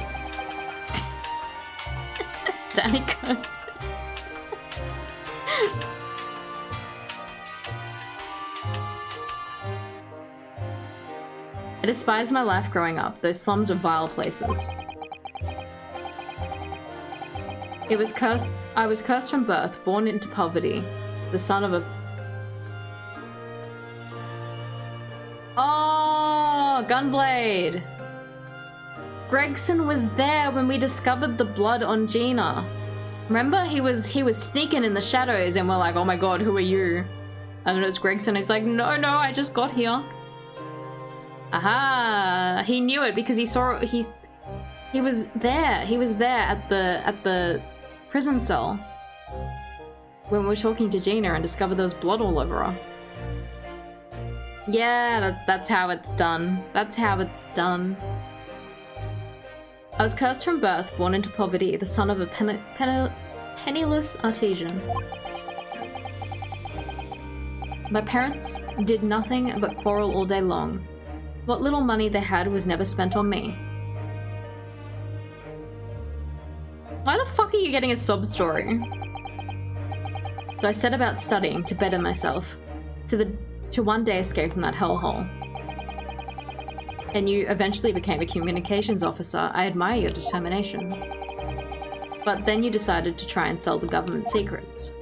Danica. I despised my life growing up. Those slums were vile places. I was cursed from birth, born into poverty, the son of a... Oh, Gunblade! Gregson was there when we discovered the blood on Gina. Remember? He was sneaking in the shadows and we're like, oh my god, who are you? And it was Gregson. He's like, no, I just got here. Aha! He knew it because he saw it. He was there. He was there at the prison cell when we were talking to Gina and discovered there was blood all over her. Yeah, that's how it's done. That's how it's done. I was cursed from birth, born into poverty, the son of a penniless artisan. My parents did nothing but quarrel all day long. What little money they had was never spent on me. Why the fuck are you getting a sob story? So I set about studying to better myself, to one day escape from that hellhole. And you eventually became a communications officer. I admire your determination. But then you decided to try and sell the government secrets.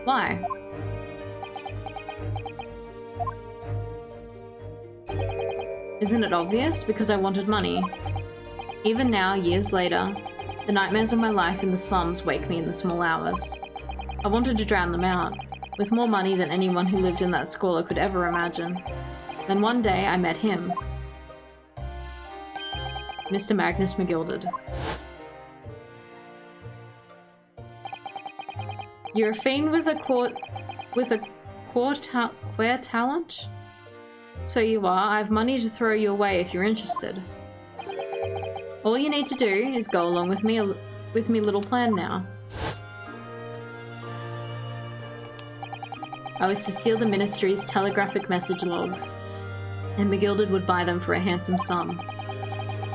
Why? Isn't it obvious? Because I wanted money. Even now, years later, the nightmares of my life in the slums wake me in the small hours. I wanted to drown them out, with more money than anyone who lived in that squalor could ever imagine. Then one day, I met him. Mr. Magnus McGilded. You're a fiend with a queer talent? So you are. I have money to throw you away if you're interested. All you need to do is go along with me little plan now. I was to steal the ministry's telegraphic message logs, and McGilded would buy them for a handsome sum.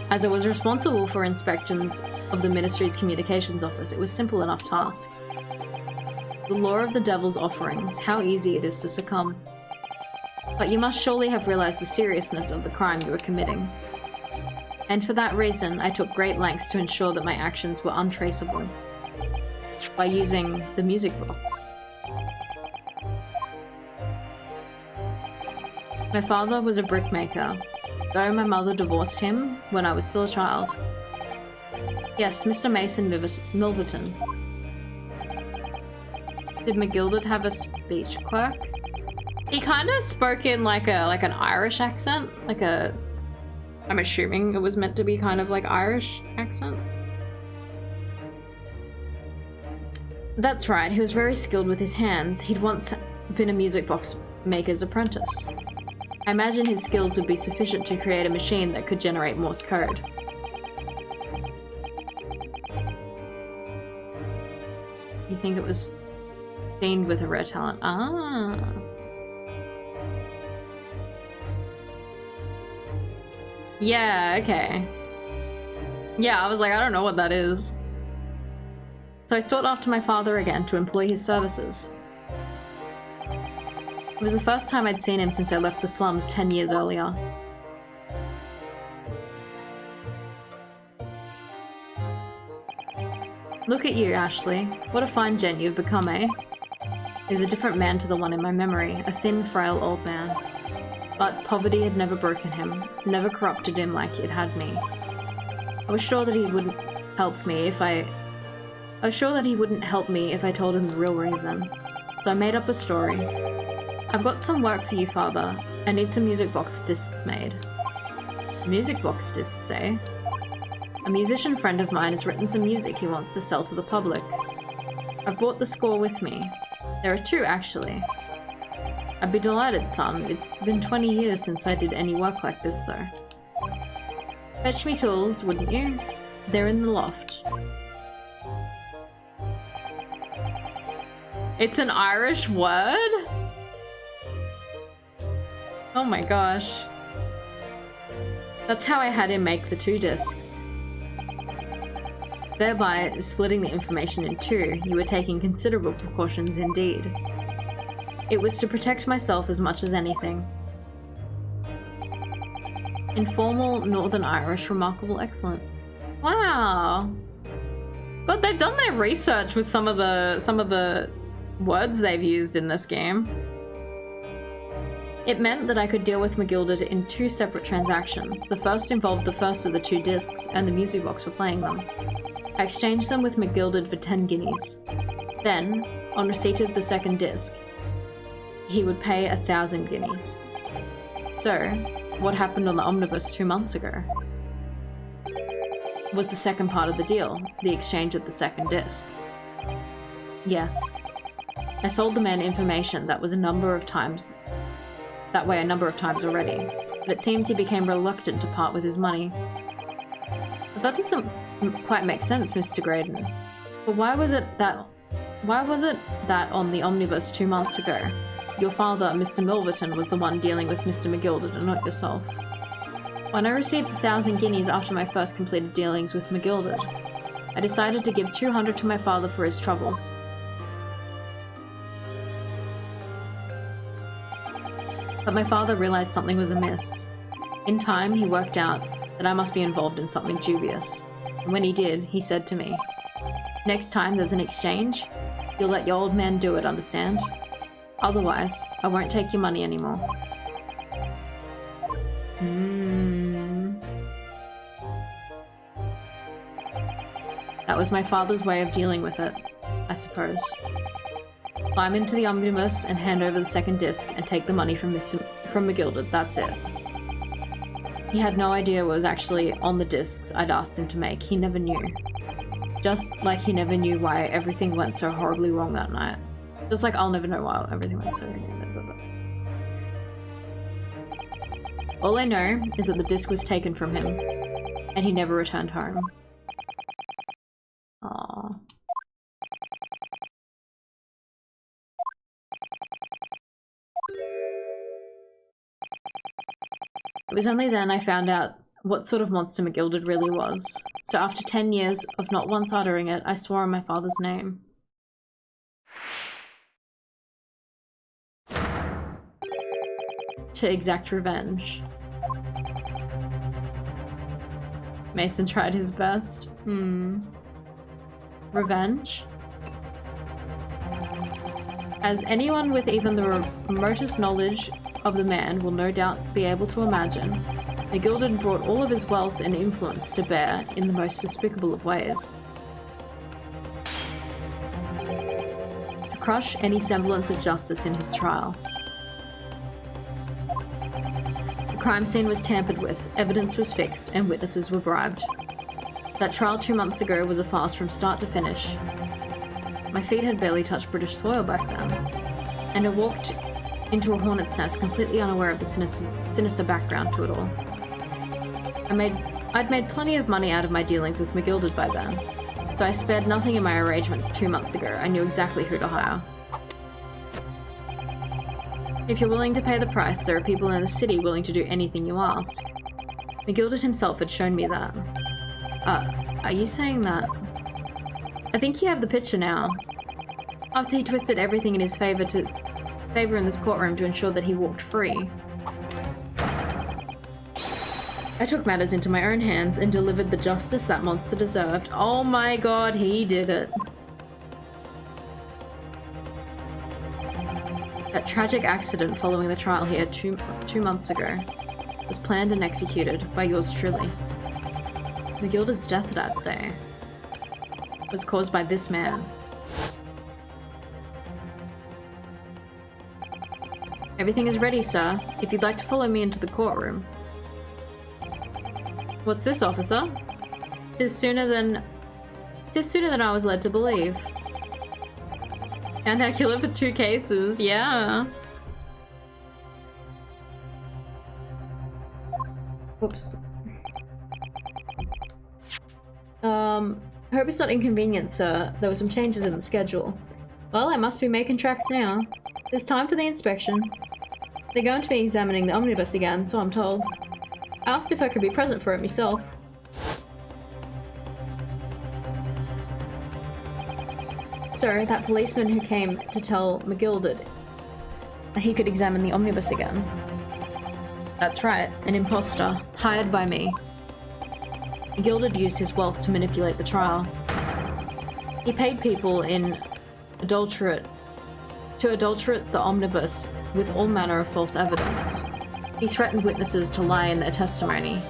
As I was responsible for inspections of the ministry's communications office, it was a simple enough task. The law of the devil's offerings, how easy it is to succumb. But you must surely have realized the seriousness of the crime you were committing. And for that reason, I took great lengths to ensure that my actions were untraceable. By using the music box. My father was a brickmaker, though my mother divorced him when I was still a child. Yes, Mr. Mason Milverton. Did McGilded have a speech quirk? He kind of spoke in like an Irish accent, I'm assuming it was meant to be kind of like Irish accent. That's right, he was very skilled with his hands. He'd once been a music box maker's apprentice. I imagine his skills would be sufficient to create a machine that could generate Morse code. You think it was fiend with a rare talent? Ah. Yeah, okay. Yeah, I was like, I don't know what that is. So I sought after my father again to employ his services. It was the first time I'd seen him since I left the slums 10 years earlier. Look at you, Ashley. What a fine gent you've become, eh? He was a different man to the one in my memory, a thin, frail old man. But poverty had never broken him, never corrupted him like it had me. I was sure that he wouldn't help me if I told him the real reason. So I made up a story. I've got some work for you, Father. I need some music box discs made. Music box discs, eh? A musician friend of mine has written some music he wants to sell to the public. I've brought the score with me. There are two, actually. I'd be delighted, son. It's been 20 years since I did any work like this, though. Fetch me tools, wouldn't you? They're in the loft. It's an Irish word? Oh my gosh. That's how I had him make the 2 discs. Thereby splitting the information in 2, you were taking considerable precautions indeed. It was to protect myself as much as anything. Informal Northern Irish, remarkable, excellent. Wow. But they've done their research with some of the words they've used in this game. It meant that I could deal with McGilded in 2 separate transactions. The first involved the first of the 2 discs and the music box for playing them. I exchanged them with McGilded for 10 guineas. Then, on receipt of the second disc, he would pay 1,000 guineas. So, what happened on the Omnibus 2 months ago was the second part of the deal, the exchange of the second disc. Yes. I sold the man information that way a number of times already, but it seems he became reluctant to part with his money. But that doesn't quite make sense, Mr. Graydon. But why was it that on the Omnibus 2 months ago, your father, Mr. Milverton, was the one dealing with Mr. McGilded and not yourself? When I received 1,000 guineas after my first completed dealings with McGilded, I decided to give 200 to my father for his troubles. But my father realized something was amiss. In time, he worked out that I must be involved in something dubious. And when he did, he said to me, "Next time there's an exchange, you'll let your old man do it, understand? Otherwise, I won't take your money anymore." That was my father's way of dealing with it, I suppose. Climb into the omnibus and hand over the second disc and take the money from McGilded, that's it. He had no idea what was actually on the discs I'd asked him to make. He never knew. Just like he never knew why everything went so horribly wrong that night. Just like I'll never know why everything went so wrong. All I know is that the disc was taken from him, and he never returned home. Aww. It was only then I found out what sort of monster McGilded really was. So after 10 years of not once uttering it, I swore on my father's name. To exact revenge. Mason tried his best. Revenge? As anyone with even the remotest knowledge of the man will no doubt be able to imagine, McGilded brought all of his wealth and influence to bear in the most despicable of ways. To crush any semblance of justice in his trial. The crime scene was tampered with, evidence was fixed, and witnesses were bribed. That trial 2 months ago was a farce from start to finish. My feet had barely touched British soil back then, and I walked into a hornet's nest completely unaware of the sinister background to it all. I'd made plenty of money out of my dealings with McGilded by then, so I spared nothing in my arrangements 2 months ago. I knew exactly who to hire. If you're willing to pay the price, there are people in the city willing to do anything you ask. McGilded himself had shown me that. Are you saying that? I think you have the picture now. After he twisted everything in his favor in this courtroom to ensure that he walked free. I took matters into my own hands and delivered the justice that monster deserved. Oh my god, he did it. That tragic accident following the trial here two months ago was planned and executed by yours truly. McGilded's death that day was caused by this man. Everything is ready, sir. If you'd like to follow me into the courtroom. What's this, officer? Tis sooner than I was led to believe. And I kill it for 2 cases, yeah. Whoops. Hope it's not inconvenient, sir. There were some changes in the schedule. Well, I must be making tracks now. It's time for the inspection. They're going to be examining the omnibus again, so I'm told. I asked if I could be present for it myself. So, that policeman who came to tell McGilded that he could examine the omnibus again. That's right, an imposter, hired by me. McGilded used his wealth to manipulate the trial. He paid people to adulterate the omnibus with all manner of false evidence. He threatened witnesses to lie in their testimony.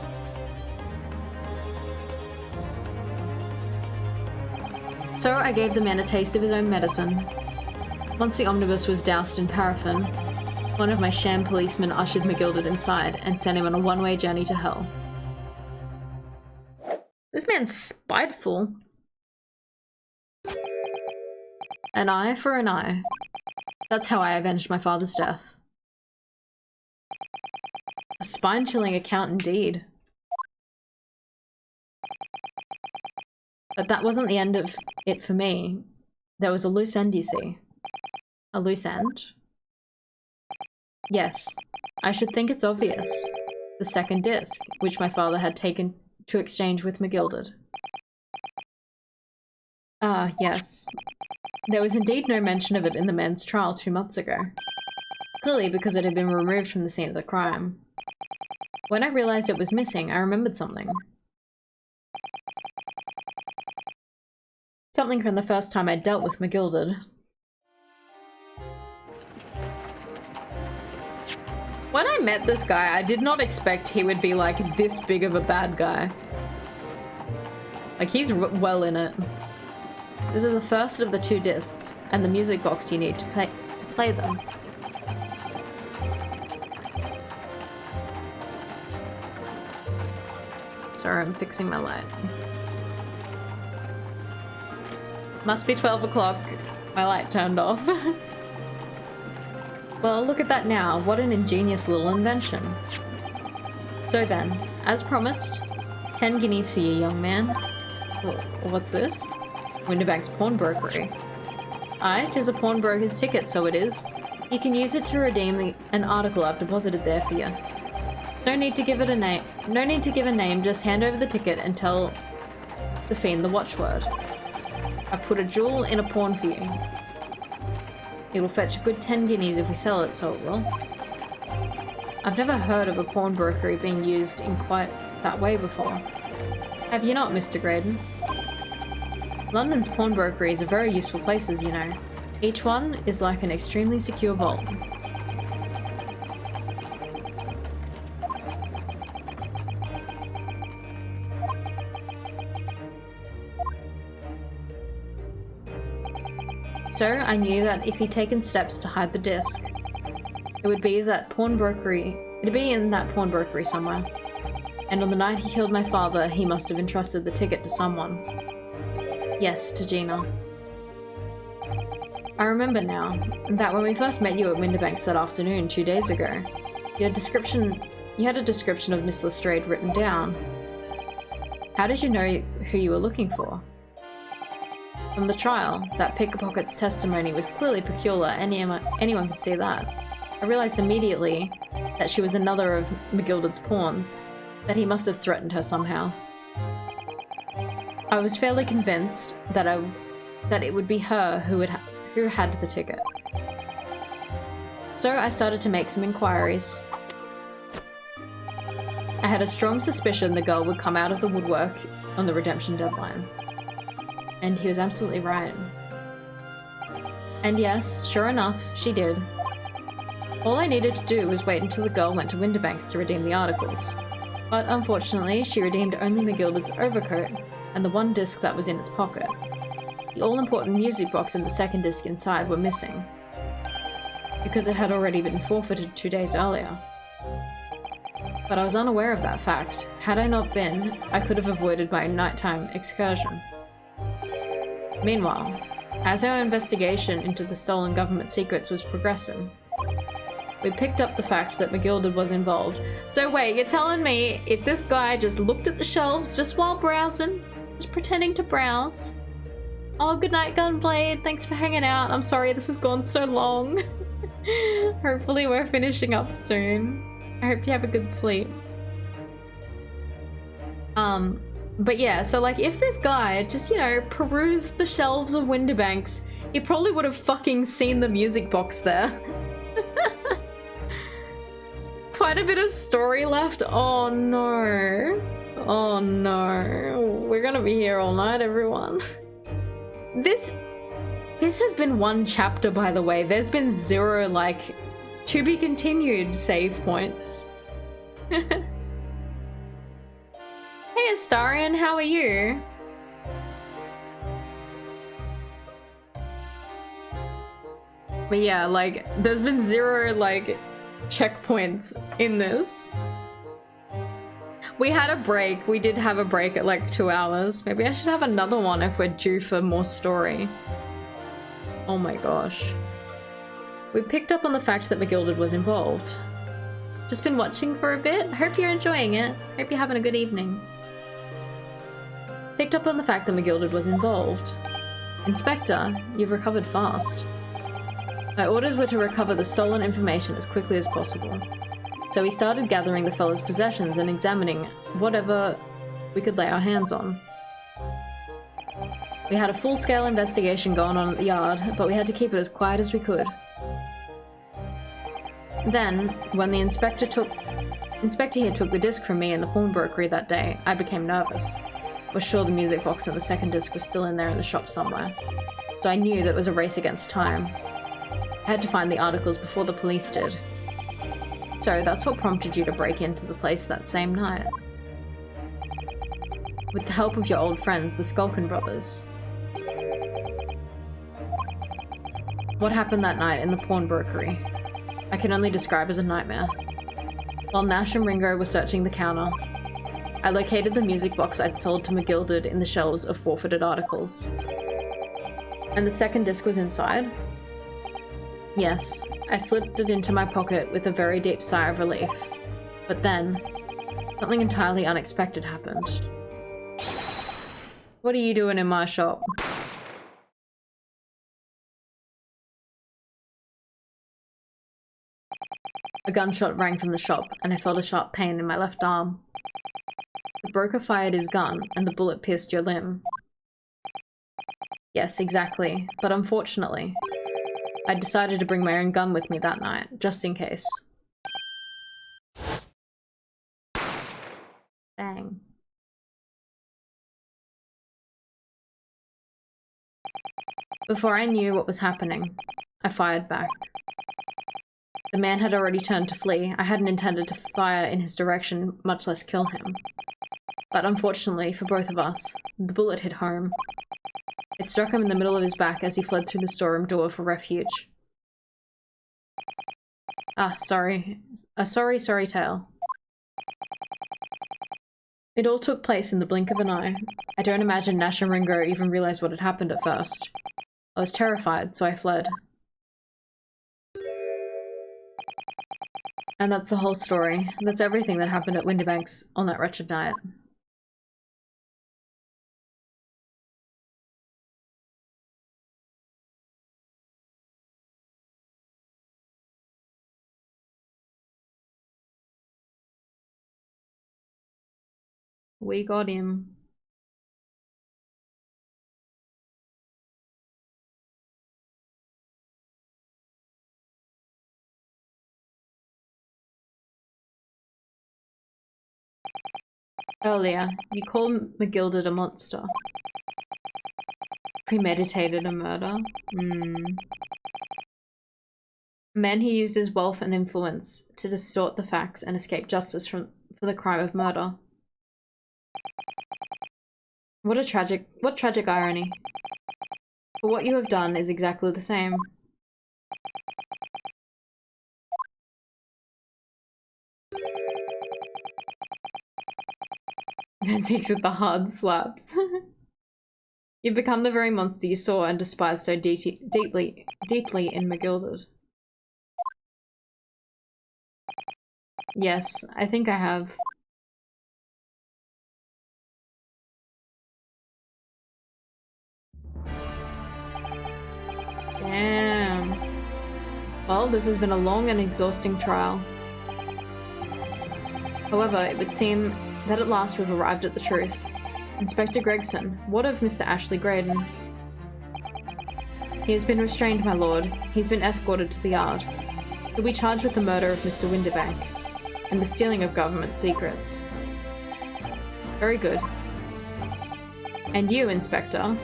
So I gave the man a taste of his own medicine. Once the omnibus was doused in paraffin, one of my sham policemen ushered McGilded inside and sent him on a one-way journey to hell. This man's spiteful. An eye for an eye. That's how I avenged my father's death. A spine-chilling account indeed. But that wasn't the end of it for me. There was a loose end, you see. A loose end? Yes, I should think it's obvious. The second disc, which my father had taken to exchange with McGilded. Ah, yes. There was indeed no mention of it in the man's trial 2 months ago. Clearly because it had been removed from the scene of the crime. When I realized it was missing, I remembered something. Something from the first time I dealt with McGilded. When I met this guy, I did not expect he would be like this big of a bad guy. Like, he's well in it. This is the first of the 2 discs, and the music box you need to play them. Sorry, I'm fixing my light. Must be 12 o'clock. My light turned off. Well, look at that now. What an ingenious little invention. So then, as promised, 10 guineas for you, young man. What's this? Winterbank's pawnbrokery. Aye, 'tis a pawnbroker's ticket, so it is. You can use it to redeem an article I've deposited there for you. No need to give it a name. No need to give a name, just hand over the ticket and tell the fiend the watchword. I've put a jewel in a pawn for you. It'll fetch a good 10 guineas if we sell it, so it will. I've never heard of a pawnbrokery being used in quite that way before. Have you not, Mr. Graydon? London's pawnbrokeries are very useful places, you know. Each one is like an extremely secure vault. So I knew that if he'd taken steps to hide the disc, it'd be in that pawnbrokery somewhere. And on the night he killed my father, he must have entrusted the ticket to someone. Yes, to Gina. I remember now, that when we first met you at Winterbanks that afternoon 2 days ago, you had a description of Miss Lestrade written down. How did you know who you were looking for? From the trial, that pickpocket's testimony was clearly peculiar, anyone could see that. I realized immediately that she was another of McGilded's pawns, that he must have threatened her somehow. I was fairly convinced that it would be her who had the ticket. So I started to make some inquiries. I had a strong suspicion the girl would come out of the woodwork on the redemption deadline. And he was absolutely right. And yes, sure enough, she did. All I needed to do was wait until the girl went to Winterbanks to redeem the articles. But unfortunately, she redeemed only McGilded's overcoat and the 1 disc that was in its pocket. The all-important music box and the 2nd disc inside were missing, because it had already been forfeited 2 days earlier. But I was unaware of that fact. Had I not been, I could have avoided my nighttime excursion. Meanwhile, as our investigation into the stolen government secrets was progressing, We picked up the fact that McGilded was involved. So wait, you're telling me if this guy just looked at the shelves just while browsing, just pretending to browse. Oh, good night, Gunblade. Thanks for hanging out. I'm sorry this has gone so long. Hopefully we're finishing up soon. I hope you have a good sleep. But yeah, so like if this guy just, you know, perused the shelves of Windibanks, he probably would have fucking seen the music box there. Quite a bit of story left. Oh no. Oh no. We're gonna be here all night, everyone. This has been one chapter, by the way. There's been 0, like, to be continued save points. Hey Astarion, how are you? But yeah, like, there's been 0, like, checkpoints in this. We had a break. We did have a break at like 2 hours. Maybe I should have another one if we're due for more story. Oh my gosh. We picked up on the fact that McGilded was involved. Just been watching for a bit. Hope you're enjoying it. Hope you're having a good evening. Picked up on the fact that McGilded was involved. Inspector, you've recovered fast. My orders were to recover the stolen information as quickly as possible. So we started gathering the fellow's possessions and examining whatever we could lay our hands on. We had a full-scale investigation going on at the yard, but we had to keep it as quiet as we could. Then, when the inspector here took the disc from me in the pawnbrokery that day, I became nervous. Was sure the music box and the second disc was still in there in the shop somewhere. So I knew that it was a race against time. I had to find the articles before the police did. So that's what prompted you to break into the place that same night. With the help of your old friends, the Skulkin brothers. What happened that night in the pawnbrokery? I can only describe as a nightmare. While Nash and Ringo were searching the counter, I located the music box I'd sold to McGilded in the shelves of forfeited articles. And the second disc was inside? Yes, I slipped it into my pocket with a very deep sigh of relief. But then, something entirely unexpected happened. What are you doing in my shop? A gunshot rang from the shop, and I felt a sharp pain in my left arm. The broker fired his gun, and the bullet pierced your limb. Yes, exactly. But unfortunately, I decided to bring my own gun with me that night, just in case. Bang. Before I knew what was happening, I fired back. The man had already turned to flee. I hadn't intended to fire in his direction, much less kill him. But unfortunately for both of us, the bullet hit home. It struck him in the middle of his back as he fled through the storeroom door for refuge. Ah, sorry. A sorry tale. It all took place in the blink of an eye. I don't imagine Nash and Ringo even realized what had happened at first. I was terrified, so I fled. And that's the whole story. That's everything that happened at Windibanks on that wretched night. We got him. Earlier, you called McGilded a monster. Premeditated a murder? A man who used his wealth and influence to distort the facts and escape justice for the crime of murder. What tragic irony. But what you have done is exactly the same. Antiques with the hard slaps. You've become the very monster you saw and despised so deeply in McGilded. Yes, I think I have. Damn. Well, this has been a long and exhausting trial. However, it would seem that at last we've arrived at the truth. Inspector Gregson, what of Mr. Ashley Graydon? He has been restrained, my lord. He's been escorted to the yard. He'll be charged with the murder of Mr. Winterbank and the stealing of government secrets. Very good. And you, Inspector?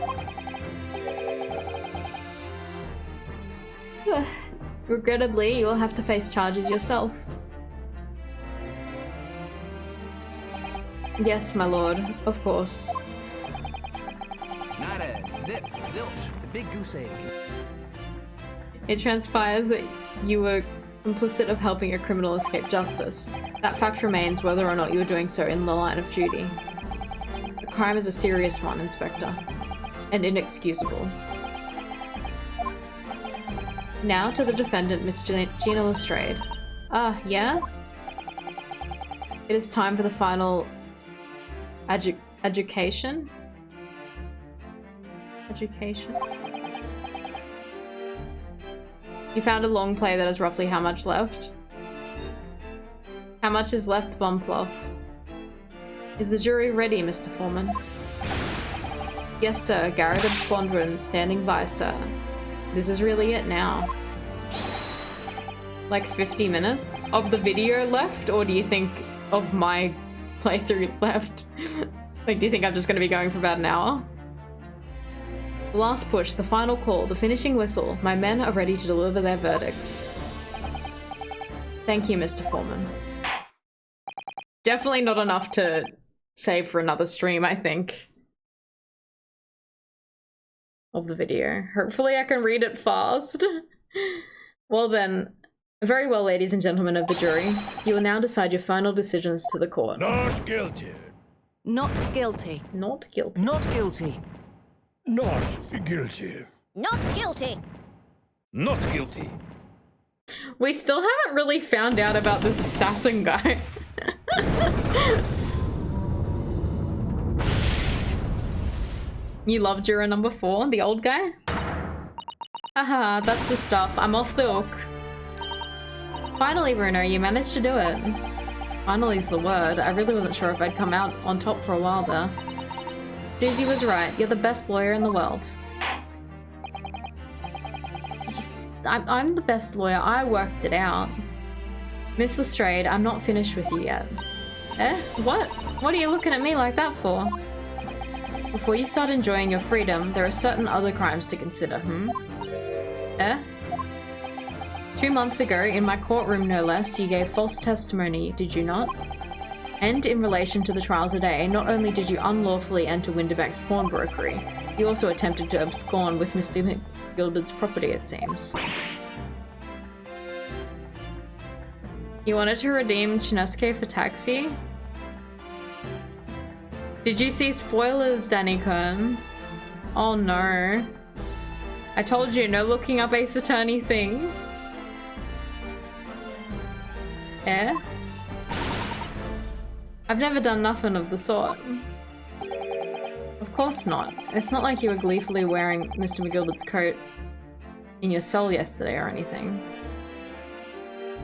Regrettably, you'll have to face charges yourself. Yes, my lord, of course. Nada, zip, zilch, the big goose egg. It transpires that you were complicit of helping a criminal escape justice. That fact remains whether or not you were doing so in the line of duty. The crime is a serious one, Inspector, and inexcusable. Now to the defendant, Miss Gina Lestrade. Ah, yeah? It is time for the final education? Education? You found a long play that has roughly how much left? How much is left, Bumfluff? Is the jury ready, Mr. Foreman? Yes, sir. Garrett Absquandron, standing by, sir. This is really it now. Like 50 minutes of the video left, or do you think of my playthrough left? Like, do you think I'm just going to be going for about an hour? The last push, the final call, the finishing whistle. My men are ready to deliver their verdicts. Thank you, Mr. Foreman. Definitely not enough to save for another stream, I think, of the video. Hopefully I can read it fast. Well then, very well, ladies and gentlemen of the jury. You will now decide your final decisions to the court. Not guilty. Not guilty. Not guilty. Not guilty. Not guilty. Not guilty. Not guilty. We still haven't really found out about this assassin guy. You love juror number 4, the old guy? Haha, that's the stuff. I'm off the hook. Finally, Bruno, you managed to do it. Finally's the word. I really wasn't sure if I'd come out on top for a while there. Susie was right. You're the best lawyer in the world. I'm the best lawyer. I worked it out. Miss Lestrade, I'm not finished with you yet. Eh? What? What are you looking at me like that for? Before you start enjoying your freedom, there are certain other crimes to consider, Eh? 2 months ago, in my courtroom no less, you gave false testimony, did you not? And in relation to the trial today, not only did you unlawfully enter Winterbank's pawnbrokery, you also attempted to abscond with Mr. McGilbert's property, it seems. You wanted to redeem Chinosuke for taxi? Did you see spoilers, Danny-kun? Oh no. I told you, no looking up Ace Attorney things. Eh? I've never done nothing of the sort. Of course not. It's not like you were gleefully wearing Mr. McGilbert's coat in your cell yesterday or anything.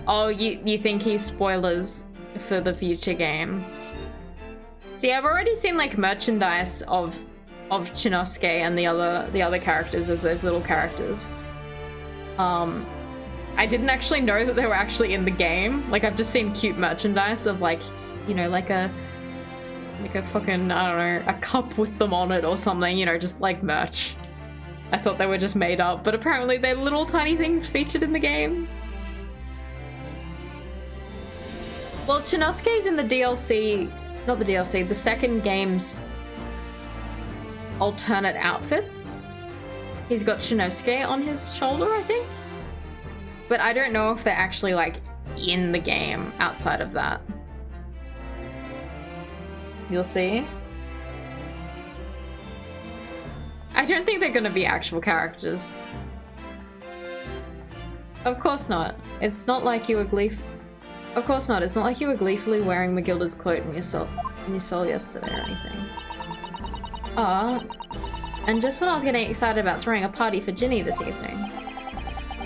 Oh, you think he's spoilers for the future games? See, I've already seen like merchandise of Chinosuke and the other characters as those little characters. I didn't actually know that they were actually in the game. Like, I've just seen cute merchandise of like, you know, like a fucking, I don't know, a cup with them on it or something, you know, just like merch. I thought they were just made up, but apparently they're little tiny things featured in the games. Well, Chinosuke's in the DLC, not the DLC, the second game's alternate outfits. He's got Chinosuke on his shoulder, I think. But I don't know if they're actually like in the game outside of that. You'll see. I don't think they're gonna be actual characters. Of course not. It's not like you were Of course not. It's not like you were gleefully wearing Magilda's cloak in your soul yesterday or anything. And just when I was getting excited about throwing a party for Ginny this evening,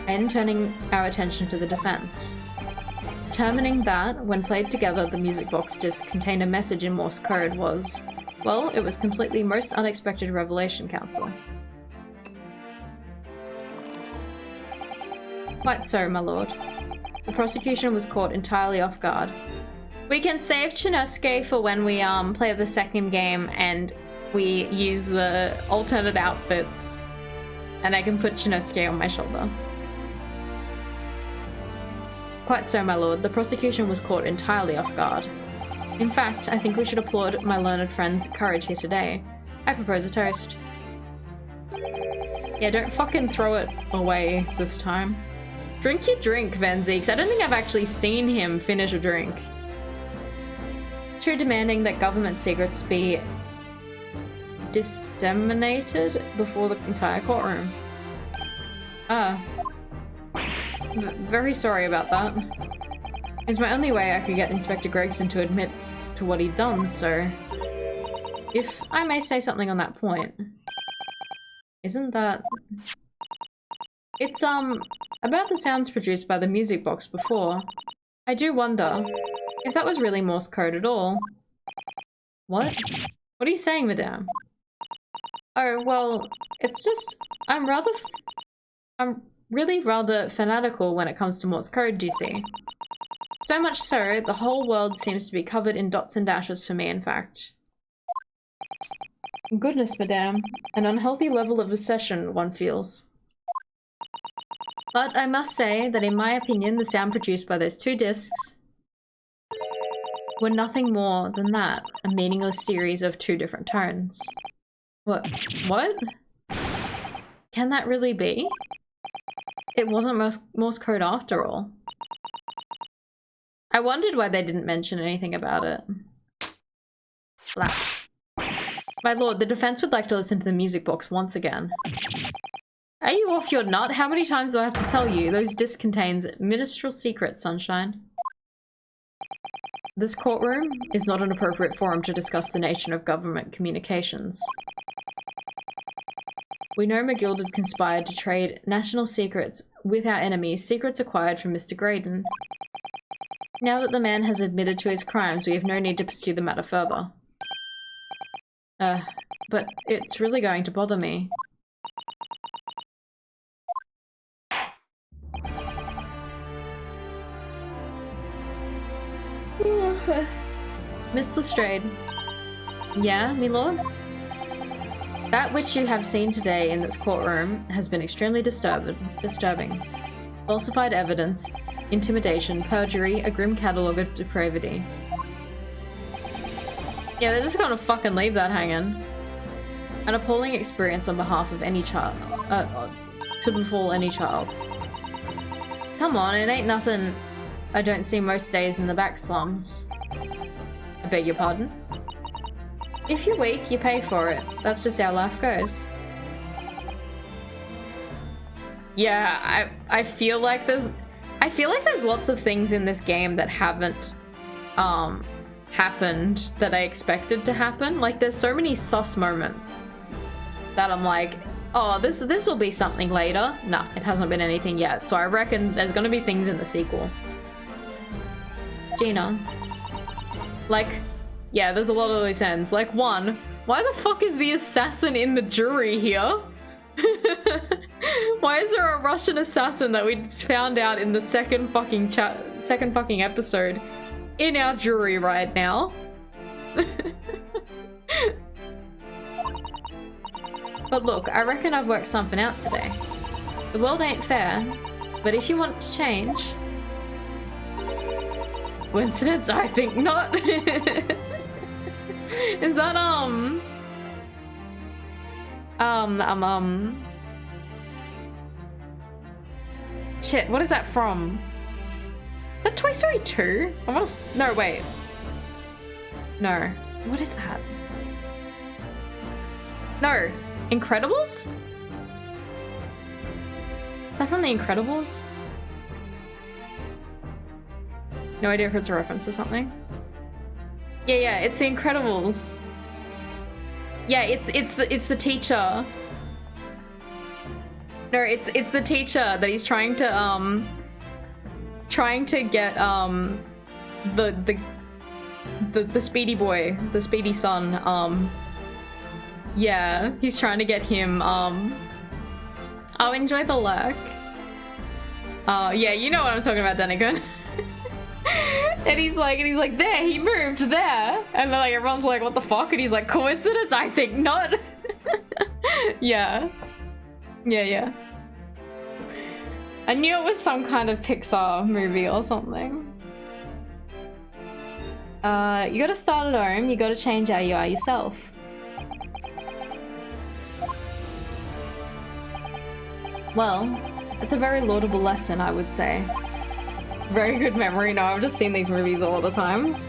and turning our attention to the defense. Determining that, when played together, the music box disc contained a message in Morse Code was, well, it was completely most unexpected revelation, Counsel. Quite so, my lord. The prosecution was caught entirely off guard. We can save Chinosuke for when we play the second game and we use the alternate outfits, and I can put Chinosuke on my shoulder. Quite so, my lord. The prosecution was caught entirely off guard. In fact, I think we should applaud my learned friend's courage here today. I propose a toast. Yeah, don't fucking throw it away this time. Drink your drink, Van Zeeks. I don't think I've actually seen him finish a drink. True, demanding that government secrets be disseminated before the entire courtroom. Very sorry about that. It's my only way I could get Inspector Gregson to admit to what he'd done, so... If I may say something on that point. Isn't that... It's, about the sounds produced by the music box before. I do wonder if that was really Morse code at all. What? What are you saying, madame? Oh, well, it's just... I'm really rather fanatical when it comes to Morse code, do you see? So much so, the whole world seems to be covered in dots and dashes for me, in fact. Goodness, madame. An unhealthy level of obsession, one feels. But I must say that in my opinion, the sound produced by those two discs were nothing more than that, a meaningless series of two different tones. What? Can that really be? It wasn't Morse code after all. I wondered why they didn't mention anything about it. Blah. My lord, the defense would like to listen to the music box once again. Are you off your nut? How many times do I have to tell you? Those discs contains ministerial secrets, sunshine. This courtroom is not an appropriate forum to discuss the nature of government communications. We know McGill conspired to trade national secrets with our enemies, secrets acquired from Mr. Graydon. Now that the man has admitted to his crimes, we have no need to pursue the matter further. But it's really going to bother me. Miss Lestrade. Yeah, me lord? That which you have seen today in this courtroom has been extremely disturbing. Falsified evidence, intimidation, perjury, a grim catalogue of depravity. Yeah, they're just gonna fucking leave that hanging. An appalling experience on behalf of any child, to befall any child. Come on, it ain't nothing I don't see most days in the back slums. I beg your pardon? If you're weak, you pay for it. That's just how life goes. Yeah, I feel like there's lots of things in this game that haven't happened that I expected to happen. Like, there's so many sus moments that I'm like, oh, this will be something later. Nah, it hasn't been anything yet. So I reckon there's gonna be things in the sequel. Gina. Like, yeah, there's a lot of loose ends. Like, one, why the fuck is the assassin in the jury here? Why is there a Russian assassin that we found out in the second fucking episode in our jury right now? But look, I reckon I've worked something out today. The world ain't fair, but if you want to change... Coincidence? I think not. Is that, shit, what is that from? Is that Toy Story 2? I wanna no, wait. No. What is that? No. Incredibles? Is that from The Incredibles? No idea if it's a reference to something. Yeah, it's The Incredibles. Yeah, it's the teacher. No, it's the teacher that he's trying to get the speedy boy, the speedy son. Yeah, he's trying to get him oh, enjoy the lurk. Yeah, you know what I'm talking about, Danica. And he's like, there, he moved there. And then like everyone's like, what the fuck? And he's like, coincidence? I think not. Yeah. Yeah. I knew it was some kind of Pixar movie or something. You gotta start at home, you gotta change how you are yourself. Well, it's a very laudable lesson, I would say. Very good memory. No, I've just seen these movies all the times.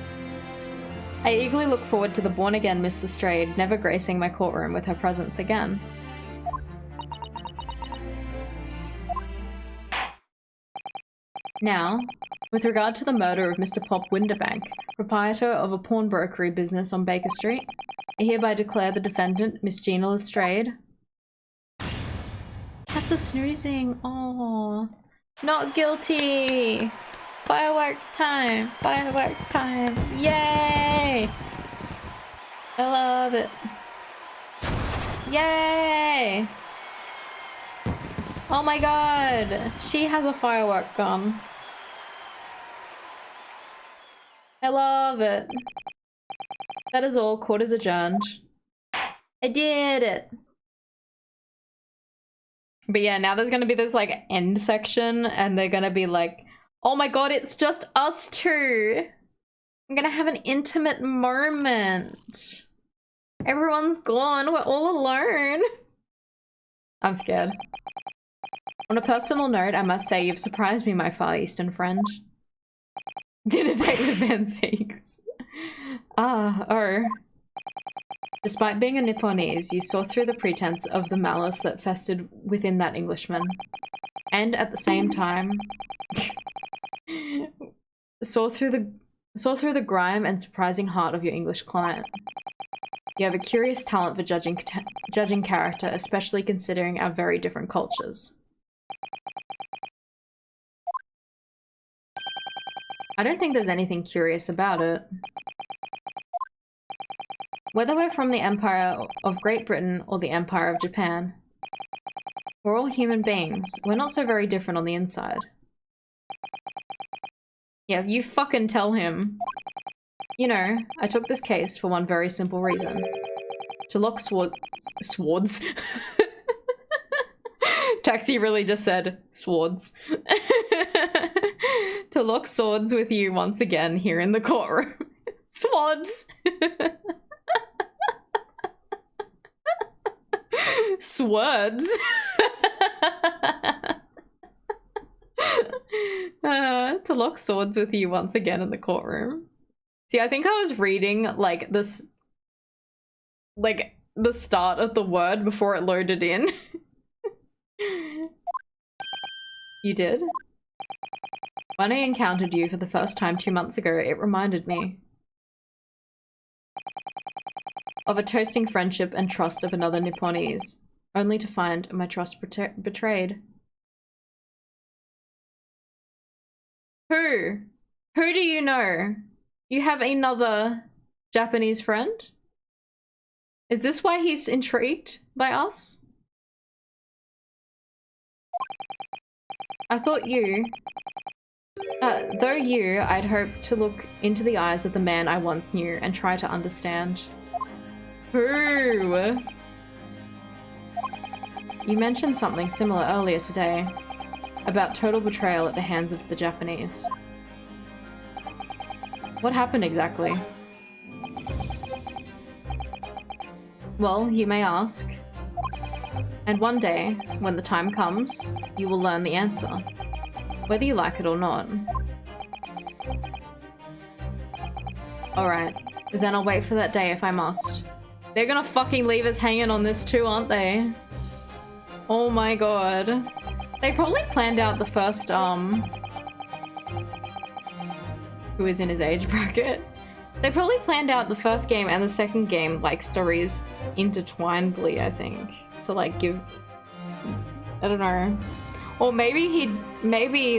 I eagerly look forward to the born-again Miss Lestrade never gracing my courtroom with her presence again. Now, with regard to the murder of Mr. Pop Winderbank, proprietor of a pawnbrokery business on Baker Street, I hereby declare the defendant, Miss Gina Lestrade. Cats are snoozing. Oh, not guilty. Fireworks time. Fireworks time. Yay. I love it. Yay. Oh my god. She has a firework gun. I love it. That is all. Court is adjourned. I did it. But yeah, now there's gonna be this like end section and they're gonna be like, oh my god, it's just us two. I'm gonna have an intimate moment. Everyone's gone, we're all alone. I'm scared. On a personal note, I must say you've surprised me, my Far Eastern friend. Dinner date with Van Siegs. Oh. Despite being a Nipponese, you saw through the pretense of the malice that festered within that Englishman. And at the same time, saw through the grime and surprising heart of your English client. You have a curious talent for judging character, especially considering our very different cultures. I don't think there's anything curious about it. Whether we're from the Empire of Great Britain or the Empire of Japan, we're all human beings. We're not so very different on the inside. Yeah, you fucking tell him. You know, I took this case for one very simple reason. To lock swords. Taxi really just said swords. To lock swords with you once again here in the courtroom. Swords. Swords. To lock swords with you once again in the courtroom. See, I think I was reading like this, like the start of the word before it loaded in. You did? When I encountered you for the first time 2 months ago, it reminded me of a toasting friendship and trust of another Nipponese, only to find my trust betrayed. Who? Who do you know? You have another Japanese friend? Is this why he's intrigued by us? I thought you... though you, I'd hoped to look into the eyes of the man I once knew and try to understand. Who? You mentioned something similar earlier today about total betrayal at the hands of the Japanese. What happened exactly? Well, you may ask. And one day, when the time comes, you will learn the answer, whether you like it or not. Alright, then I'll wait for that day if I must. They're gonna fucking leave us hanging on this too, aren't they? Oh my god. They probably planned out the first, who is in his age bracket. They probably planned out the first game and the second game, like, stories intertwinedly, I think. To, like, give... I don't know. Or maybe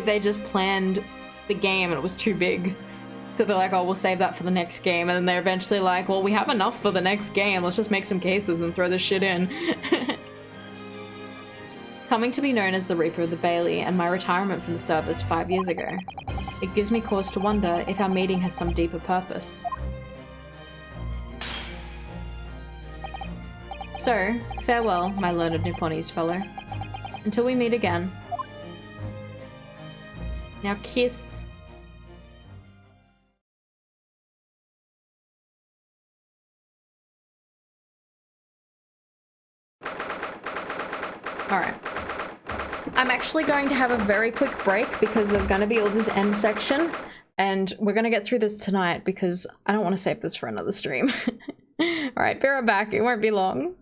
they just planned the game and it was too big. So they're like, oh, we'll save that for the next game. And then they're eventually like, well, we have enough for the next game. Let's just make some cases and throw this shit in. Coming to be known as the Reaper of the Bailey and my retirement from the service 5 years ago. It gives me cause to wonder if our meeting has some deeper purpose. So, farewell, my learned Nipponese fellow. Until we meet again. Now kiss. Alright. I'm actually going to have a very quick break because there's going to be all this end section and we're going to get through this tonight because I don't want to save this for another stream. Alright, be right back. It won't be long.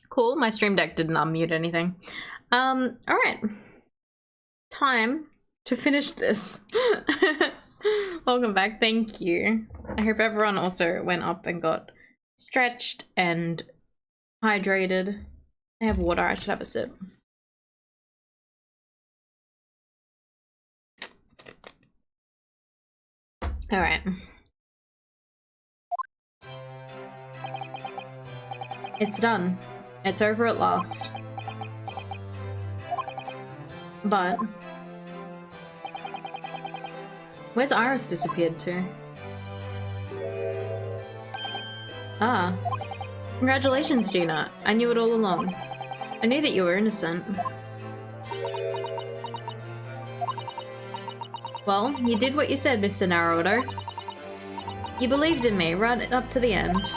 Cool, my stream deck didn't unmute anything. Alright. Time to finish this. Welcome back, thank you. I hope everyone also went up and got stretched and hydrated. I have water, I should have a sip. Alright. It's done. It's over at last. But where's Iris disappeared to? Ah. Congratulations, Gina. I knew it all along. I knew that you were innocent. Well, you did what you said, Mr. Naruto. You believed in me right up to the end.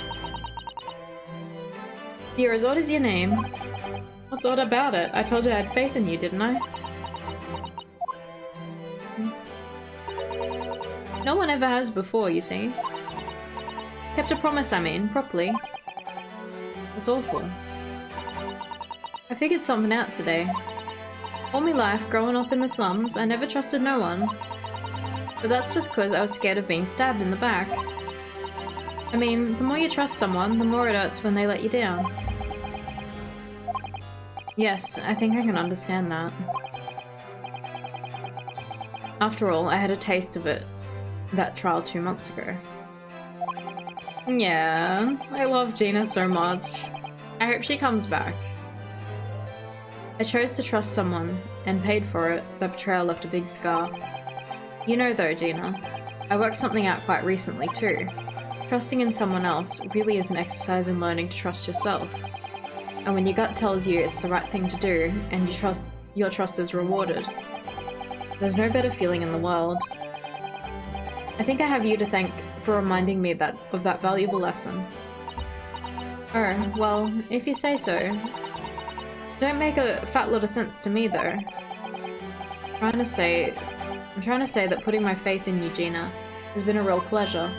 Yours, what is your name? What's odd about it? I told you I had faith in you, didn't I? No one ever has before, you see. Kept a promise, I mean, properly. That's awful. I figured something out today. All my life, growing up in the slums, I never trusted no one. But that's just because I was scared of being stabbed in the back. I mean, the more you trust someone, the more it hurts when they let you down. Yes, I think I can understand that. After all, I had a taste of it, that trial 2 months ago. Yeah, I love Gina so much. I hope she comes back. I chose to trust someone, and paid for it. That betrayal left a big scar. You know though, Gina, I worked something out quite recently too. Trusting in someone else really is an exercise in learning to trust yourself. And when your gut tells you it's the right thing to do, and your trust is rewarded, there's no better feeling in the world. I think I have you to thank for reminding me of that valuable lesson. Oh, well, if you say so. Don't make a fat lot of sense to me though. I'm trying to say that putting my faith in you, Gina, has been a real pleasure.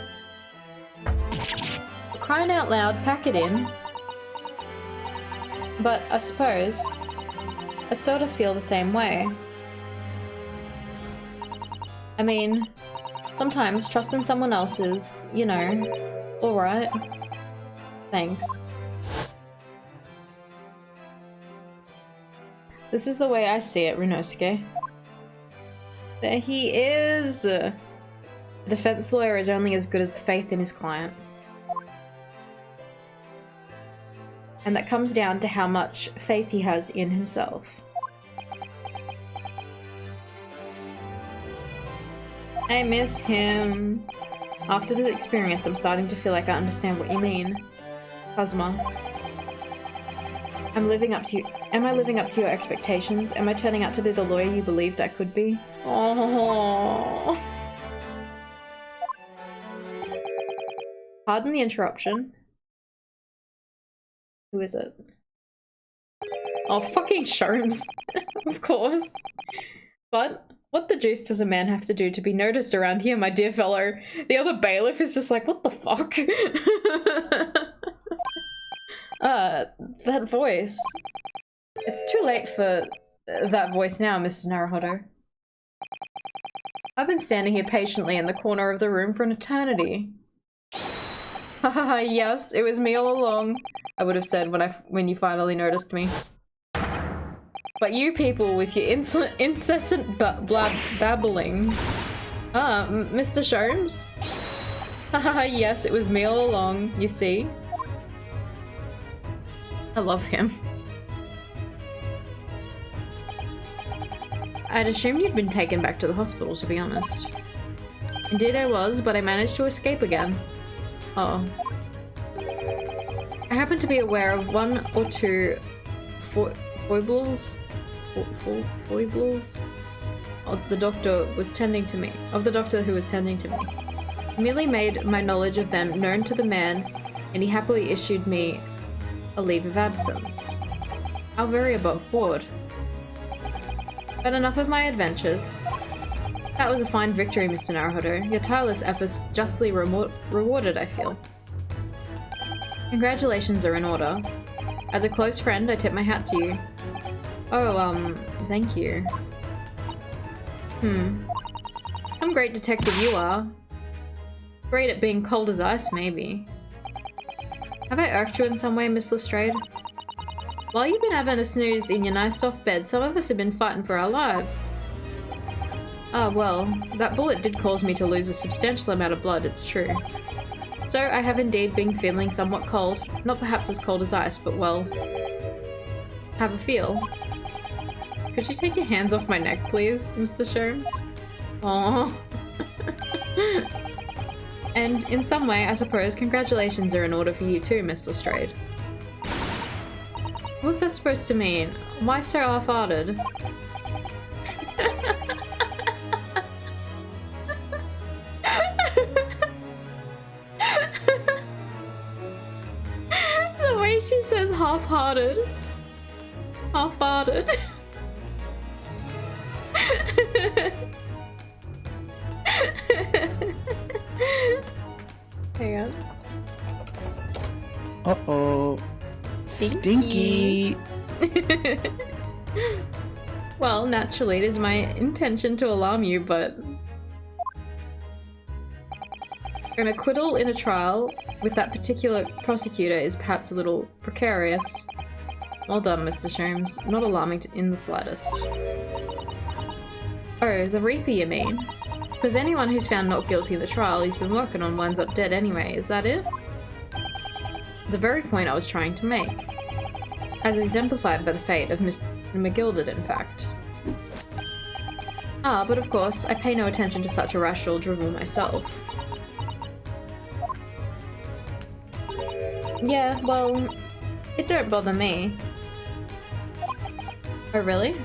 Crying out loud, pack it in. But I suppose I sort of feel the same way. I mean, sometimes trusting someone else is, you know, alright. Thanks. This is the way I see it, Runosuke. There he is! A defense lawyer is only as good as the faith in his client. And that comes down to how much faith he has in himself. I miss him. After this experience, I'm starting to feel like I understand what you mean. Kazuma. Am I living up to your expectations? Am I turning out to be the lawyer you believed I could be? Oh. Pardon the interruption. Who is it? Oh, fucking Sharms. Of course. But what the juice does a man have to do to be noticed around here, my dear fellow? The other bailiff is just like, what the fuck? That voice. It's too late for that voice now, Mr. Naruhodo. I've been standing here patiently in the corner of the room for an eternity. Haha, yes, it was me all along, I would have said when you finally noticed me. But you people with your incessant babbling. Mr. Sharms? Haha, yes, it was me all along, you see? I love him. I'd assumed you'd been taken back to the hospital, to be honest. Indeed I was, but I managed to escape again. Oh. I happen to be aware of one or two foibles of the doctor who was tending to me. I merely made my knowledge of them known to the man, and he happily issued me a leave of absence. How very above board. But enough of my adventures. That was a fine victory, Mr. Naruhodo. Your tireless efforts justly rewarded, I feel. Congratulations are in order. As a close friend, I tip my hat to you. Oh, thank you. Some great detective you are. Great at being cold as ice, maybe. Have I irked you in some way, Miss Lestrade? While you've been having a snooze in your nice soft bed, some of us have been fighting for our lives. Ah, well, that bullet did cause me to lose a substantial amount of blood, it's true. So I have indeed been feeling somewhat cold. Not perhaps as cold as ice, but well... have a feel. Could you take your hands off my neck, please, Mr. Sholmes? Aww. And in some way, I suppose, congratulations are in order for you too, Miss Lestrade. What's that supposed to mean? Why so half-hearted? The way she says half-hearted. Half-hearted. Hang on. Uh-oh. Stinky. Well, naturally, it is my intention to alarm you, but... an acquittal in a trial with that particular prosecutor is perhaps a little precarious. Well done, Mr. Sholmes. Not alarming in the slightest. Oh, the Reaper, you mean? Because anyone who's found not guilty in the trial he's been working on winds up dead anyway, is that it? The very point I was trying to make. As exemplified by the fate of Miss McGilded, in fact. Ah, but of course, I pay no attention to such irrational drivel myself. Yeah, well, it don't bother me. Oh, really?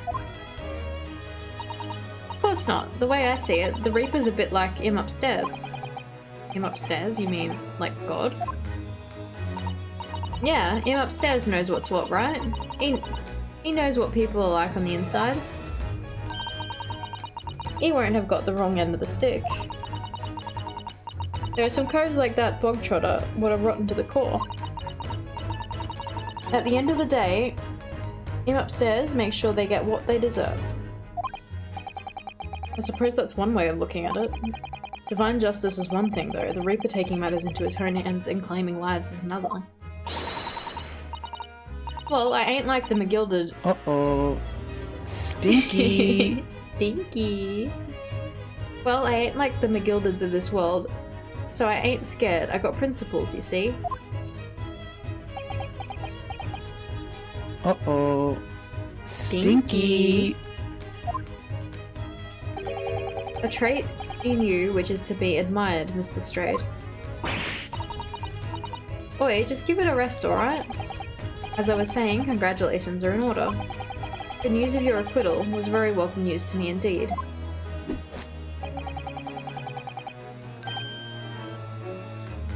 Of course not. The way I see it, the Reaper's a bit like him upstairs. Him upstairs? You mean, like God? Yeah, him upstairs knows what's what, right? He knows what people are like on the inside. He won't have got the wrong end of the stick. There are some coves like that bog-trotter what are rotten to the core. At the end of the day, him upstairs makes sure they get what they deserve. I suppose that's one way of looking at it. Divine justice is one thing though, the Reaper taking matters into his own hands and claiming lives is another. Well, I ain't like the McGilded. Uh-oh. Stinky. Stinky. Well, I ain't like the McGildeds of this world, so I ain't scared. I got principles, you see. Uh-oh. Stinky. A trait in you which is to be admired, Mr. Lestrade. Oi, just give it a rest, alright? As I was saying, congratulations are in order. The news of your acquittal was very welcome news to me indeed.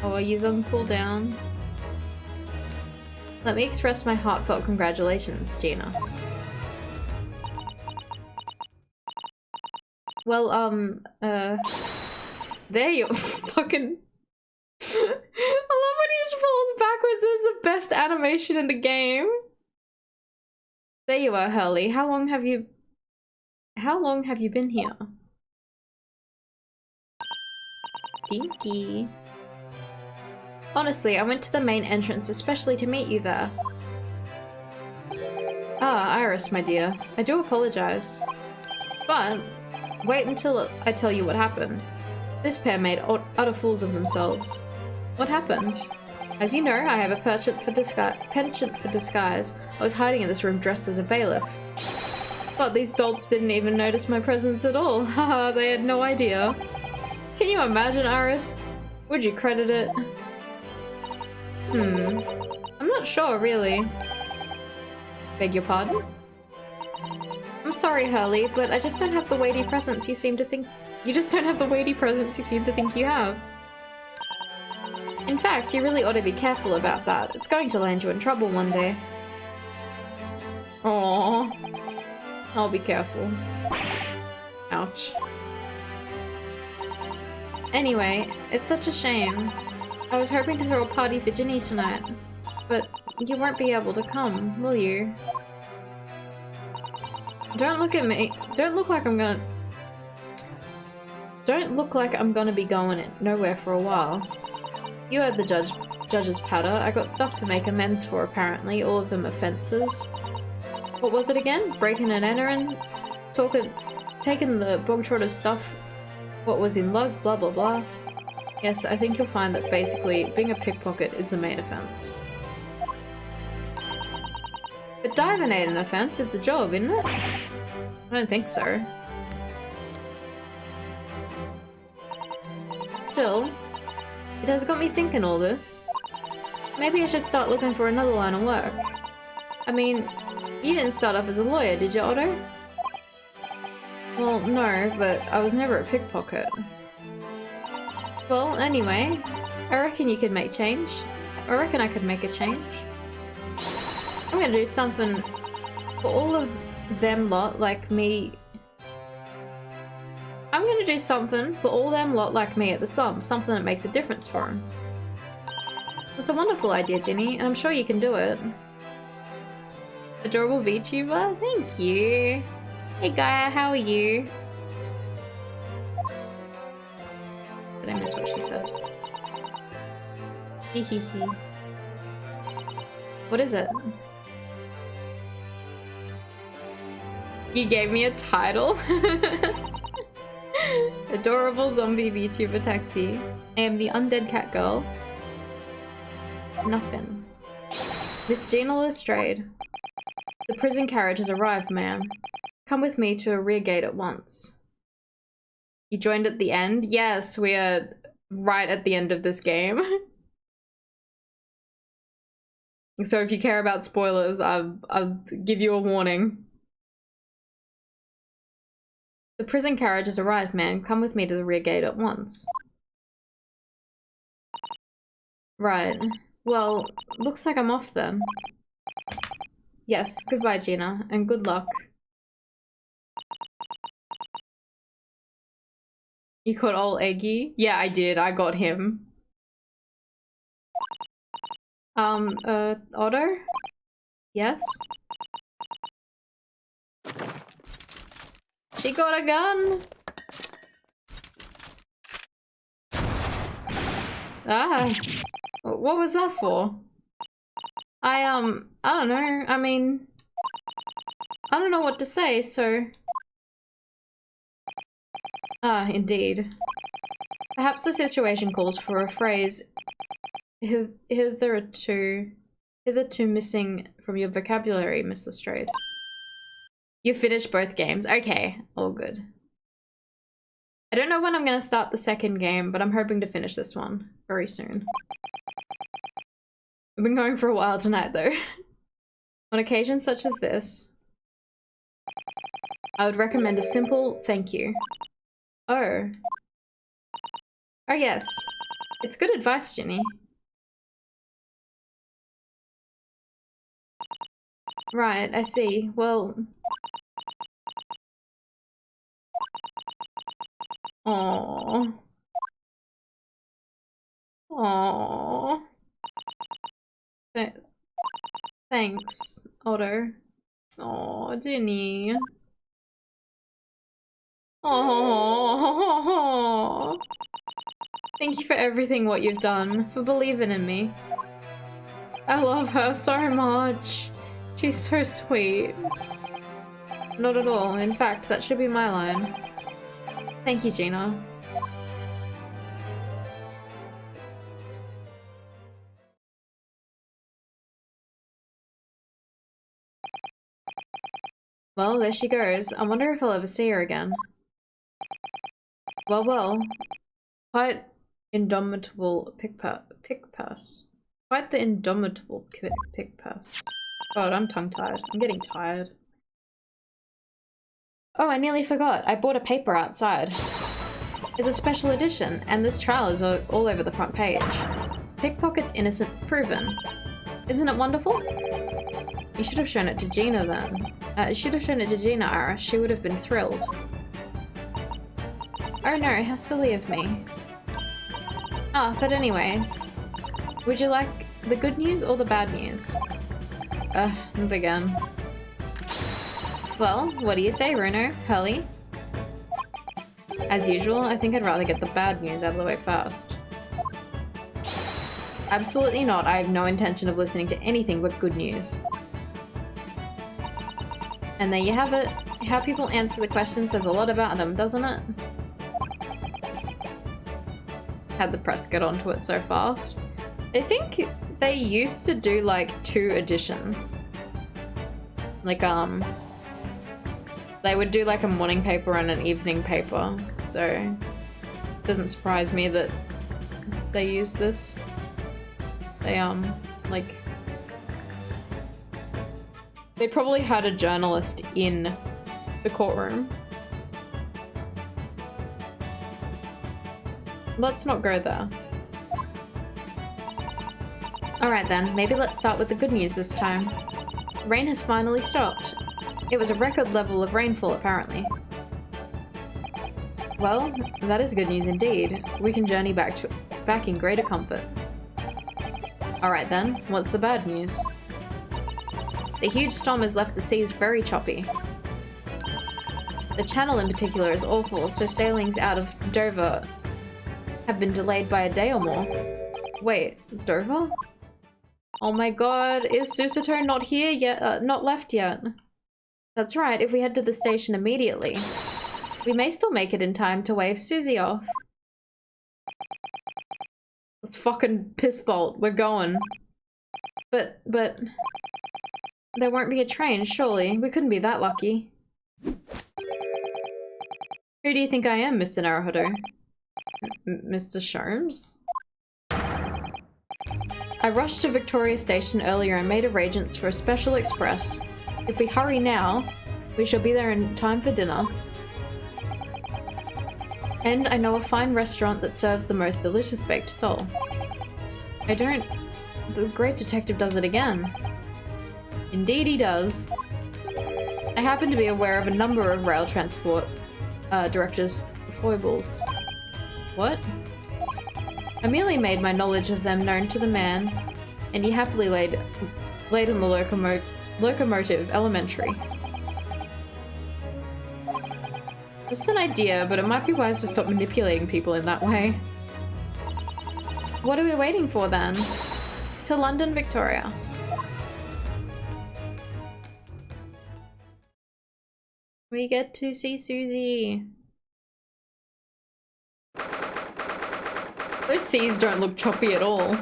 Oh, are you on cooldown? Let me express my heartfelt congratulations, Gina. Well, there you fucking... I love when he just falls backwards. It's the best animation in the game. There you are, Hurley. How long have you been here? Stinky. Honestly, I went to the main entrance especially to meet you there. Ah, Iris, my dear. I do apologize. But wait until I tell you what happened. This pair made utter fools of themselves. What happened? As you know, I have a penchant for disguise. I was hiding in this room dressed as a bailiff. But these dolts didn't even notice my presence at all. Haha, they had no idea. Can you imagine, Iris? Would you credit it? I'm not sure, really. Beg your pardon? I'm sorry, Hurley, but I just don't have the weighty presence you seem to think- You just don't have the weighty presence you seem to think you have. In fact, you really ought to be careful about that. It's going to land you in trouble one day. Aww. I'll be careful. Ouch. Anyway, it's such a shame. I was hoping to throw a party for Ginny tonight, but you won't be able to come, will you? Don't look at me. Don't look like I'm gonna be going nowhere for a while. You heard the judge's patter. I got stuff to make amends for, apparently. All of them offences. What was it again? Breaking and entering? Taking the bog trotter's stuff. What was in lug? Blah blah blah. Yes, I think you'll find that basically being a pickpocket is the main offence. But diving ain't an offence, it's a job, isn't it? I don't think so. Still, it has got me thinking all this. Maybe I should start looking for another line of work. I mean, you didn't start up as a lawyer, did you, Otto? Well, no, but I was never a pickpocket. Well, anyway, I reckon you could make change. I reckon I could make a change. I'm gonna do something for all of them lot like me. I'm gonna do something for all them lot like me at the slum. Something that makes a difference for them. It's a wonderful idea, Ginny, and I'm sure you can do it. Adorable VTuber? Thank you. Hey Gaia, how are you? Did I miss what she said? Hee hee hee. What is it? You gave me a title? Adorable zombie VTuber taxi. I am the undead cat girl. Nothing. Miss Gina Lestrade. The prison carriage has arrived, ma'am. Come with me to a rear gate at once. You joined at the end? Yes, we are right at the end of this game. So if you care about spoilers, I'll give you a warning. The prison carriage has arrived, man. Come with me to the rear gate at once. Right. Well, looks like I'm off then. Yes, goodbye, Gina, and good luck. You caught old Eggy? Yeah, I did. I got him. Otto? Yes? She got a gun! Ah! What was that for? I don't know. I mean, I don't know what to say, so... Ah, indeed. Perhaps the situation calls for a phrase hitherto missing from your vocabulary, Miss Lestrade. You finished both games. Okay, all good. I don't know when I'm gonna start the second game, but I'm hoping to finish this one very soon. I've been going for a while tonight, though. On occasions such as this, I would recommend a simple thank you. Oh. Oh yes. It's good advice, Ginny. Right, I see. Well... Aww. Aww. Thanks, Otto. Aw, Ginny. Aww. Thank you for everything what you've done, for believing in me. I love her so much. She's so sweet. Not at all. In fact, that should be my line. Thank you, Gina. Well, there she goes. I wonder if I'll ever see her again. Well. Quite indomitable pick-pass. Quite the indomitable pick-pass. God, I'm tongue-tied. I'm getting tired. Oh, I nearly forgot. I bought a paper outside. It's a special edition, and this trial is all over the front page. Pickpocket's innocent proven. Isn't it wonderful? You should have shown it to Gina then. You should have shown it to Gina, Ara. She would have been thrilled. Oh no, how silly of me. Ah, but anyways. Would you like The good news or the bad news? Not again. Well, what do you say, Bruno? Hurley? As usual, I think I'd rather get the bad news out of the way first. Absolutely not. I have no intention of listening to anything but good news. And there you have it. How people answer the question says a lot about them, doesn't it? How'd the press get onto it so fast? I think they used to do like 2 editions. Like, they would do like a morning paper and an evening paper, so it doesn't surprise me that they used this. They, like, they probably had a journalist in the courtroom. Let's not go there. Alright then, maybe let's start with the good news this time. Rain has finally stopped. It was a record level of rainfall, apparently. Well, that is good news indeed. We can journey back in greater comfort. Alright then, what's the bad news? The huge storm has left the seas very choppy. The channel in particular is awful, so sailings out of Dover have been delayed by a day or more. Wait, Dover? Oh my god, is Susato not here yet? Not left yet? That's right, if we head to the station immediately, we may still make it in time to wave Susie off. Let's fucking piss bolt, we're going. But, there won't be a train, surely. We couldn't be that lucky. Who do you think I am, Mr. Naruhodo? Mr. Sharms? I rushed to Victoria Station earlier and made arrangements for a special express. If we hurry now, we shall be there in time for dinner. And I know a fine restaurant that serves the most delicious baked sole. The great detective does it again. Indeed he does. I happen to be aware of a number of rail transport directors' foibles. What? I merely made my knowledge of them known to the man, and he happily laid on the locomotive elementary. Just an idea, but it might be wise to stop manipulating people in that way. What are we waiting for then? To London, Victoria. We get to see Susie. Those seas don't look choppy at all.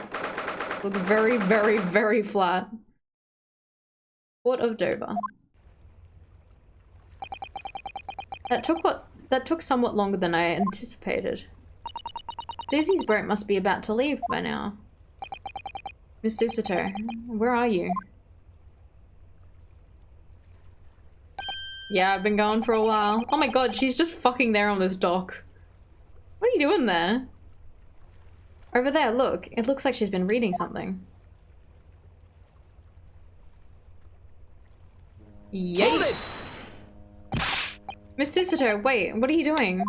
Look very, very, very flat. Port of Dover. That took somewhat longer than I anticipated. Susie's boat must be about to leave by now. Miss Susato, where are you? Yeah, I've been gone for a while. Oh my god, she's just fucking there on this dock. What are you doing there? Over there, look. It looks like she's been reading something. Yay! Miss Susato, wait, what are you doing?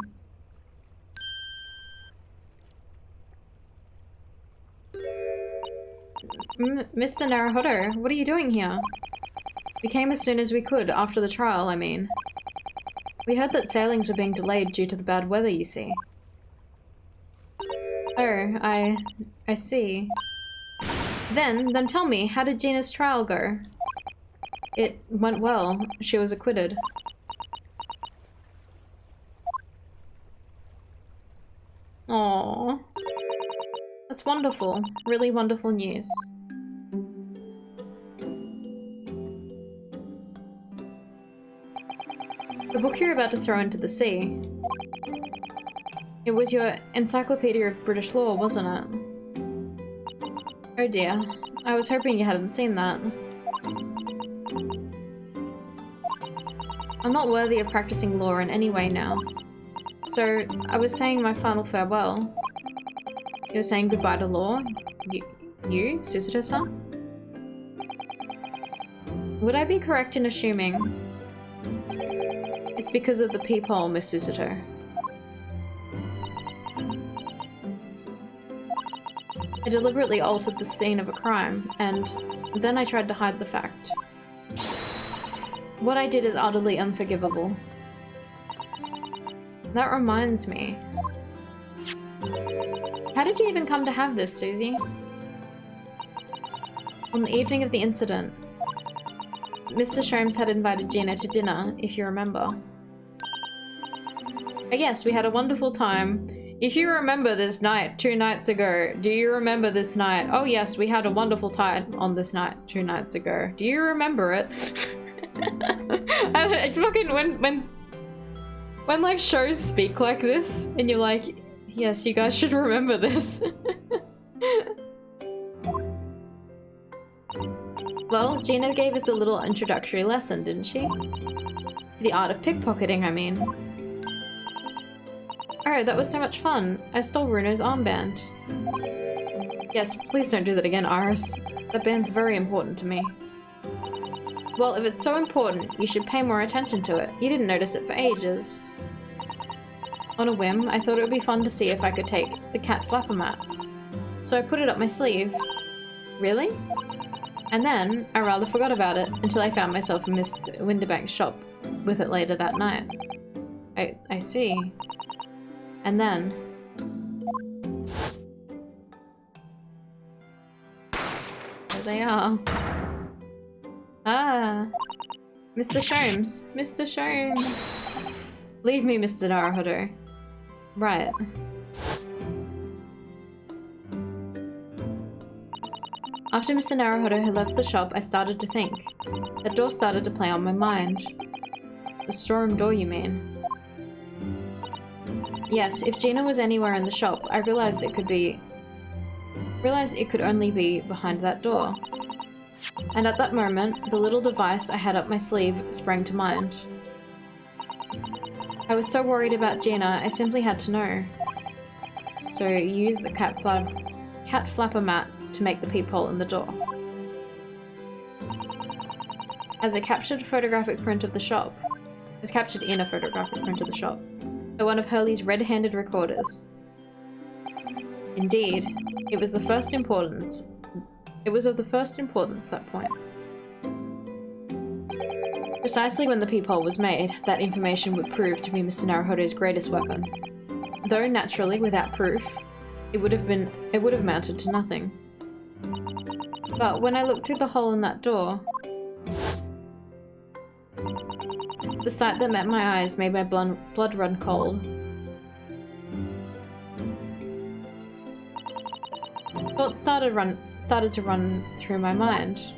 Mr. Naruhodo, what are you doing here? We came as soon as we could, after the trial, I mean. We heard that sailings were being delayed due to the bad weather, you see. Oh, I see. Then tell me, how did Gina's trial go? It went well. She was acquitted. Aww. That's wonderful. Really wonderful news. The book you're about to throw into the sea. It was your Encyclopedia of British Law, wasn't it? Oh dear. I was hoping you hadn't seen that. I'm not worthy of practicing law in any way now. So, I was saying my final farewell. You were saying goodbye to law? You, Susato-san? Would I be correct in assuming it's because of the peephole, Miss Susato? I deliberately altered the scene of a crime, and then I tried to hide the fact. What I did is utterly unforgivable. That reminds me. How did you even come to have this, Susie? On the evening of the incident, Mr. Sholmes had invited Gina to dinner, if you remember. Oh yes, we had a wonderful time. If you remember this night 2 nights ago, do you remember this night? Oh yes, we had a wonderful time on this night 2 nights ago. Do you remember it? I fucking when like shows speak like this, and you're like, yes, you guys should remember this. Well, Gina gave us a little introductory lesson, didn't she? To the art of pickpocketing, I mean. Oh, that was so much fun. I stole Runo's armband. Yes, please don't do that again, Iris. That band's very important to me. Well, if it's so important, you should pay more attention to it. You didn't notice it for ages. On a whim, I thought it would be fun to see if I could take the cat flapper mat. So I put it up my sleeve. Really? And then, I rather forgot about it until I found myself in Miss Winterbank's shop with it later that night. I see. And then... there they are. Ah! Mr. Sholmes! Mr. Sholmes! Leave me, Mr. Naruhodo. Right. After Mr. Naruhodo had left the shop, I started to think. That door started to play on my mind. The storeroom door, you mean? Yes, if Gina was anywhere in the shop, I realized it could only be behind that door. And at that moment, the little device I had up my sleeve sprang to mind. I was so worried about Gina, I simply had to know. So I used the cat flapper mat to make the peephole in the door. As I captured a photographic print of the shop, by one of Hurley's red-handed recorders. Indeed, it was of the first importance, that point. Precisely when the peephole was made, that information would prove to be Mr. Naruhodo's greatest weapon. Though, naturally, without proof, it would have amounted to nothing. But when I looked through the hole in that door, the sight that met my eyes made my blood run cold. Thoughts started to run through my mind.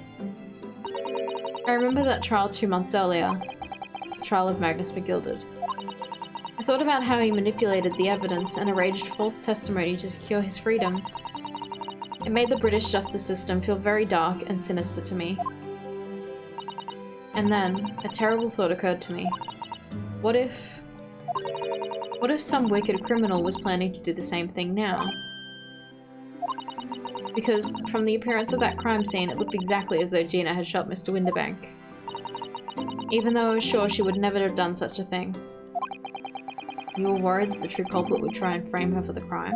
I remember that trial 2 months earlier, the trial of Magnus McGilded. I thought about how he manipulated the evidence and arranged false testimony to secure his freedom. It made the British justice system feel very dark and sinister to me. And then, a terrible thought occurred to me. What if some wicked criminal was planning to do the same thing now? Because, from the appearance of that crime scene, it looked exactly as though Gina had shot Mr. Winterbank. Even though I was sure she would never have done such a thing. You were worried that the true culprit would try and frame her for the crime?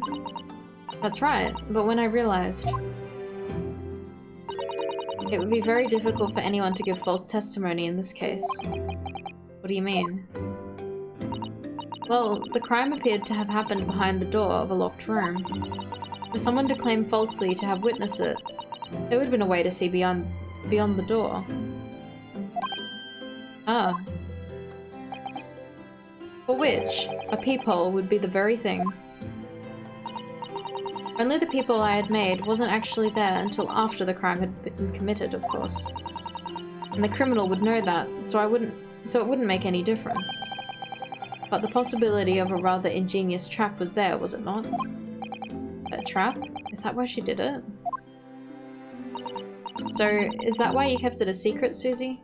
That's right, but when I realized it would be very difficult for anyone to give false testimony in this case. What do you mean? Well, the crime appeared to have happened behind the door of a locked room. For someone to claim falsely to have witnessed it, there would have been a way to see beyond the door. Ah. For which, a peephole would be the very thing. Only the peephole I had made wasn't actually there until after the crime had been committed, of course. And the criminal would know that, so it wouldn't make any difference. But the possibility of a rather ingenious trap was there, was it not? A trap? Is that why she did it? So, is that why you kept it a secret, Susie?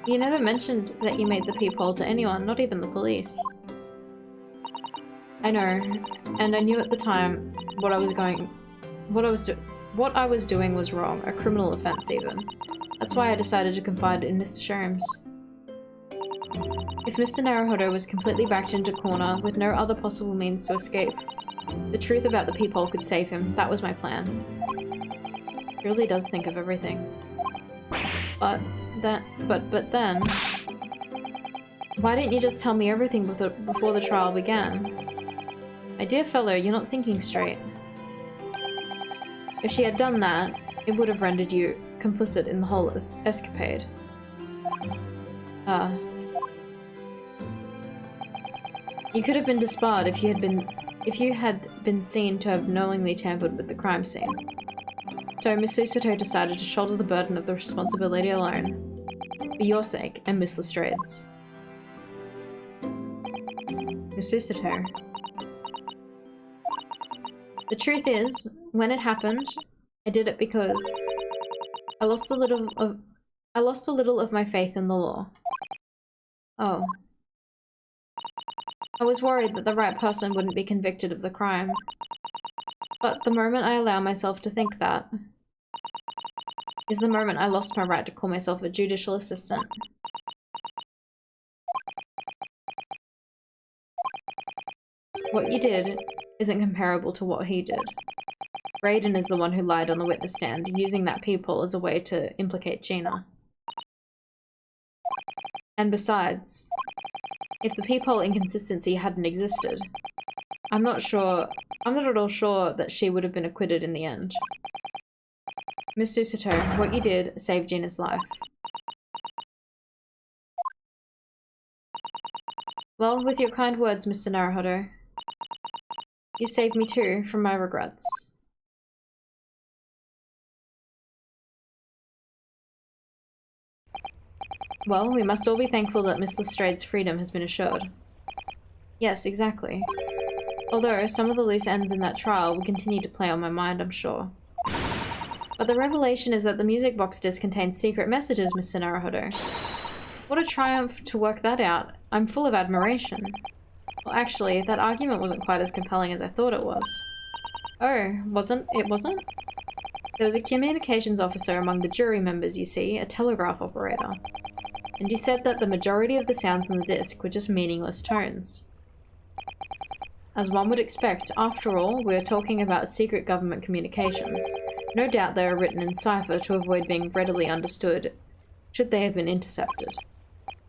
You never mentioned that you made the peephole to anyone, not even the police. I know, and I knew at the time what I was doing was wrong, a criminal offense even. That's why I decided to confide in Mr. Sholmes. If Mr. Naruhodo was completely backed into a corner with no other possible means to escape, The truth about the peephole could save him. That was my plan. He really does think of everything. But then... Why didn't you just tell me everything before the trial began? My dear fellow, you're not thinking straight. If she had done that, it would have rendered you complicit in the whole escapade. You could have been disbarred if you had been seen to have knowingly tampered with the crime scene. So Miss Susato decided to shoulder the burden of the responsibility alone, for your sake and Miss Lestrade's. Miss Susato. The truth is, when it happened, I did it because I lost a little of my faith in the law. Oh. I was worried that the right person wouldn't be convicted of the crime. But the moment I allow myself to think that is the moment I lost my right to call myself a judicial assistant. What you did isn't comparable to what he did. Raiden is the one who lied on the witness stand, using that peephole as a way to implicate Gina. And besides, if the peephole inconsistency hadn't existed, I'm not at all sure that she would have been acquitted in the end. Miss Susato, what you did saved Gina's life. Well, with your kind words, Mr. Naruhodo, you saved me too from my regrets. Well, we must all be thankful that Miss Lestrade's freedom has been assured. Yes, exactly. Although, some of the loose ends in that trial will continue to play on my mind, I'm sure. But the revelation is that the music box disc contains secret messages, Mr. Naruhodo. What a triumph to work that out. I'm full of admiration. Well, actually, that argument wasn't quite as compelling as I thought it was. Oh, wasn't? It wasn't? There was a communications officer among the jury members, you see, a telegraph operator. And he said that the majority of the sounds in the disc were just meaningless tones. As one would expect, after all, we are talking about secret government communications. No doubt they are written in cipher to avoid being readily understood should they have been intercepted.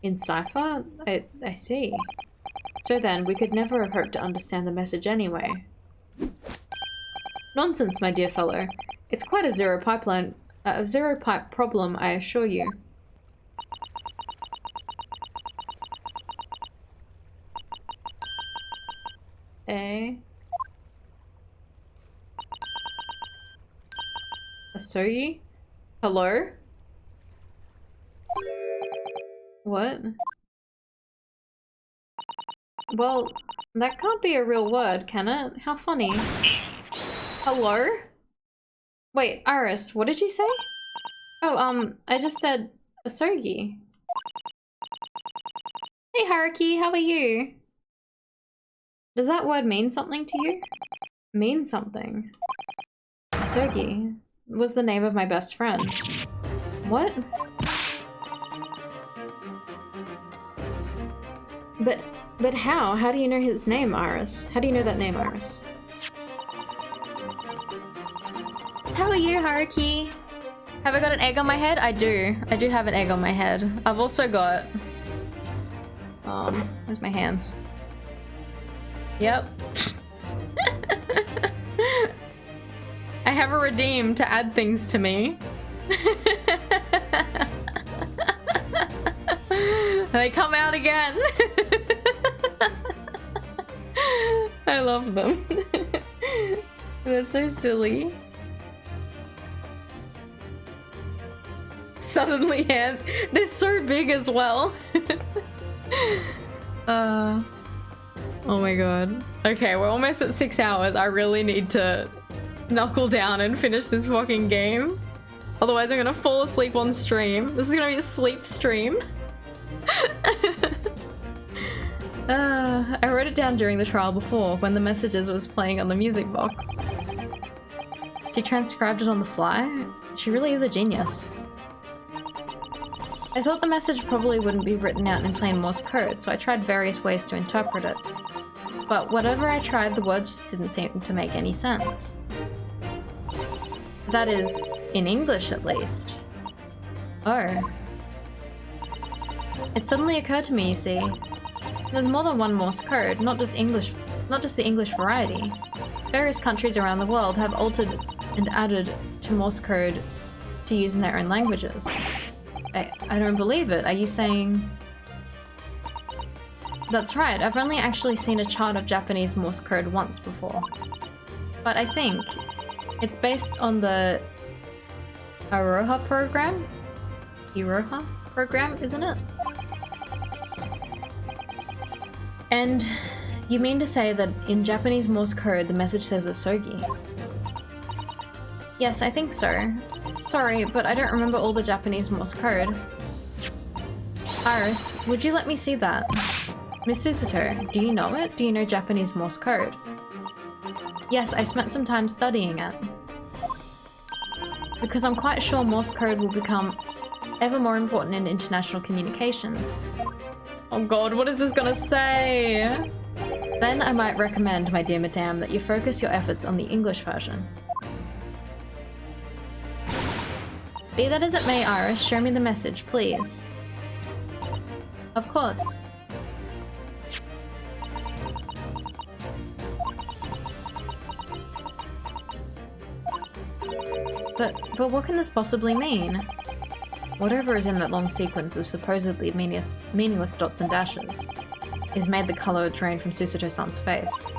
In cipher? I see. So then, we could never have hoped to understand the message anyway. Nonsense, my dear fellow. It's quite a zero-pipe problem, I assure you. Asogi? Hello? What? Well, that can't be a real word, can it? How funny. Hello? Wait, Iris, what did you say? Oh, I just said Asogi. Hey, Haruki, how are you? Does that word mean something to you? Mean something? Asogi was the name of my best friend. What? But how? How do you know his name, Iris? How do you know that name, Iris? How are you, Haruki? Have I got an egg on my head? I do. I do have an egg on my head. I've also got... where's my hands? Yep. I have a redeem to add things to me. They come out again. I love them. They're so silly. Suddenly hands. They're so big as well. Oh my god. Okay, we're almost at 6 hours. I really need to knuckle down and finish this fucking game. Otherwise I'm gonna fall asleep on stream. This is gonna be a sleep stream. I wrote it down during the trial before, when the messages was playing on the music box. She transcribed it on the fly? She really is a genius. I thought the message probably wouldn't be written out in plain Morse code, so I tried various ways to interpret it. But whatever I tried, the words just didn't seem to make any sense. That is, in English at least. Oh. It suddenly occurred to me, you see. There's more than one Morse code, not just the English variety. Various countries around the world have altered and added to Morse code to use in their own languages. I don't believe it. Are you saying... That's right, I've only actually seen a chart of Japanese Morse code once before. But I think it's based on the Iroha program? Iroha program, isn't it? And you mean to say that in Japanese Morse code the message says Asogi? Yes, I think so. Sorry, but I don't remember all the Japanese Morse code. Iris, would you let me see that? Miss Susato, do you know it? Do you know Japanese Morse code? Yes, I spent some time studying it. Because I'm quite sure Morse code will become ever more important in international communications. Oh god, what is this gonna say? Then I might recommend, my dear madame, that you focus your efforts on the English version. Be that as it may, Iris, show me the message, please. Of course. But what can this possibly mean? Whatever is in that long sequence of supposedly meaningless dots and dashes is made the color drain from Susato-san's face.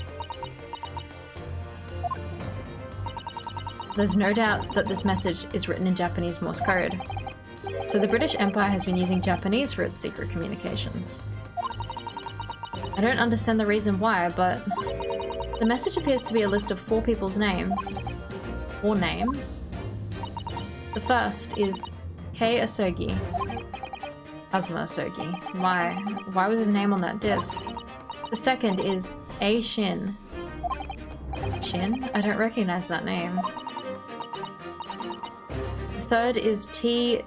There's no doubt that this message is written in Japanese Morse code. So the British Empire has been using Japanese for its secret communications. I don't understand the reason why, but the message appears to be a list of 4 people's names. 4 names? The first is Kei Asogi. Kazuma Asogi. Why was his name on that disc? The second is A Shin. Shin? I don't recognize that name. The third is T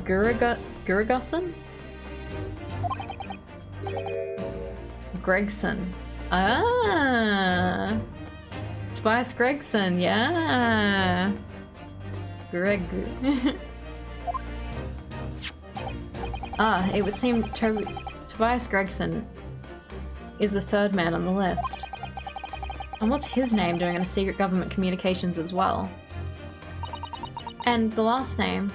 Gurigason? Gregson. Ah! Tobias Gregson, yeah! Greg. Ah, it would seem Tobias Gregson is the third man on the list. And what's his name doing in a secret government communications as well? And the last name.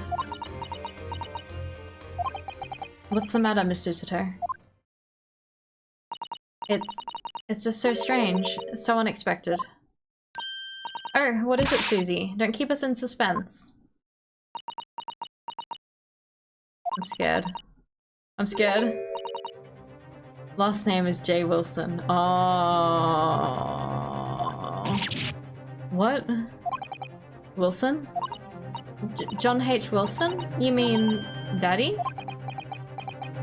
What's the matter, Miss Susato? It's just so strange, so unexpected. Oh, what is it, Susie? Don't keep us in suspense. I'm scared. I'm scared. Last name is J. Wilson. Oh. What? Wilson? John H. Wilson? You mean Daddy?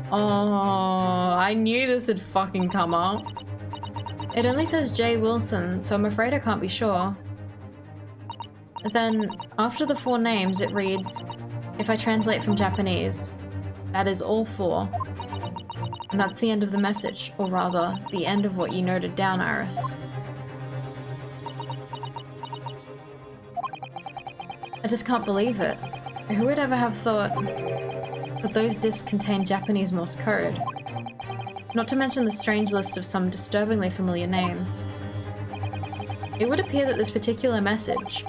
Oh, I knew this would fucking come up. It only says J. Wilson, so I'm afraid I can't be sure. Then, after the 4 names, it reads, if I translate from Japanese, that is all 4. And that's the end of the message, or rather, the end of what you noted down, Iris. I just can't believe it. Who would ever have thought that those discs contain Japanese Morse code? Not to mention the strange list of some disturbingly familiar names. It would appear that this particular message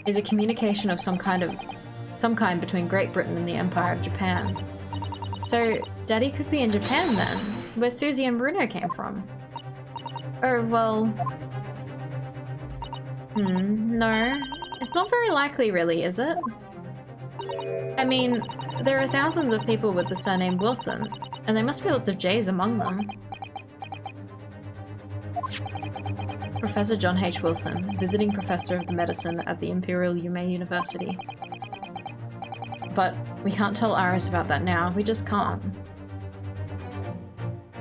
is a communication of some kind between Great Britain and the Empire of Japan. So, Daddy could be in Japan then, where Susie and Bruno came from. Oh, well... no. It's not very likely really, is it? I mean, there are thousands of people with the surname Wilson, and there must be lots of J's among them. Professor John H. Wilson, visiting professor of the medicine at the Imperial Yume University. But we can't tell Iris about that now, we just can't.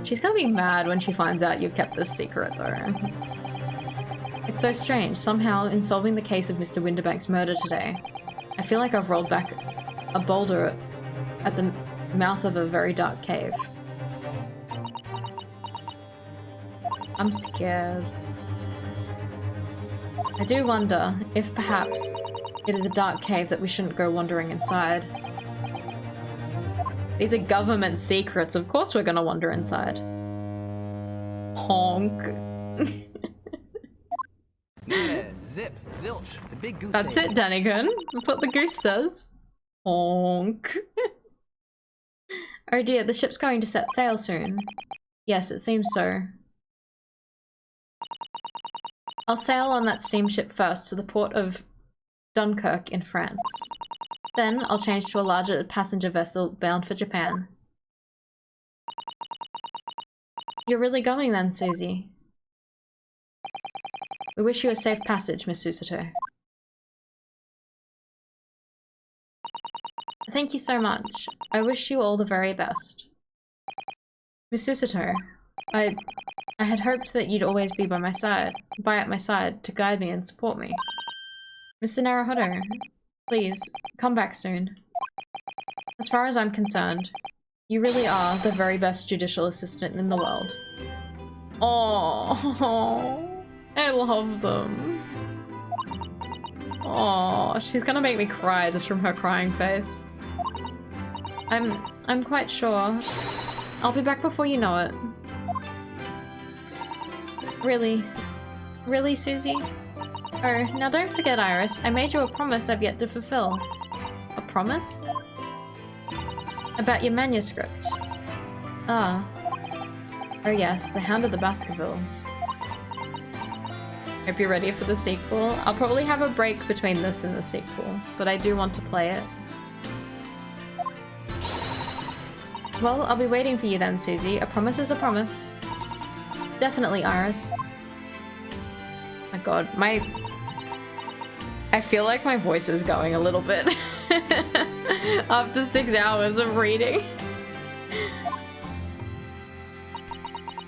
She's gonna be mad when she finds out you've kept this secret though. It's so strange, somehow in solving the case of Mr. Winterbank's murder today, I feel like I've rolled back a boulder at the mouth of a very dark cave. I'm scared. I do wonder if perhaps it is a dark cave that we shouldn't go wandering inside. These are government secrets. Of course we're gonna wander inside. Honk. Yeah, zip, zilch, the big goose That's egg. it, Danigan. That's what the goose says. Honk. Oh dear, the ship's going to set sail soon. Yes, it seems so. I'll sail on that steamship first to the port of Dunkirk in France. Then I'll change to a larger passenger vessel bound for Japan. You're really going then, Susie? We wish you a safe passage, Miss Susato. Thank you so much. I wish you all the very best. Miss Susato, I had hoped that you'd always be at my side to guide me and support me. Mr. Naruhodo, please, come back soon. As far as I'm concerned, you really are the very best judicial assistant in the world. Oh, I love them. Oh, she's gonna make me cry just from her crying face. I'm quite sure. I'll be back before you know it. Really? Really, Susie? Oh, now don't forget, Iris. I made you a promise I've yet to fulfill. A promise? About your manuscript. Ah. Oh yes, the Hound of the Baskervilles. Hope you're ready for the sequel. I'll probably have a break between this and the sequel, but I do want to play it. Well, I'll be waiting for you then, Susie. A promise is a promise. Definitely, Iris. My god, I feel like my voice is going a little bit after 6 hours of reading.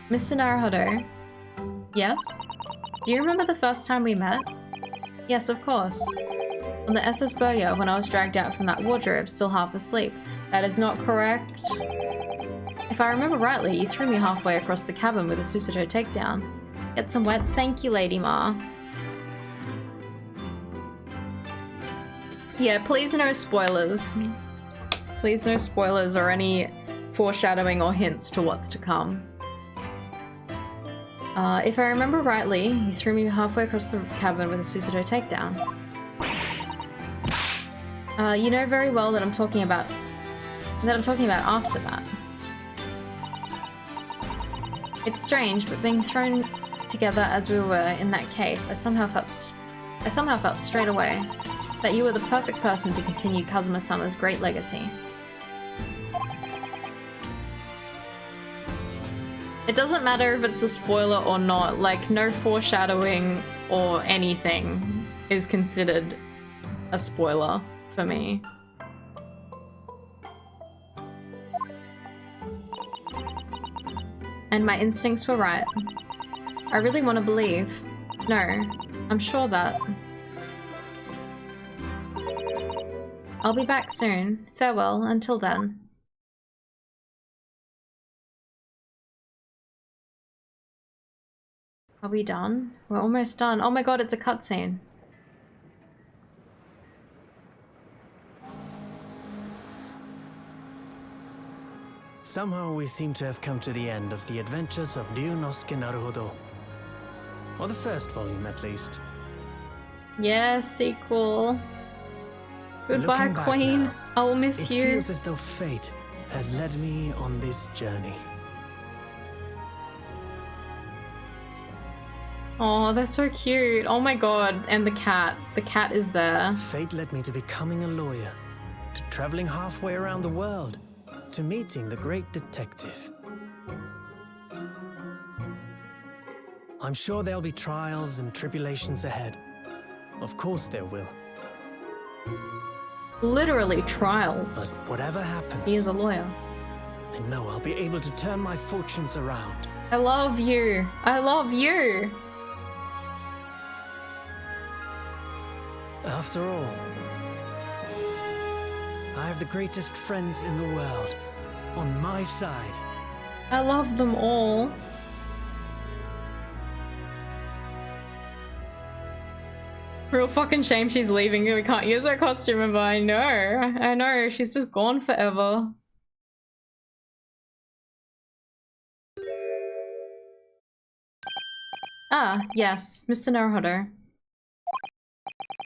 Mr. Naruhodo? Yes? Do you remember the first time we met? Yes, of course. On the SS Burya, when I was dragged out from that wardrobe, still half asleep. That is not correct. If I remember rightly, you threw me halfway across the cabin with a Susato takedown. Get some wets. Thank you, Lady Ma. Yeah, please no spoilers. Please no spoilers or any foreshadowing or hints to what's to come. If I remember rightly, you threw me halfway across the cabin with a Susato takedown. You know very well that I'm talking about after that. It's strange, but being thrown together as we were in that case, I somehow felt straight away that you were the perfect person to continue Kazuma-sama's great legacy. It doesn't matter if it's a spoiler or not, like, no foreshadowing or anything is considered a spoiler for me. And my instincts were right. I really want to believe. No, I'm sure that. I'll be back soon. Farewell, until then. Are we done? We're almost done. Oh my god, it's a cutscene. Somehow we seem to have come to the end of the adventures of Ryunosuke Naruhodo. Or the first volume, at least. Yeah, sequel. Goodbye, Looking back Queen. now, I will miss it you. feels as though fate has led me on this journey. Oh, they're so cute. Oh my god. And the cat. The cat is there. Fate led me to becoming a lawyer, to traveling halfway around the world, to meeting the great detective. I'm sure there'll be trials and tribulations ahead. Of course there will. Literally trials. But whatever happens, He is a lawyer. I know I'll be able to turn my fortunes around. I love you. I love you. After all, I have the greatest friends in the world on my side. I love them all. Real fucking shame she's leaving. We can't use her costume, but I know. She's just gone forever. Ah, yes, Mr. Naruhodo.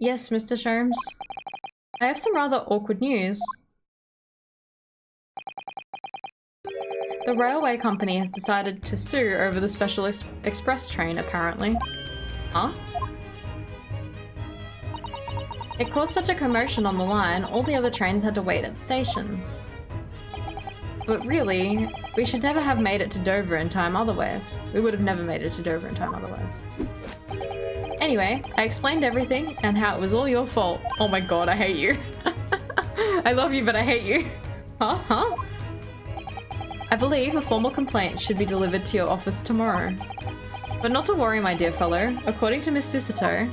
Yes, Mr. Sherms. I have some rather awkward news. The railway company has decided to sue over the special express train, apparently. Huh? It caused such a commotion on the line, all the other trains had to wait at stations. But really, we should never have made it to Dover in time otherwise. We would have never made it to Dover in time otherwise. Anyway, I explained everything and how it was all your fault. Oh my god, I hate you. I love you, but I hate you. Huh? I believe a formal complaint should be delivered to your office tomorrow. But not to worry, my dear fellow. According to Miss Susato,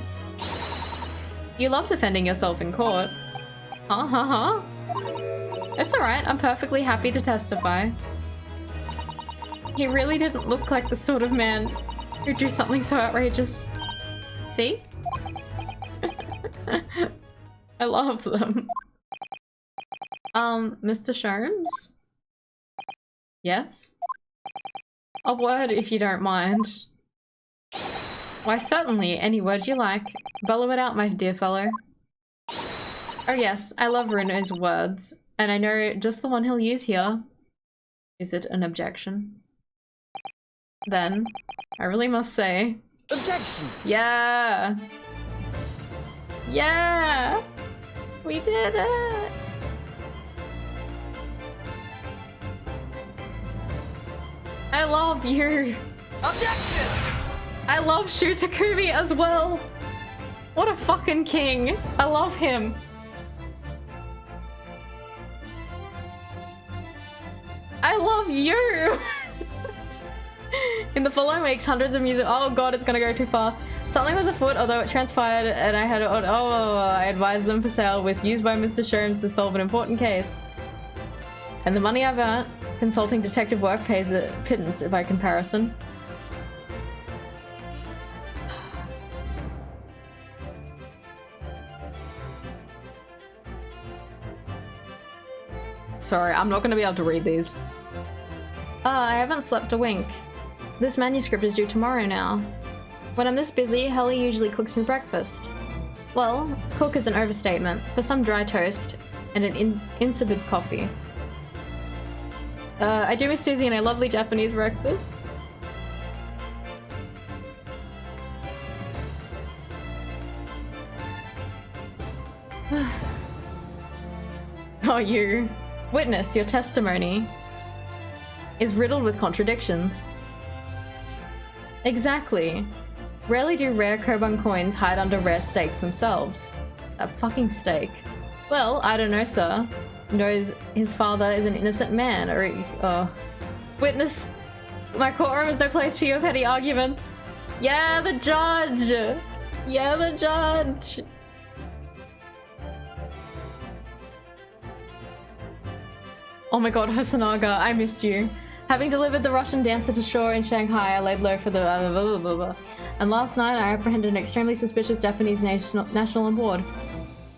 you love defending yourself in court. Huh? It's alright, I'm perfectly happy to testify. He really didn't look like the sort of man who'd do something so outrageous. See? I love them. Mr. Sherms? Yes? A word if you don't mind. Why, certainly, any word you like. Bellow it out, my dear fellow. Oh yes, I love Runo's words, and I know just the one he'll use here. Is it an objection? Then, I really must say... Objection! Yeah! Yeah! We did it! I love you! Objection! I love Shu Takumi as well! What a fucking king! I love him! I love you! In the following weeks, hundreds of music- oh god, it's gonna go too fast. Something was afoot, although it transpired and I had- I advised them for sale with used by Mr. Sherms to solve an important case. And the money I've earned, consulting detective work pays a pittance by comparison. Sorry, I'm not gonna be able to read these. I haven't slept a wink. This manuscript is due tomorrow now. When I'm this busy, Helly usually cooks me breakfast. Well, cook is an overstatement. For some dry toast and an insipid coffee. I do miss Susie and a lovely Japanese breakfasts. Oh, you. Witness, your testimony is riddled with contradictions. Exactly. Rarely do rare Kobun coins hide under rare stakes themselves. That fucking stake. Well, I don't know, sir. Knows his father is an innocent man, or witness, my courtroom is no place for your petty arguments. Yeah, the judge! Yeah, the judge! Oh my god, Hosonaga, I missed you. Having delivered the Russian dancer to shore in Shanghai, I laid low for the and last night I apprehended an extremely suspicious Japanese national on board.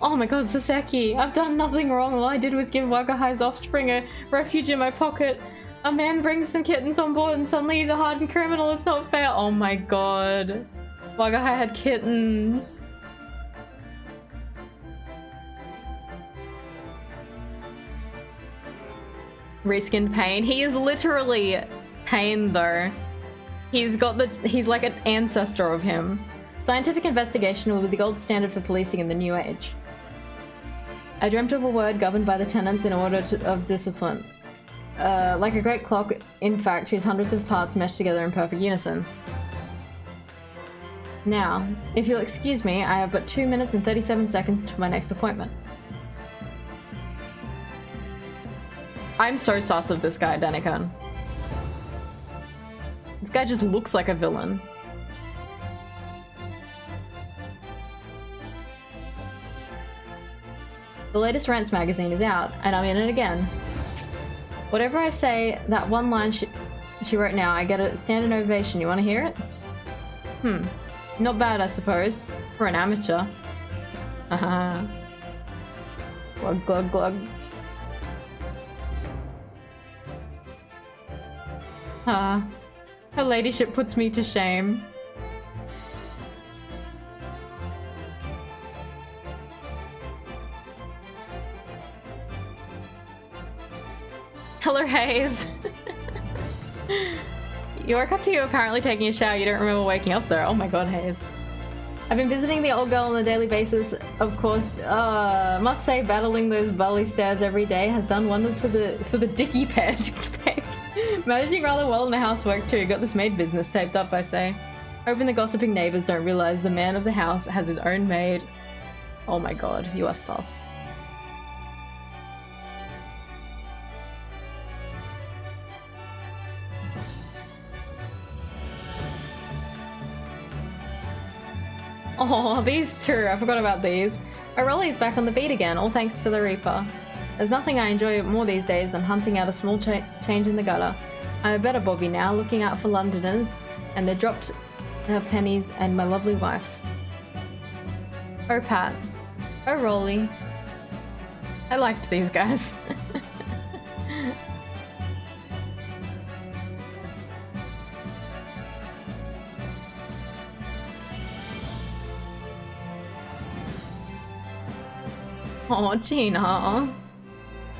Oh my god, Saseki, I've done nothing wrong. All I did was give Wagahai's offspring a refuge in my pocket. A man brings some kittens on board and suddenly he's a hardened criminal. It's not fair. Oh my god. Wagahai had kittens. Reskinned Pain. He is literally Pain though. He's like an ancestor of him. Scientific investigation will be the gold standard for policing in the new age. I dreamt of a word governed by the tenants in order of discipline. Like a great clock, in fact, whose hundreds of parts mesh together in perfect unison. Now, if you'll excuse me, I have but 2 minutes and 37 seconds to my next appointment. I'm so sus of this guy, Danikon. This guy just looks like a villain. The latest Rants magazine is out, and I'm in it again. Whatever I say, that one line she wrote now, I get a standing ovation. You want to hear it? Not bad, I suppose, for an amateur. Haha. Glug, glug, glug. Ah. Her ladyship puts me to shame. Hello, Hayes. You woke up to you apparently taking a shower. You don't remember waking up though. Oh my god, Hayes. I've been visiting the old girl on a daily basis, of course. Must say battling those belly stairs every day has done wonders for the dicky peg. Managing rather well in the housework too. Got this maid business taped up, I say. Hoping the gossiping neighbors don't realize the man of the house has his own maid. Oh my god, you are sus. Oh, these two. I forgot about these. O'Reilly's back on the beat again, all thanks to the Reaper. There's nothing I enjoy more these days than hunting out a small change in the gutter. I'm a better Bobby now, looking out for Londoners, and they dropped her pennies and my lovely wife. Oh, Pat. Oh, Rolly. I liked these guys. Oh, Gina.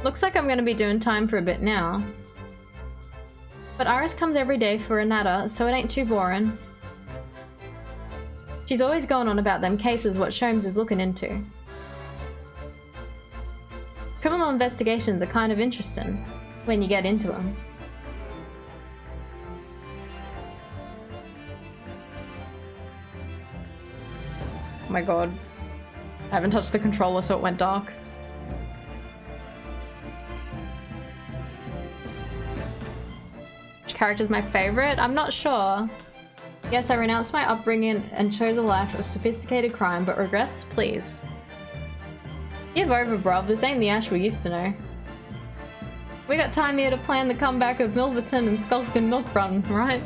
Looks like I'm gonna be doing time for a bit now. But Iris comes every day for a natter, so it ain't too boring. She's always going on about them cases what Sholmes is looking into. Criminal investigations are kind of interesting when you get into them. Oh my god. I haven't touched the controller, so it went dark. Which character's my favorite? I'm not sure. Yes, I renounced my upbringing and chose a life of sophisticated crime, but regrets? Please. Give over, bruv. This ain't the Ash we used to know. We got time here to plan the comeback of Milverton and Skulkin Milk Run, right?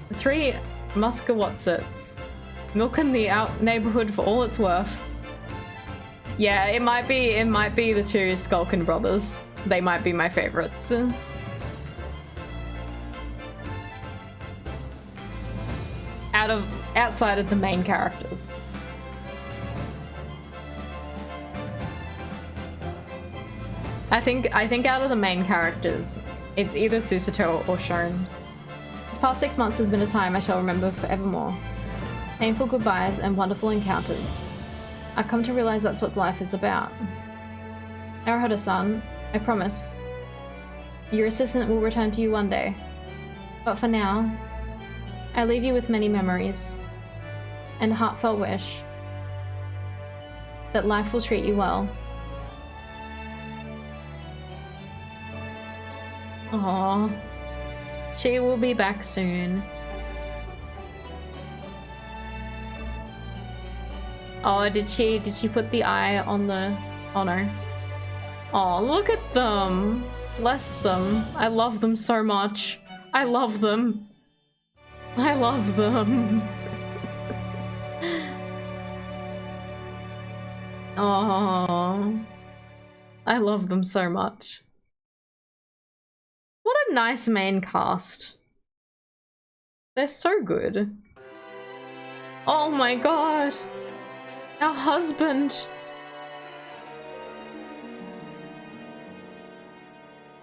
The three Muskawatsits. Milking the out neighborhood for all it's worth. Yeah, it might be the two Skulkin brothers. They might be my favorites. Outside of the main characters. I think out of the main characters, it's either Susato or Sholmes. This past 6 months has been a time I shall remember forevermore. Painful goodbyes and wonderful encounters. I've come to realize that's what life is about. Naruhodo-san, I promise. Your assistant will return to you one day. But for now, I leave you with many memories and a heartfelt wish that life will treat you well. Aww. She will be back soon. Oh, did she put the eye on the... Oh no. Oh, look at them. Bless them. I love them so much. I love them. I love them. Oh, I love them so much. What a nice main cast. They're so good. Oh my god. Our husband.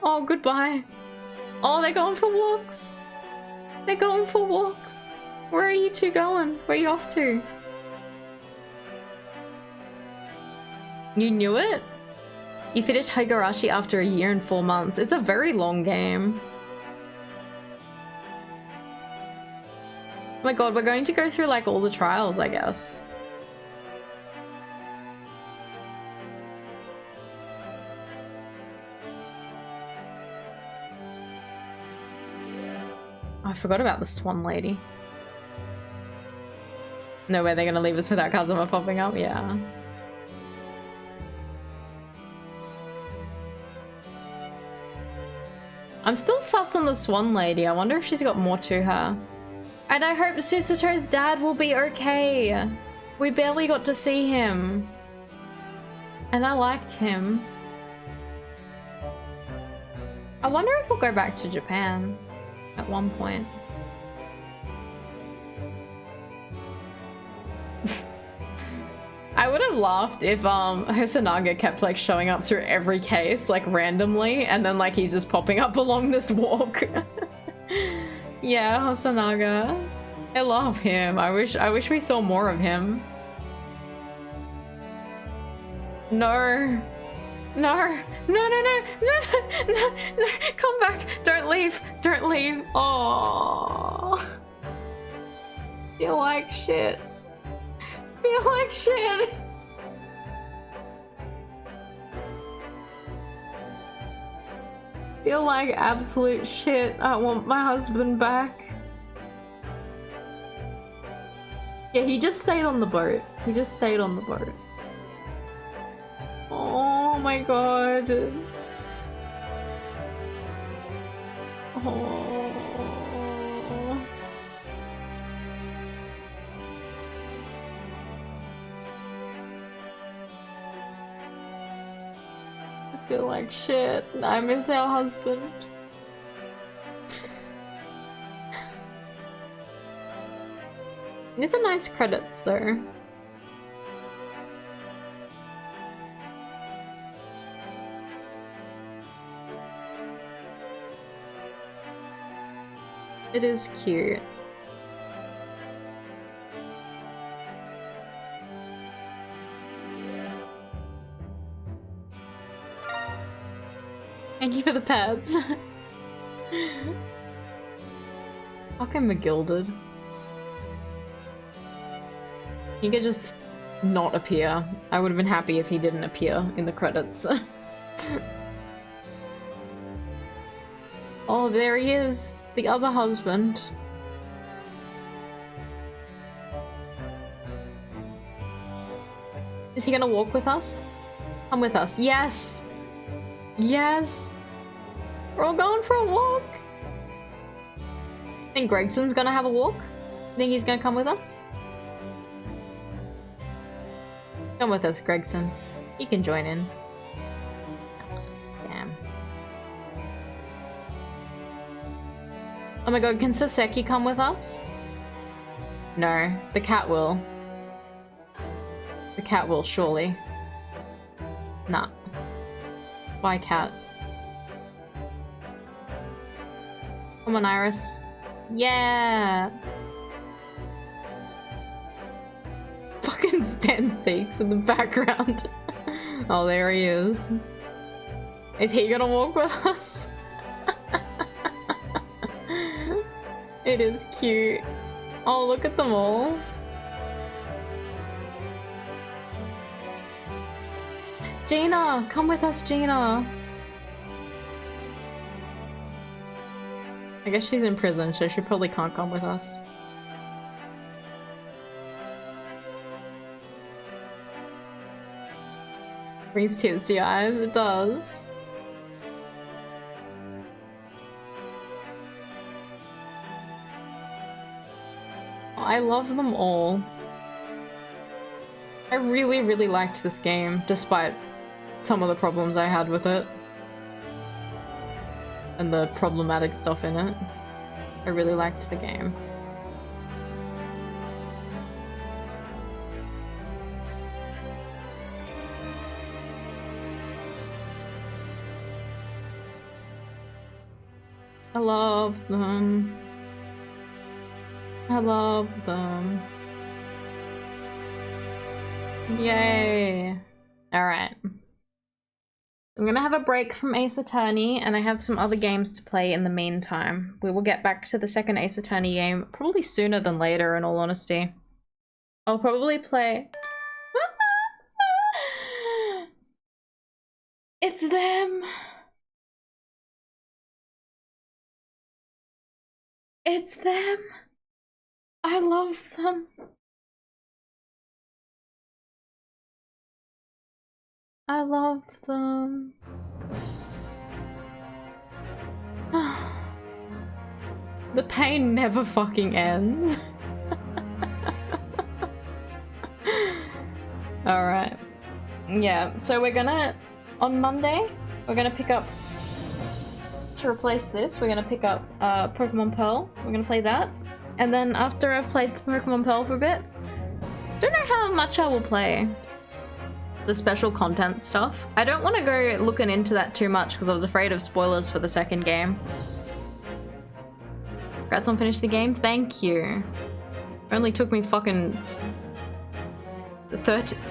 Oh, goodbye. Oh, they're going for walks. They're going for walks. Where are you two going? Where are you off to? You knew it? You finished Higurashi after 1 year and 4 months. It's a very long game. Oh my god, we're going to go through like all the trials, I guess. I forgot about the Swan Lady. No way they're gonna leave us without Kazuma popping up, yeah. I'm still sus on the Swan Lady. I wonder if she's got more to her. And I hope Susato's dad will be okay. We barely got to see him. And I liked him. I wonder if we'll go back to Japan at one point. I would have laughed if Hosonaga kept like showing up through every case like randomly and then like he's just popping up along this walk. Yeah, Hosonaga. I love him. I wish we saw more of him. No. No. No, no, no, no, no, no. Come back. Don't leave. Don't leave. Oh. Feel like shit. Feel like shit. Feel like absolute shit. I want my husband back. Yeah, he just stayed on the boat. He just stayed on the boat. Oh my god. Oh. I feel like shit. I miss our husband. These are nice credits though. It is cute. Thank you for the pads. Fucking McGilded. He could just not appear. I would have been happy if he didn't appear in the credits. Oh, there he is. The other husband. Is he gonna walk with us? Come with us. Yes! Yes! We're all going for a walk! Think Gregson's gonna have a walk? Think he's gonna come with us? Come with us, Gregson. You can join in. Damn. Oh my god, can Saseki come with us? No, the cat will. The cat will, surely. Nah. Bye, cat. Come on, Iris. Yeah! Fucking Ben Seeks in the background. Oh, there he is. Is he gonna walk with us? It is cute. Oh, look at them all. Gina! Come with us, Gina! I guess she's in prison, so she probably can't come with us. Brings tears to your eyes, it does. Oh, I love them all. I really, really liked this game, despite some of the problems I had with it. And the problematic stuff in it. I really liked the game. I love them. I love them. Yay. Alright. I'm gonna have a break from Ace Attorney, and I have some other games to play in the meantime. We will get back to the second Ace Attorney game probably sooner than later, in all honesty. I'll probably play... It's them! It's them! I love them! I love them. The pain never fucking ends. Alright. Yeah, so we're gonna, on Monday, we're gonna pick up, to replace this, we're gonna pick up Pokemon Pearl. We're gonna play that. And then after I've played Pokemon Pearl for a bit, don't know how much I will play the special content stuff. I don't want to go looking into that too much because I was afraid of spoilers for the second game. Congrats on finishing the game. Thank you. Only took me fucking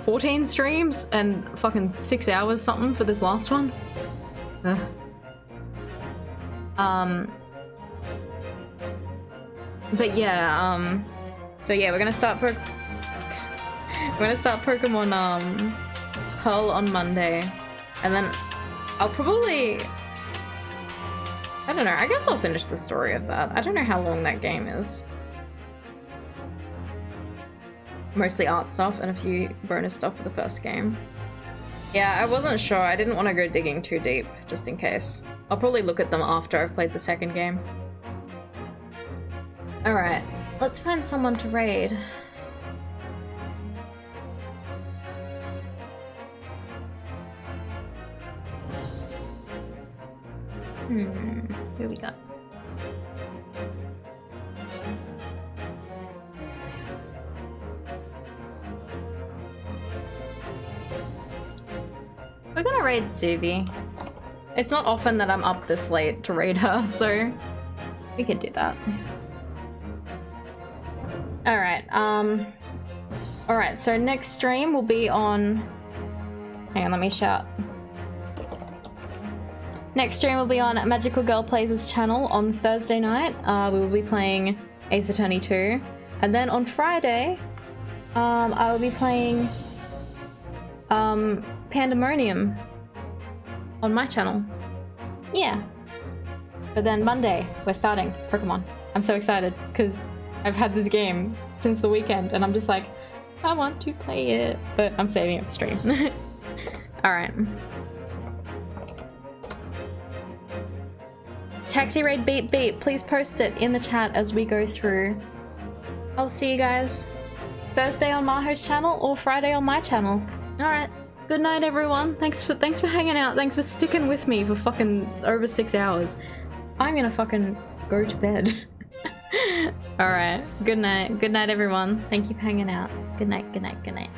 14 streams and fucking 6 hours something for this last one. Ugh. But yeah, so yeah, we're gonna start Pokemon Pearl on Monday, and then I'll probably, I don't know, I guess I'll finish the story of that. I don't know how long that game is. Mostly art stuff and a few bonus stuff for the first game. Yeah, I wasn't sure. I didn't want to go digging too deep, just in case. I'll probably look at them after I've played the second game. Alright, let's find someone to raid. Who we got? We're gonna raid Suvi. It's not often that I'm up this late to raid her, so we can do that. Alright, alright, so next stream will be on... Hang on, let me shout. Next stream will be on Magical Girl Plays' channel on Thursday night. We will be playing Ace Attorney 2. And then on Friday, I will be playing Pandemonium on my channel. Yeah. But then Monday, we're starting Pokemon. I'm so excited, because I've had this game since the weekend, and I'm just like, I want to play it, but I'm saving it for stream. Alright. Taxi raid beep beep, please post it in the chat as we go through. I'll see you guys Thursday on Maho's channel or Friday on my channel. Alright. Good night, everyone. Thanks for hanging out. Thanks for sticking with me for fucking over 6 hours. I'm gonna fucking go to bed. Alright. Good night. Good night, everyone. Thank you for hanging out. Good night, good night, good night.